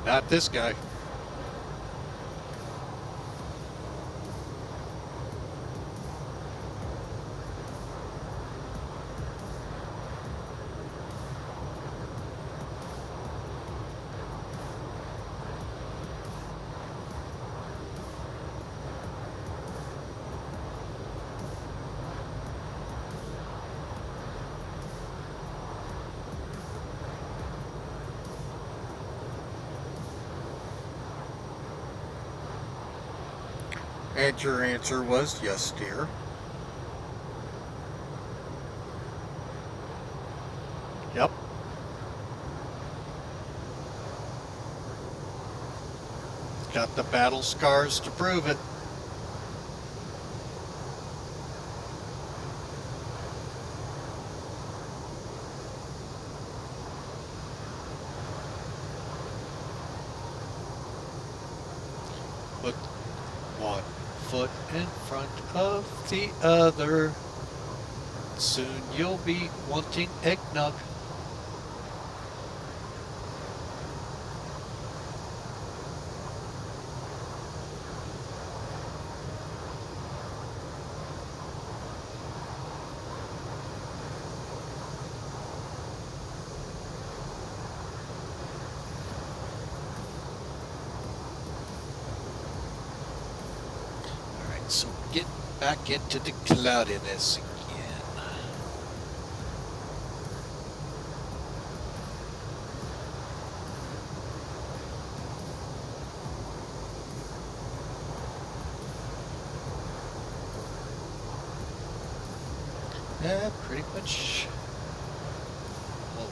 Speaker 3: Not this guy. And your answer was yes, dear. Yep. Got the battle scars to prove it. Put one foot in front of the other. Soon you'll be wanting eggnog. So get back into the cloudiness again. Yeah, pretty much. Whoa.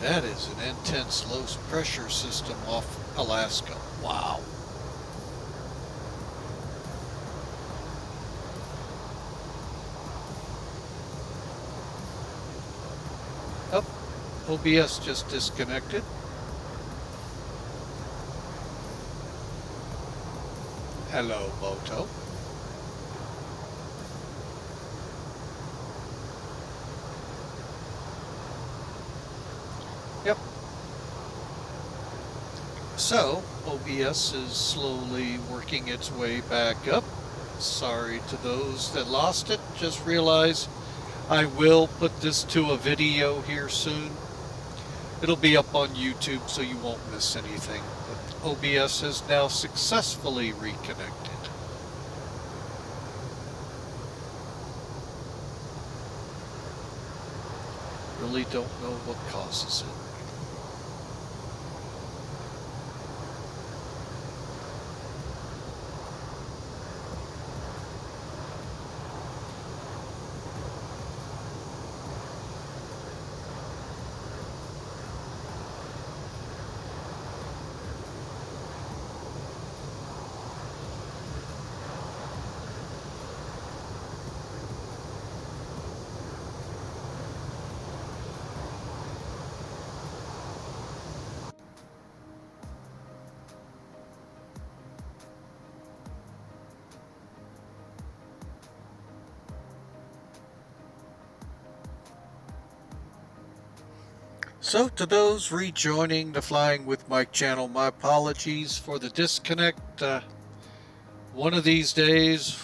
Speaker 3: That is an intense low pressure system off Alaska. Wow. Oh, OBS just disconnected. Hello, Moto. Yep. So, OBS is slowly working its way back up. Sorry to those that lost it. Just realize I will put this to a video here soon. It'll be up on YouTube so you won't miss anything. But OBS is now successfully reconnected. Really don't know what causes it. So to those rejoining the Flying with Mike channel, my apologies for the disconnect. One of these days,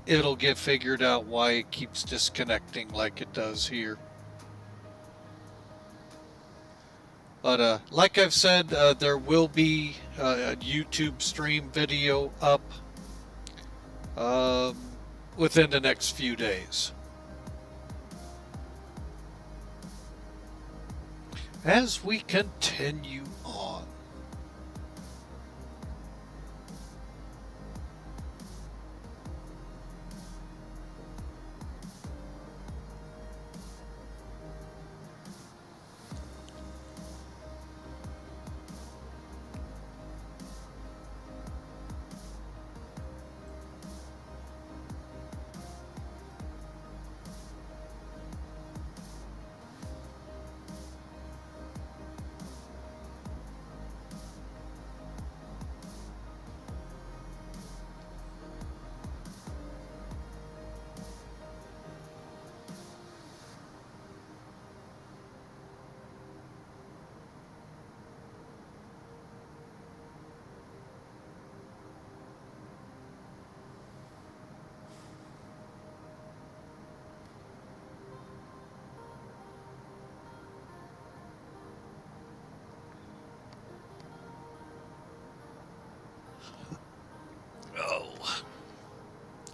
Speaker 3: it'll get figured out why it keeps disconnecting like it does here. But like I've said, there will be a YouTube stream video up within the next few days. As we continue on.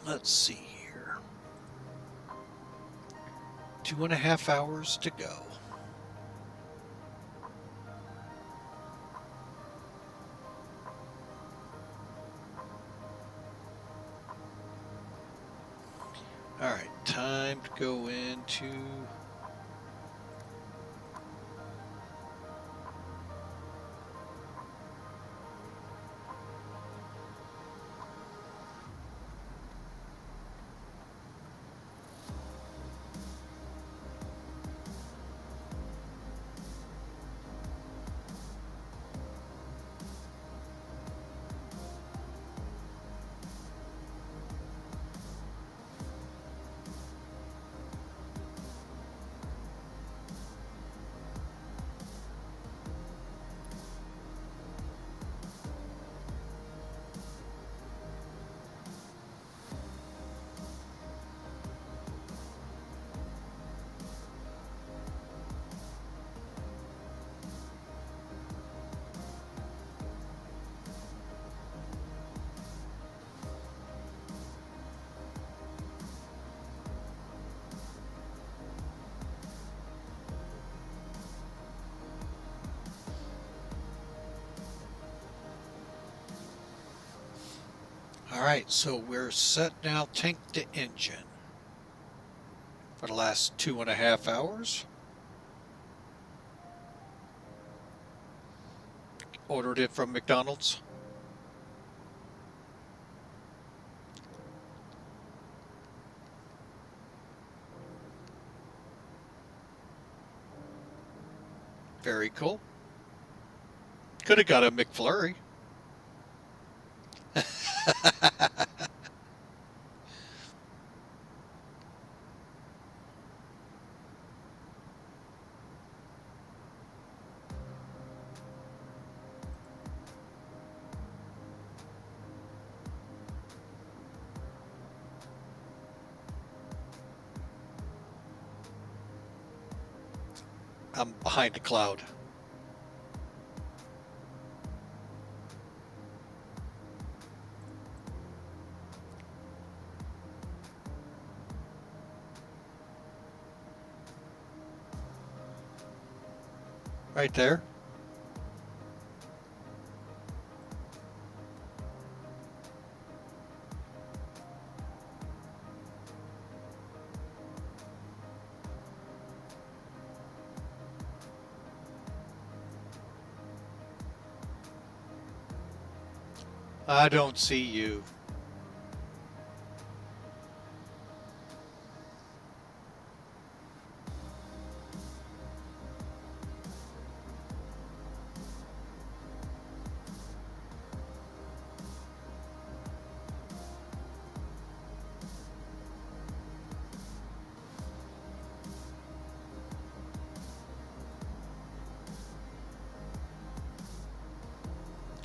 Speaker 3: Let's see here. 2.5 hours to go. All right, time to go into all right, so we're set now. Tank the engine for the last 2.5 hours. Ordered it from McDonald's. Very cool. Could have got a McFlurry. I'm behind a cloud. Right there. I don't see you.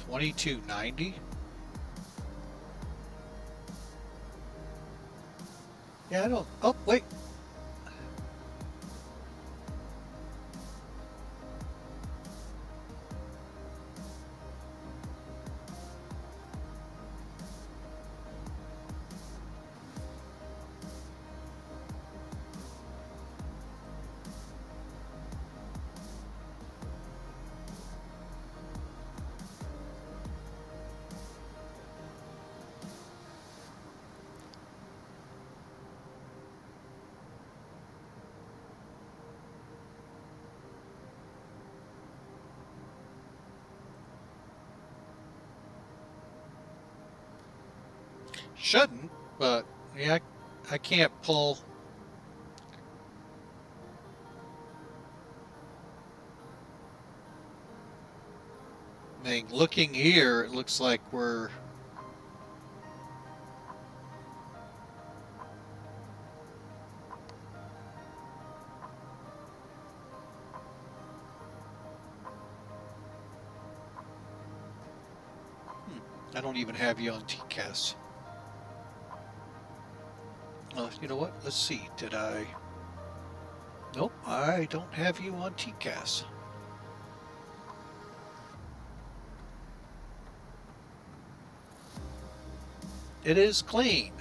Speaker 3: $22.90. Yeah, I don't. Oh, wait. Shouldn't, but yeah, I can't pull. I mean, looking here, it looks like we're. I don't even have you on TCAS. You know what? Let's see. Did I? Nope, I don't have you on TCAS. It is clean.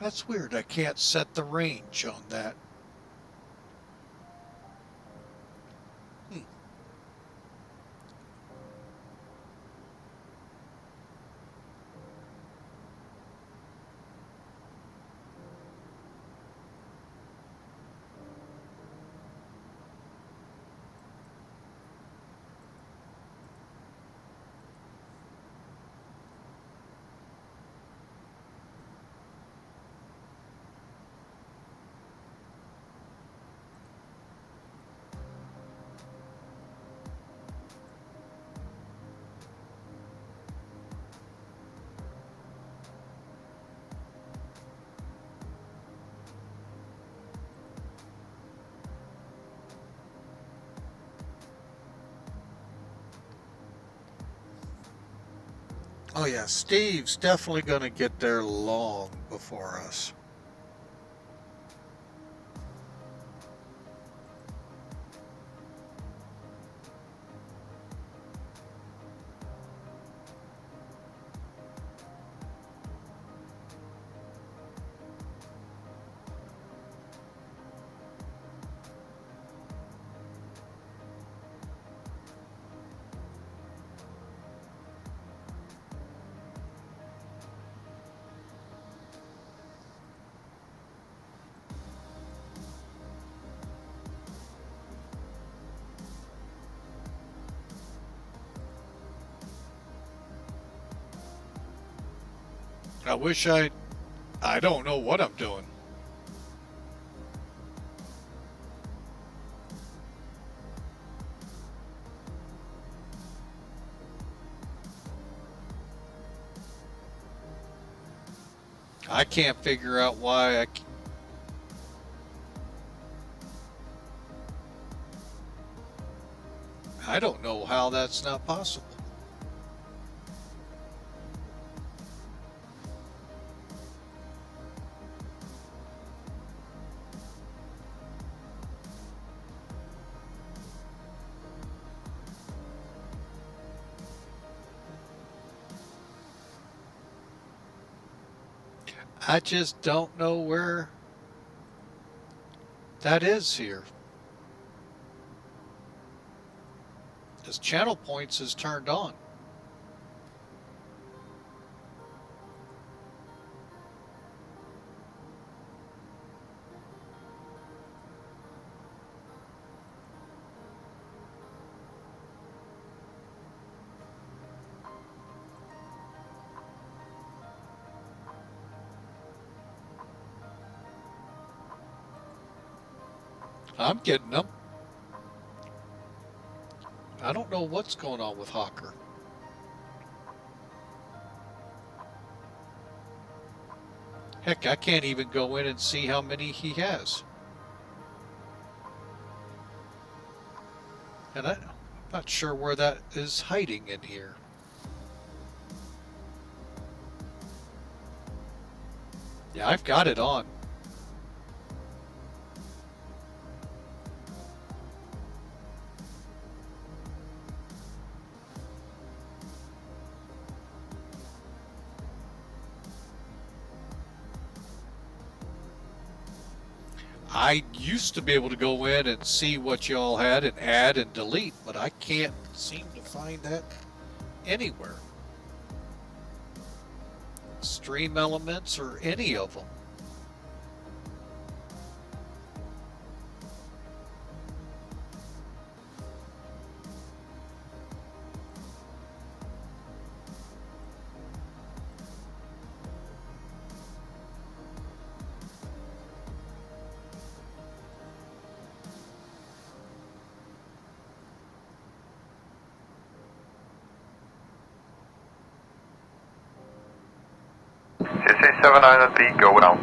Speaker 3: That's weird. I can't set the range on that. Oh yeah, Steve's definitely going to get there long before us. I wish I don't know what I'm doing. I can't figure out why I don't know how that's not possible. I just don't know where that is here. This channel points is turned on. I'm getting them. I don't know what's going on with Hawker. Heck, I can't even go in and see how many he has. And I'm not sure where that is hiding in here. Yeah, I've got it on. I used to be able to go in and see what y'all had and add and delete, but I can't seem to find that anywhere. Stream elements or any of them.
Speaker 4: CC7 Island B, go well.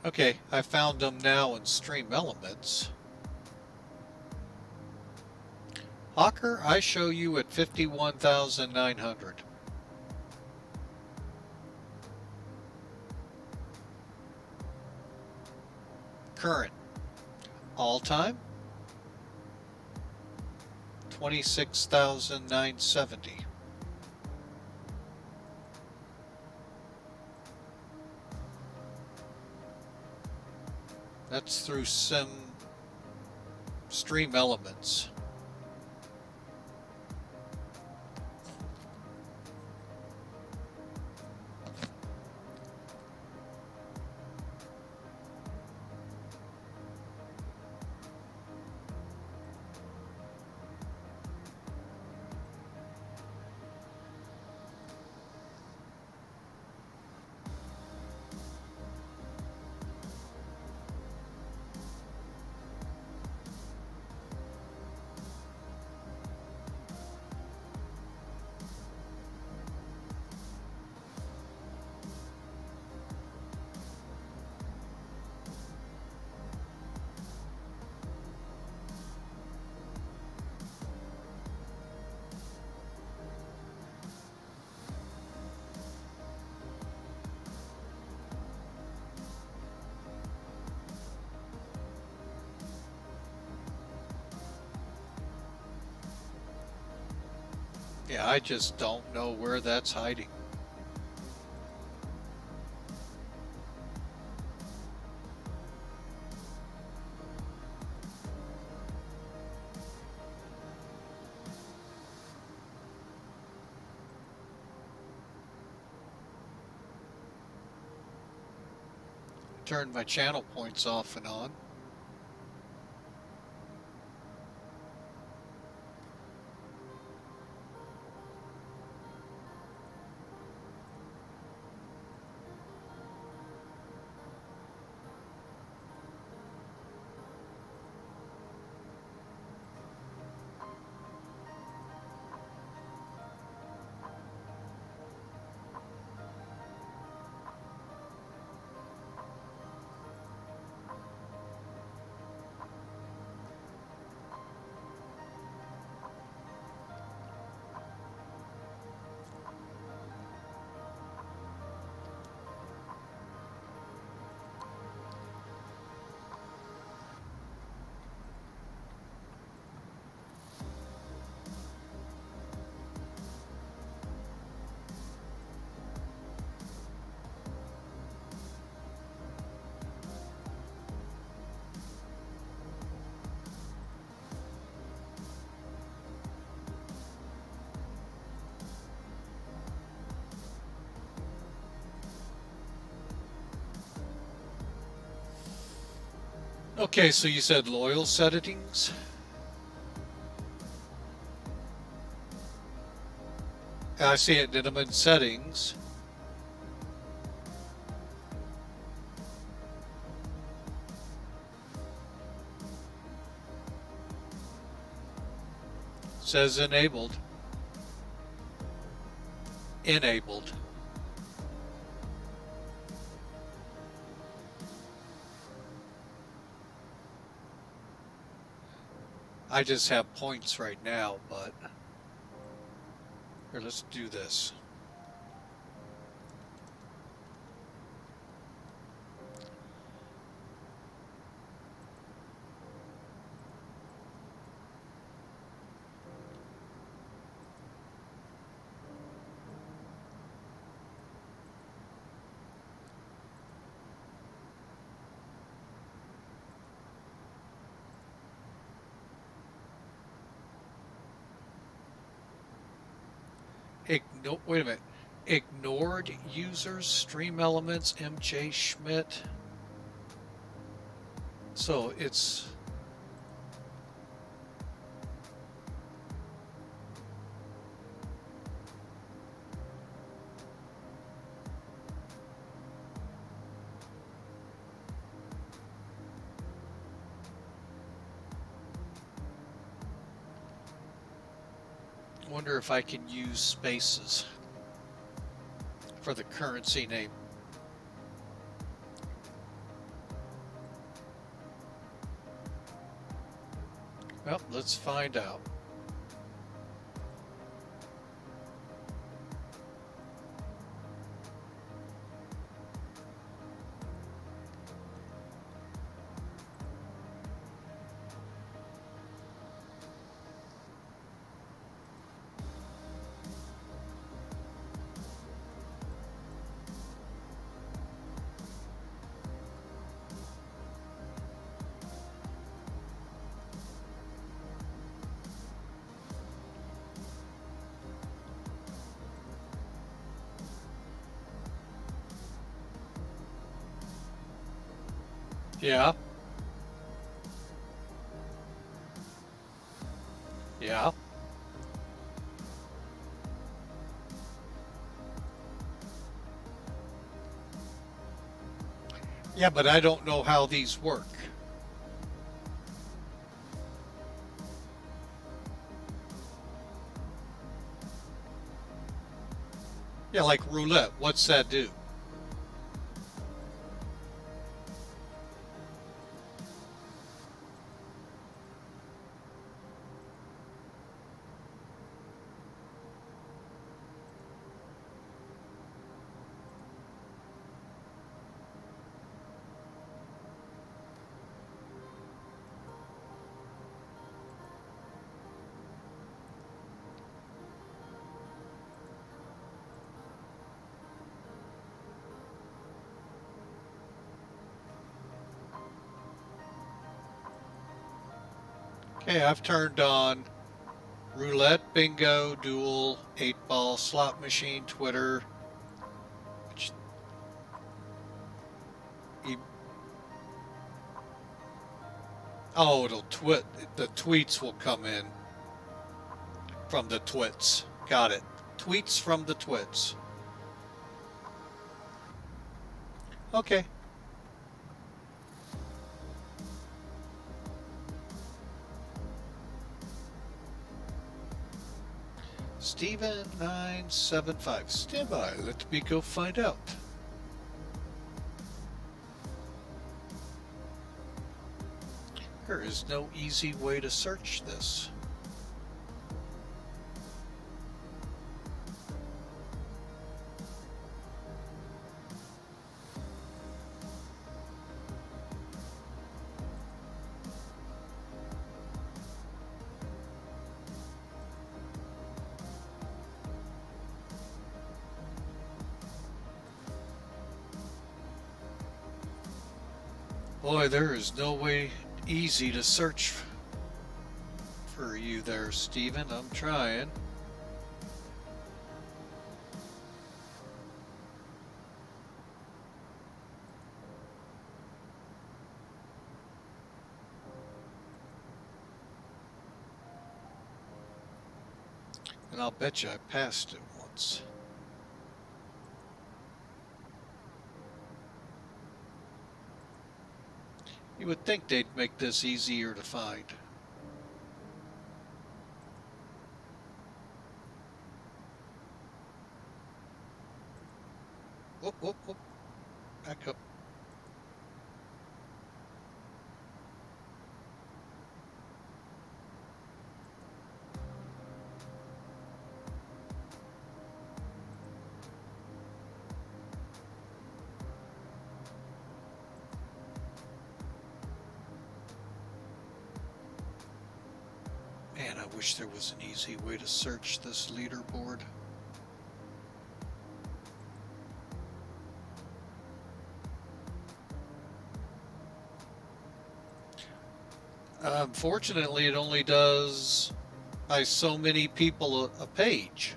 Speaker 3: Okay, I found them now in Stream Elements. Hawker, I show you at 51,900. Current. All time? 26,970. That's through Stream Elements. Yeah, I just don't know where that's hiding. turn my channel points off and on. Okay, so you said loyal settings. I see it in them in settings. Says enabled. Enabled. I just have points right now, but here, let's do this. Wait a minute. Ignored users, stream elements, MJ Schmidt. So it's wonder if I can use spaces for the currency name. Well, let's find out. Yeah. Yeah. Yeah, but I don't know how these work. Yeah, like roulette. What's that do? Okay, I've turned on roulette, bingo, duel, 8-ball, slot machine, Twitter, Oh, the tweets will come in from the twits. Got it. Tweets from the twits. Okay. Steven975. Stand by. Let me go find out. There is no easy way to search this. Boy, there is no way easy to search for you there, Steven. I'm trying. And I'll bet you I passed it once. You would think they'd make this easier to find. Whoop, whoop, whoop. Back up. Man, I wish there was an easy way to search this leaderboard. Unfortunately, it only does by so many people a page.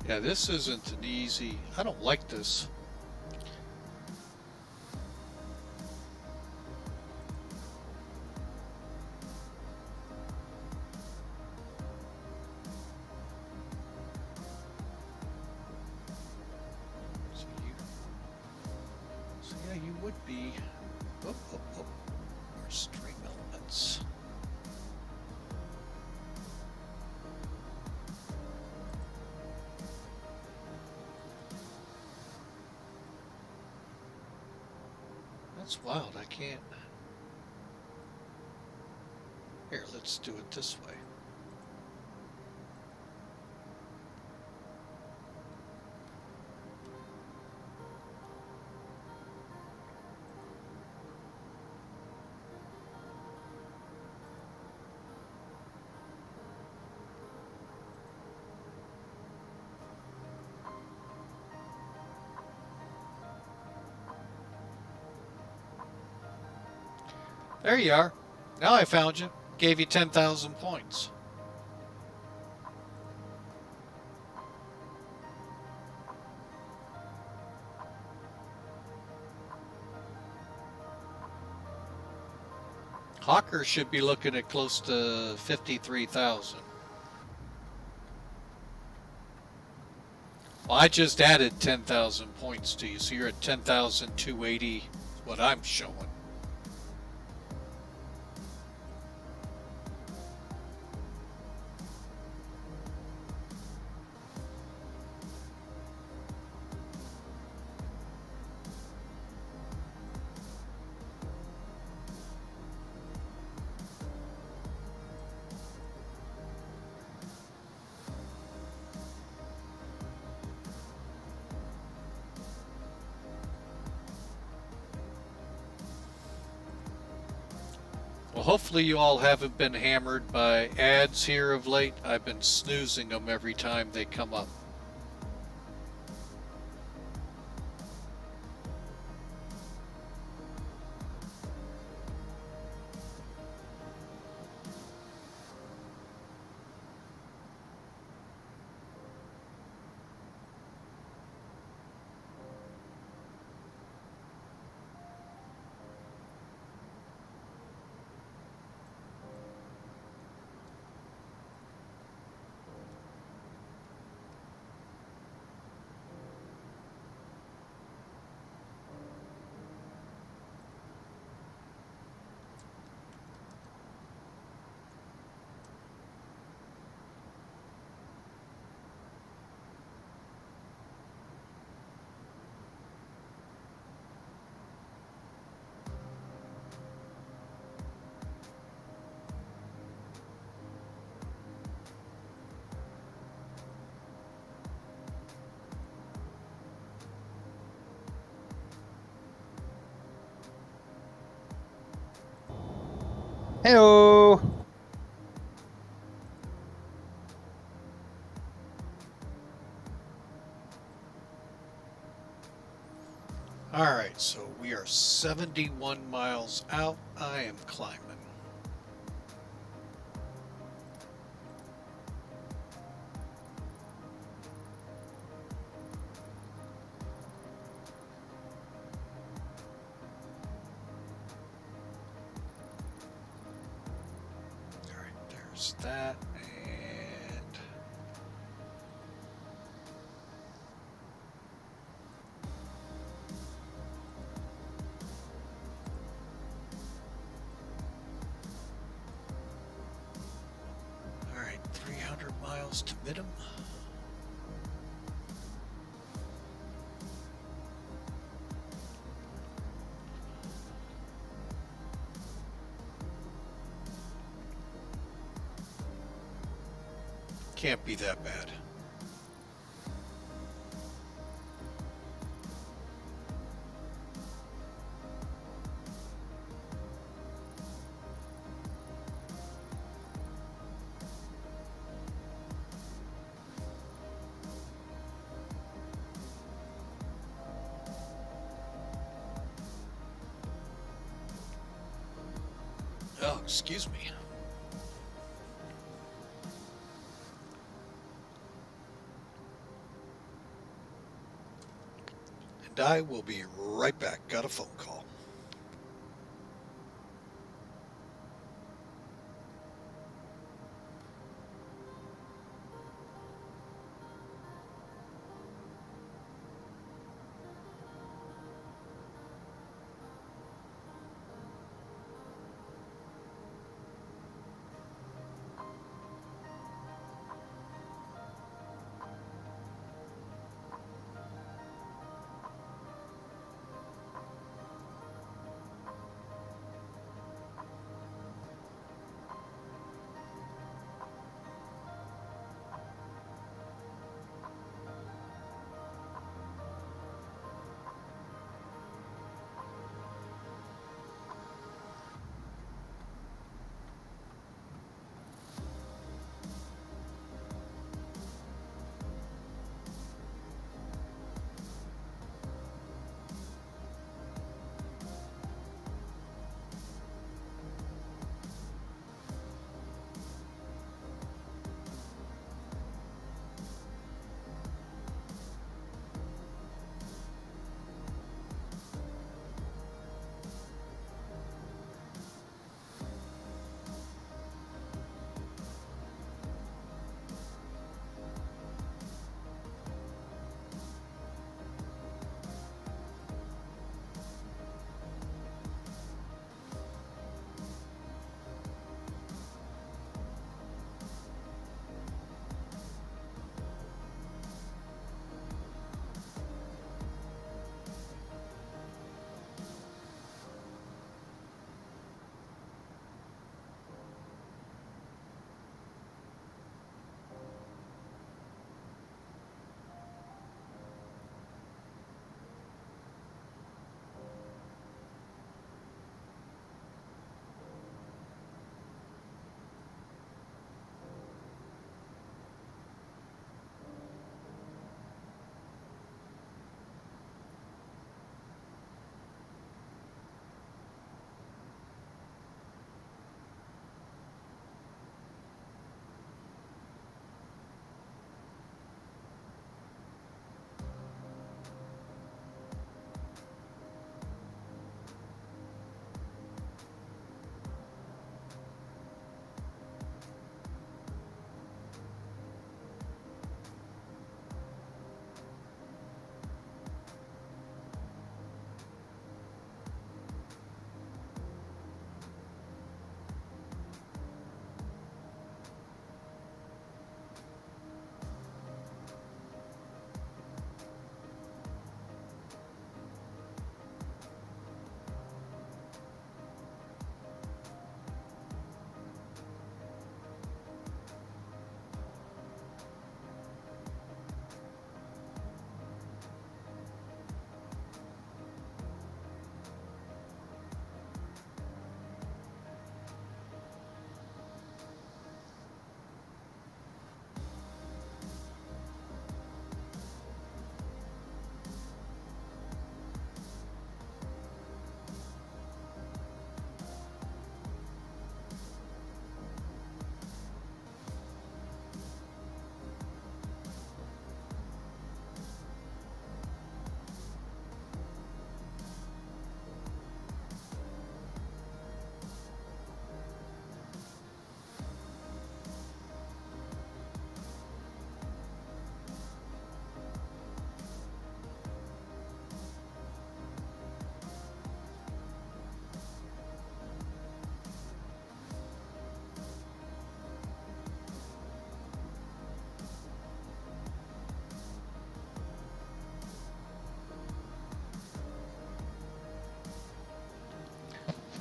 Speaker 3: Yeah, this isn't an easy. I don't like this. So yeah, you would be. Oh, oh, oh. Or string elements. That's wild, I can't. Here, let's do it this way. There you are. Now I found you. Gave you 10,000 points. Hawker should be looking at close to 53,000. Well, I just added 10,000 points to you, so you're at 10,280, what I'm showing. Well, hopefully you all haven't been hammered by ads here of late. I've been snoozing them every time they come up.
Speaker 13: Hello.
Speaker 3: All right, so we are 71 miles out. I am climbing. All right, there's that. And all right, 300 miles to Midham. Can't be that bad. Oh, excuse me. And I will be right back. Got a phone call.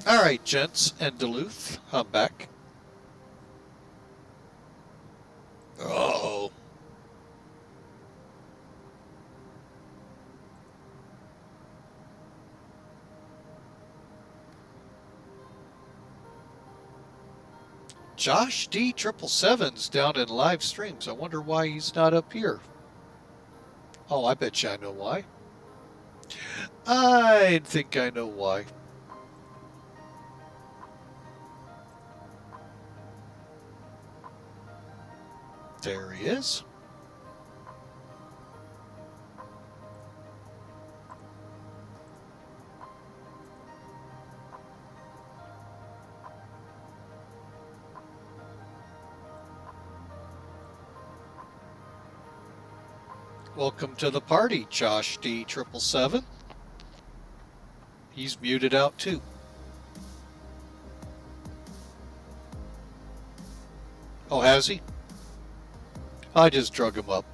Speaker 3: All right, gents and Duluth, I'm back. Uh-oh. Josh D777's down in live streams. I wonder why he's not up here. Oh, I bet you I know why. I think I know why. There he is. Welcome to the party, Josh D777. He's muted out too. Oh, has he? I just drug him up.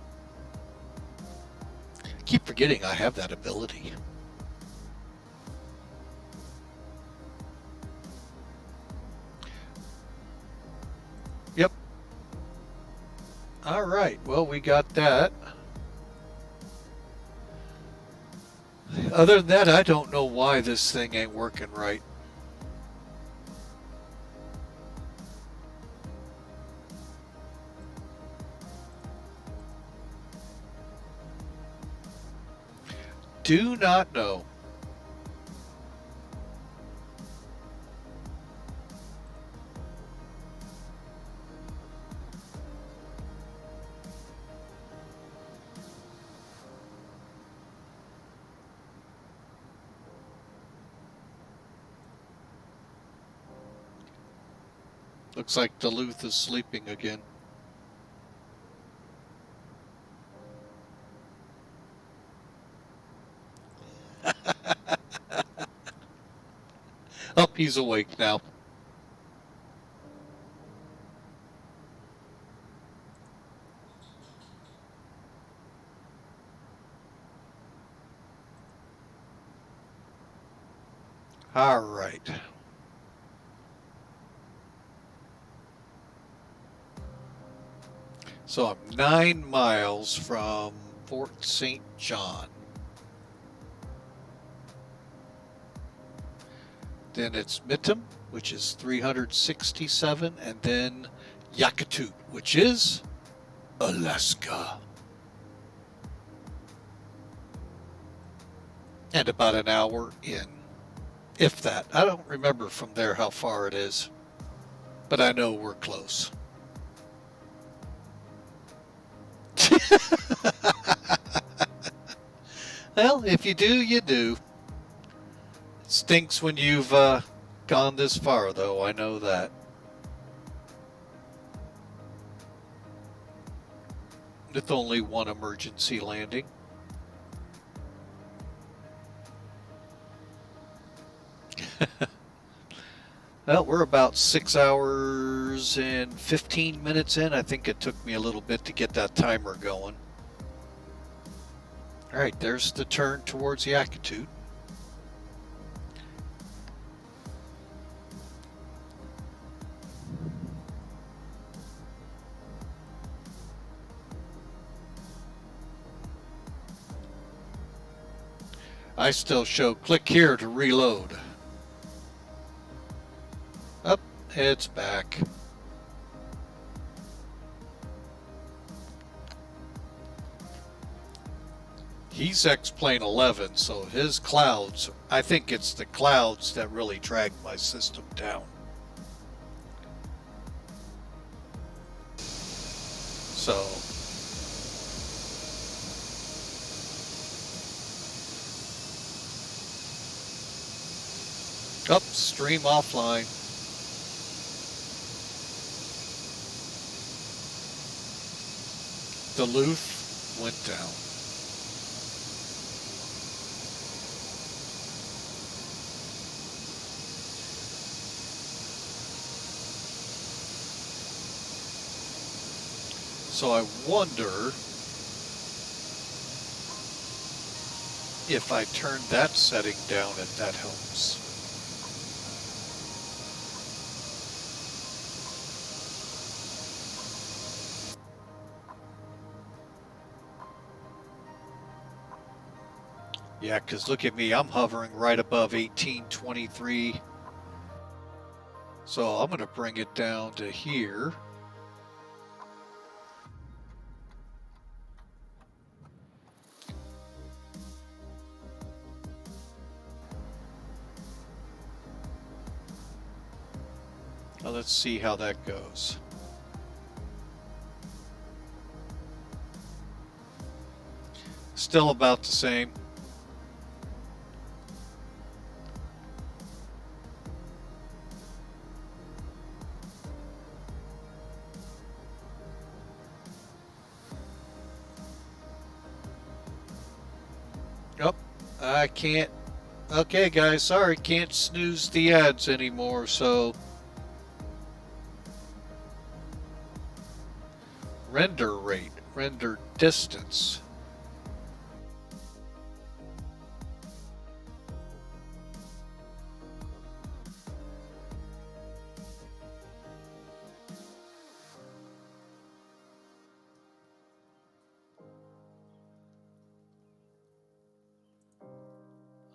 Speaker 3: I keep forgetting I have that ability. Yep. All right, well, we got that. Other than that, I don't know why this thing ain't working right. Do not know. Looks like Duluth is sleeping again. Oh, he's awake now. All right. So I'm 9 miles from Fort St. John. Then it's Mittam, which is 367, and then Yakutsk, which is Alaska. And about an hour in, if that. I don't remember from there how far it is, but I know we're close. Well, if you do, you do. It stinks when you've gone this far, though. I know that. With only one emergency landing. Well, we're about 6 hours and 15 minutes in. I think it took me a little bit to get that timer going. All right, there's the turn towards Yakutsk. I still show click here to reload. Up, it's back. He's X-Plane 11, so his clouds, I think it's the clouds that really drag my system down. So, up, stream offline. Duluth went down. So I wonder if I turn that setting down if that helps. Yeah, because look at me, I'm hovering right above 1823. So I'm going to bring it down to here. Now let's see how that goes. Still about the same. Nope, I can't. Okay, guys, sorry, can't snooze the ads anymore, so. Render rate, render distance.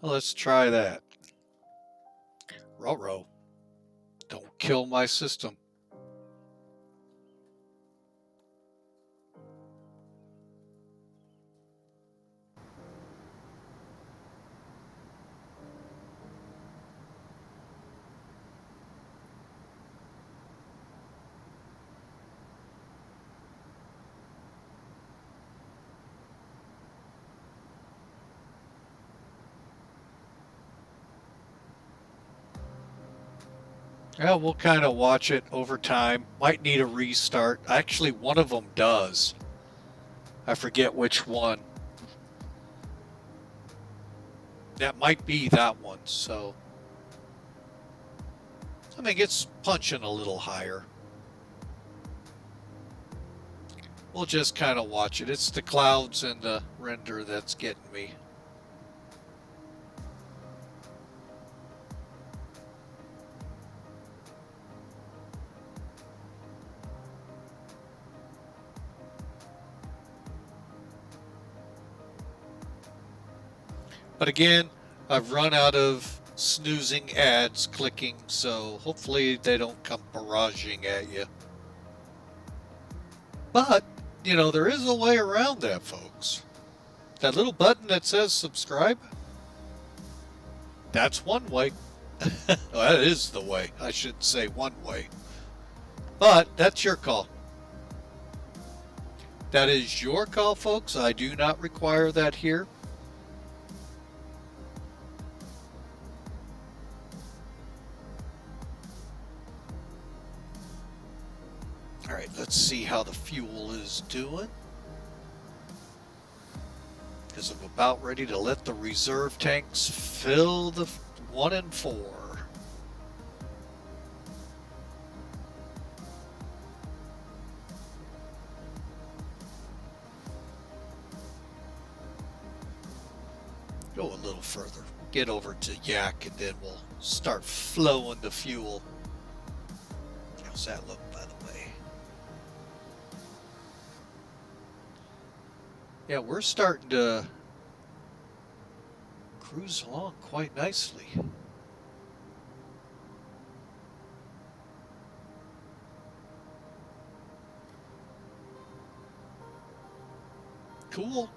Speaker 3: Well, let's try that. Ruh-roh. Don't kill my system. Yeah, we'll kind of watch it over time. Might need a restart. Actually, one of them does. I forget which one. That might be that one, so. I mean, it's punching a little higher. We'll just kind of watch it. It's the clouds and the render that's getting me. But again, I've run out of snoozing ads clicking, so hopefully they don't come barraging at you. But, you know, there is a way around that, folks. That little button that says subscribe, that's one way. Well, that is the way. I should say one way. But that's your call. That is your call, folks. I do not require that here. All right, let's see how the fuel is doing. Because I'm about ready to let the reserve tanks fill the 1 and 4. Go a little further. Get over to Yak and then we'll start flowing the fuel. How's that look, by the way? Yeah, we're starting to cruise along quite nicely. Cool.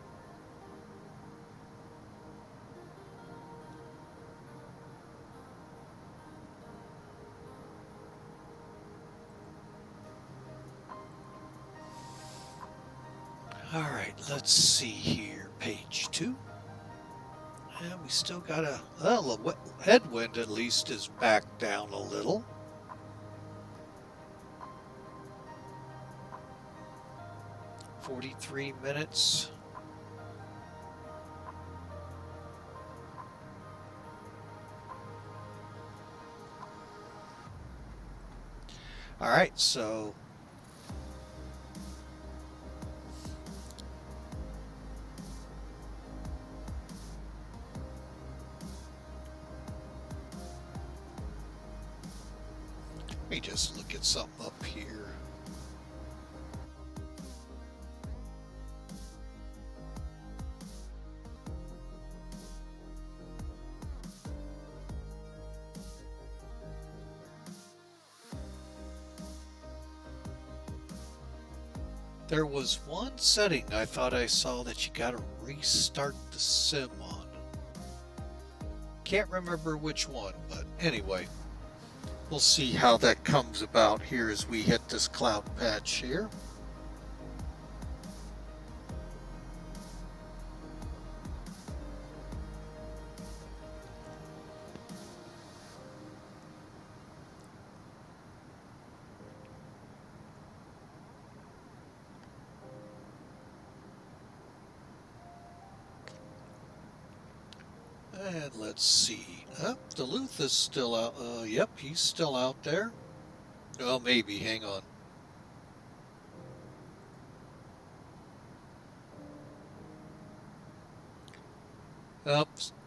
Speaker 3: All right, let's see here. Page 2. And we still got a, well, the headwind at least is back down a little. "43 minutes. All right, so let me just look at something up here. There was one setting I thought I saw that you gotta restart the sim on. Can't remember which one, but anyway. We'll see how that comes about here as we hit this cloud patch here. And let's see. Duluth is still out. Yep, he's still out there. Well, maybe. Hang on.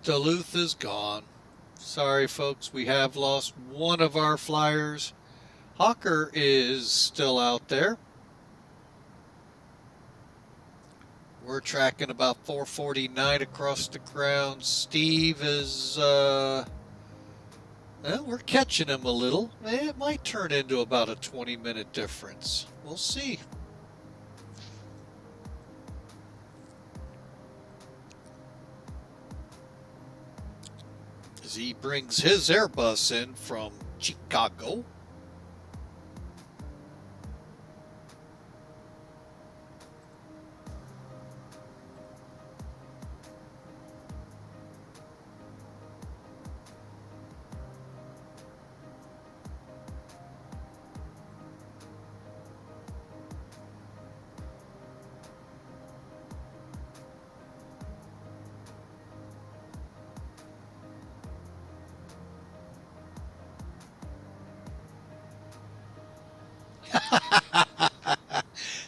Speaker 3: Duluth is gone. Sorry, folks. We have lost one of our flyers. Hawker is still out there. We're tracking about 449 across the ground. Steve is, well, we're catching him a little. It might turn into about a 20-minute difference. We'll see. As he brings his Airbus in from Chicago.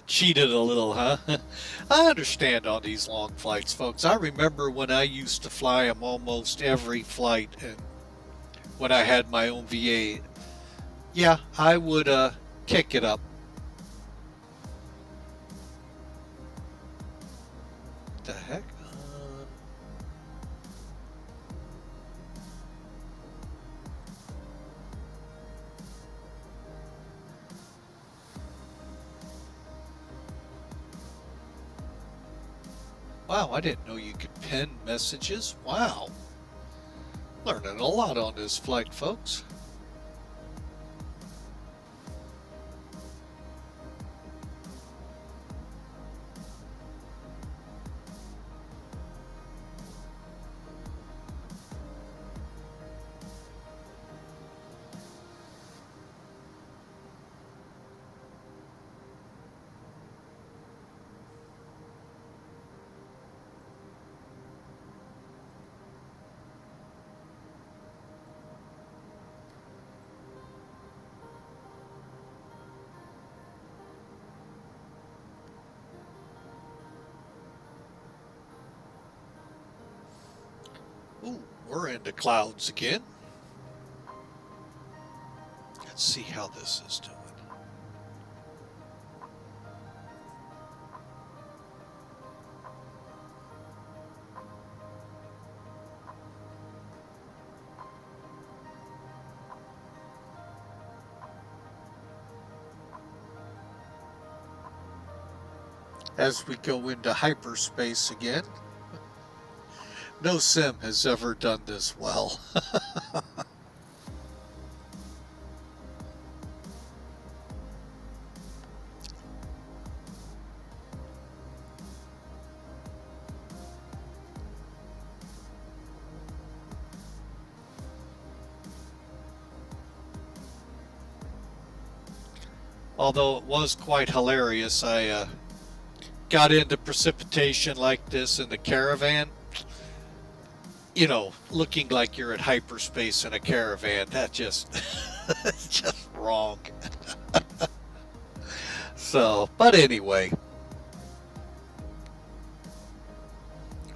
Speaker 3: Cheated a little, huh? I understand on these long flights, folks. I remember when I used to fly them almost every flight, and when I had my own VA, yeah, I would kick it up. The heck? Wow, I didn't know you could pen messages. Wow. Learning a lot on this flight, folks. Ooh, we're into clouds again. Let's see how this is doing. As we go into hyperspace again. No sim has ever done this well. Although it was quite hilarious, I got into precipitation like this in the caravan. You know, looking like you're at hyperspace in a caravan, that just, it's just wrong. So, but anyway.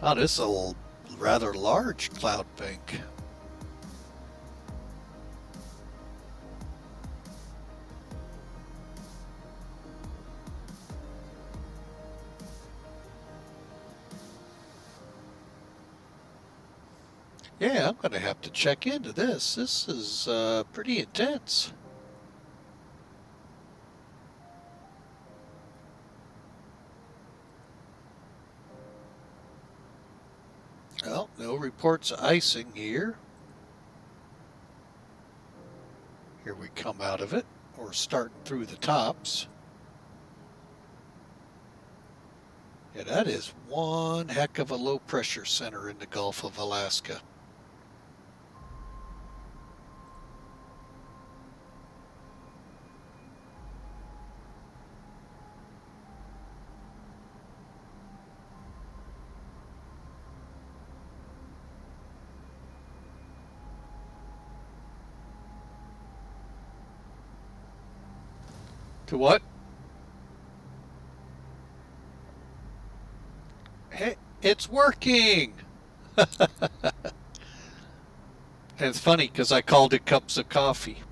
Speaker 3: Oh, this is a rather large cloud bank. Yeah, I'm going to have to check into this. This is pretty intense. Well, no reports of icing here. Here we come out of it. We're starting through the tops. Yeah, that is one heck of a low pressure center in the Gulf of Alaska. To what? Hey, it's working! And it's funny because I called it cups of coffee.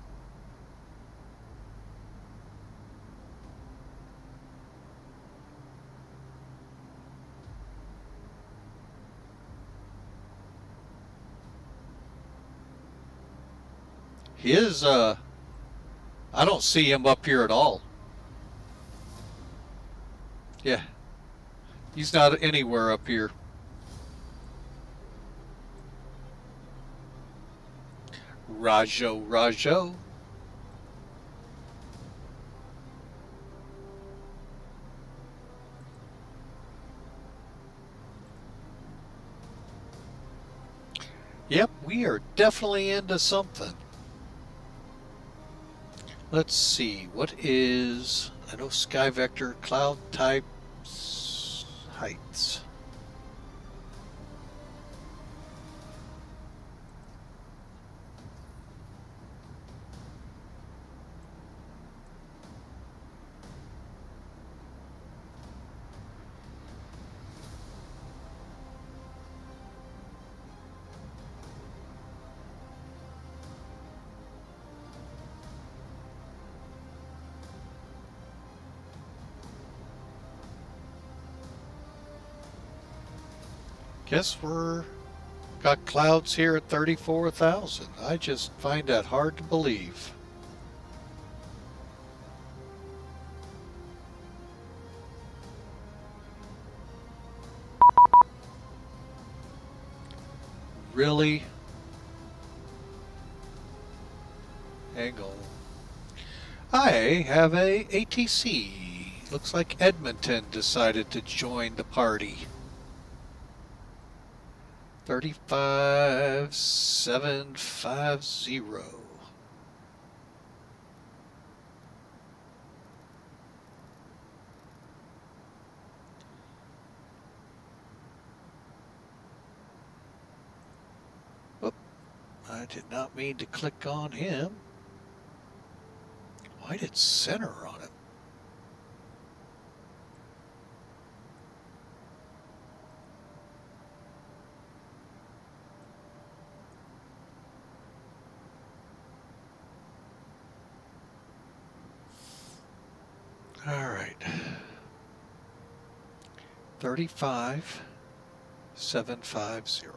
Speaker 3: His, I don't see him up here at all. Yeah. He's not anywhere up here. Rajo. Yep, we are definitely into something. Let's see, what is, I know sky vector, cloud types, heights. Guess we're got clouds here at 34,000. I just find that hard to believe. Really? Hang on. I have a ATC. Looks like Edmonton decided to join the party. 35750. Oop, I did not mean to click on him. Why did center on him? All right. 35750.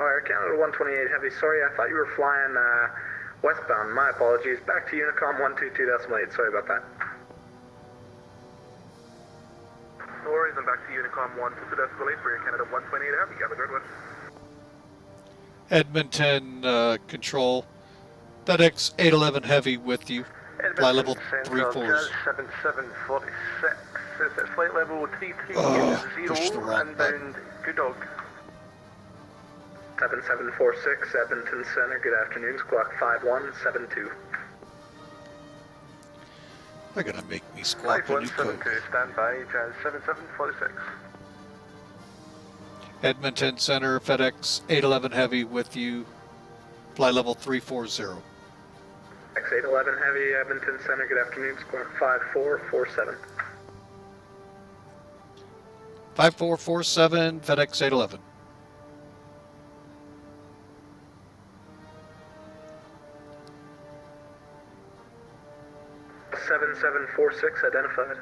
Speaker 4: Air Canada 128 Heavy, sorry, I thought you were flying westbound. My apologies. Back to Unicom 122.8, sorry about that. No worries, I'm back to Unicom 122.8 for Air Canada 128 Heavy. Have a good one.
Speaker 3: Edmonton control. FedEx 811 Heavy with you. Fly level 34s.
Speaker 4: 7746. It's at flight level TT0 and bound Good Dog. 7746 Edmonton Center, good afternoon, squawk 5172.
Speaker 3: They're gonna make me squawk a new code.
Speaker 4: 5172, stand by, Jazz 7746.
Speaker 3: Edmonton Center, FedEx 811 Heavy with you. Fly level 340.
Speaker 4: X811 Heavy, Edmonton Center, good afternoon, squawk 5447.
Speaker 3: 5447, FedEx 811.
Speaker 4: Seven 746 identified.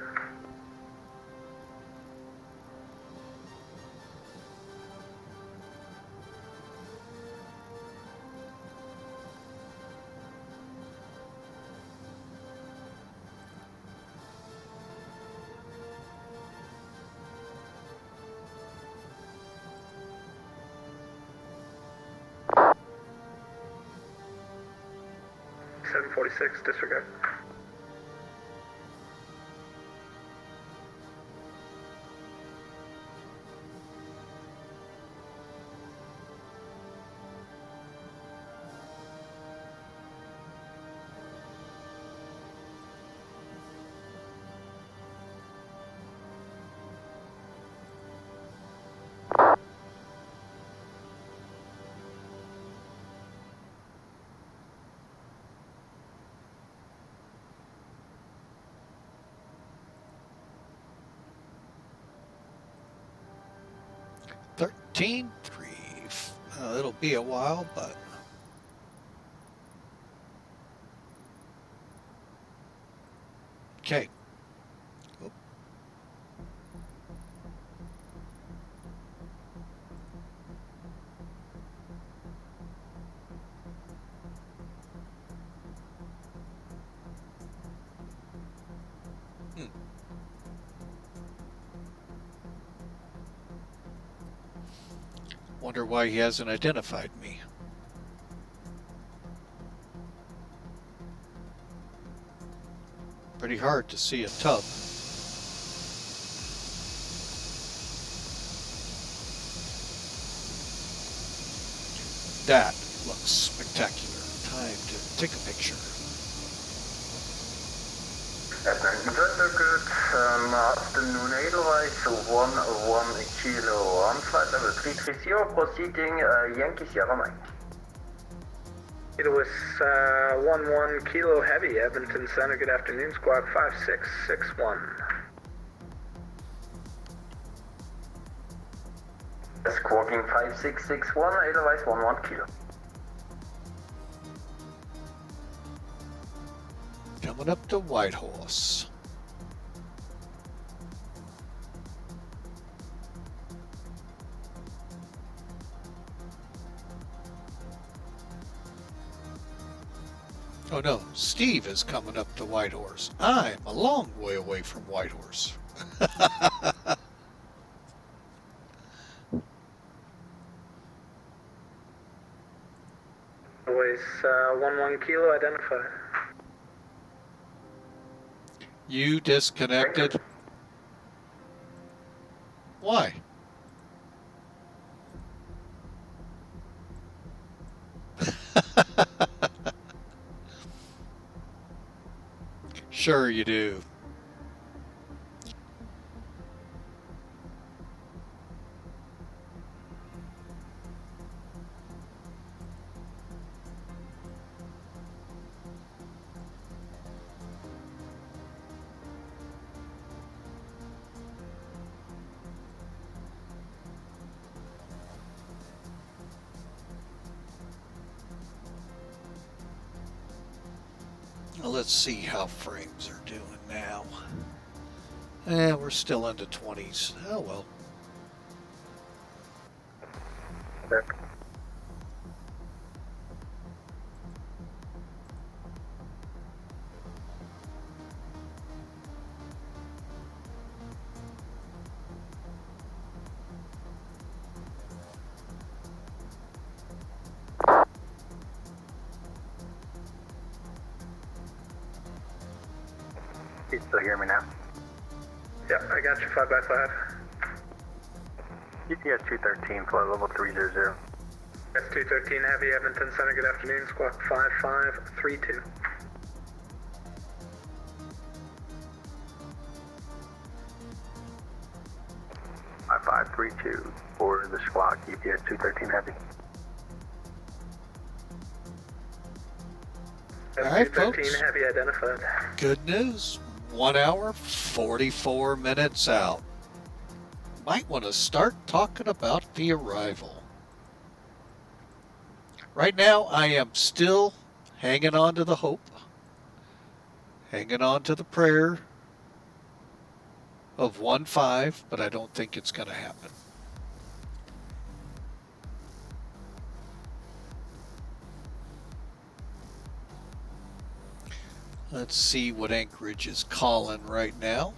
Speaker 4: 746, disregard.
Speaker 3: It'll be a while, but okay. Wonder why he hasn't identified me. Pretty hard to see a tub. That looks spectacular. Time to take a picture.
Speaker 4: Good afternoon, Edelweiss, 11 kilo on flight level 330, proceeding Yankee Sierra Mike.
Speaker 9: It was 11 kilo heavy, Edmonton Center, good afternoon, squawk 5661.
Speaker 4: Squawking 5661, Edelweiss 11 kilo.
Speaker 3: Coming up to Whitehorse. Oh no, Steve is coming up to Whitehorse. I'm a long way away from Whitehorse.
Speaker 9: Always 11 kilo identified.
Speaker 3: You disconnected? Why? Sure you do. Well, let's see how frames are doing now. We're still into 20s. Oh well.
Speaker 4: You still hear me now?
Speaker 9: Yep, I got you 5x5.
Speaker 4: UPS 213, flight level 300.
Speaker 9: S213 Heavy, Edmonton Center, good afternoon, squawk 5532.
Speaker 4: My 532 for the squawk, UPS 213 Heavy.
Speaker 3: All right, folks.
Speaker 9: S213 Heavy identified.
Speaker 3: Good news. 1 hour, 44 minutes out. Might want to start talking about the arrival. Right now, I am still hanging on to the hope, hanging on to the prayer of 1-5, but I don't think it's going to happen. Let's see what Anchorage is calling right now.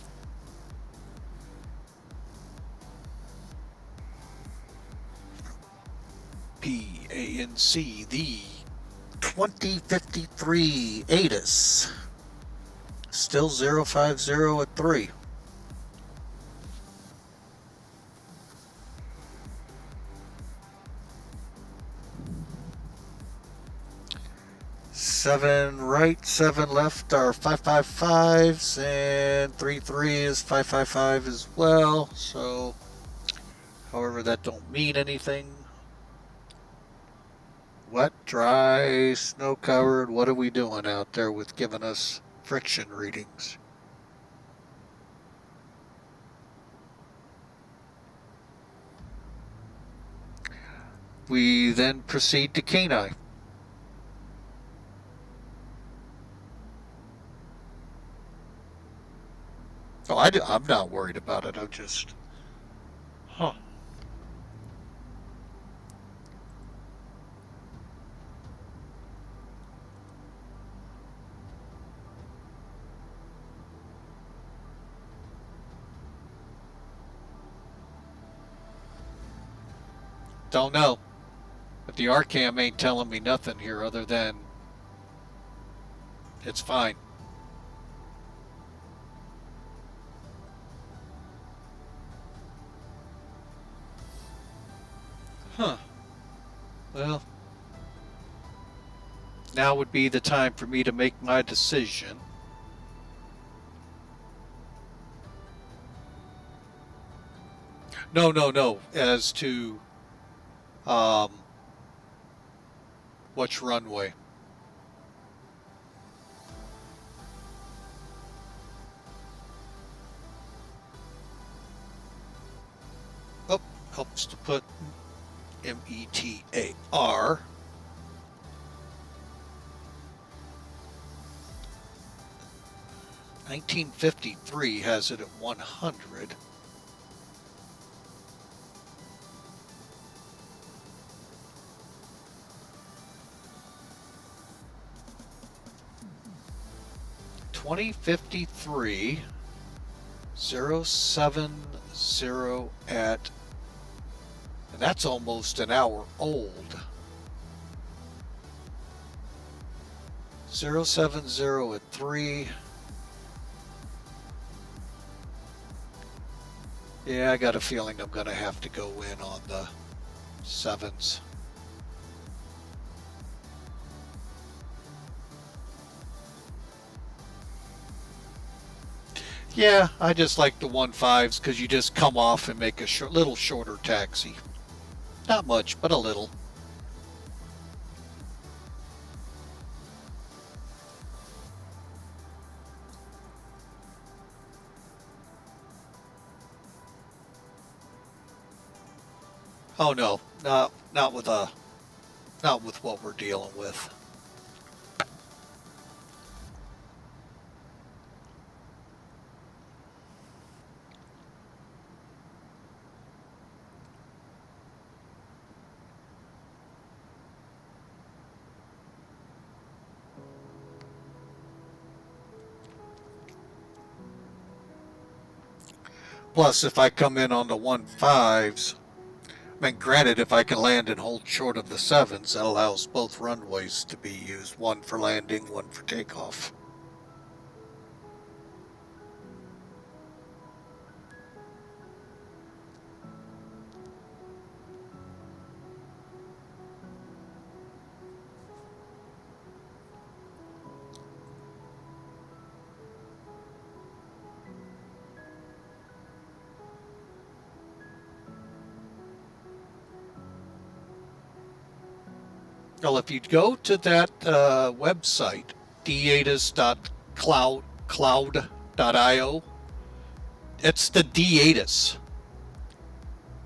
Speaker 3: PANC, the 2053 ATIS. Still 050 at 3. Seven right, 7 left are 555s, and 33 is 555 as well. So, however, that don't mean anything. Wet, dry, snow covered. What are we doing out there with giving us friction readings? We then proceed to Kenai. Oh, I'm not worried about it. I'm just, Don't know. But the RCAM ain't telling me nothing here other than it's fine. Huh. Well, now would be the time for me to make my decision. No. As to which runway. Oh, helps to put METAR. (1953) has it at 100. (2053) 070 at, and that's almost an hour old. 070 at 3. Yeah, I got a feeling I'm going to have to go in on the 7s. Yeah, I just like the 15s because you just come off and make a little shorter taxi. Not much, but a little. Oh no, not with what we're dealing with. Plus, if I come in on the 15s, I mean, granted, if I can land and hold short of the 7s, that allows both runways to be used, one for landing, one for takeoff. Well, if you go to that website, d8s.cloud.io, it's the D8s.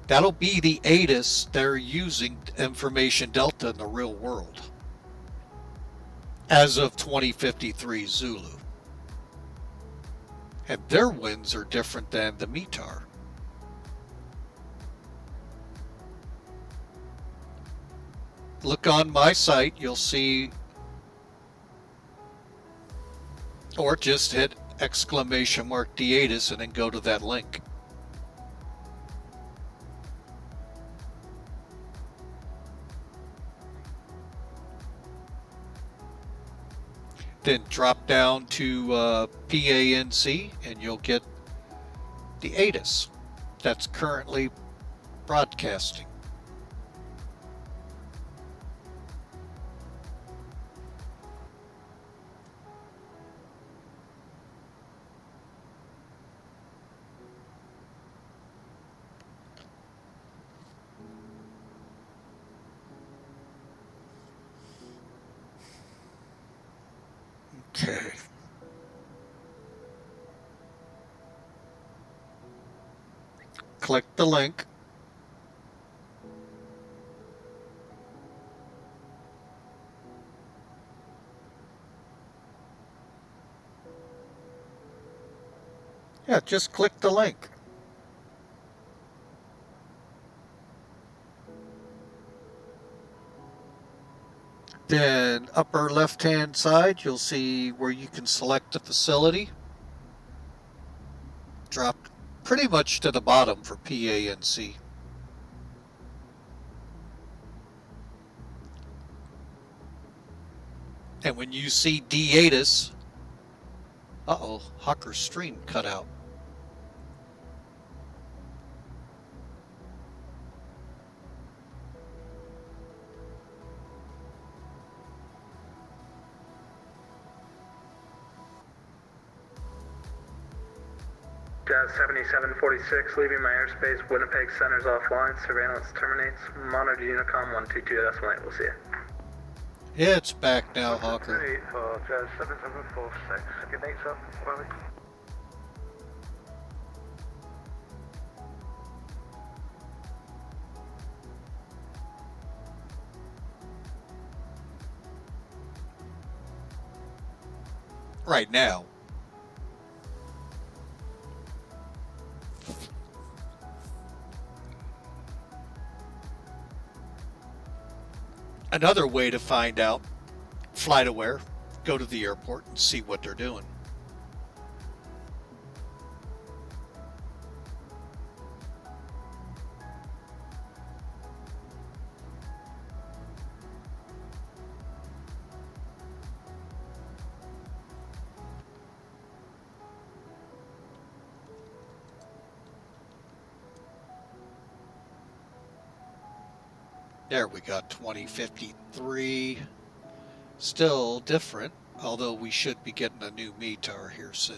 Speaker 3: That'll be the ATIS they're using Information Delta in the real world as of 2053 Zulu. And their winds are different than the METAR. Look on my site, you'll see, or just hit !D8s and then go to that link. Then drop down to PANC and you'll get the ATIS that's currently broadcasting. Okay. Click the link. Yeah, just click the link. Then upper left-hand side, you'll see where you can select the facility. Drop pretty much to the bottom for PANC. And when you see D-ATIS, uh-oh, Hawker's stream cut out.
Speaker 4: Jazz 7746, leaving my airspace. Winnipeg center's offline. Surveillance terminates. Monitor Unicom 122. That's when we'll see you.
Speaker 3: Yeah, it's back now, Hawker.
Speaker 4: Jazz 7746. Good night, sir. Bye.
Speaker 3: Right now. Another way to find out, FlightAware, go to the airport and see what they're doing. There we got 2053. Still different, although we should be getting a new METAR here soon.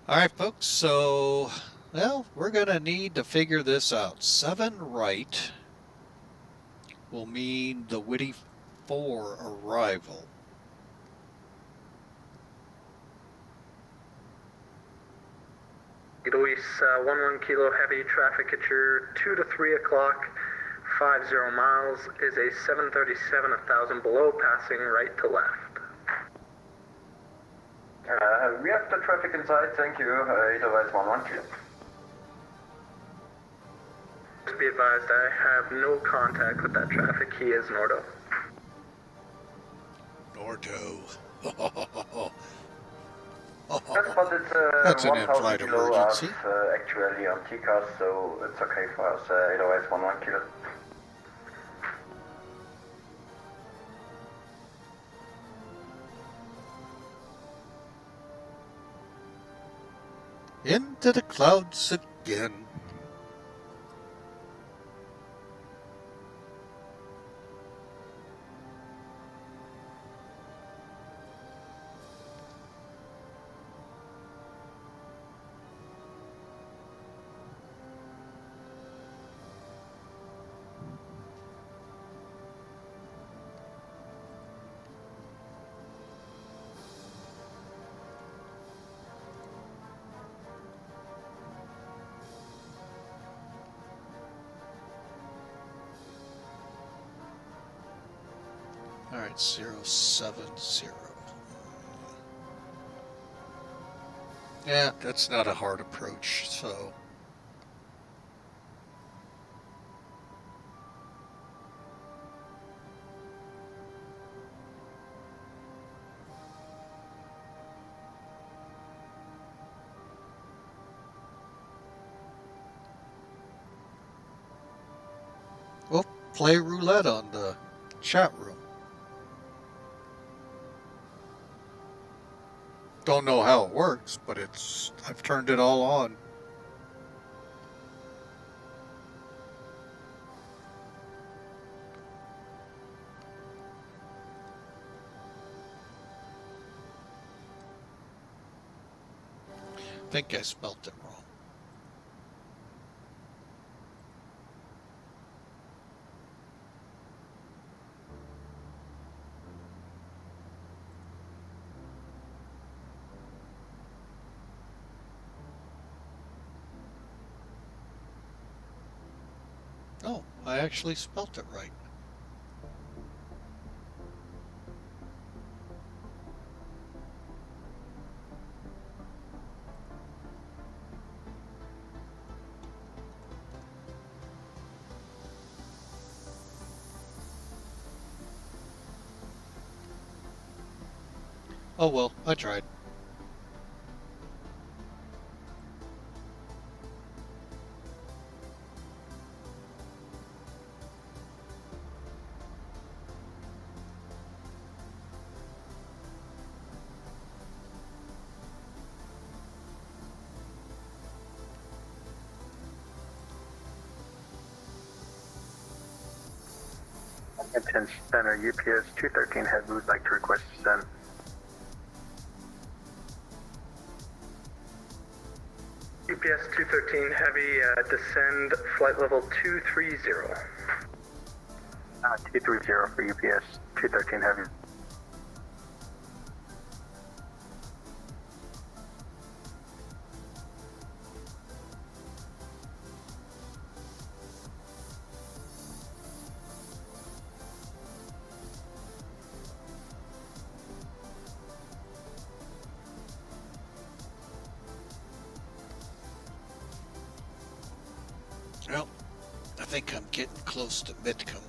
Speaker 3: All right, folks, so, well, we're going to need to figure this out. 7 right will mean the Whitty 4 arrival.
Speaker 4: Luis, 11 kilo heavy traffic at your 2 to 3 o'clock, 50 miles is a 737, 1,000 below, passing right to left.
Speaker 9: We have the traffic inside, thank you. Otherwise 11 kilo.
Speaker 4: Just be advised, I have no contact with that traffic. He is Nordo.
Speaker 3: Nordo.
Speaker 9: That's
Speaker 3: an in-flight emergency.
Speaker 9: Actually on Takeoff, so it's okay for us. Otherwise 11 kilo.
Speaker 3: Into the clouds again. All right, 070. Yeah, that's not a hard approach, so... Well, play roulette on the chat room. Don't know how it works, but I've turned it all on. I think I spelt it wrong. Oh, I actually spelt it right. Oh well, I tried.
Speaker 4: Attention Center, UPS 213 Heavy would like to request descent. UPS 213 Heavy, descend flight level 230. 230 for UPS 213 Heavy.
Speaker 3: Well, I think I'm getting close to Midcomb.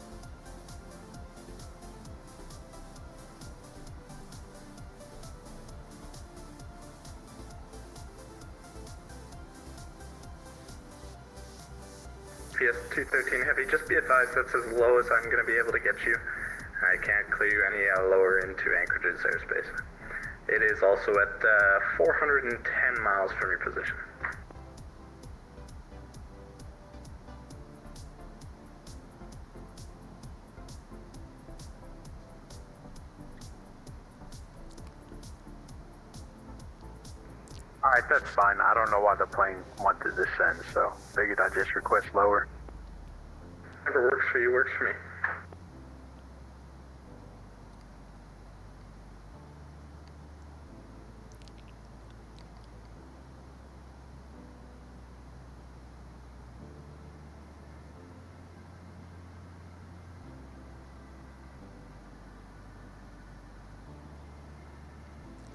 Speaker 4: UPS 213 Heavy, just be advised that's as low as I'm going to be able to get you. I can't clear you any lower into Anchorage's airspace. It is also at 410 miles from your position. Alright, that's fine. I don't know why the plane wanted to descend, so figured I'd just request lower. Whatever works for you works for me.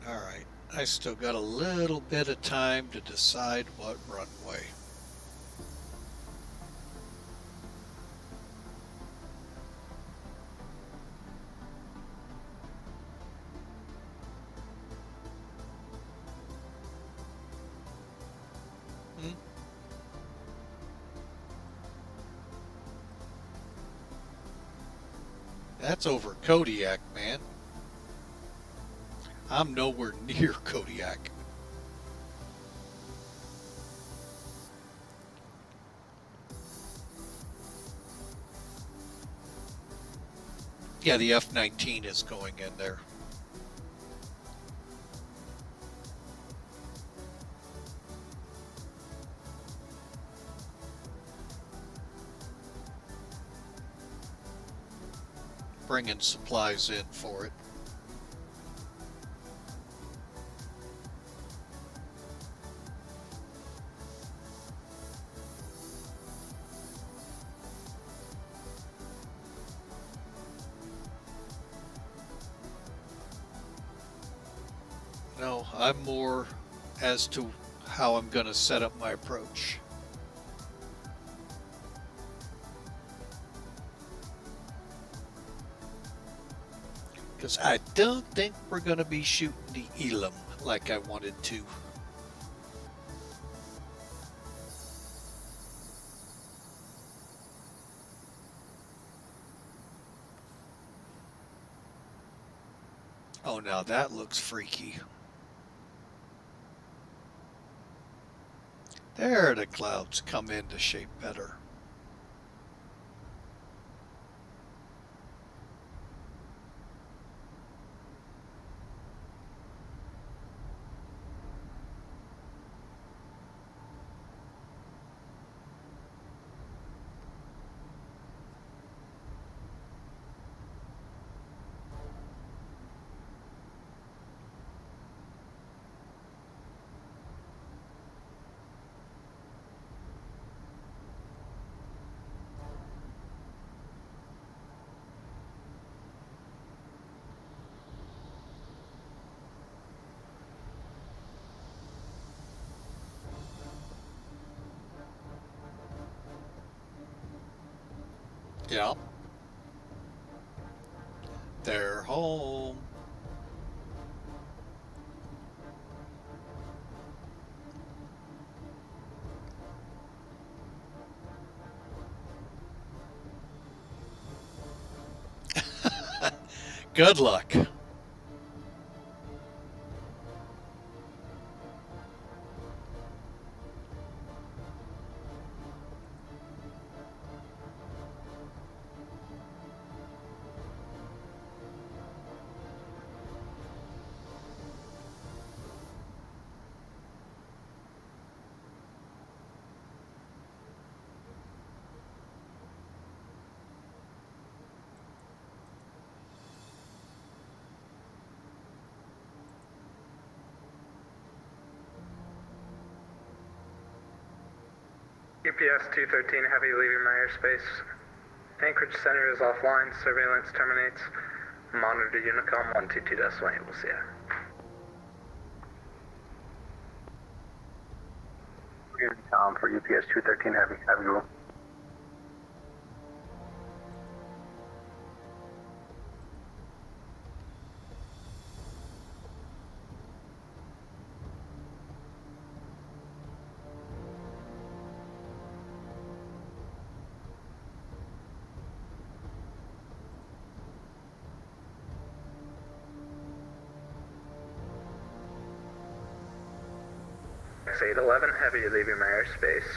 Speaker 3: All right, I still got a little bit of time to decide what runway. That's over Kodiak, man. I'm nowhere near Kodiak. Yeah, the F-19 is going in there. Bringing supplies in for it. No, I'm more as to how I'm going to set up my approach. Because I don't think we're going to be shooting the Elam like I wanted to. Oh, now that looks freaky. There, the clouds come into shape better. Yeah. They're home. Good luck.
Speaker 4: UPS 213 Heavy leaving my airspace. Anchorage Center is offline. Surveillance terminates. Monitor Unicom 122.8. We'll see ya. Tom for UPS 213 Heavy. Have a good one. X811 Heavy leaving my airspace.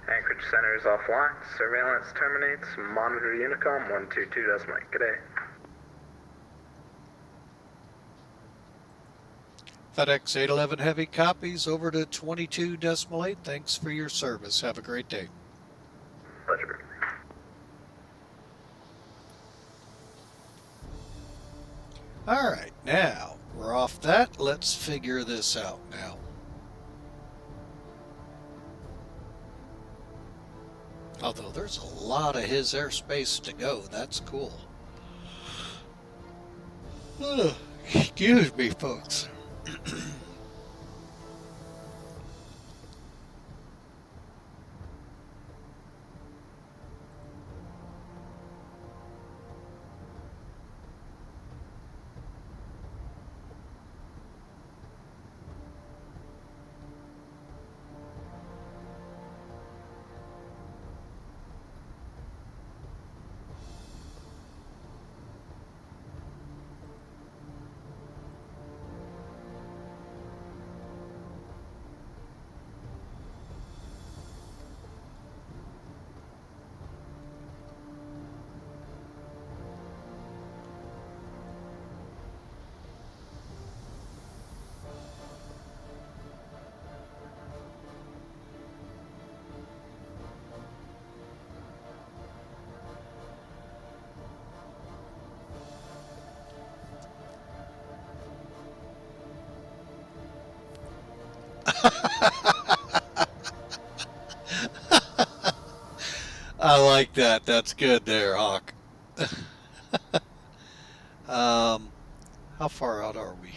Speaker 4: Anchorage Center is offline. Surveillance terminates. Monitor Unicom 122.8. Good day.
Speaker 3: FedEx 811 Heavy copies over to 22.8. Thanks for your service. Have a great day.
Speaker 4: Pleasure.
Speaker 3: All right, now we're off that. Let's figure this out now. Although there's a lot of his airspace to go. That's cool. Excuse me, folks. I like that. That's good there, Hawk. How far out are we?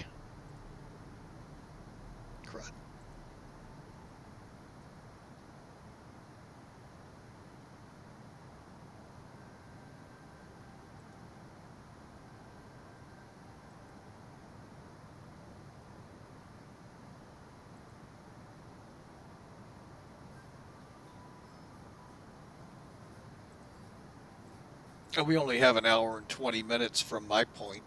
Speaker 3: Crud. We only have an hour and 20 minutes from my point.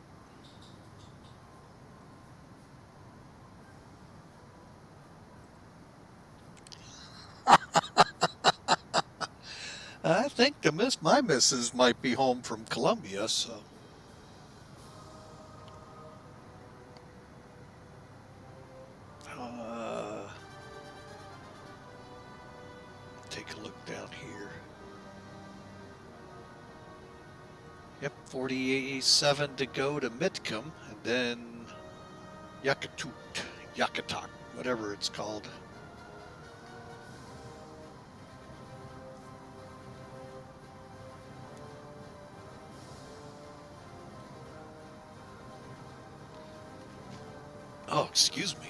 Speaker 3: I think my missus might be home from Columbia, so. Take a look down here. Yep, 47 to go to Mitcom, and then Yakutat, whatever it's called. Oh, excuse me.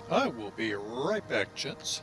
Speaker 3: I will be right back, gents.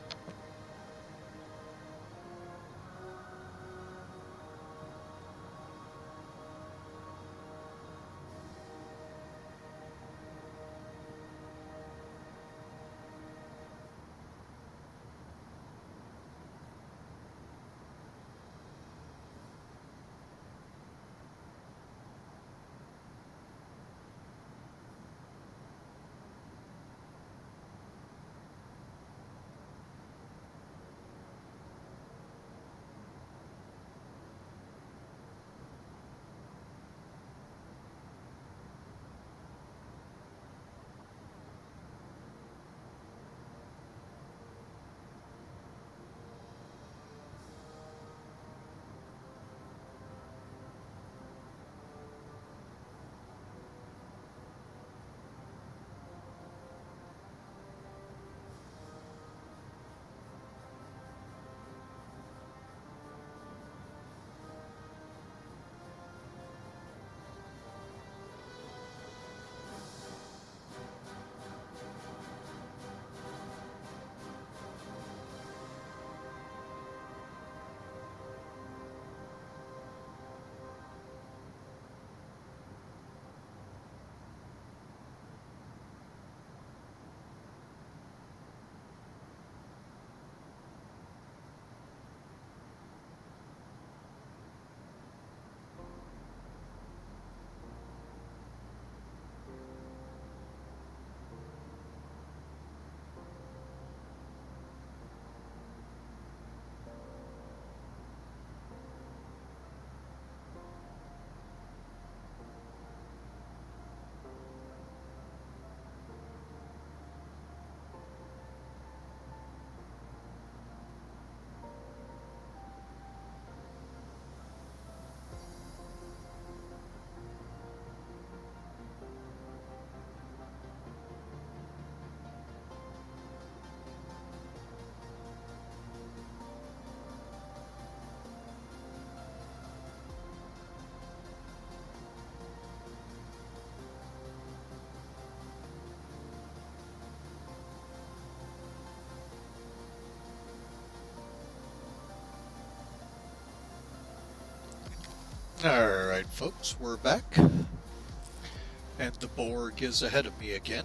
Speaker 3: Alright, folks, we're back. And the Borg is ahead of me again.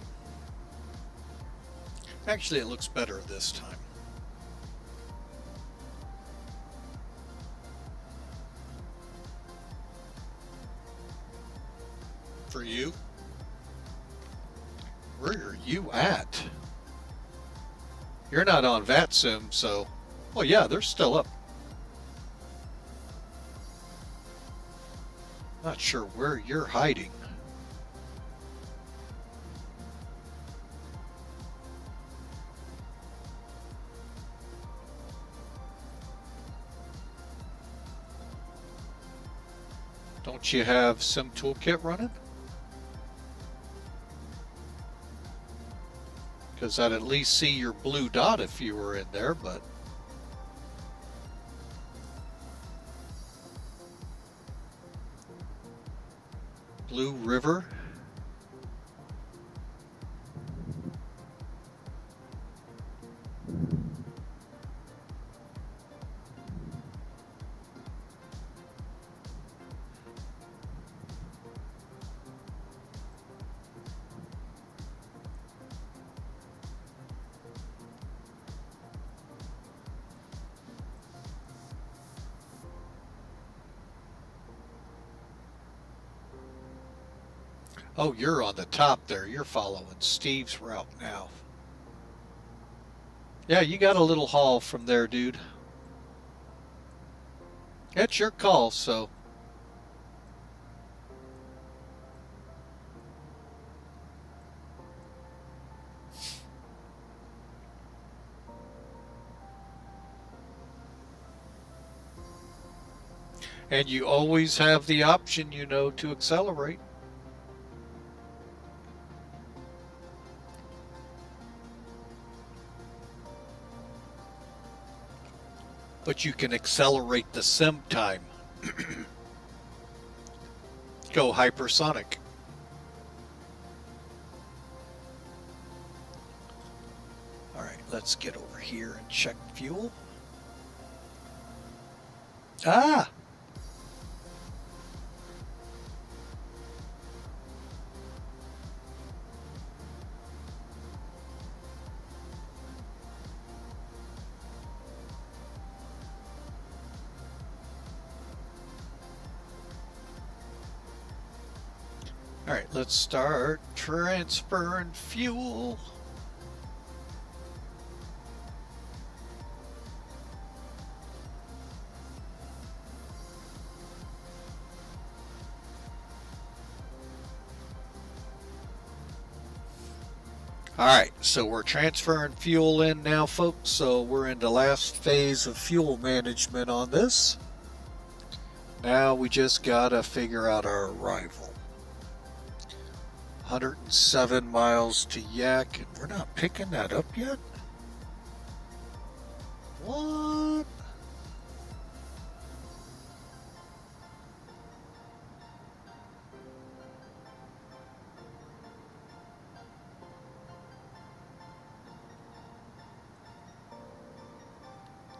Speaker 3: Actually, it looks better this time. For you? Where are you at? You're not on VATSIM, so... Oh yeah, they're still up. Not sure where you're hiding. Don't you have Sim Toolkit running? Because I'd at least see your blue dot if you were in there, but... Blue River. Oh, you're on the top there. You're following Steve's route now. Yeah, you got a little haul from there, dude. It's your call, so. And you always have the option, you know, to accelerate. But you can accelerate the sim time. Go hypersonic. All right, let's get over here and check fuel. Ah! All right, let's start transferring fuel. All right, so we're transferring fuel in now, folks. So we're in the last phase of fuel management on this. Now we just gotta figure out our arrival. 107 miles to Yak, and we're not picking that up yet? What?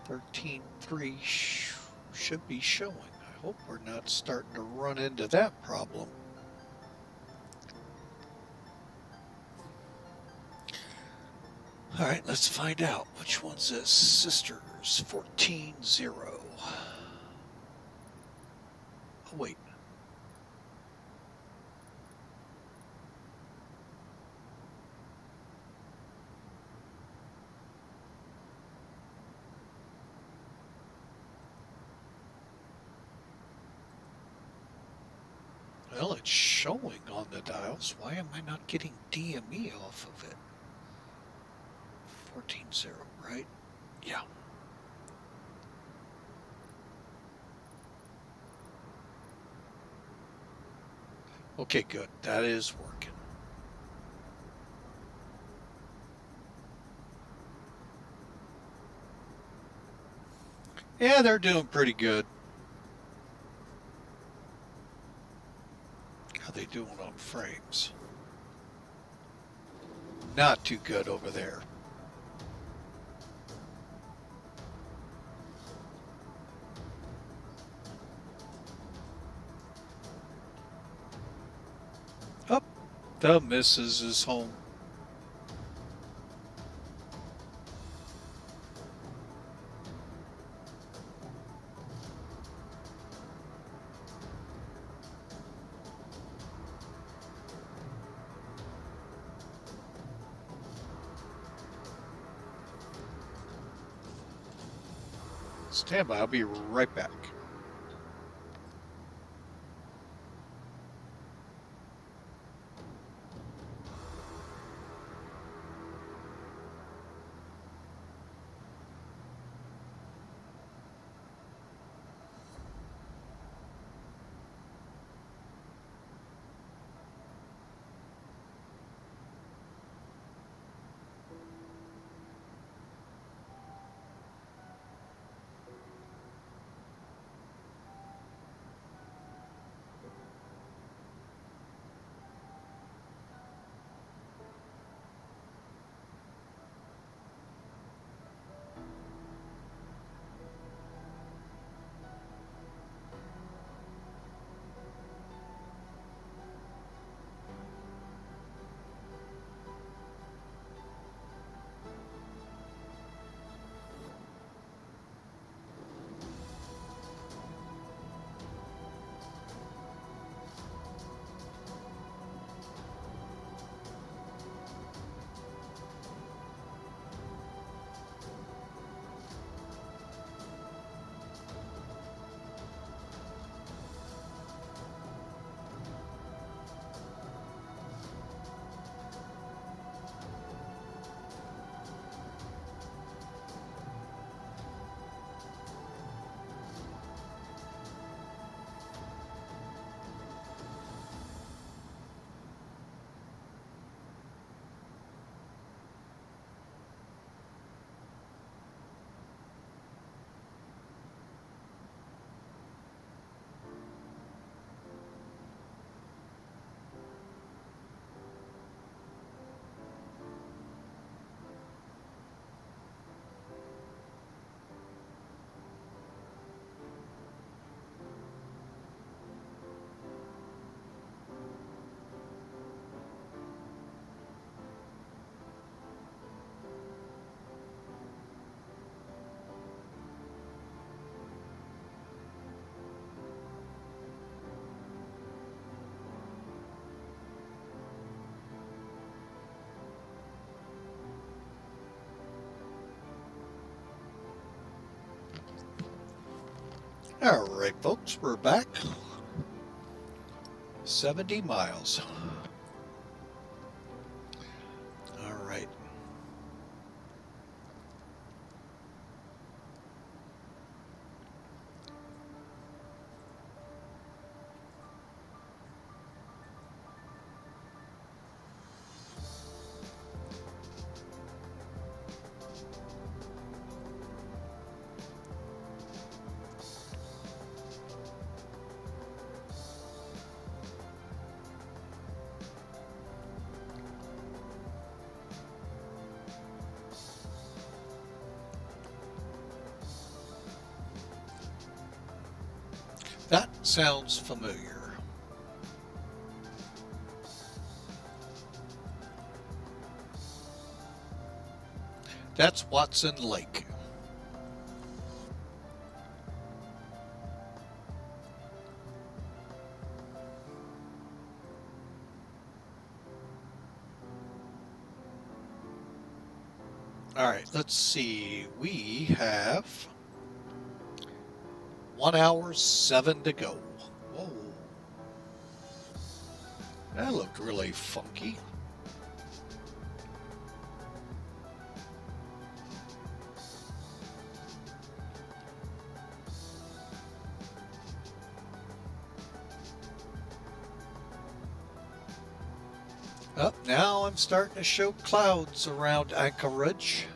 Speaker 3: $13.3 should be showing. I hope we're not starting to run into that problem. All right, let's find out. Which one's this? Sisters 14-0. Oh, wait. Well, it's showing on the dials. Why am I not getting DME off of it? 14-0, right? Yeah. Okay, good. That is working. Yeah, they're doing pretty good. How they doing on frames? Not too good over there. Oh, the missus is home. Stand by, I'll be right back. All right, folks, we're back. 70 miles. All right. That sounds familiar. That's Watson Lake. All right, let's see. We have 1 hour 7 to go. Whoa. That looked really funky. Up now I'm starting to show clouds around Anchorage.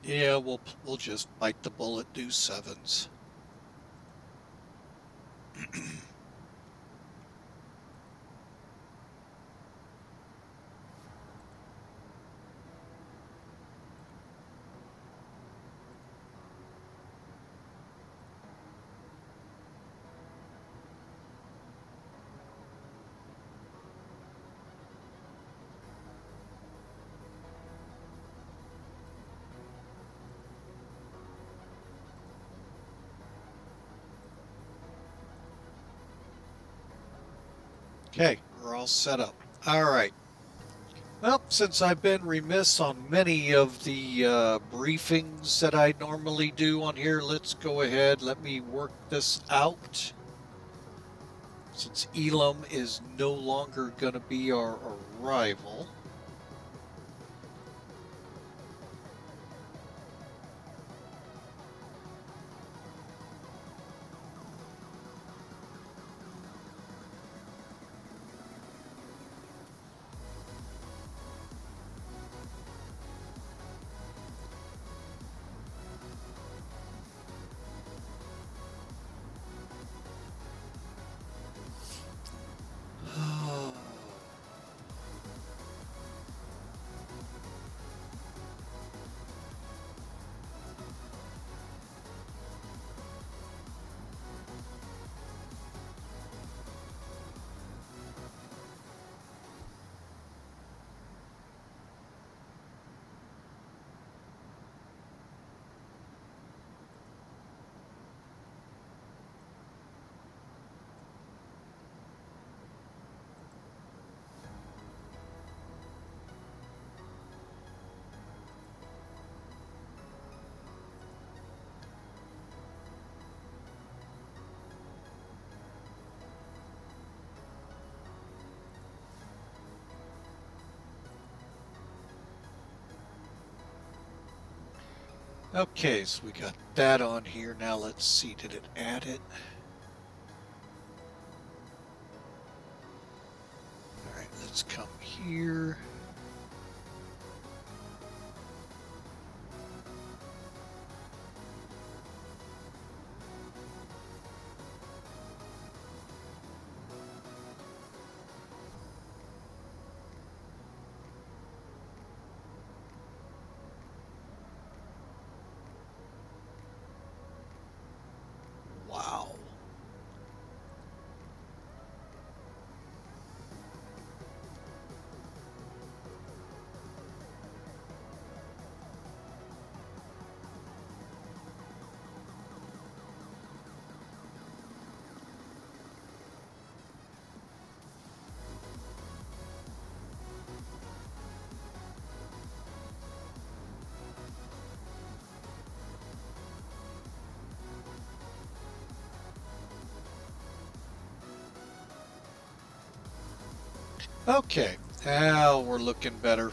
Speaker 3: Yeah, we'll just bite the bullet, do 7s. Okay, we're all set up. All right. Well, since I've been remiss on many of the briefings that I normally do on here, let's go ahead. Let me work this out. Since Elam is no longer going to be our arrival. Okay, so we got that on here. Now let's see, did it add it? All right, let's come here. Wow. Okay, now we're looking better.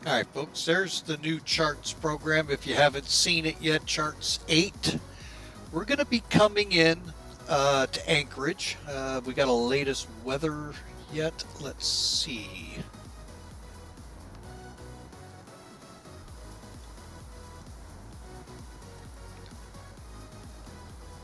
Speaker 3: All right, folks, there's the new charts program. If you haven't seen it yet, charts 8. We're going to be coming in to Anchorage. We got a latest weather yet. Let's see.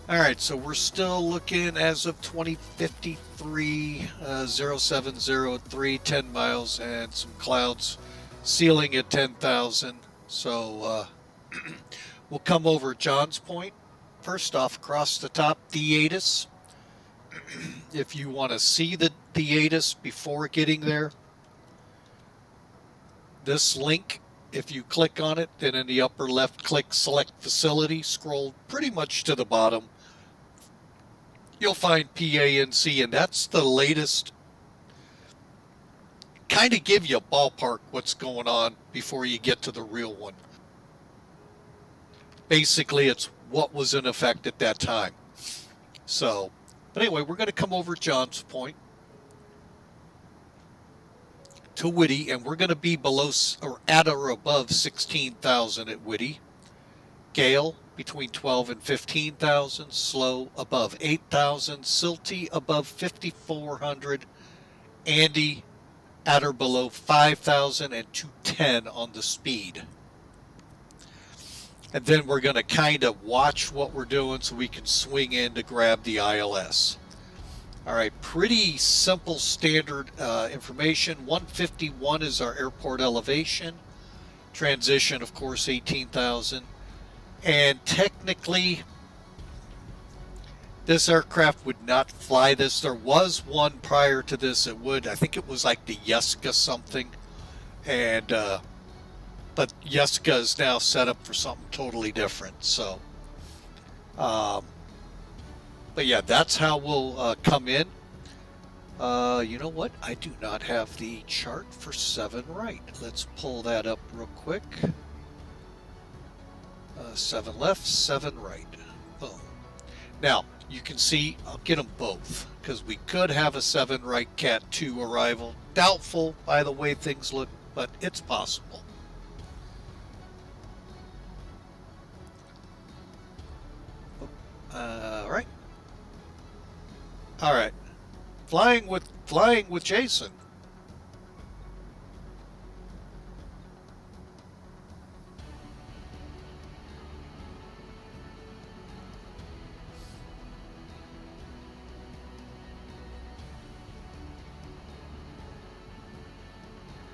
Speaker 3: All right, so we're still looking as of 2053, 0703, 10 miles and some clouds, ceiling at 10,000. So we'll come over John's Point. First off, across the top, Theatus. If you want to see the Theatus before getting there, this link, if you click on it, then in the upper left, click Select Facility, scroll pretty much to the bottom. You'll find PANC, and that's the latest. Kind of give you a ballpark what's going on before you get to the real one. Basically, it's what was in effect at that time. So, but anyway, we're going to come over John's Point to Whitty, and we're going to be below or at or above 16,000 at Whitty. Gale between 12 and 15,000, slow above 8,000, silty above 5,400, Andy at or below 5,000 and 210 on the speed. And then we're going to kind of watch what we're doing so we can swing in to grab the ILS. All right, pretty simple standard information. 151 is our airport elevation. Transition, of course, 18,000. And technically, this aircraft would not fly this. There was one prior to this that would. I think it was like the Yeska something. And but Yeska is now set up for something totally different. So, but yeah, that's how we'll come in. You know what? I do not have the chart for 7 right. Let's pull that up real quick. 7 left, 7 right. Boom. Now, you can see, I'll get them both, because we could have a 7 right Cat 2 arrival. Doubtful by the way things look, but it's possible. Right. All right. Flying with Jason.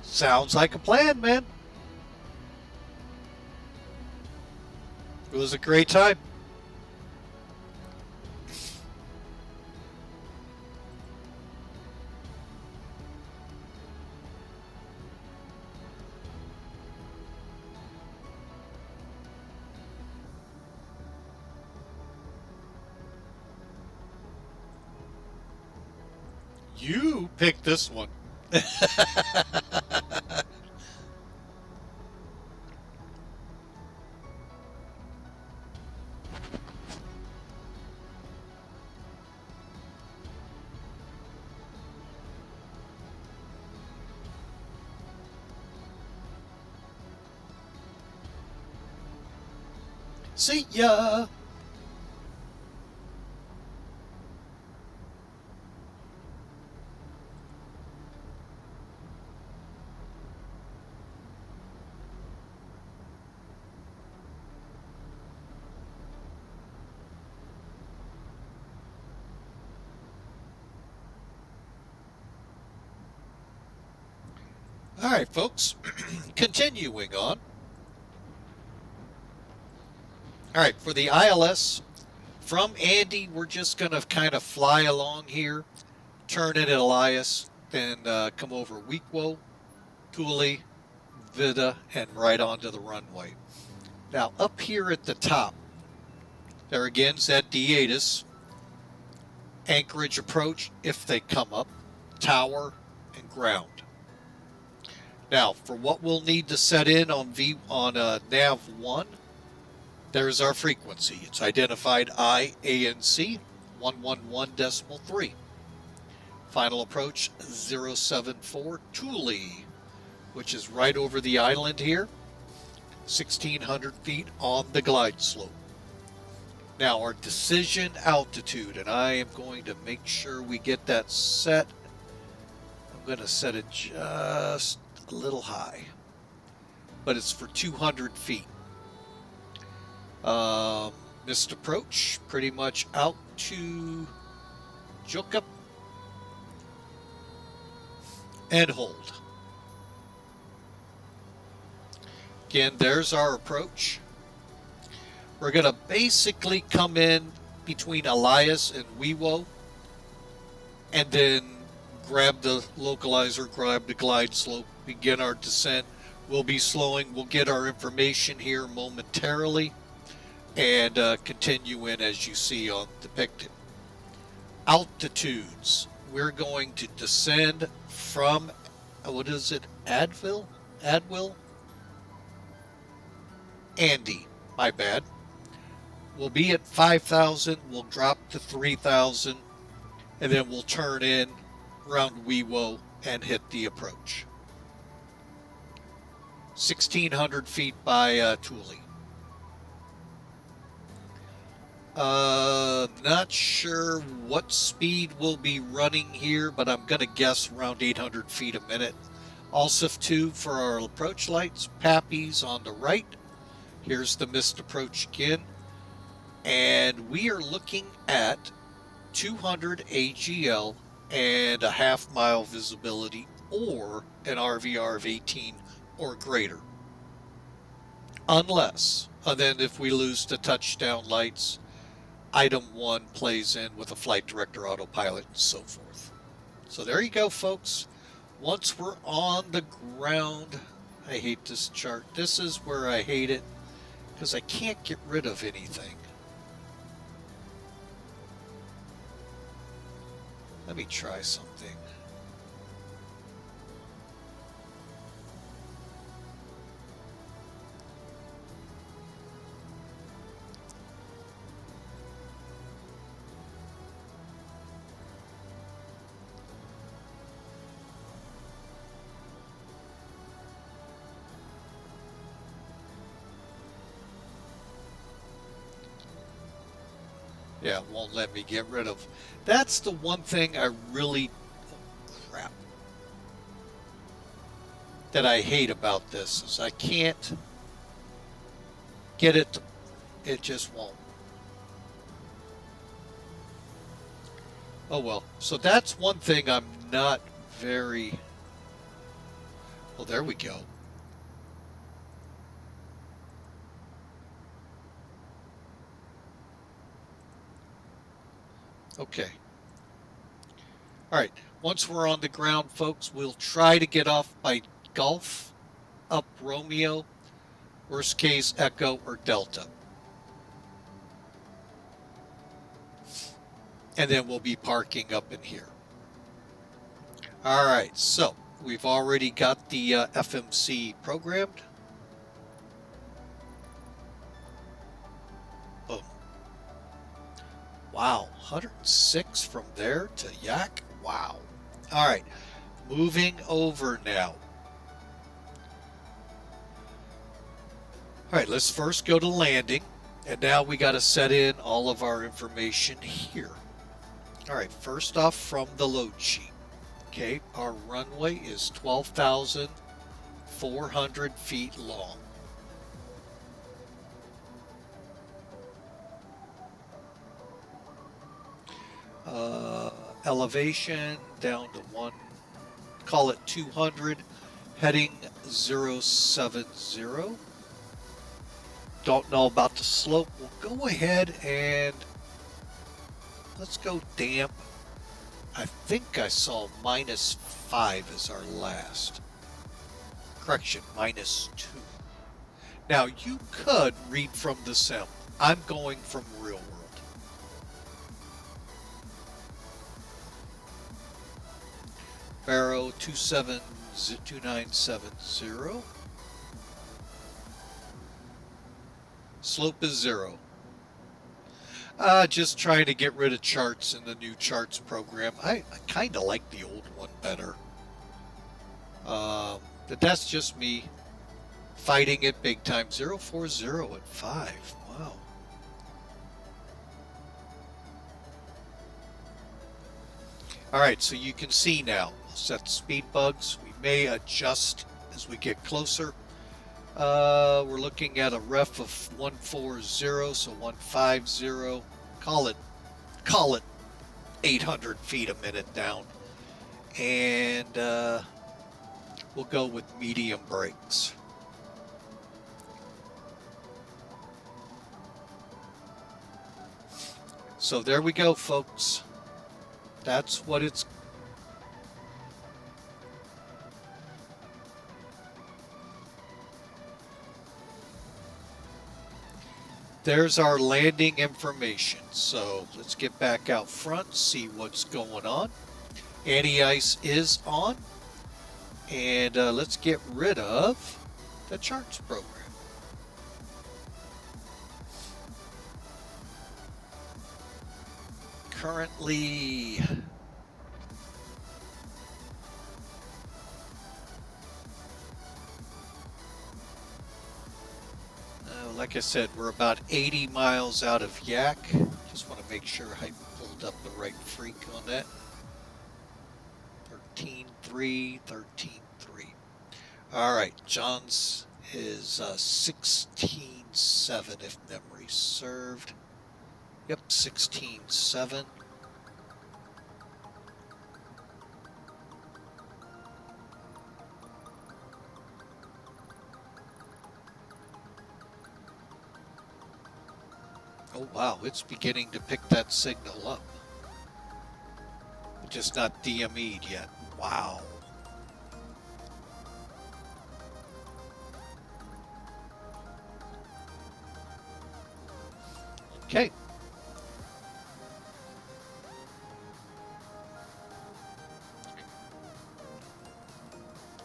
Speaker 3: Sounds like a plan, man. It was a great time. You picked this one. See ya. All right, folks, continuing on. All right, for the ILS, from Andy, we're just going to kind of fly along here, turn in at Elias, then come over Weequo, Thule, Vida, and right onto the runway. Now, up here at the top, there again is that D8, Anchorage approach, if they come up, tower, and ground. Now, for what we'll need to set in on nav 1, There's our frequency. It's identified IANC 111.3. Final approach 074 Thule, which is right over the island here, 1,600 feet on the glide slope. Now our decision altitude, and I am going to make sure we get that set. I'm going to set it just a little high, but it's for 200 feet. Missed approach, pretty much out to Jokup and hold. Again, there's our approach. We're going to basically come in between Elias and Wewo and then grab the localizer, grab the glide slope, begin our descent. We'll be slowing. We'll get our information here momentarily and continue in as you see on depicted. Altitudes. We're going to descend from, what is it, Advil? Andy, my bad. We'll be at 5,000, we'll drop to 3,000, and then we'll turn in around Wewo and hit the approach. 1,600 feet by Thule. Not sure what speed we'll be running here, but I'm going to guess around 800 feet a minute. ALSIF 2 for our approach lights, Pappy's on the right. Here's the missed approach again. And we are looking at 200 AGL and a half-mile visibility or an RVR of 18 or greater. Unless, and then if we lose the touchdown lights, item 1 plays in with a flight director autopilot and so forth. So there you go, folks. Once we're on the ground, I hate this chart. This is where I hate it because I can't get rid of anything. Let me try something. Yeah, it won't let me get rid of. That's the one thing I really, crap, that I hate about this is I can't get it to, it just won't. Oh well, so that's one thing I'm not very, well there we go. Okay. All right. Once we're on the ground, folks, we'll try to get off by Golf, up Romeo, worst case Echo or Delta. And then we'll be parking up in here. All right. So we've already got the FMC programmed. Boom. Wow, 106 from there to Yak. Wow. All right, moving over now. All right, let's first go to landing. And now we got to set in all of our information here. All right, first off from the load sheet. Okay, our runway is 12,400 feet long. Elevation down to 1, call it 200, heading 070. Don't know about the slope. We'll go ahead and let's go damp. I think I saw -5 as our last. Correction, -2. Now you could read from the sim. I'm going from real world. Barrow 2970. Slope is 0. Just trying to get rid of charts in the new charts program. I kind of like the old one better. But that's just me fighting it big time. 040 at 5. Wow. All right, so you can see now. We'll set the speed bugs. We may adjust as we get closer. We're looking at a ref of 140, so 150. Call it 800 feet a minute down. And we'll go with medium brakes. So there we go, folks. That's what it's. There's our landing information. So let's get back out front, see what's going on. Anti-ice is on. And let's get rid of the charts program. Currently, like I said, we're about 80 miles out of Yak. Just want to make sure I pulled up the right freak on that. 13.3, 13.3. All right, John's is 16.7 if memory served. Yep, 16.7. Oh wow, it's beginning to pick that signal up. Just not DME'd yet. Wow. Okay.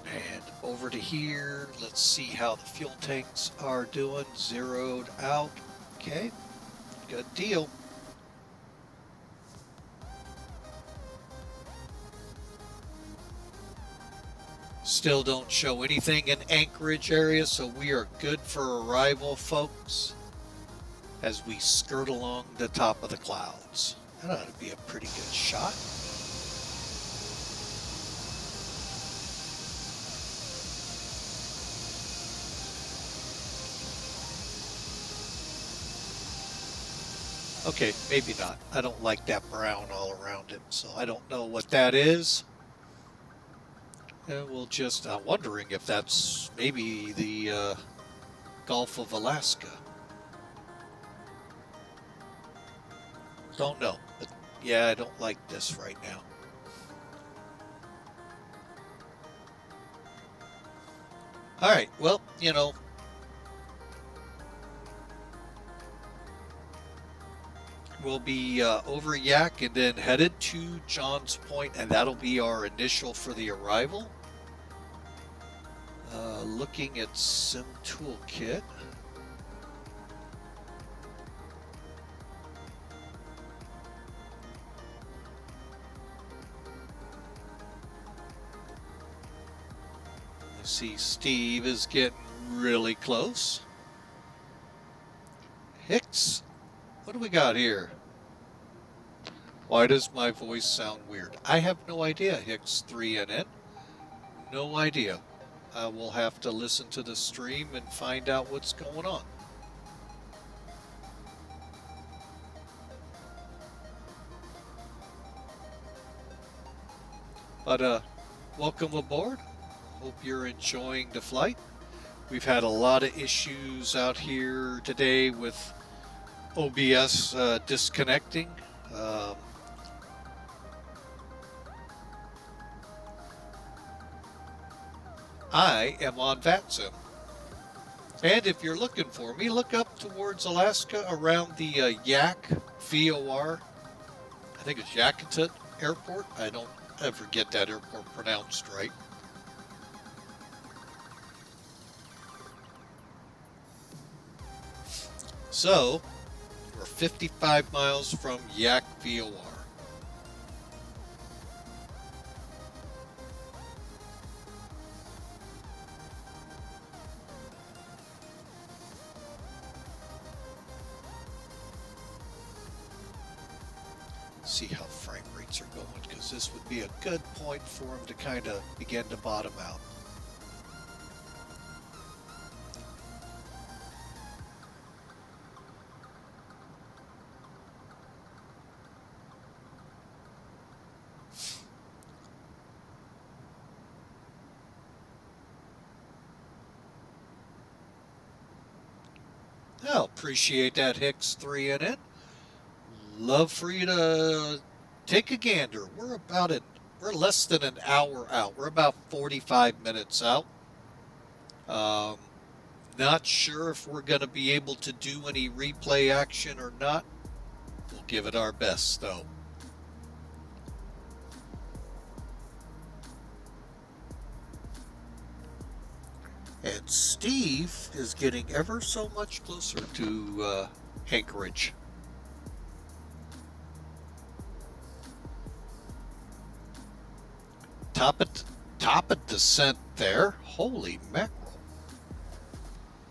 Speaker 3: And over to here, let's see how the fuel tanks are doing. Zeroed out. Okay, good deal. Still don't show anything in Anchorage area, so we are good for arrival, folks, as we skirt along the top of the clouds. That ought to be a pretty good shot. Okay, maybe not. I don't like that brown all around him, so I don't know what that is. And we'll just, I'm wondering if that's maybe the Gulf of Alaska. Don't know, but yeah, I don't like this right now. All right, well, you know, we'll be over Yak and then headed to John's Point, and that'll be our initial for the arrival. Looking at Sim Toolkit. I see Steve is getting really close. Hicks, what do we got here? Why does my voice sound weird? I have no idea, Hicks 3NN. No idea. I will have to listen to the stream and find out what's going on. But welcome aboard. Hope you're enjoying the flight. We've had a lot of issues out here today with OBS disconnecting. I am on VATSIM. And if you're looking for me, look up towards Alaska around the Yak VOR. I think it's Yakutat Airport. I don't ever get that airport pronounced right. So, we're 55 miles from Yak VOR. See how frame rates are going, because this would be a good point for them to kind of begin to bottom out. I'll appreciate that, Hicks 3 in it. Love for you to take a gander. We're less than an hour out. We're about 45 minutes out. Not sure if we're going to be able to do any replay action or not. We'll give it our best, though. And Steve is getting ever so much closer to Anchorage. Top of descent there. Holy mackerel.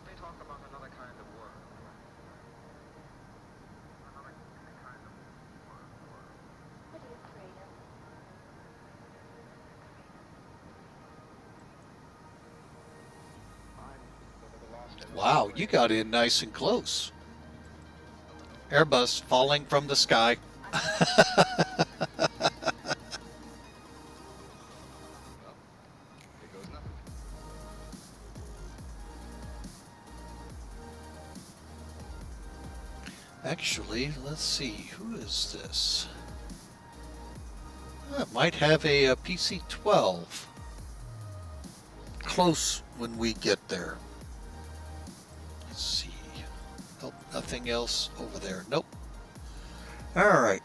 Speaker 15: They talk about another kind of war.
Speaker 3: Wow, you got in nice and close. Airbus falling from the sky. Actually, let's see, who is this? It might have a PC-12. Close when we get there. Let's see. Nope, nothing else over there. Nope. All right.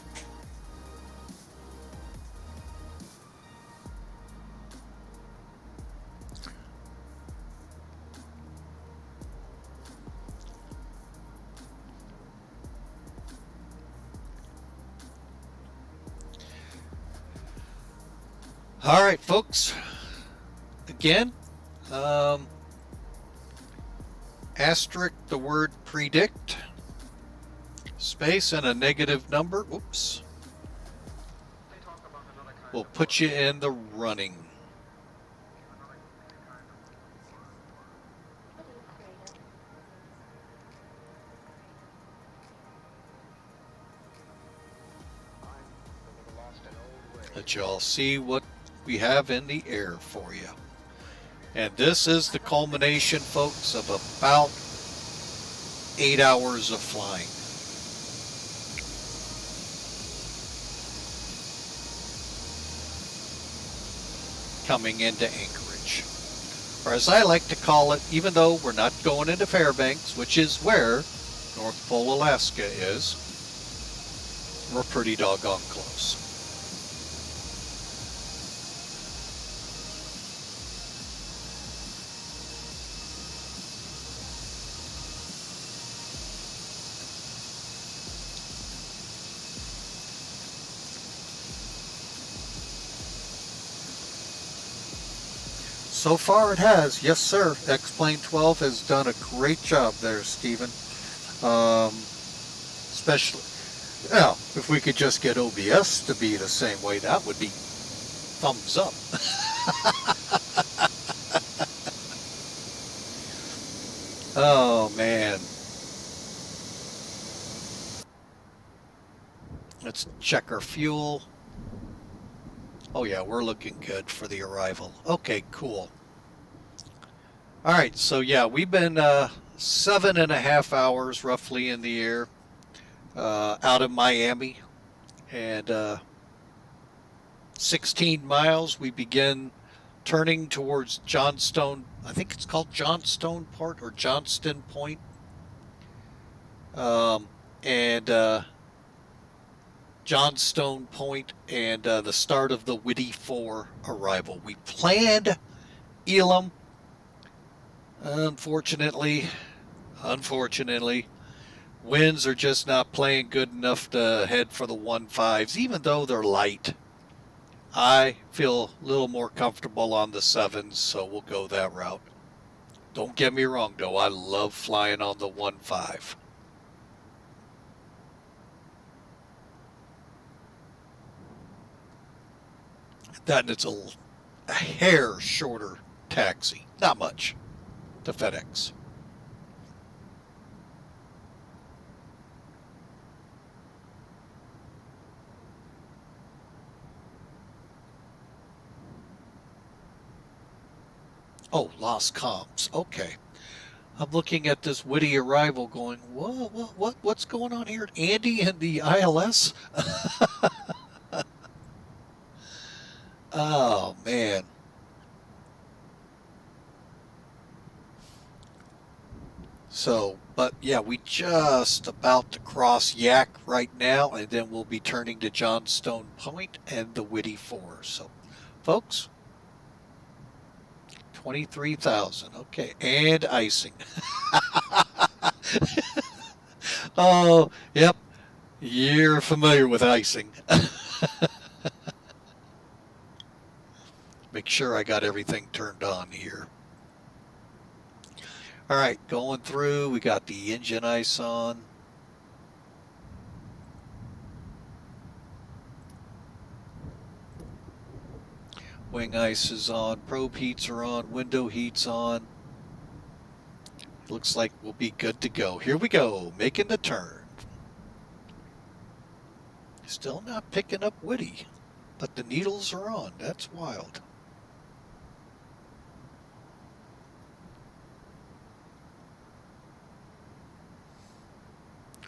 Speaker 3: All right, folks. Again, asterisk the word predict, space and a negative number. Oops. We'll put you in the running. Let y'all see what we have in the air for you. And this is the culmination, folks, of about 8 hours of flying. Coming into Anchorage. Or as I like to call it, even though we're not going into Fairbanks, which is where North Pole, Alaska is, we're pretty doggone close. So far it has, yes sir. X-Plane 12 has done a great job there, Stephen. Especially, well, if we could just get OBS to be the same way, that would be thumbs up. Oh man. Let's check our fuel. Oh yeah, we're looking good for the arrival. Okay, cool. All right, so yeah, we've been 7.5 hours roughly in the air out of Miami, and 16 miles. We begin turning towards Johnstone. I think it's called Johnstone Port or Johnston Point, and Johnstone Point and the start of the Whitty 4 arrival. We planned Elam. Unfortunately, Winds are just not playing good enough to head for the 1.5s, even though they're light. I feel a little more comfortable on the 7s, so we'll go that route. Don't get me wrong, though. I love flying on the 1.5. That and it's a hair shorter taxi. Not much to FedEx. Oh, lost comms. Okay. I'm looking at this witty arrival going, what's going on here? Andy and the ILS? Oh, man. So, but yeah, we just about to cross Yak right now, and then we'll be turning to Johnstone Point and the Witty 4. So, folks, 23,000. Okay, and icing. Oh, yep. You're familiar with icing. Make sure I got everything turned on here. All right, going through. We got the engine ice on. Wing ice is on. Probe heats are on. Window heats on. Looks like we'll be good to go. Here we go, making the turn. Still not picking up Witty, but the needles are on. That's wild.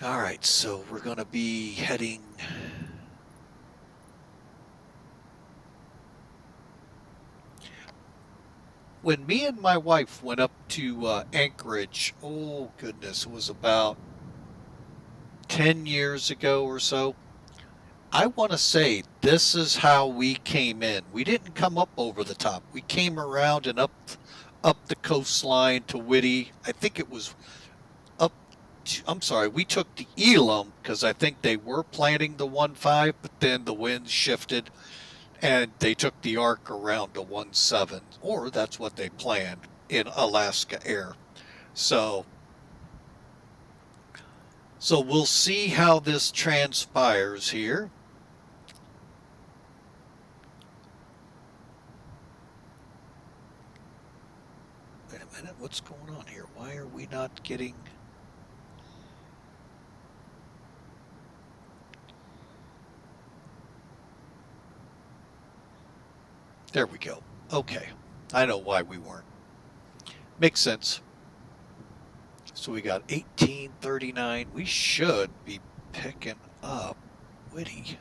Speaker 3: All right, so we're going to be heading... When me and my wife went up to Anchorage, oh goodness, it was about 10 years ago or so. I want to say this is how we came in. We didn't come up over the top. We came around and up the coastline to Witty. I think it was up to, I'm sorry, we took the Elam because I think they were planning the 1.5, but then the winds shifted and they took the arc around to 1.7, or that's what they planned in Alaska Air. So we'll see how this transpires here. Wait a minute, what's going on here? Why are we not getting... There we go. Okay. I know why we weren't. Makes sense. So we got 1839. We should be picking up Witty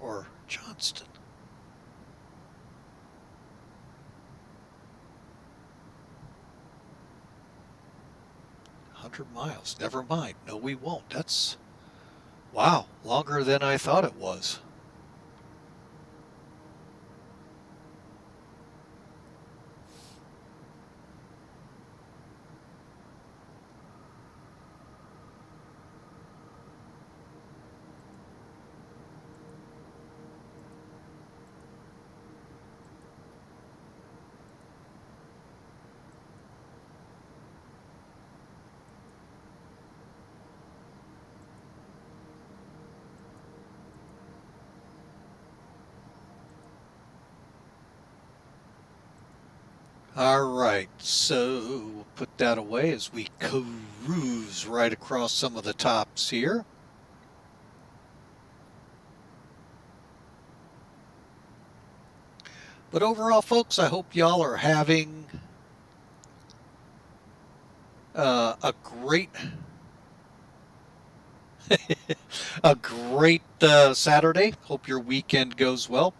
Speaker 3: or Johnston. $100 miles. Never mind. No, we won't. That's, wow, longer than I thought it was. All right, so we'll put that away as we cruise right across some of the tops here. But overall, folks, I hope y'all are having a great Saturday. Hope your weekend goes well.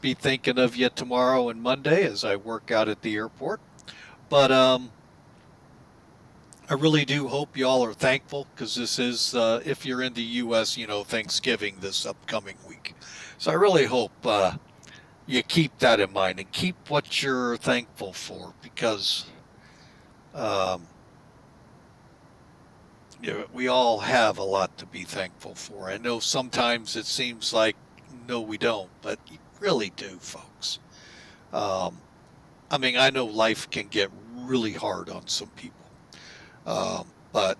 Speaker 3: Be thinking of you tomorrow and Monday as I work out at the airport. But I really do hope y'all are thankful, because this is, if you're in the U.S., you know, Thanksgiving this upcoming week. So I really hope you keep that in mind and keep what you're thankful for, because we all have a lot to be thankful for. I know sometimes it seems like, no, we don't, but you really do, folks. I mean, I know life can get really hard on some people, but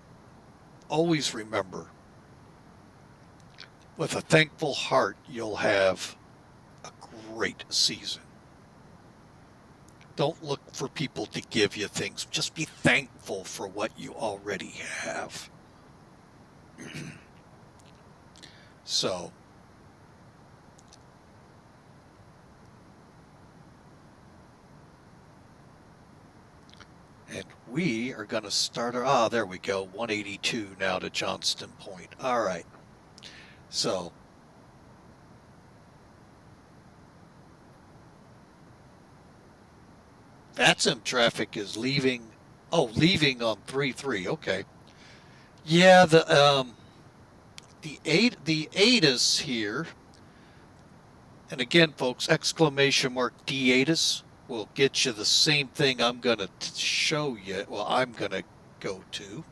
Speaker 3: always remember, with a thankful heart, you'll have a great season. Don't look for people to give you things. Just be thankful for what you already have. So, and we are going to start our, there we go, 182 now to Johnston Point. All right. So, VATSIM traffic is leaving. Oh, leaving on 3-3. Okay. Yeah, the ATIS here, and again, folks, exclamation mark D-ATIS will get you the same thing I'm going to show you. Well, I'm going to go to.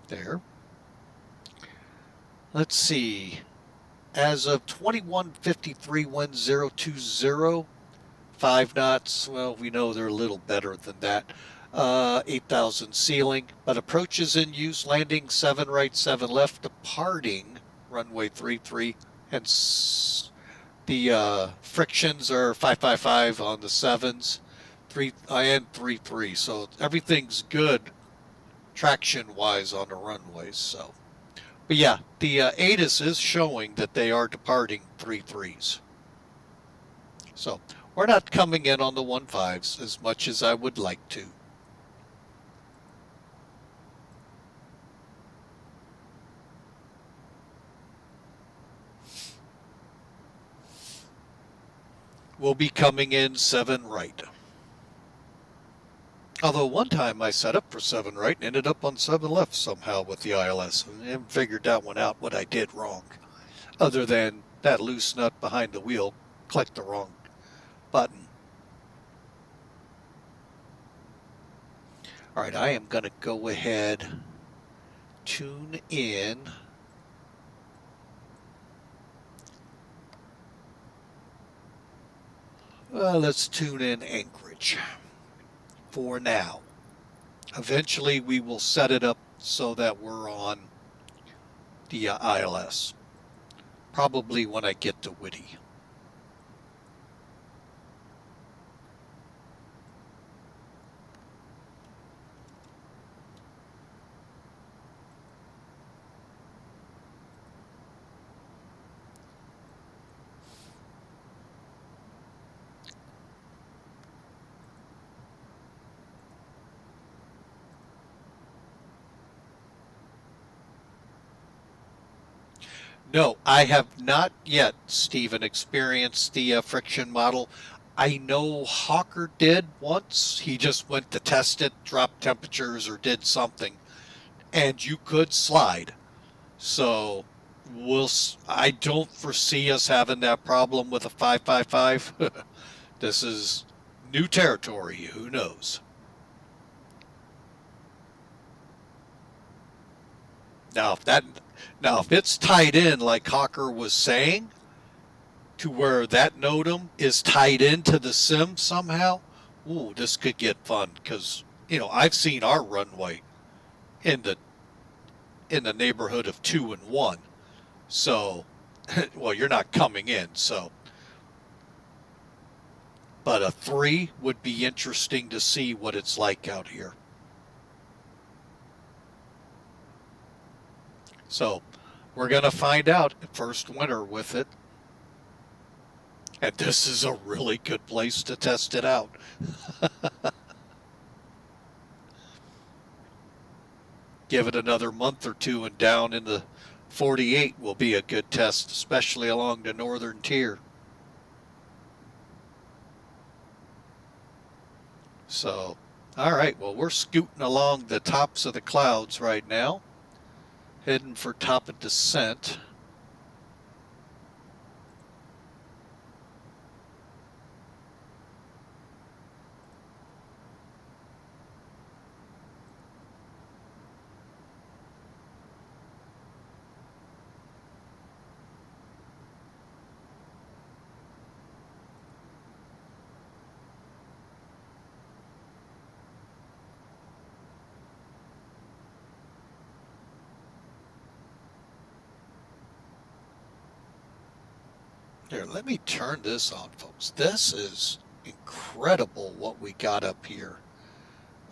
Speaker 3: There. Let's see. As of 21:53, 1020, 5 knots. Well, we know they're a little better than that. 8,000 ceiling, but approaches in use, landing 7 right, 7 left, departing runway 33, and the frictions are 555 on the 7s, 3 and 33. So everything's good traction-wise on the runways. So, but yeah, the ATIS is showing that they are departing 3-3s. So we're not coming in on the 1-5s as much as I would like to. We'll be coming in 7 right. Although one time I set up for 7 right and ended up on 7 left somehow with the ILS. And haven't figured that one out, what I did wrong. Other than that loose nut behind the wheel clicked the wrong button. All right, I am going to go ahead, tune in. Let's tune in Anchorage for now. Eventually we will set it up so that we're on the ILS. Probably when I get to Whitty. No, I have not yet, Stephen, experienced the friction model. I know Hawker did once. He just went to test it, dropped temperatures or did something, and you could slide. So I don't foresee us having that problem with a 555. This is new territory. Who knows? Now, if it's tied in like Hawker was saying, to where that NOTAM is tied into the sim somehow, ooh, this could get fun. Because I've seen our runway in the neighborhood of 2 and 1. So, well, you're not coming in. So, but a 3 would be interesting to see what it's like out here. So, we're going to find out first winter with it. And this is a really good place to test it out. Give it another month or two and down in the 48 will be a good test, especially along the northern tier. So, all right, well, we're scooting along the tops of the clouds right now, heading for top of descent. Here, let me turn this on, folks. This is incredible what we got up here.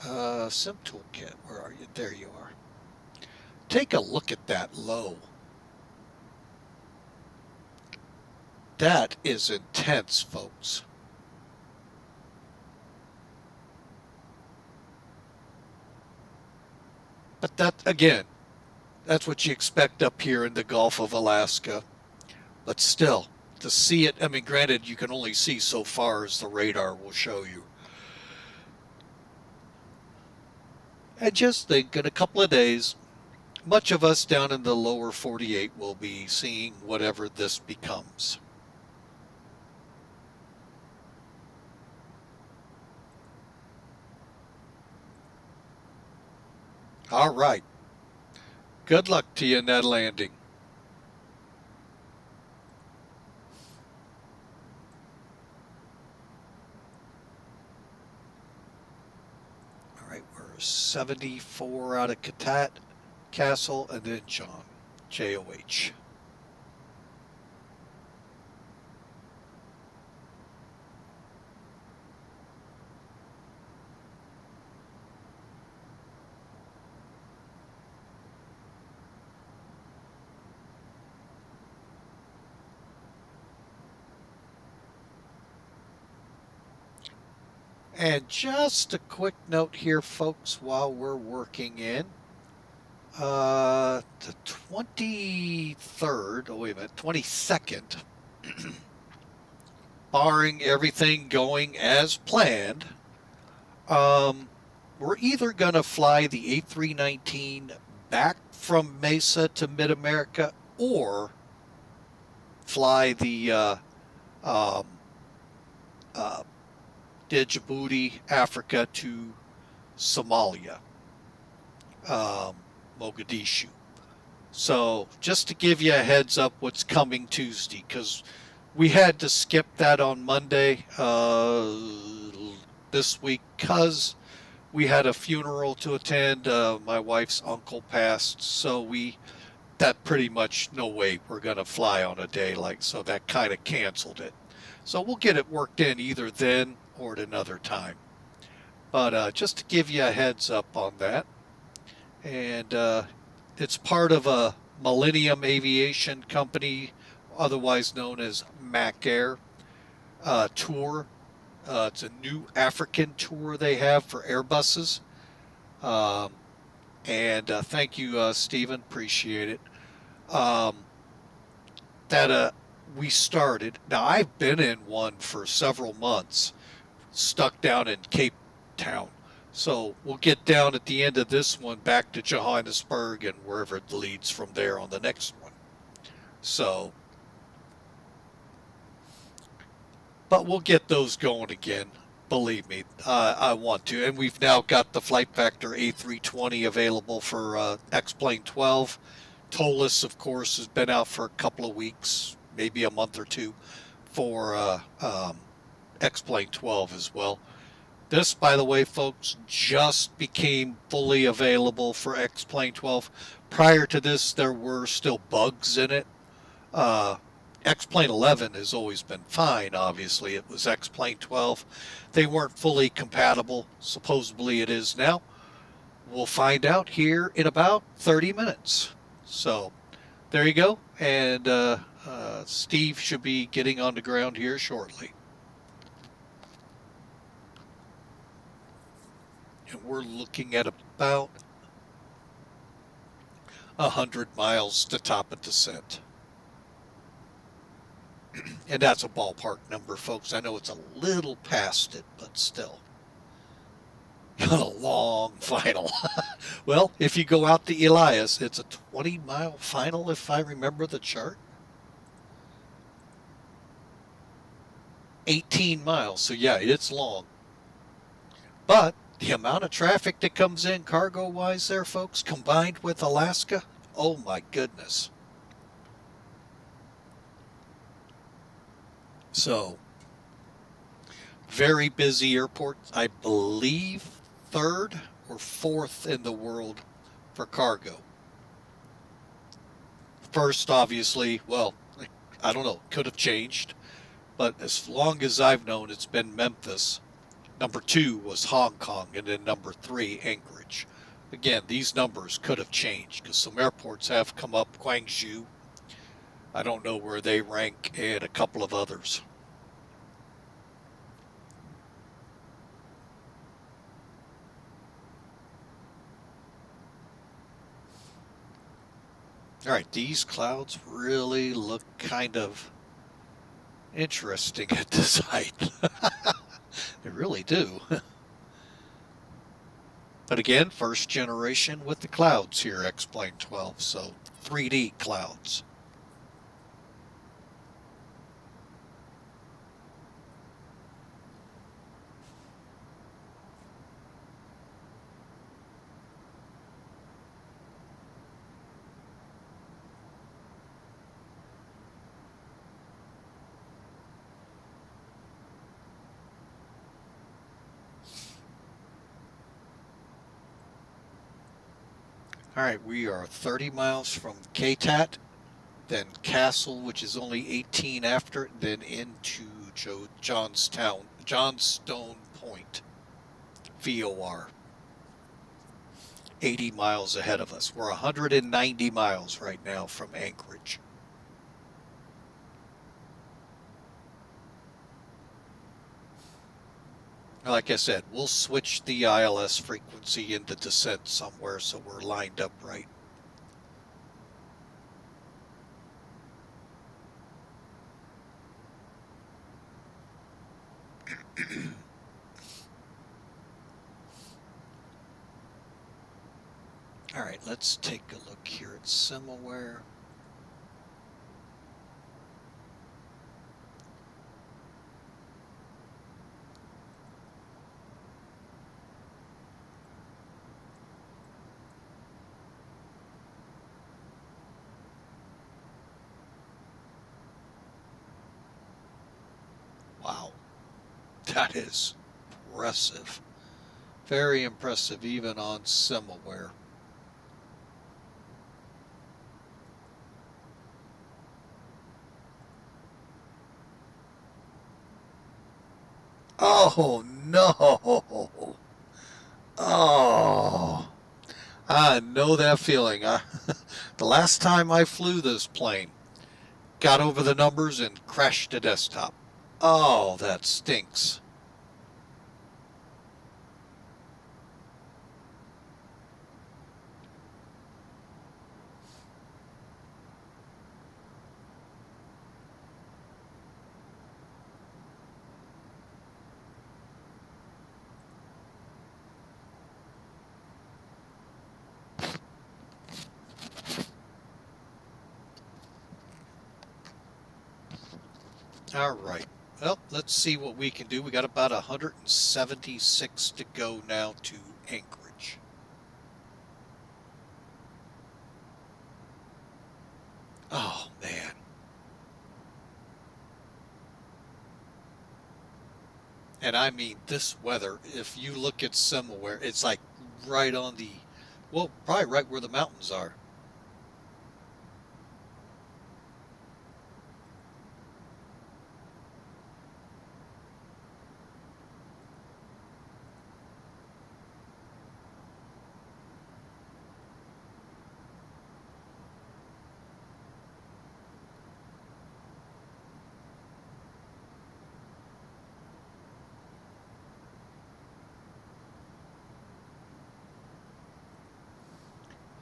Speaker 3: Sim Toolkit, where are you? There you are. Take a look at that low. That is intense, folks. But that, again, that's what you expect up here in the Gulf of Alaska. But still, to see it, I mean, granted, you can only see so far as the radar will show you. And just think, in a couple of days, much of us down in the lower 48 will be seeing whatever this becomes. All right. Good luck to you in that landing. All right, we're 74 out of Castle, and then John, J-O-H. And just a quick note here, folks, while we're working in. The 23rd, oh wait a minute, 22nd, barring everything going as planned, we're either going to fly the A319 back from Mesa to Mid-America or fly the Djibouti, Africa to Somalia, Mogadishu. So just to give you a heads up what's coming Tuesday, because we had to skip that on Monday this week because we had a funeral to attend. My wife's uncle passed, so that pretty much no way we're going to fly on a day like, so that kind of canceled it. So we'll get it worked in either then or at another time. But just to give you a heads up on that. And it's part of a Millennium Aviation Company, otherwise known as Mac Air tour. It's a new African tour they have for Airbuses. And thank you, Stephen. Appreciate it. We started. Now, I've been in one for several months, stuck down in Cape Town. So we'll get down at the end of this one back to Johannesburg and wherever it leads from there on the next one. So, but we'll get those going again. Believe me, I want to. And we've now got the Flight Factor A320 available for X-Plane 12. Tolless, of course, has been out for a couple of weeks, maybe a month or two, for X-Plane 12 as well. This, by the way, folks, just became fully available for X-Plane 12. Prior to this, there were still bugs in it. X-Plane 11 has always been fine, obviously. It was X-Plane 12. They weren't fully compatible. Supposedly it is now. We'll find out here in about 30 minutes. So, there you go. And Steve should be getting on the ground here shortly. And we're looking at about 100 miles to top of descent. And that's a ballpark number, folks. I know it's a little past it, but still. Got a long final. Well, if you go out to Elias, it's a 20-mile final, if I remember the chart. 18 miles. So, yeah, it's long. But the amount of traffic that comes in cargo-wise there, folks, combined with Alaska, oh my goodness. So, very busy airport. I believe 3rd or 4th in the world for cargo. First, obviously, well, I don't know, could have changed. But as long as I've known, it's been Memphis. Number 2 was Hong Kong, and then number 3, Anchorage. Again, these numbers could have changed because some airports have come up. Guangzhou, I don't know where they rank, and a couple of others. All right, these clouds really look kind of interesting at this height. They really do. But again, first generation with the clouds here, X-Plane 12, so 3D clouds. All right, we are 30 miles from KTAT, then Castle, which is only 18 after, then into Johnstone Point, VOR. 80 miles ahead of us. We're 190 miles right now from Anchorage. Like I said, we'll switch the ILS frequency into descent somewhere so we're lined up right. All right, let's take a look here at Simiware. Wow, that is impressive. Very impressive even on Simiware. Oh no! Oh, I know that feeling. The last time I flew this plane, got over the numbers and crashed the desktop. Oh, that stinks. All right. Well, let's see what we can do. We got about 176 to go now to Anchorage. Oh, man. And I mean, this weather, if you look at Simiware, it's like right on the, well, probably right where the mountains are.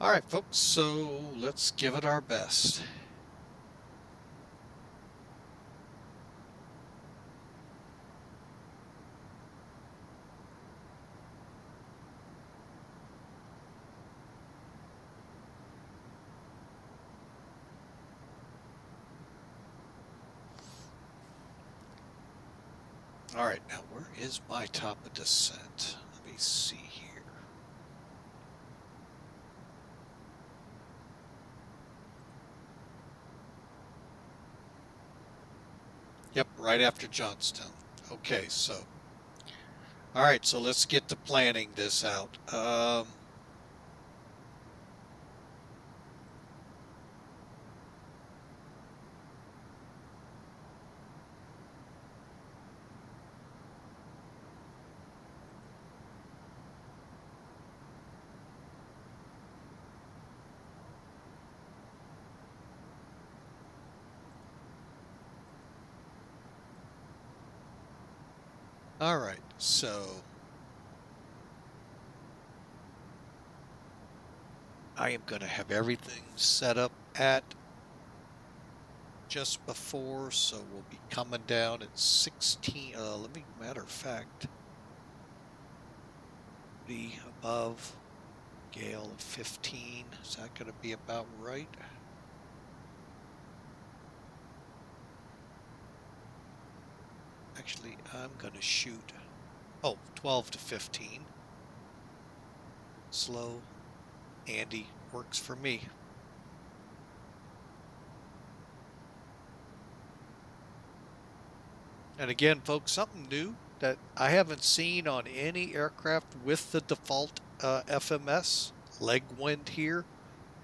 Speaker 3: All right, folks, so let's give it our best. All right, now where is my top of descent? Let me see here. Yep, right after Johnstone. Okay, so. All right, so let's get to planning this out. All right, so I am going to have everything set up at just before, so we'll be coming down at 16. Let me, matter of fact, be above gale of 15. Is that going to be about right? Actually, I'm going to shoot, 12 to 15. Slow. Andy works for me. And again, folks, something new that I haven't seen on any aircraft with the default FMS, leg wind here.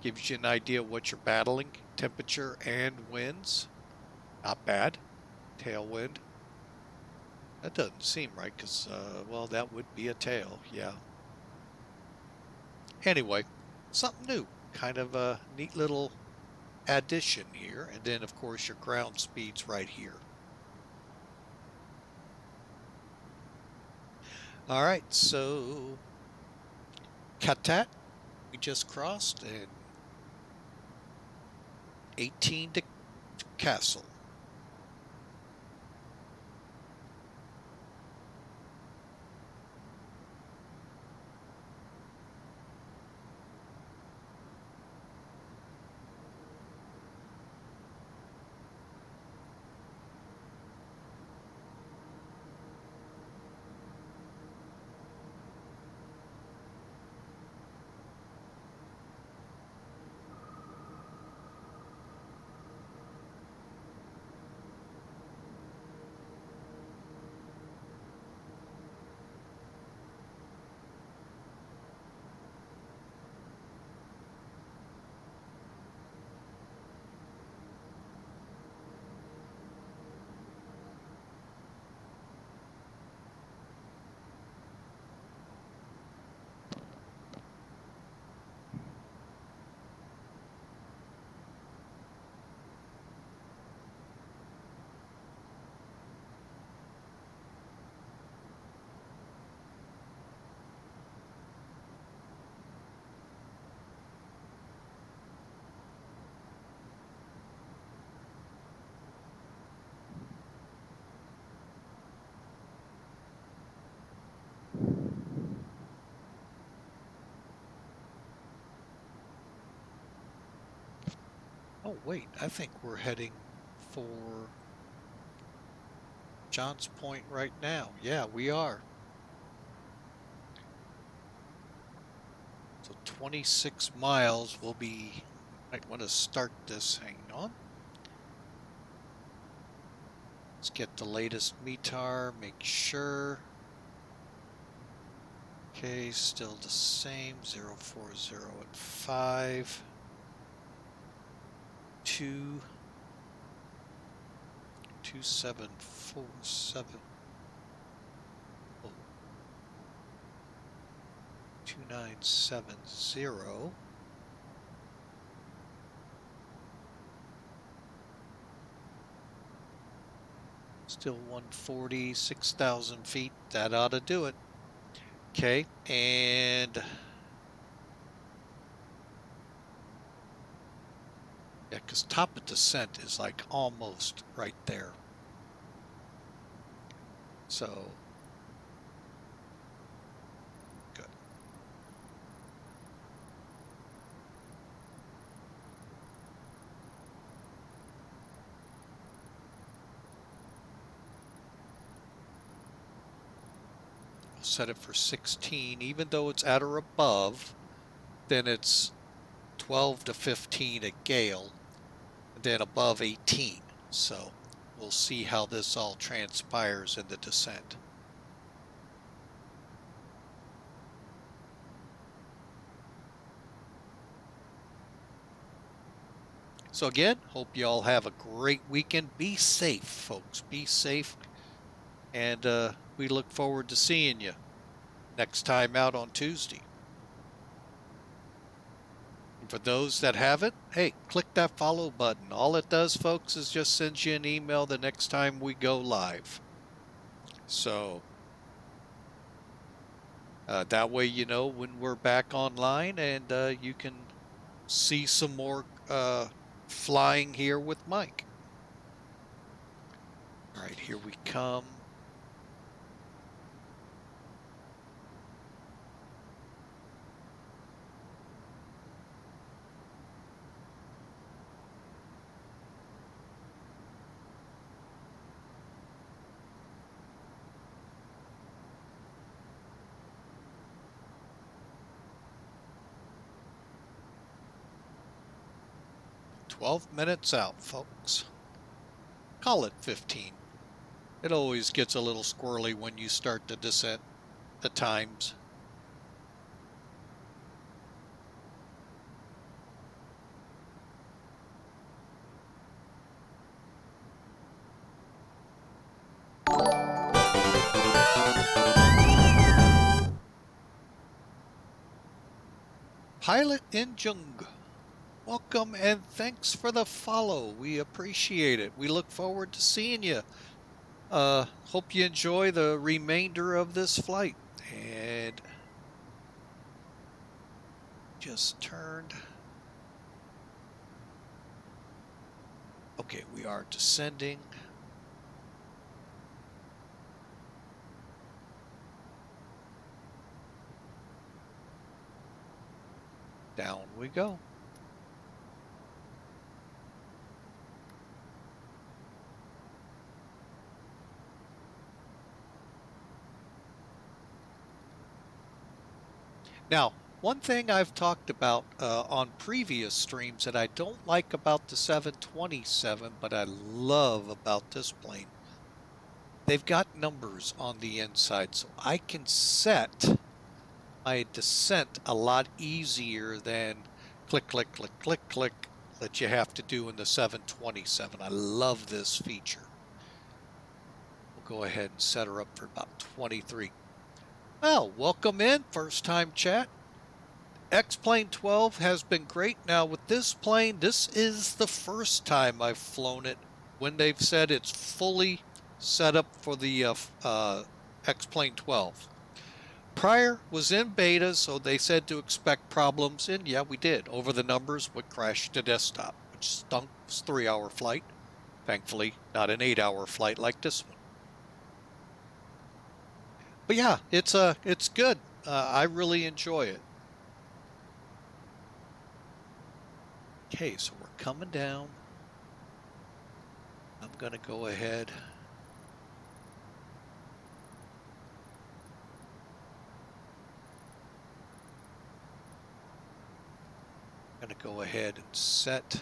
Speaker 3: Gives you an idea what you're battling, temperature and winds. Not bad. Tailwind. That doesn't seem right because, well, that would be a tail, yeah. Anyway, something new. Kind of a neat little addition here. And then, of course, your ground speed's right here. All right, so Katat, we just crossed, and 18 to Castle. Oh, wait, I think we're heading for John's Point right now. Yeah, we are. So 26 miles will be, might want to start this. Hang on. Let's get the latest METAR, make sure. Okay, still the same, 040 at 5. 2747. Oh. 2970. Still 140, 6,000 feet. That ought to do it. Okay, and yeah, because top of descent is like almost right there. So, good. We'll set it for 16, even though it's at or above, then it's 12 to 15 at gale, and then above 18. So we'll see how this all transpires in the descent. So again, hope you all have a great weekend. Be safe, folks. Be safe. And we look forward to seeing you next time out on Tuesday. And for those that haven't, hey, click that follow button. All it does, folks, is just send you an email the next time we go live. So That way, you know, when we're back online and you can see some more flying here with Mike. All right, here we come. "12 minutes out, folks. Call it 15. It always gets a little squirrely when you start the descent, the times. Pilot in Jung, welcome and thanks for the follow. We appreciate it. We look forward to seeing you. Hope you enjoy the remainder of this flight. And just turned. Okay, we are descending. Down we go. Now, one thing I've talked about on previous streams that I don't like about the 727, but I love about this plane, they've got numbers on the inside, so I can set my descent a lot easier than click, click, click, click, click that you have to do in the 727. I love this feature. We'll go ahead and set her up for about 23. Well, welcome in, first time chat. X-Plane 12 has been great. Now with this plane, this is the first time I've flown it when they've said it's fully set up for the X-Plane 12. Prior was in beta, so they said to expect problems, and yeah, we did. Over the numbers would crash to desktop, which stunk. It was a 3-hour flight. Thankfully, not an 8-hour flight like this one. But yeah, it's good. I really enjoy it. Okay, so we're coming down. I'm going to go ahead. I'm going to go ahead and set.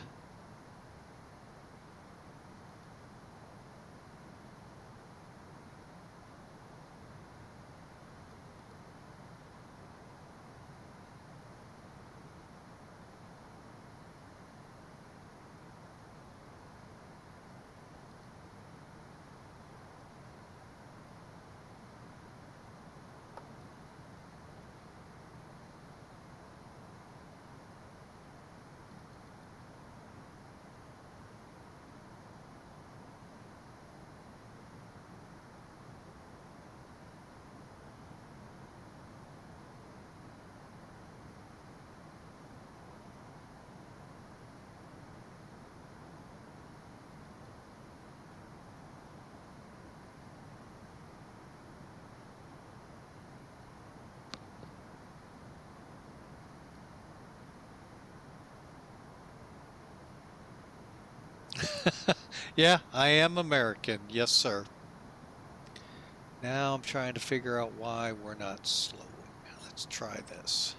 Speaker 3: Yeah, I am American. Yes, sir. Now I'm trying to figure out why we're not slowing. Let's try this.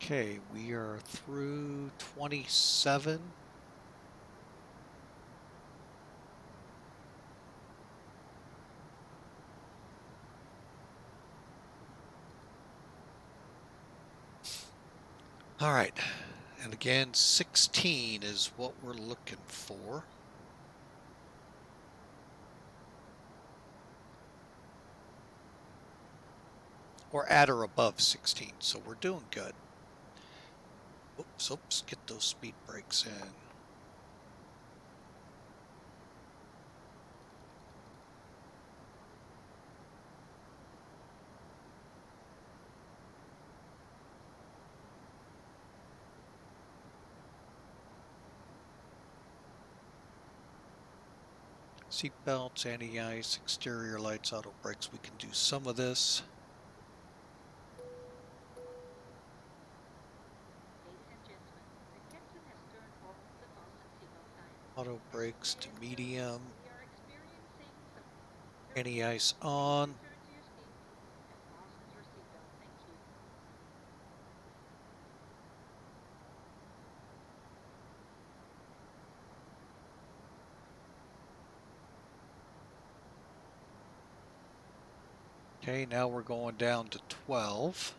Speaker 3: Okay, we are through 27. All right. And again, 16 is what we're looking for. Or at or above 16, so we're doing good. Oops, get those speed brakes in. Seat belts, anti-ice, exterior lights, auto brakes. We can do some of this. Auto brakes to medium. Anti-ice on. Okay, now we're going down to 12.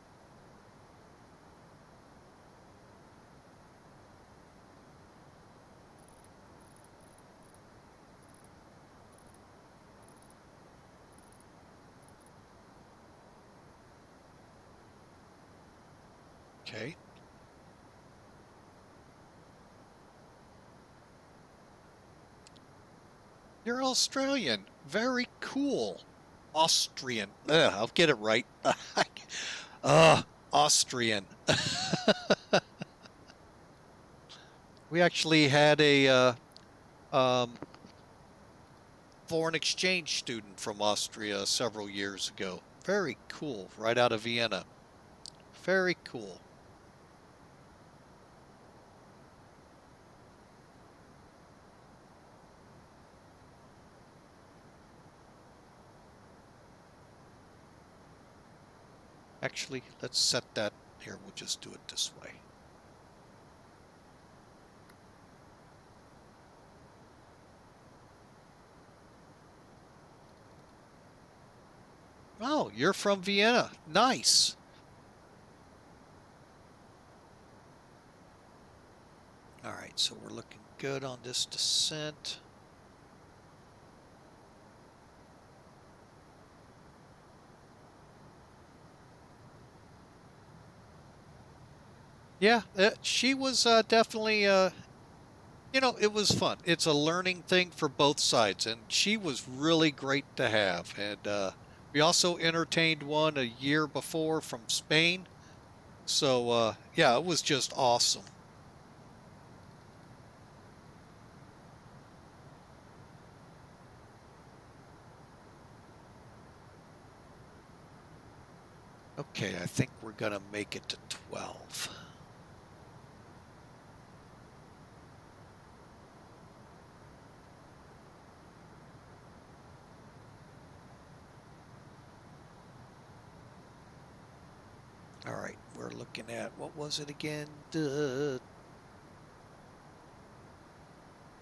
Speaker 3: Okay. You're Australian. Very cool. Austrian. I'll get it right. Austrian. We actually had a foreign exchange student from Austria several years ago. Very cool. Right out of Vienna. Very cool. Actually, let's set that here. We'll just do it this way. Oh, you're from Vienna. Nice. All right, so we're looking good on this descent. Yeah, she was definitely, you know, it was fun. It's a learning thing for both sides, and she was really great to have. And we also entertained one a year before from Spain. So, yeah, it was just awesome. Okay, I think we're going to make it to 12. All right, we're looking at, what was it again?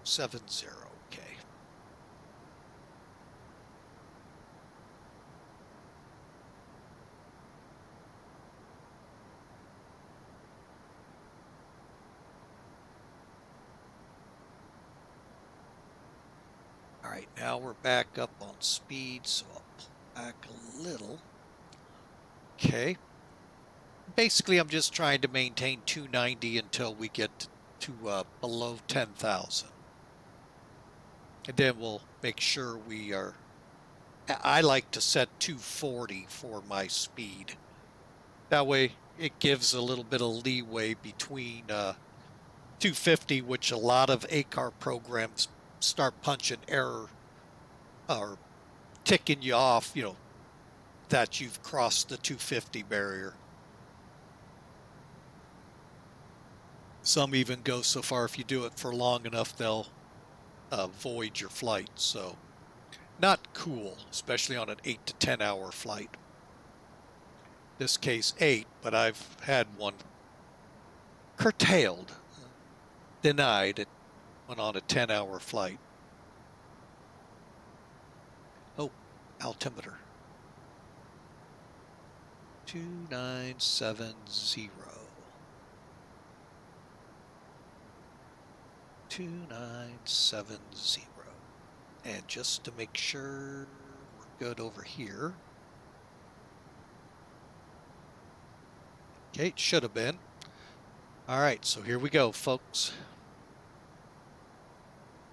Speaker 3: 70, okay. All right, now we're back up on speed, so I'll pull back a little. Okay. Basically, I'm just trying to maintain 290 until we get to below 10,000. And then we'll make sure we are... I like to set 240 for my speed. That way, it gives a little bit of leeway between 250, which a lot of ACAR programs start punching error or ticking you off, you know, that you've crossed the 250 barrier. Some even go so far, if you do it for long enough, they'll void your flight. So not cool, especially on an 8 to 10 hour flight. This case 8, but I've had one curtailed, denied. It went on a 10-hour flight. Oh, altimeter. 2970. 2970. And just to make sure we're good over here. Okay, it should have been. All right, so here we go, folks.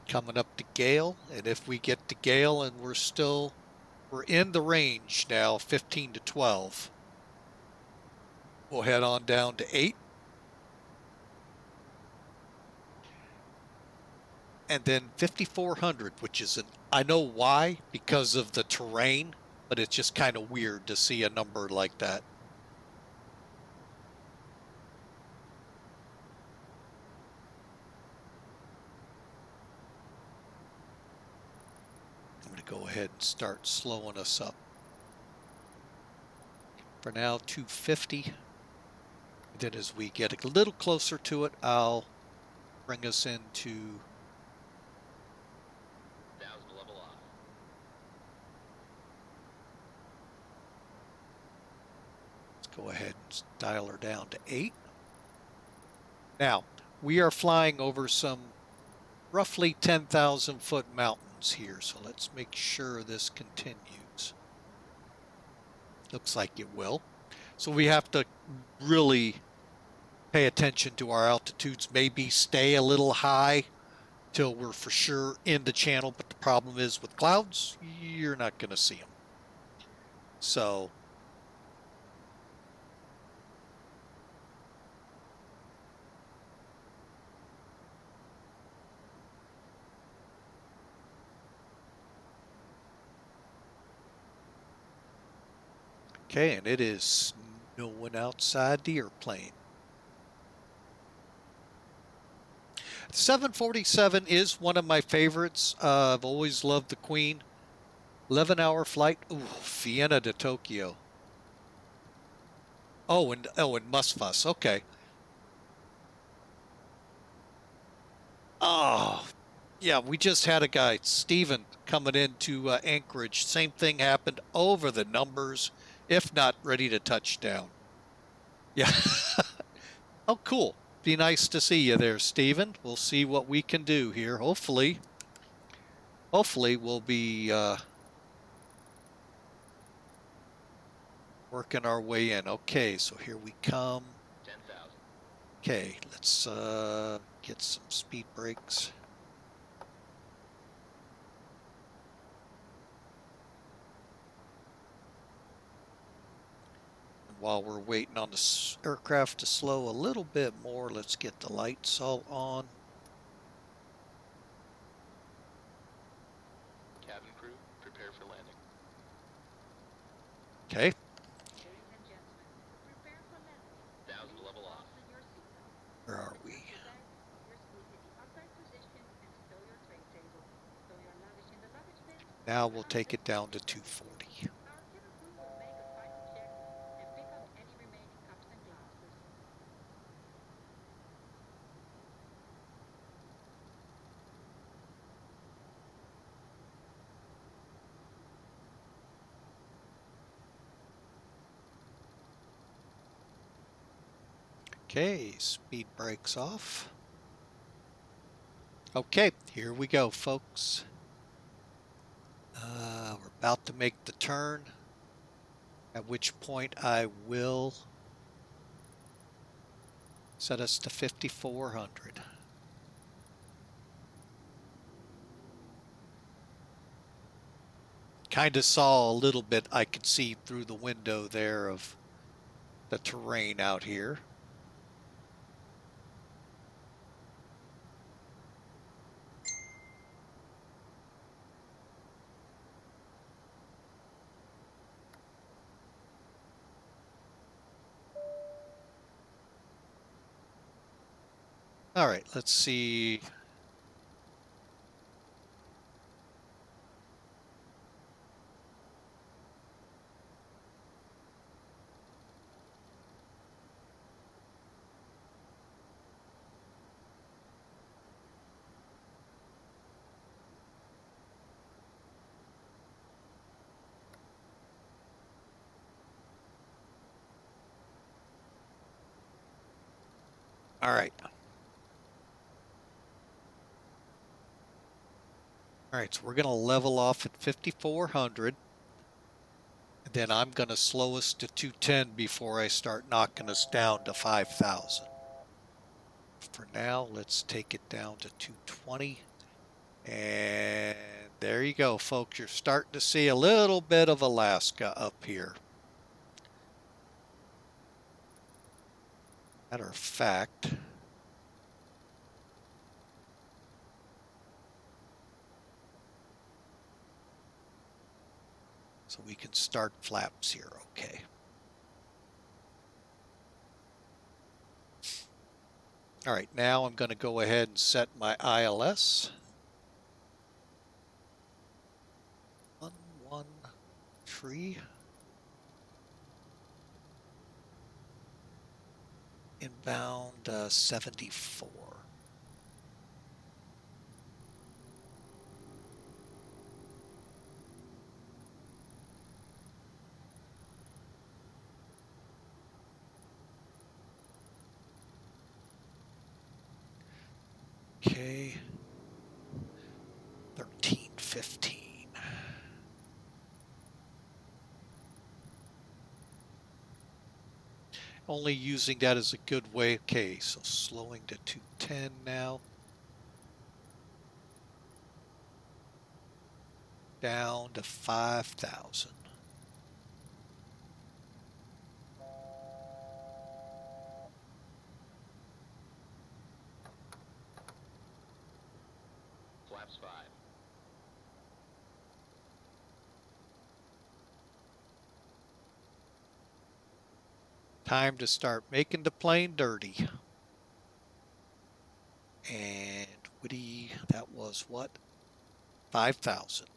Speaker 3: Coming up to gale, and if we get to gale and we're in the range now, 15 to 12. We'll head on down to 8. And then 5,400, which is I know why, because of the terrain, but it's just kind of weird to see a number like that. I'm going to go ahead and start slowing us up. For now, 250. And then as we get a little closer to it, I'll bring us into
Speaker 2: 1,000 level off.
Speaker 3: Let's go ahead and dial her down to 8. Now, we are flying over some roughly 10,000 foot mountains here, so let's make sure this continues. Looks like it will. So we have to really pay attention to our altitudes, maybe stay a little high till we're for sure in the channel, but the problem is with clouds, you're not going to see them. So okay, and it is snowing outside the airplane. 747 is one of my favorites. I've always loved the Queen. 11-hour flight. Ooh, Vienna to Tokyo. Oh, and Musfuss. Okay. Oh, yeah. We just had a guy, Steven, coming into Anchorage. Same thing happened. Over the numbers, if not ready to touch down. Yeah. Oh, cool. Be nice to see you there, Steven. We'll see what we can do here. Hopefully we'll be working our way in. Okay, so here we come.
Speaker 2: 10,000.
Speaker 3: Okay, let's get some speed brakes. While we're waiting on the aircraft to slow a little bit more, let's get the lights all on.
Speaker 1: Cabin crew, prepare for landing.
Speaker 3: Okay.
Speaker 2: 1,000 level off.
Speaker 3: Where are we? Now we'll take it down to 240. Okay, speed brakes off. Okay, here we go, folks. We're about to make the turn, at which point I will set us to 5,400. Kind of saw a little bit, I could see through the window there of the terrain out here. All right, let's see. All right. All right, so we're going to level off at 5,400. And then I'm going to slow us to 210 before I start knocking us down to 5,000. For now, let's take it down to 220. And there you go, folks. You're starting to see a little bit of Alaska up here. Matter of fact, so we can start flaps here, okay. All right, now I'm going to go ahead and set my ILS. 113. Inbound 74. Okay. 1315. Only using that as a good way. Okay, so slowing to 210 now. Down to 5,000.
Speaker 2: Flaps 5.
Speaker 3: Time to start making the plane dirty. And Woody, that was what? 5,000.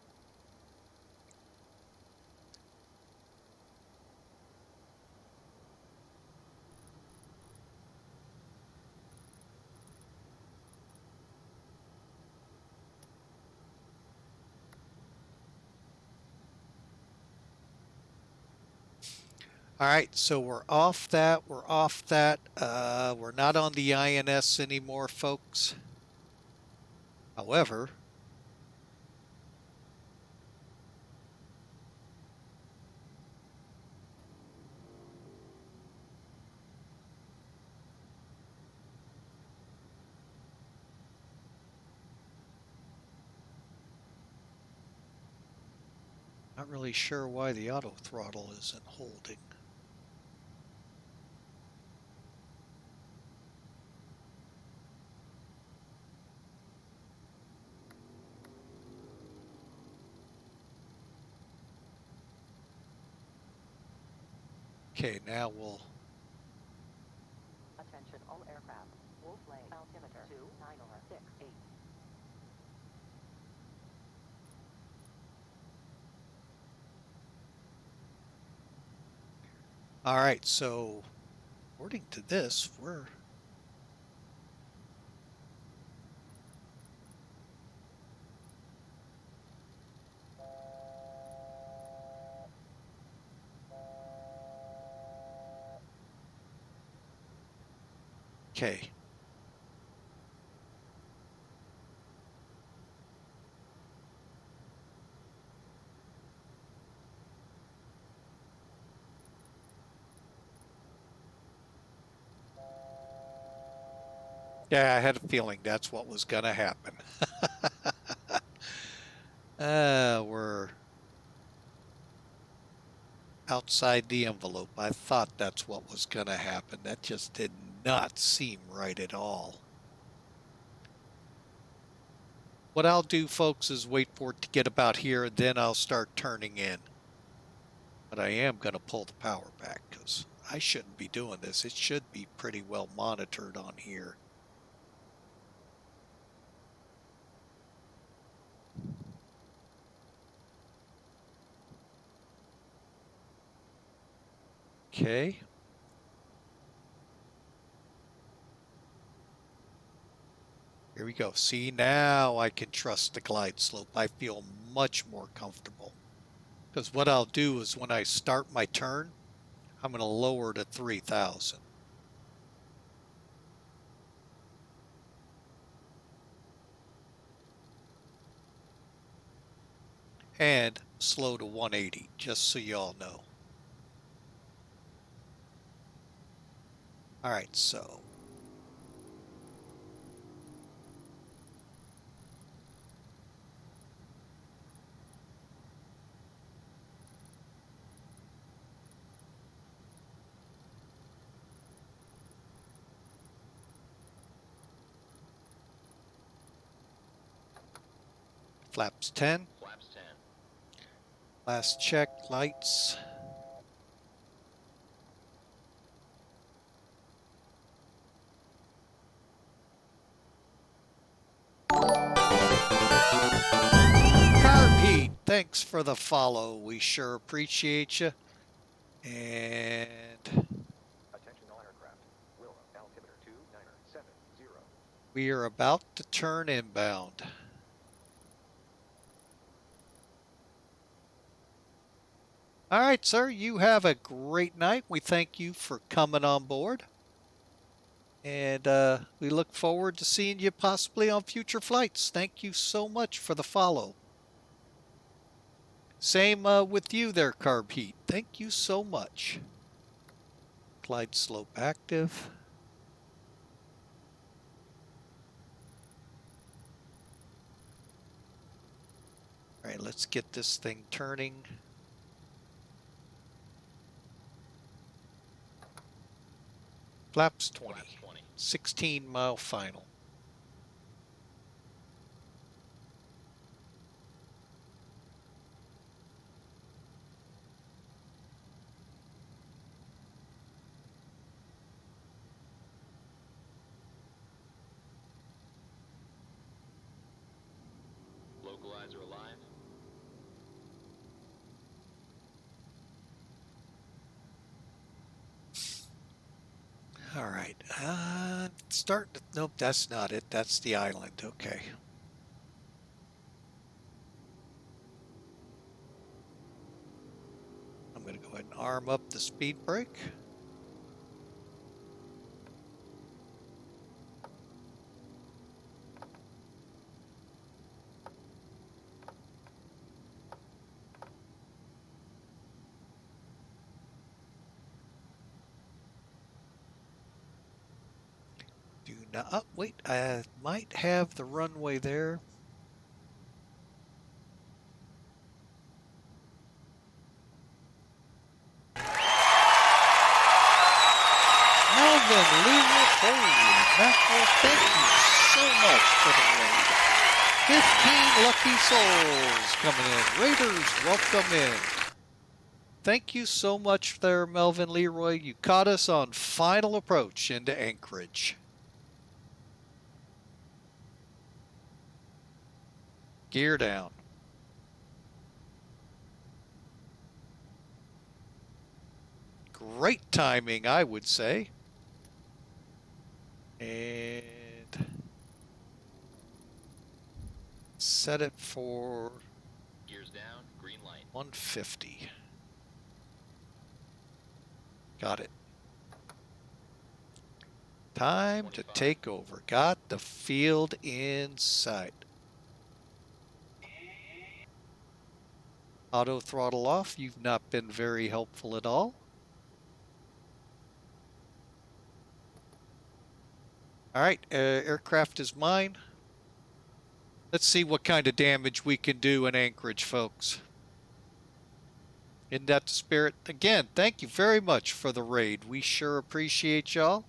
Speaker 3: All right, so we're off that. We're off that. We're not on the INS anymore, folks. However, not really sure why the auto throttle isn't holding. Okay, now we'll...
Speaker 17: Attention all aircraft. Wolf Lane altimeter 29068.
Speaker 3: All right, so according to this, we're... Okay. Yeah, I had a feeling that's what was going to happen. We're outside the envelope. I thought that's what was going to happen. That just did not seem right at all. What I'll do, folks, is wait for it to get about here, and then I'll start turning in. But I am going to pull the power back because I shouldn't be doing this. It should be pretty well monitored on here. Okay. Here we go. See, now I can trust the glide slope. I feel much more comfortable. Because what I'll do is when I start my turn, I'm going to lower to 3,000. and slow to 180, just so you all know. All right, so flaps 10.
Speaker 2: Flaps 10.
Speaker 3: Last check, lights. Carb Heat, thanks for the follow. We sure appreciate you. And
Speaker 18: attention all aircraft. Willow, altimeter 2970.
Speaker 3: we are about to turn inbound. All right, sir, you have a great night. We thank you for coming on board. And we look forward to seeing you possibly on future flights. Thank you so much for the follow. Same with you there, Carb Heat. Thank you so much. Glide slope active. All right, let's get this thing turning. Flaps 20. 16-mile final.
Speaker 2: Localizer alive.
Speaker 3: All right, start. Nope, that's not it. That's the island. Okay. I'm going to go ahead and arm up the speed brake. Do not. Oh, wait, I might have the runway there. Melvin, Leroy, holy mackerel, thank you so much for the raid. 15 lucky souls coming in. Raiders, welcome in. Thank you so much there, Melvin Leroy. You caught us on final approach into Anchorage. Gear down. Great timing, I would say. And set it for
Speaker 2: Gears down, green light.
Speaker 3: 150. Got it. Time to take over. Got the field in sight. Auto throttle off. You've not been very helpful at all. All right, aircraft is mine. Let's see what kind of damage we can do in Anchorage, folks. Isn't that the spirit? Again, thank you very much for the raid. We sure appreciate y'all.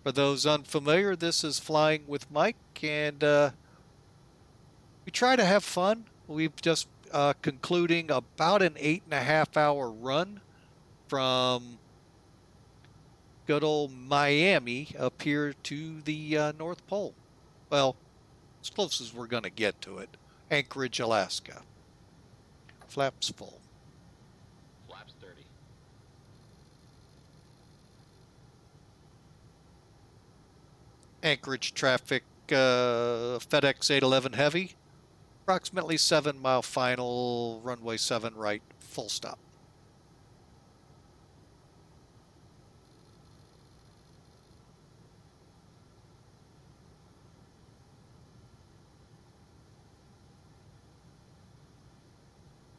Speaker 3: For those unfamiliar, this is Flying with Mike, and we try to have fun. We've just concluding about an 8.5-hour run from good old Miami up here to the North Pole. Well, as close as we're going to get to it. Anchorage, Alaska. Flaps full.
Speaker 2: Flaps 30.
Speaker 3: Anchorage traffic, FedEx 811 heavy. Approximately 7-mile final, runway 7 right, full stop.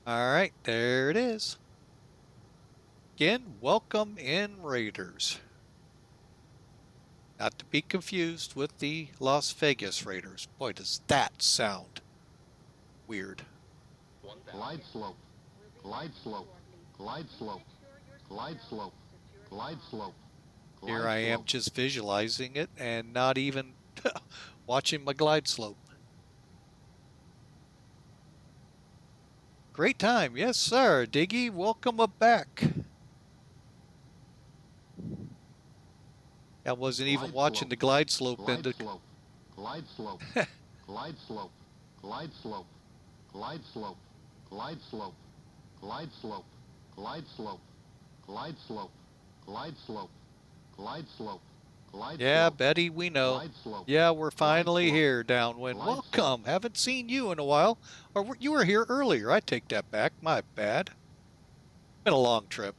Speaker 3: All right, there it is. Again, welcome in Raiders. Not to be confused with the Las Vegas Raiders. Boy, does that sound weird.
Speaker 5: Glide slope. Glide slope. Glide slope. Glide slope. Glide slope.
Speaker 3: Here I am just visualizing it and not even watching my glide slope. Great time. Yes, sir. Diggy, welcome back. I wasn't even watching the glide slope.
Speaker 5: Glide slope. Glide slope. Glide slope. Glide slope. Glide slope. Glide slope. Glide slope. Glide slope. Glide slope. Glide slope. Glide slope. Glide
Speaker 3: Yeah,
Speaker 5: slope.
Speaker 3: Betty, we know. Yeah, we're finally here, Downwind. Welcome. Haven't seen you in a while. Or you were here earlier. I take that back. My bad. Been a long trip.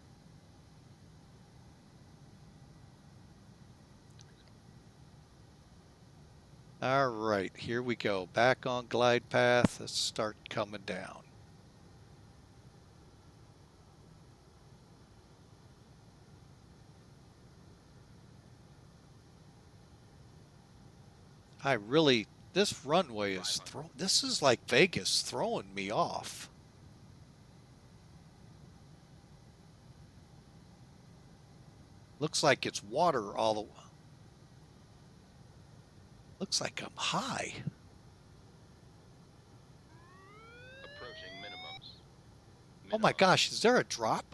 Speaker 3: All right, here we go. Back on glide path. Let's start coming down. This runway is this is like Vegas throwing me off. Looks like it's water all the way. Looks like I'm high.
Speaker 2: Approaching minimums.
Speaker 3: Oh my gosh, is there a drop?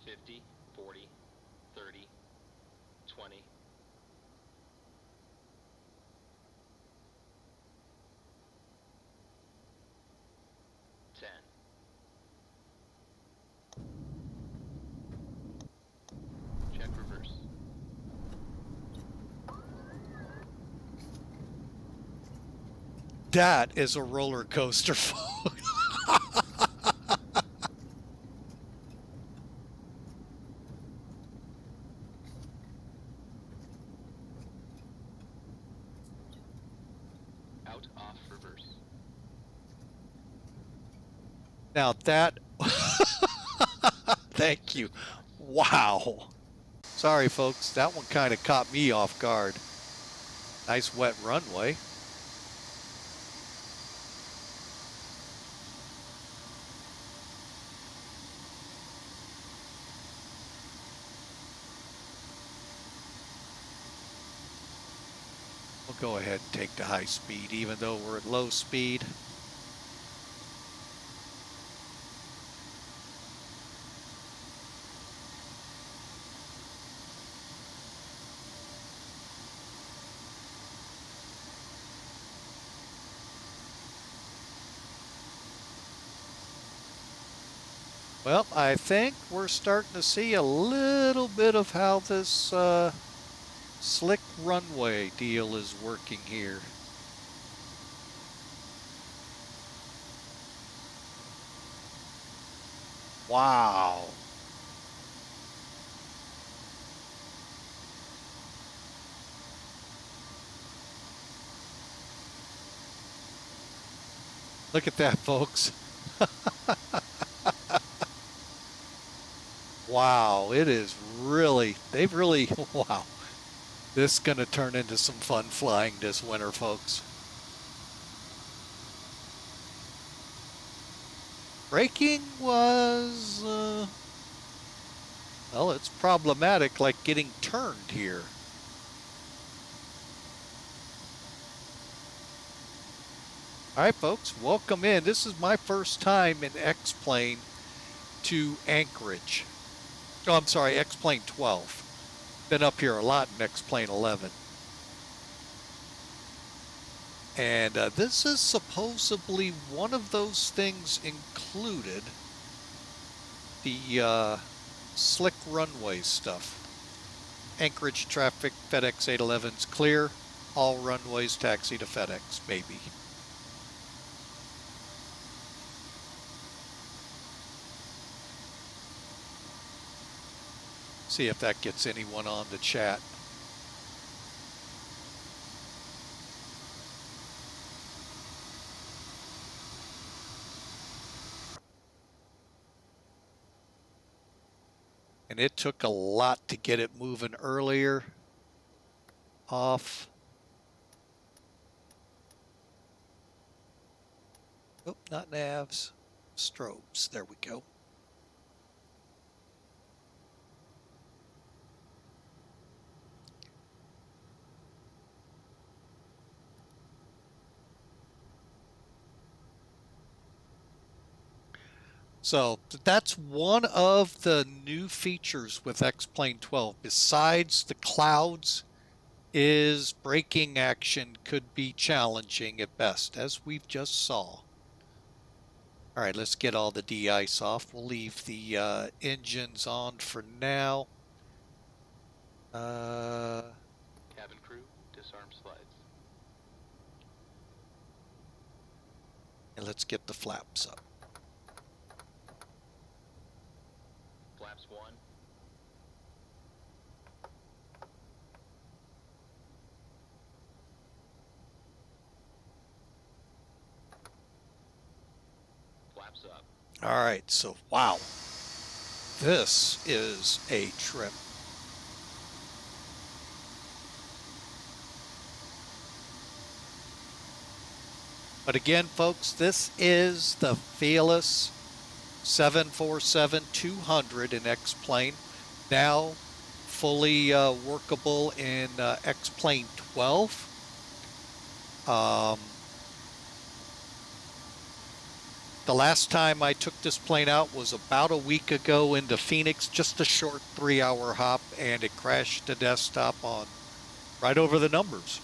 Speaker 2: $50, $40, $30, $20. Check reverse.
Speaker 3: That is a roller coaster.
Speaker 2: Out, off, reverse.
Speaker 3: Now that, thank you. Wow. Sorry, folks. That one kind of caught me off guard. Nice wet runway. We'll go ahead and take the high speed, even though we're at low speed. Well, I think we're starting to see a little bit of how this slick runway deal is working here. Wow. Look at that, folks. Wow, it is really, wow. This is going to turn into some fun flying this winter, folks. Braking was, well, it's problematic like getting turned here. All right, folks, welcome in. This is my first time in X-Plane to Anchorage. Oh, I'm sorry, X-Plane 12. Been up here a lot in X-Plane 11. And this is supposedly one of those things included, the slick runway stuff. Anchorage traffic, FedEx 811's clear. All runways taxi to FedEx, maybe. See if that gets anyone on the chat. and it took a lot to get it moving earlier. Off. Oh, not navs. Strobes. There we go. So that's one of the new features with X-Plane 12. Besides the clouds, is braking action could be challenging at best, as we've just saw. All right, let's get all the de-ice off. We'll leave the engines on for now.
Speaker 2: Cabin crew, disarm slides.
Speaker 3: And let's get the flaps up.
Speaker 2: Flaps 1. Flaps up.
Speaker 3: All right, so wow. This is a trip. But again, folks, this is the Felis 747-200 in X-Plane, now fully workable in X-Plane 12. The last time I took this plane out was about a week ago into Phoenix, just a short 3-hour hop, and it crashed to desktop on right over the numbers.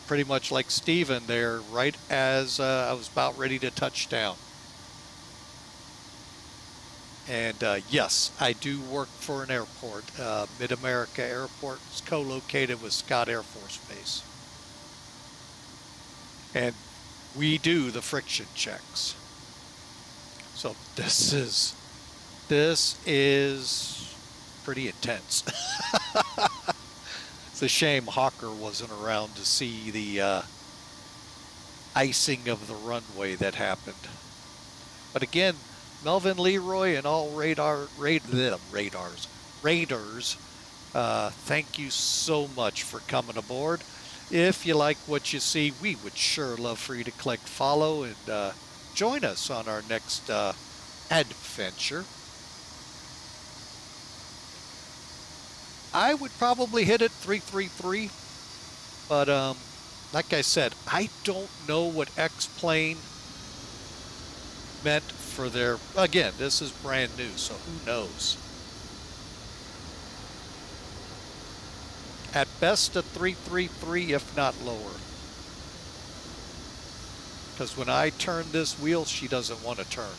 Speaker 3: Pretty much like Steven there, right as I was about ready to touch down. And yes, I do work for an airport. Mid-America Airport is co-located with Scott Air Force Base. And we do the friction checks. So this is pretty intense. It's a shame Hawker wasn't around to see the icing of the runway that happened. But again, Melvin Leroy and all Raiders, thank you so much for coming aboard. If you like what you see, we would sure love for you to click follow and join us on our next adventure. I would probably hit it 333, but like I said, I don't know what X-Plane meant for their, again, this is brand new, so who knows. At best a 333, if not lower. Because when I turn this wheel, she doesn't want to turn.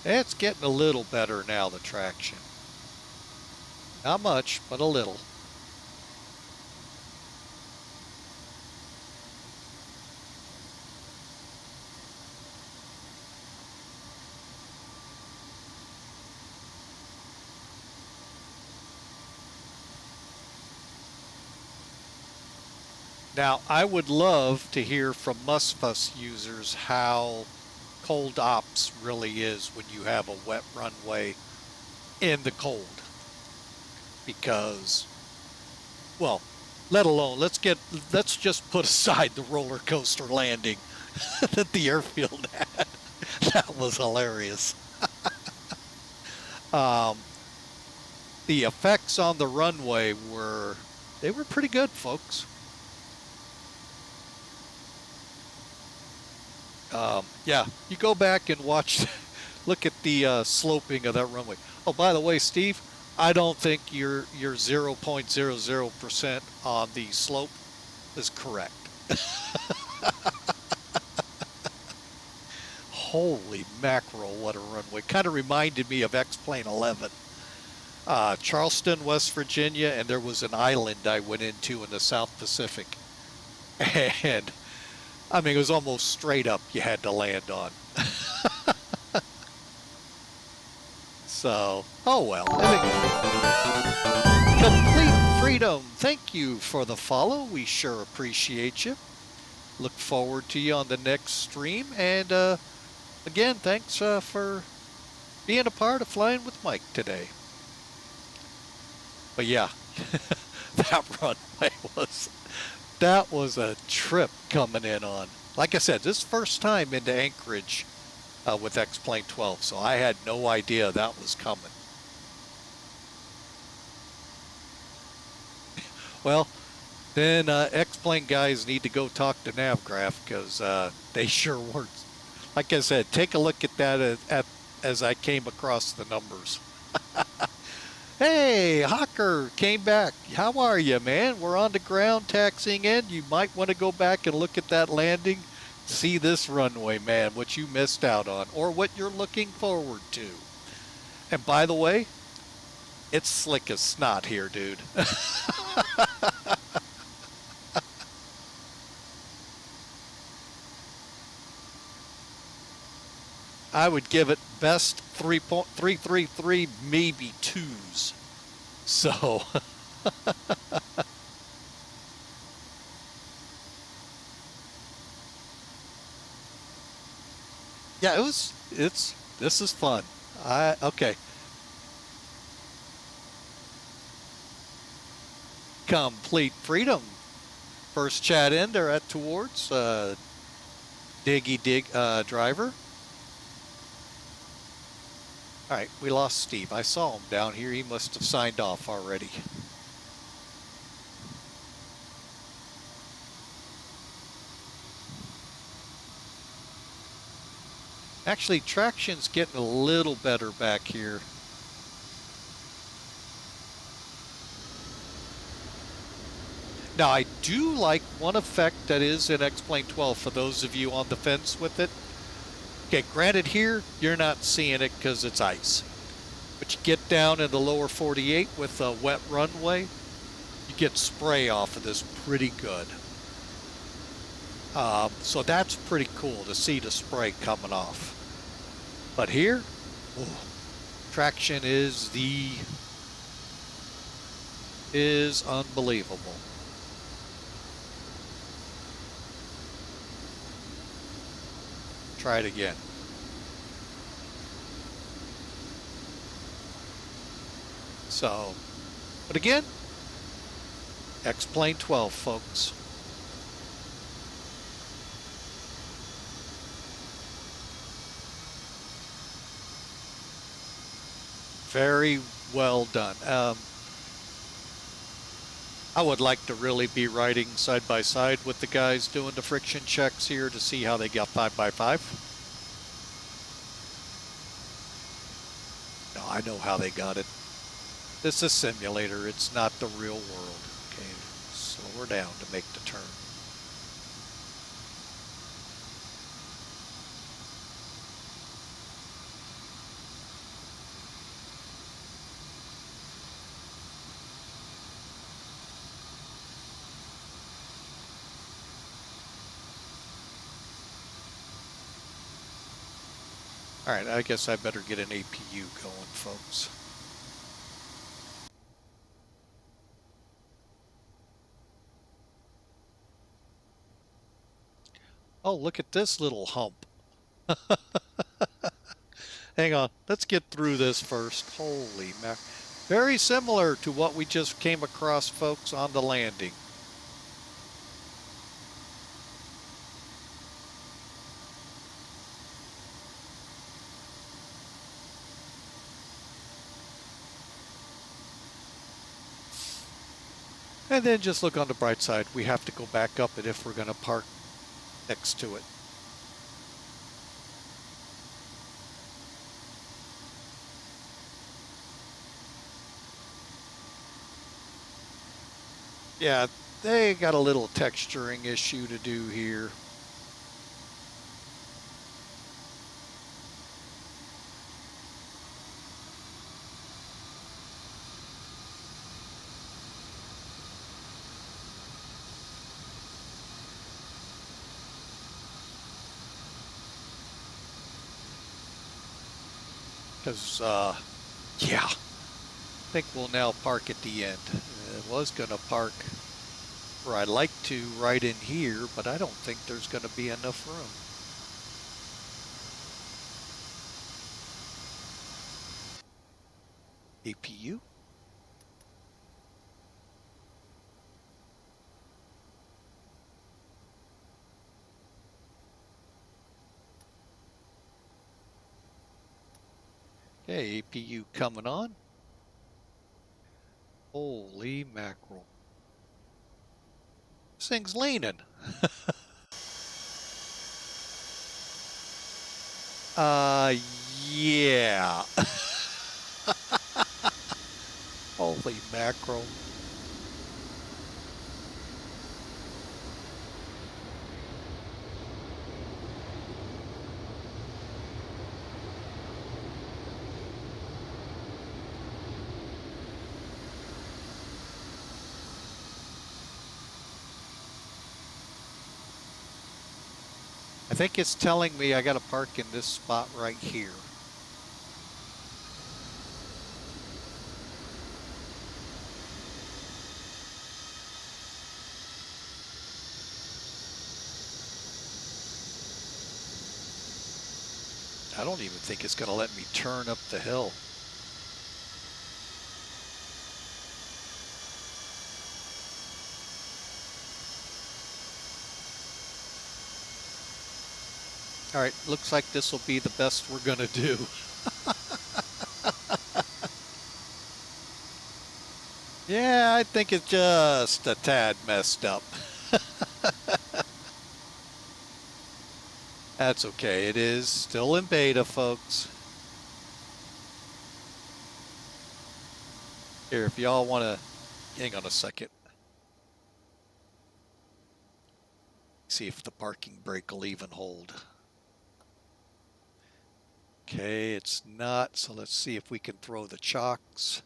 Speaker 3: It's getting a little better now, the traction. Not much, but a little. Now, I would love to hear from Musfuss users how cold ops really is when you have a wet runway in the cold. Because, well, let alone, let's just put aside the roller coaster landing that the airfield had. That was hilarious. The effects on the runway were pretty good, folks. Yeah, you go back and watch, look at the sloping of that runway. Oh, by the way, Steve, I don't think your 0.00% on the slope is correct. Holy mackerel, what a runway. Kind of reminded me of X-Plane 11. Charleston, West Virginia, and there was an island I went into in the South Pacific. And I mean, it was almost straight up you had to land on. So, oh well. Complete Freedom, thank you for the follow. We sure appreciate you. Look forward to you on the next stream. And again, thanks for being a part of Flying with Mike today. But yeah, that runway was a trip coming in on. Like I said, this is first time into Anchorage with X-Plane 12, so I had no idea that was coming. Well, then X-Plane guys need to go talk to Navgraph because they sure weren't. Like I said, take a look at that as I came across the numbers. Hey, Hawker came back. How are you, man? We're on the ground taxiing in. You might want to go back and look at that landing. See this runway, man, what you missed out on or what you're looking forward to. And by the way, it's slick as snot here, dude. I would give it best 3.333, maybe 2s. So yeah, this is fun. Okay. Complete Freedom. First chat in there at towards Diggy Dig driver. All right, we lost Steve. I saw him down here. He must have signed off already. Actually, traction's getting a little better back here. Now, I do like one effect that is in X-Plane 12 for those of you on the fence with it. Okay, granted here, you're not seeing it because it's ice. But you get down in the lower 48 with a wet runway, you get spray off of this pretty good. So that's pretty cool to see the spray coming off. But here, traction is unbelievable. Try it again. So, but again, X-Plane 12, folks. Very well done. I would like to really be riding side by side with the guys doing the friction checks here to see how they got 5x5. No, I know how they got it. This is a simulator. It's not the real world. Okay, slow her down to make the turn. All right, I guess I better get an APU going, folks. Oh, look at this little hump. Hang on, let's get through this first. Holy mac. Very similar to what we just came across, folks, on the landing. And then just look on the bright side. We have to go back up it if we're going to park next to it. Yeah, they got a little texturing issue to do here. Because Yeah. I think we'll now park at the end. I was going to park where I'd like to right in here, but I don't think there's going to be enough room. APU? Okay, APU coming on. Holy mackerel. This thing's leaning. Yeah. Holy mackerel. I think it's telling me I got to park in this spot right here. I don't even think it's going to let me turn up the hill. All right, looks like this will be the best we're going to do. Yeah, I think it's just a tad messed up. That's okay. It is still in beta, folks. Here, if y'all want to hang on a second. See if the parking brake will even hold. Okay, it's not, so let's see if we can throw the chocks.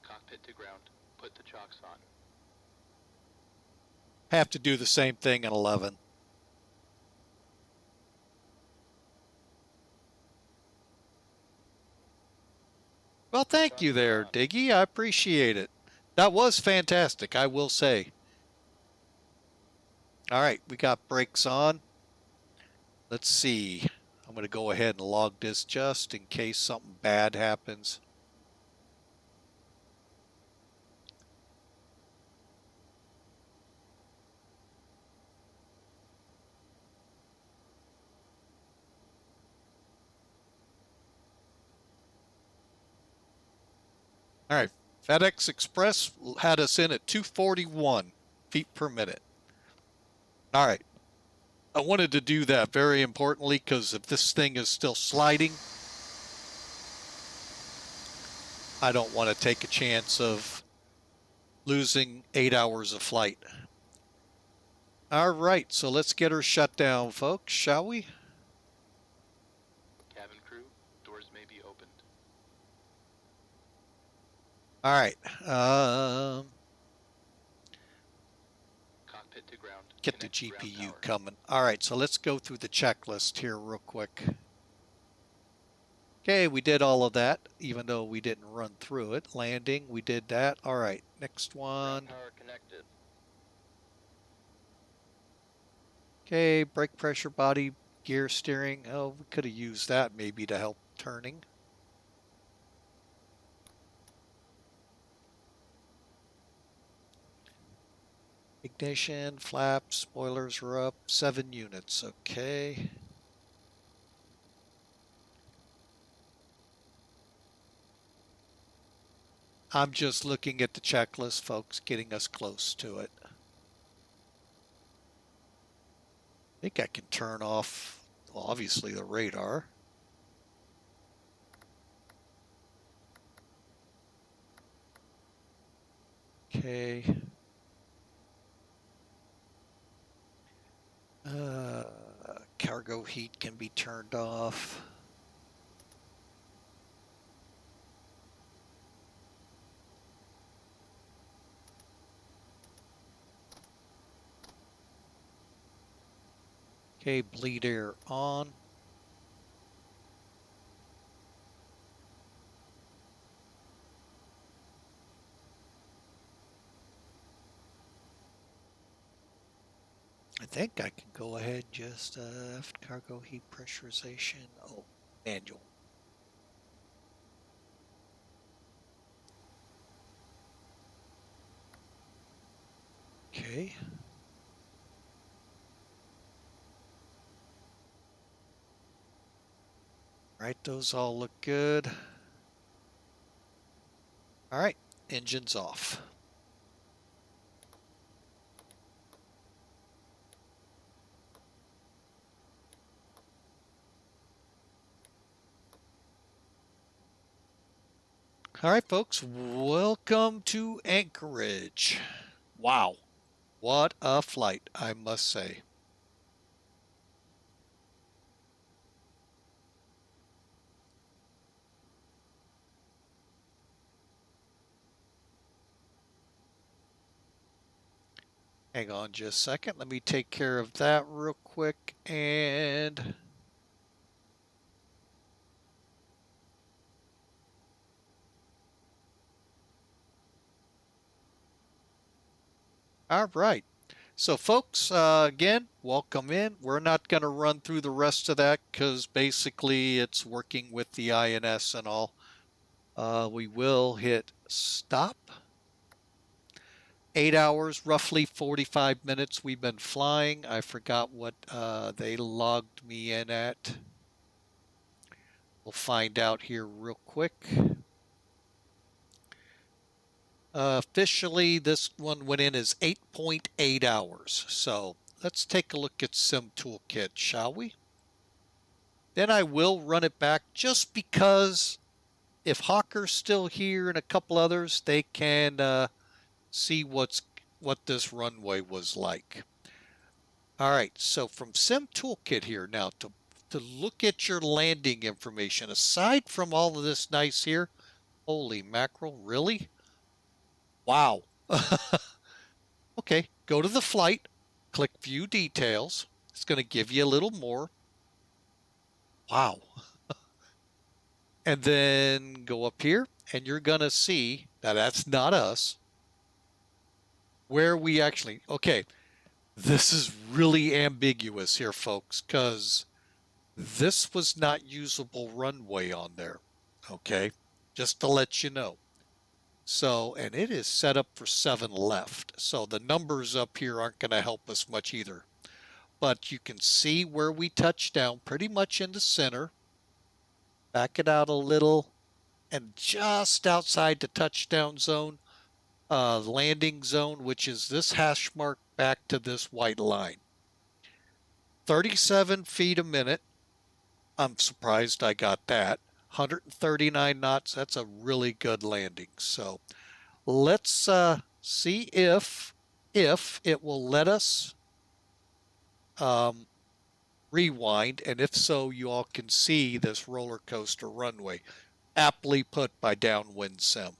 Speaker 2: Cockpit to ground. Put the chocks on.
Speaker 3: Have to do the same thing in 11. Well, thank you there, Diggy. I appreciate it. That was fantastic, I will say. All right, we got brakes on. Let's see. I'm going to go ahead and log this just in case something bad happens. All right, FedEx Express had us in at 241 feet per minute. All right, I wanted to do that very importantly because if this thing is still sliding, I don't want to take a chance of losing 8 hours of flight. All right, so let's get her shut down, folks, shall we?
Speaker 2: Cabin crew, doors may be opened.
Speaker 3: All right.
Speaker 2: Cockpit to ground.
Speaker 3: Get the GPU coming. All right, so let's go through the checklist here real quick. Okay, we did all of that, even though we didn't run through it. Landing, we did that. All right, next one.
Speaker 2: Power connected.
Speaker 3: Okay, brake pressure, body, gear steering. Oh, we could have used that maybe to help turning. Ignition, flaps, spoilers are up, 7 units, okay. I'm just looking at the checklist, folks, getting us close to it. I think I can turn off, well, obviously the radar. Okay. Cargo heat can be turned off. Okay, bleed air on. think I can go ahead and just cargo heat pressurization. Oh, manual. Okay. All right, those all look good. All right, engines off. All right, folks, welcome to Anchorage. Wow, what a flight, I must say. Hang on just a second. Let me take care of that real quick. And all right. So folks, again, welcome in. We're not going to run through the rest of that because basically it's working with the INS and all. We will hit stop. 8 hours, roughly 45 minutes we've been flying. I forgot what they logged me in at. We'll find out here real quick. Officially, this one went in as 8.8 hours. So let's take a look at Sim Toolkit, shall we? Then I will run it back just because if Hawker's still here and a couple others, they can see what this runway was like. All right, so from Sim Toolkit here now to look at your landing information. Aside from all of this nice here, holy mackerel, really? Wow. Okay, go to the flight, click View Details. It's going to give you a little more. Wow. And then go up here, and you're going to see that that's not us. Where we actually, okay, this is really ambiguous here, folks, because this was not usable runway on there, okay, just to let you know. So, and it is set up for 7 left. So the numbers up here aren't going to help us much either. But you can see where we touched down pretty much in the center. Back it out a little. And just outside the touchdown zone, landing zone, which is this hash mark back to this white line. 37 feet a minute. I'm surprised I got that. 139 knots. That's a really good landing. So let's see if it will let us rewind, and if so, you all can see this roller coaster runway, aptly put by Downwind Sim.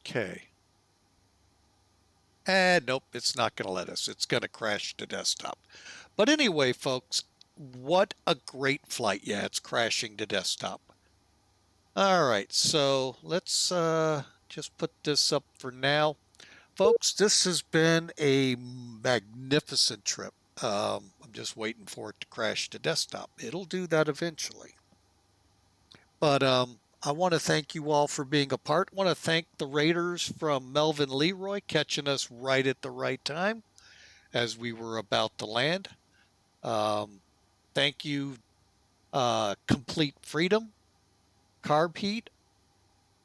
Speaker 3: Okay. And nope, it's not going to let us. It's going to crash to desktop. But anyway, folks, what a great flight. Yeah, it's crashing to desktop. All right, so let's just put this up for now. Folks, this has been a magnificent trip. I'm just waiting for it to crash to desktop. It'll do that eventually. But I want to thank you all for being a part. I want to thank the Raiders from Melvin Leroy catching us right at the right time as we were about to land. Thank you, Complete Freedom, Carb Heat,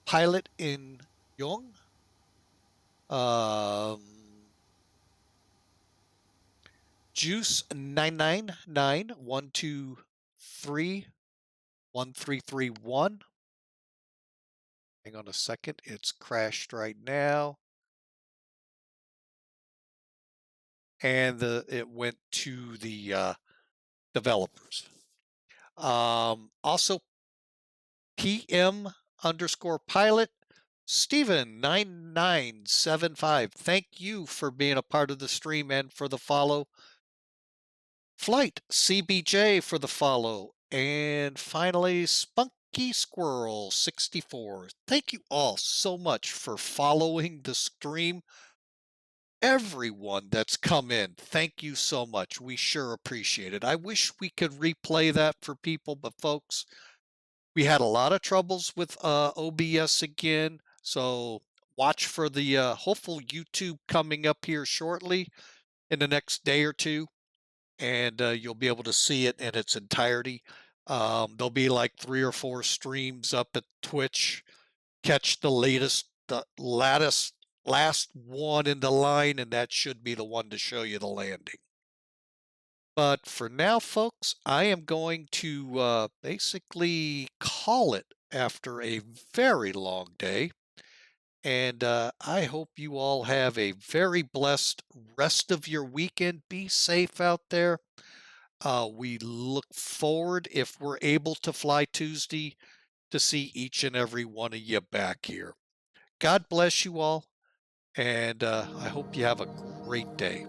Speaker 3: Pilot in Young, Juice 999-123-1331. Hang on a second, it's crashed right now. And it went to the developers. Also, PM_pilot, Steven9975. Thank you for being a part of the stream and for the follow. Flight CBJ for the follow. And finally, Spunky Squirrel 64. Thank you all so much for following the stream. Everyone that's come in, thank you so much. We sure appreciate it. I wish we could replay that for people, but folks, we had a lot of troubles with OBS again. So watch for the hopeful YouTube coming up here shortly in the next day or two, and you'll be able to see it in its entirety. There'll be like 3 or 4 streams up at Twitch. Catch the last one in the line, and that should be the one to show you the landing. But for now, folks, I am going to basically call it after a very long day. And I hope you all have a very blessed rest of your weekend. Be safe out there. We look forward, if we're able to fly Tuesday, to see each and every one of you back here. God bless you all, and I hope you have a great day.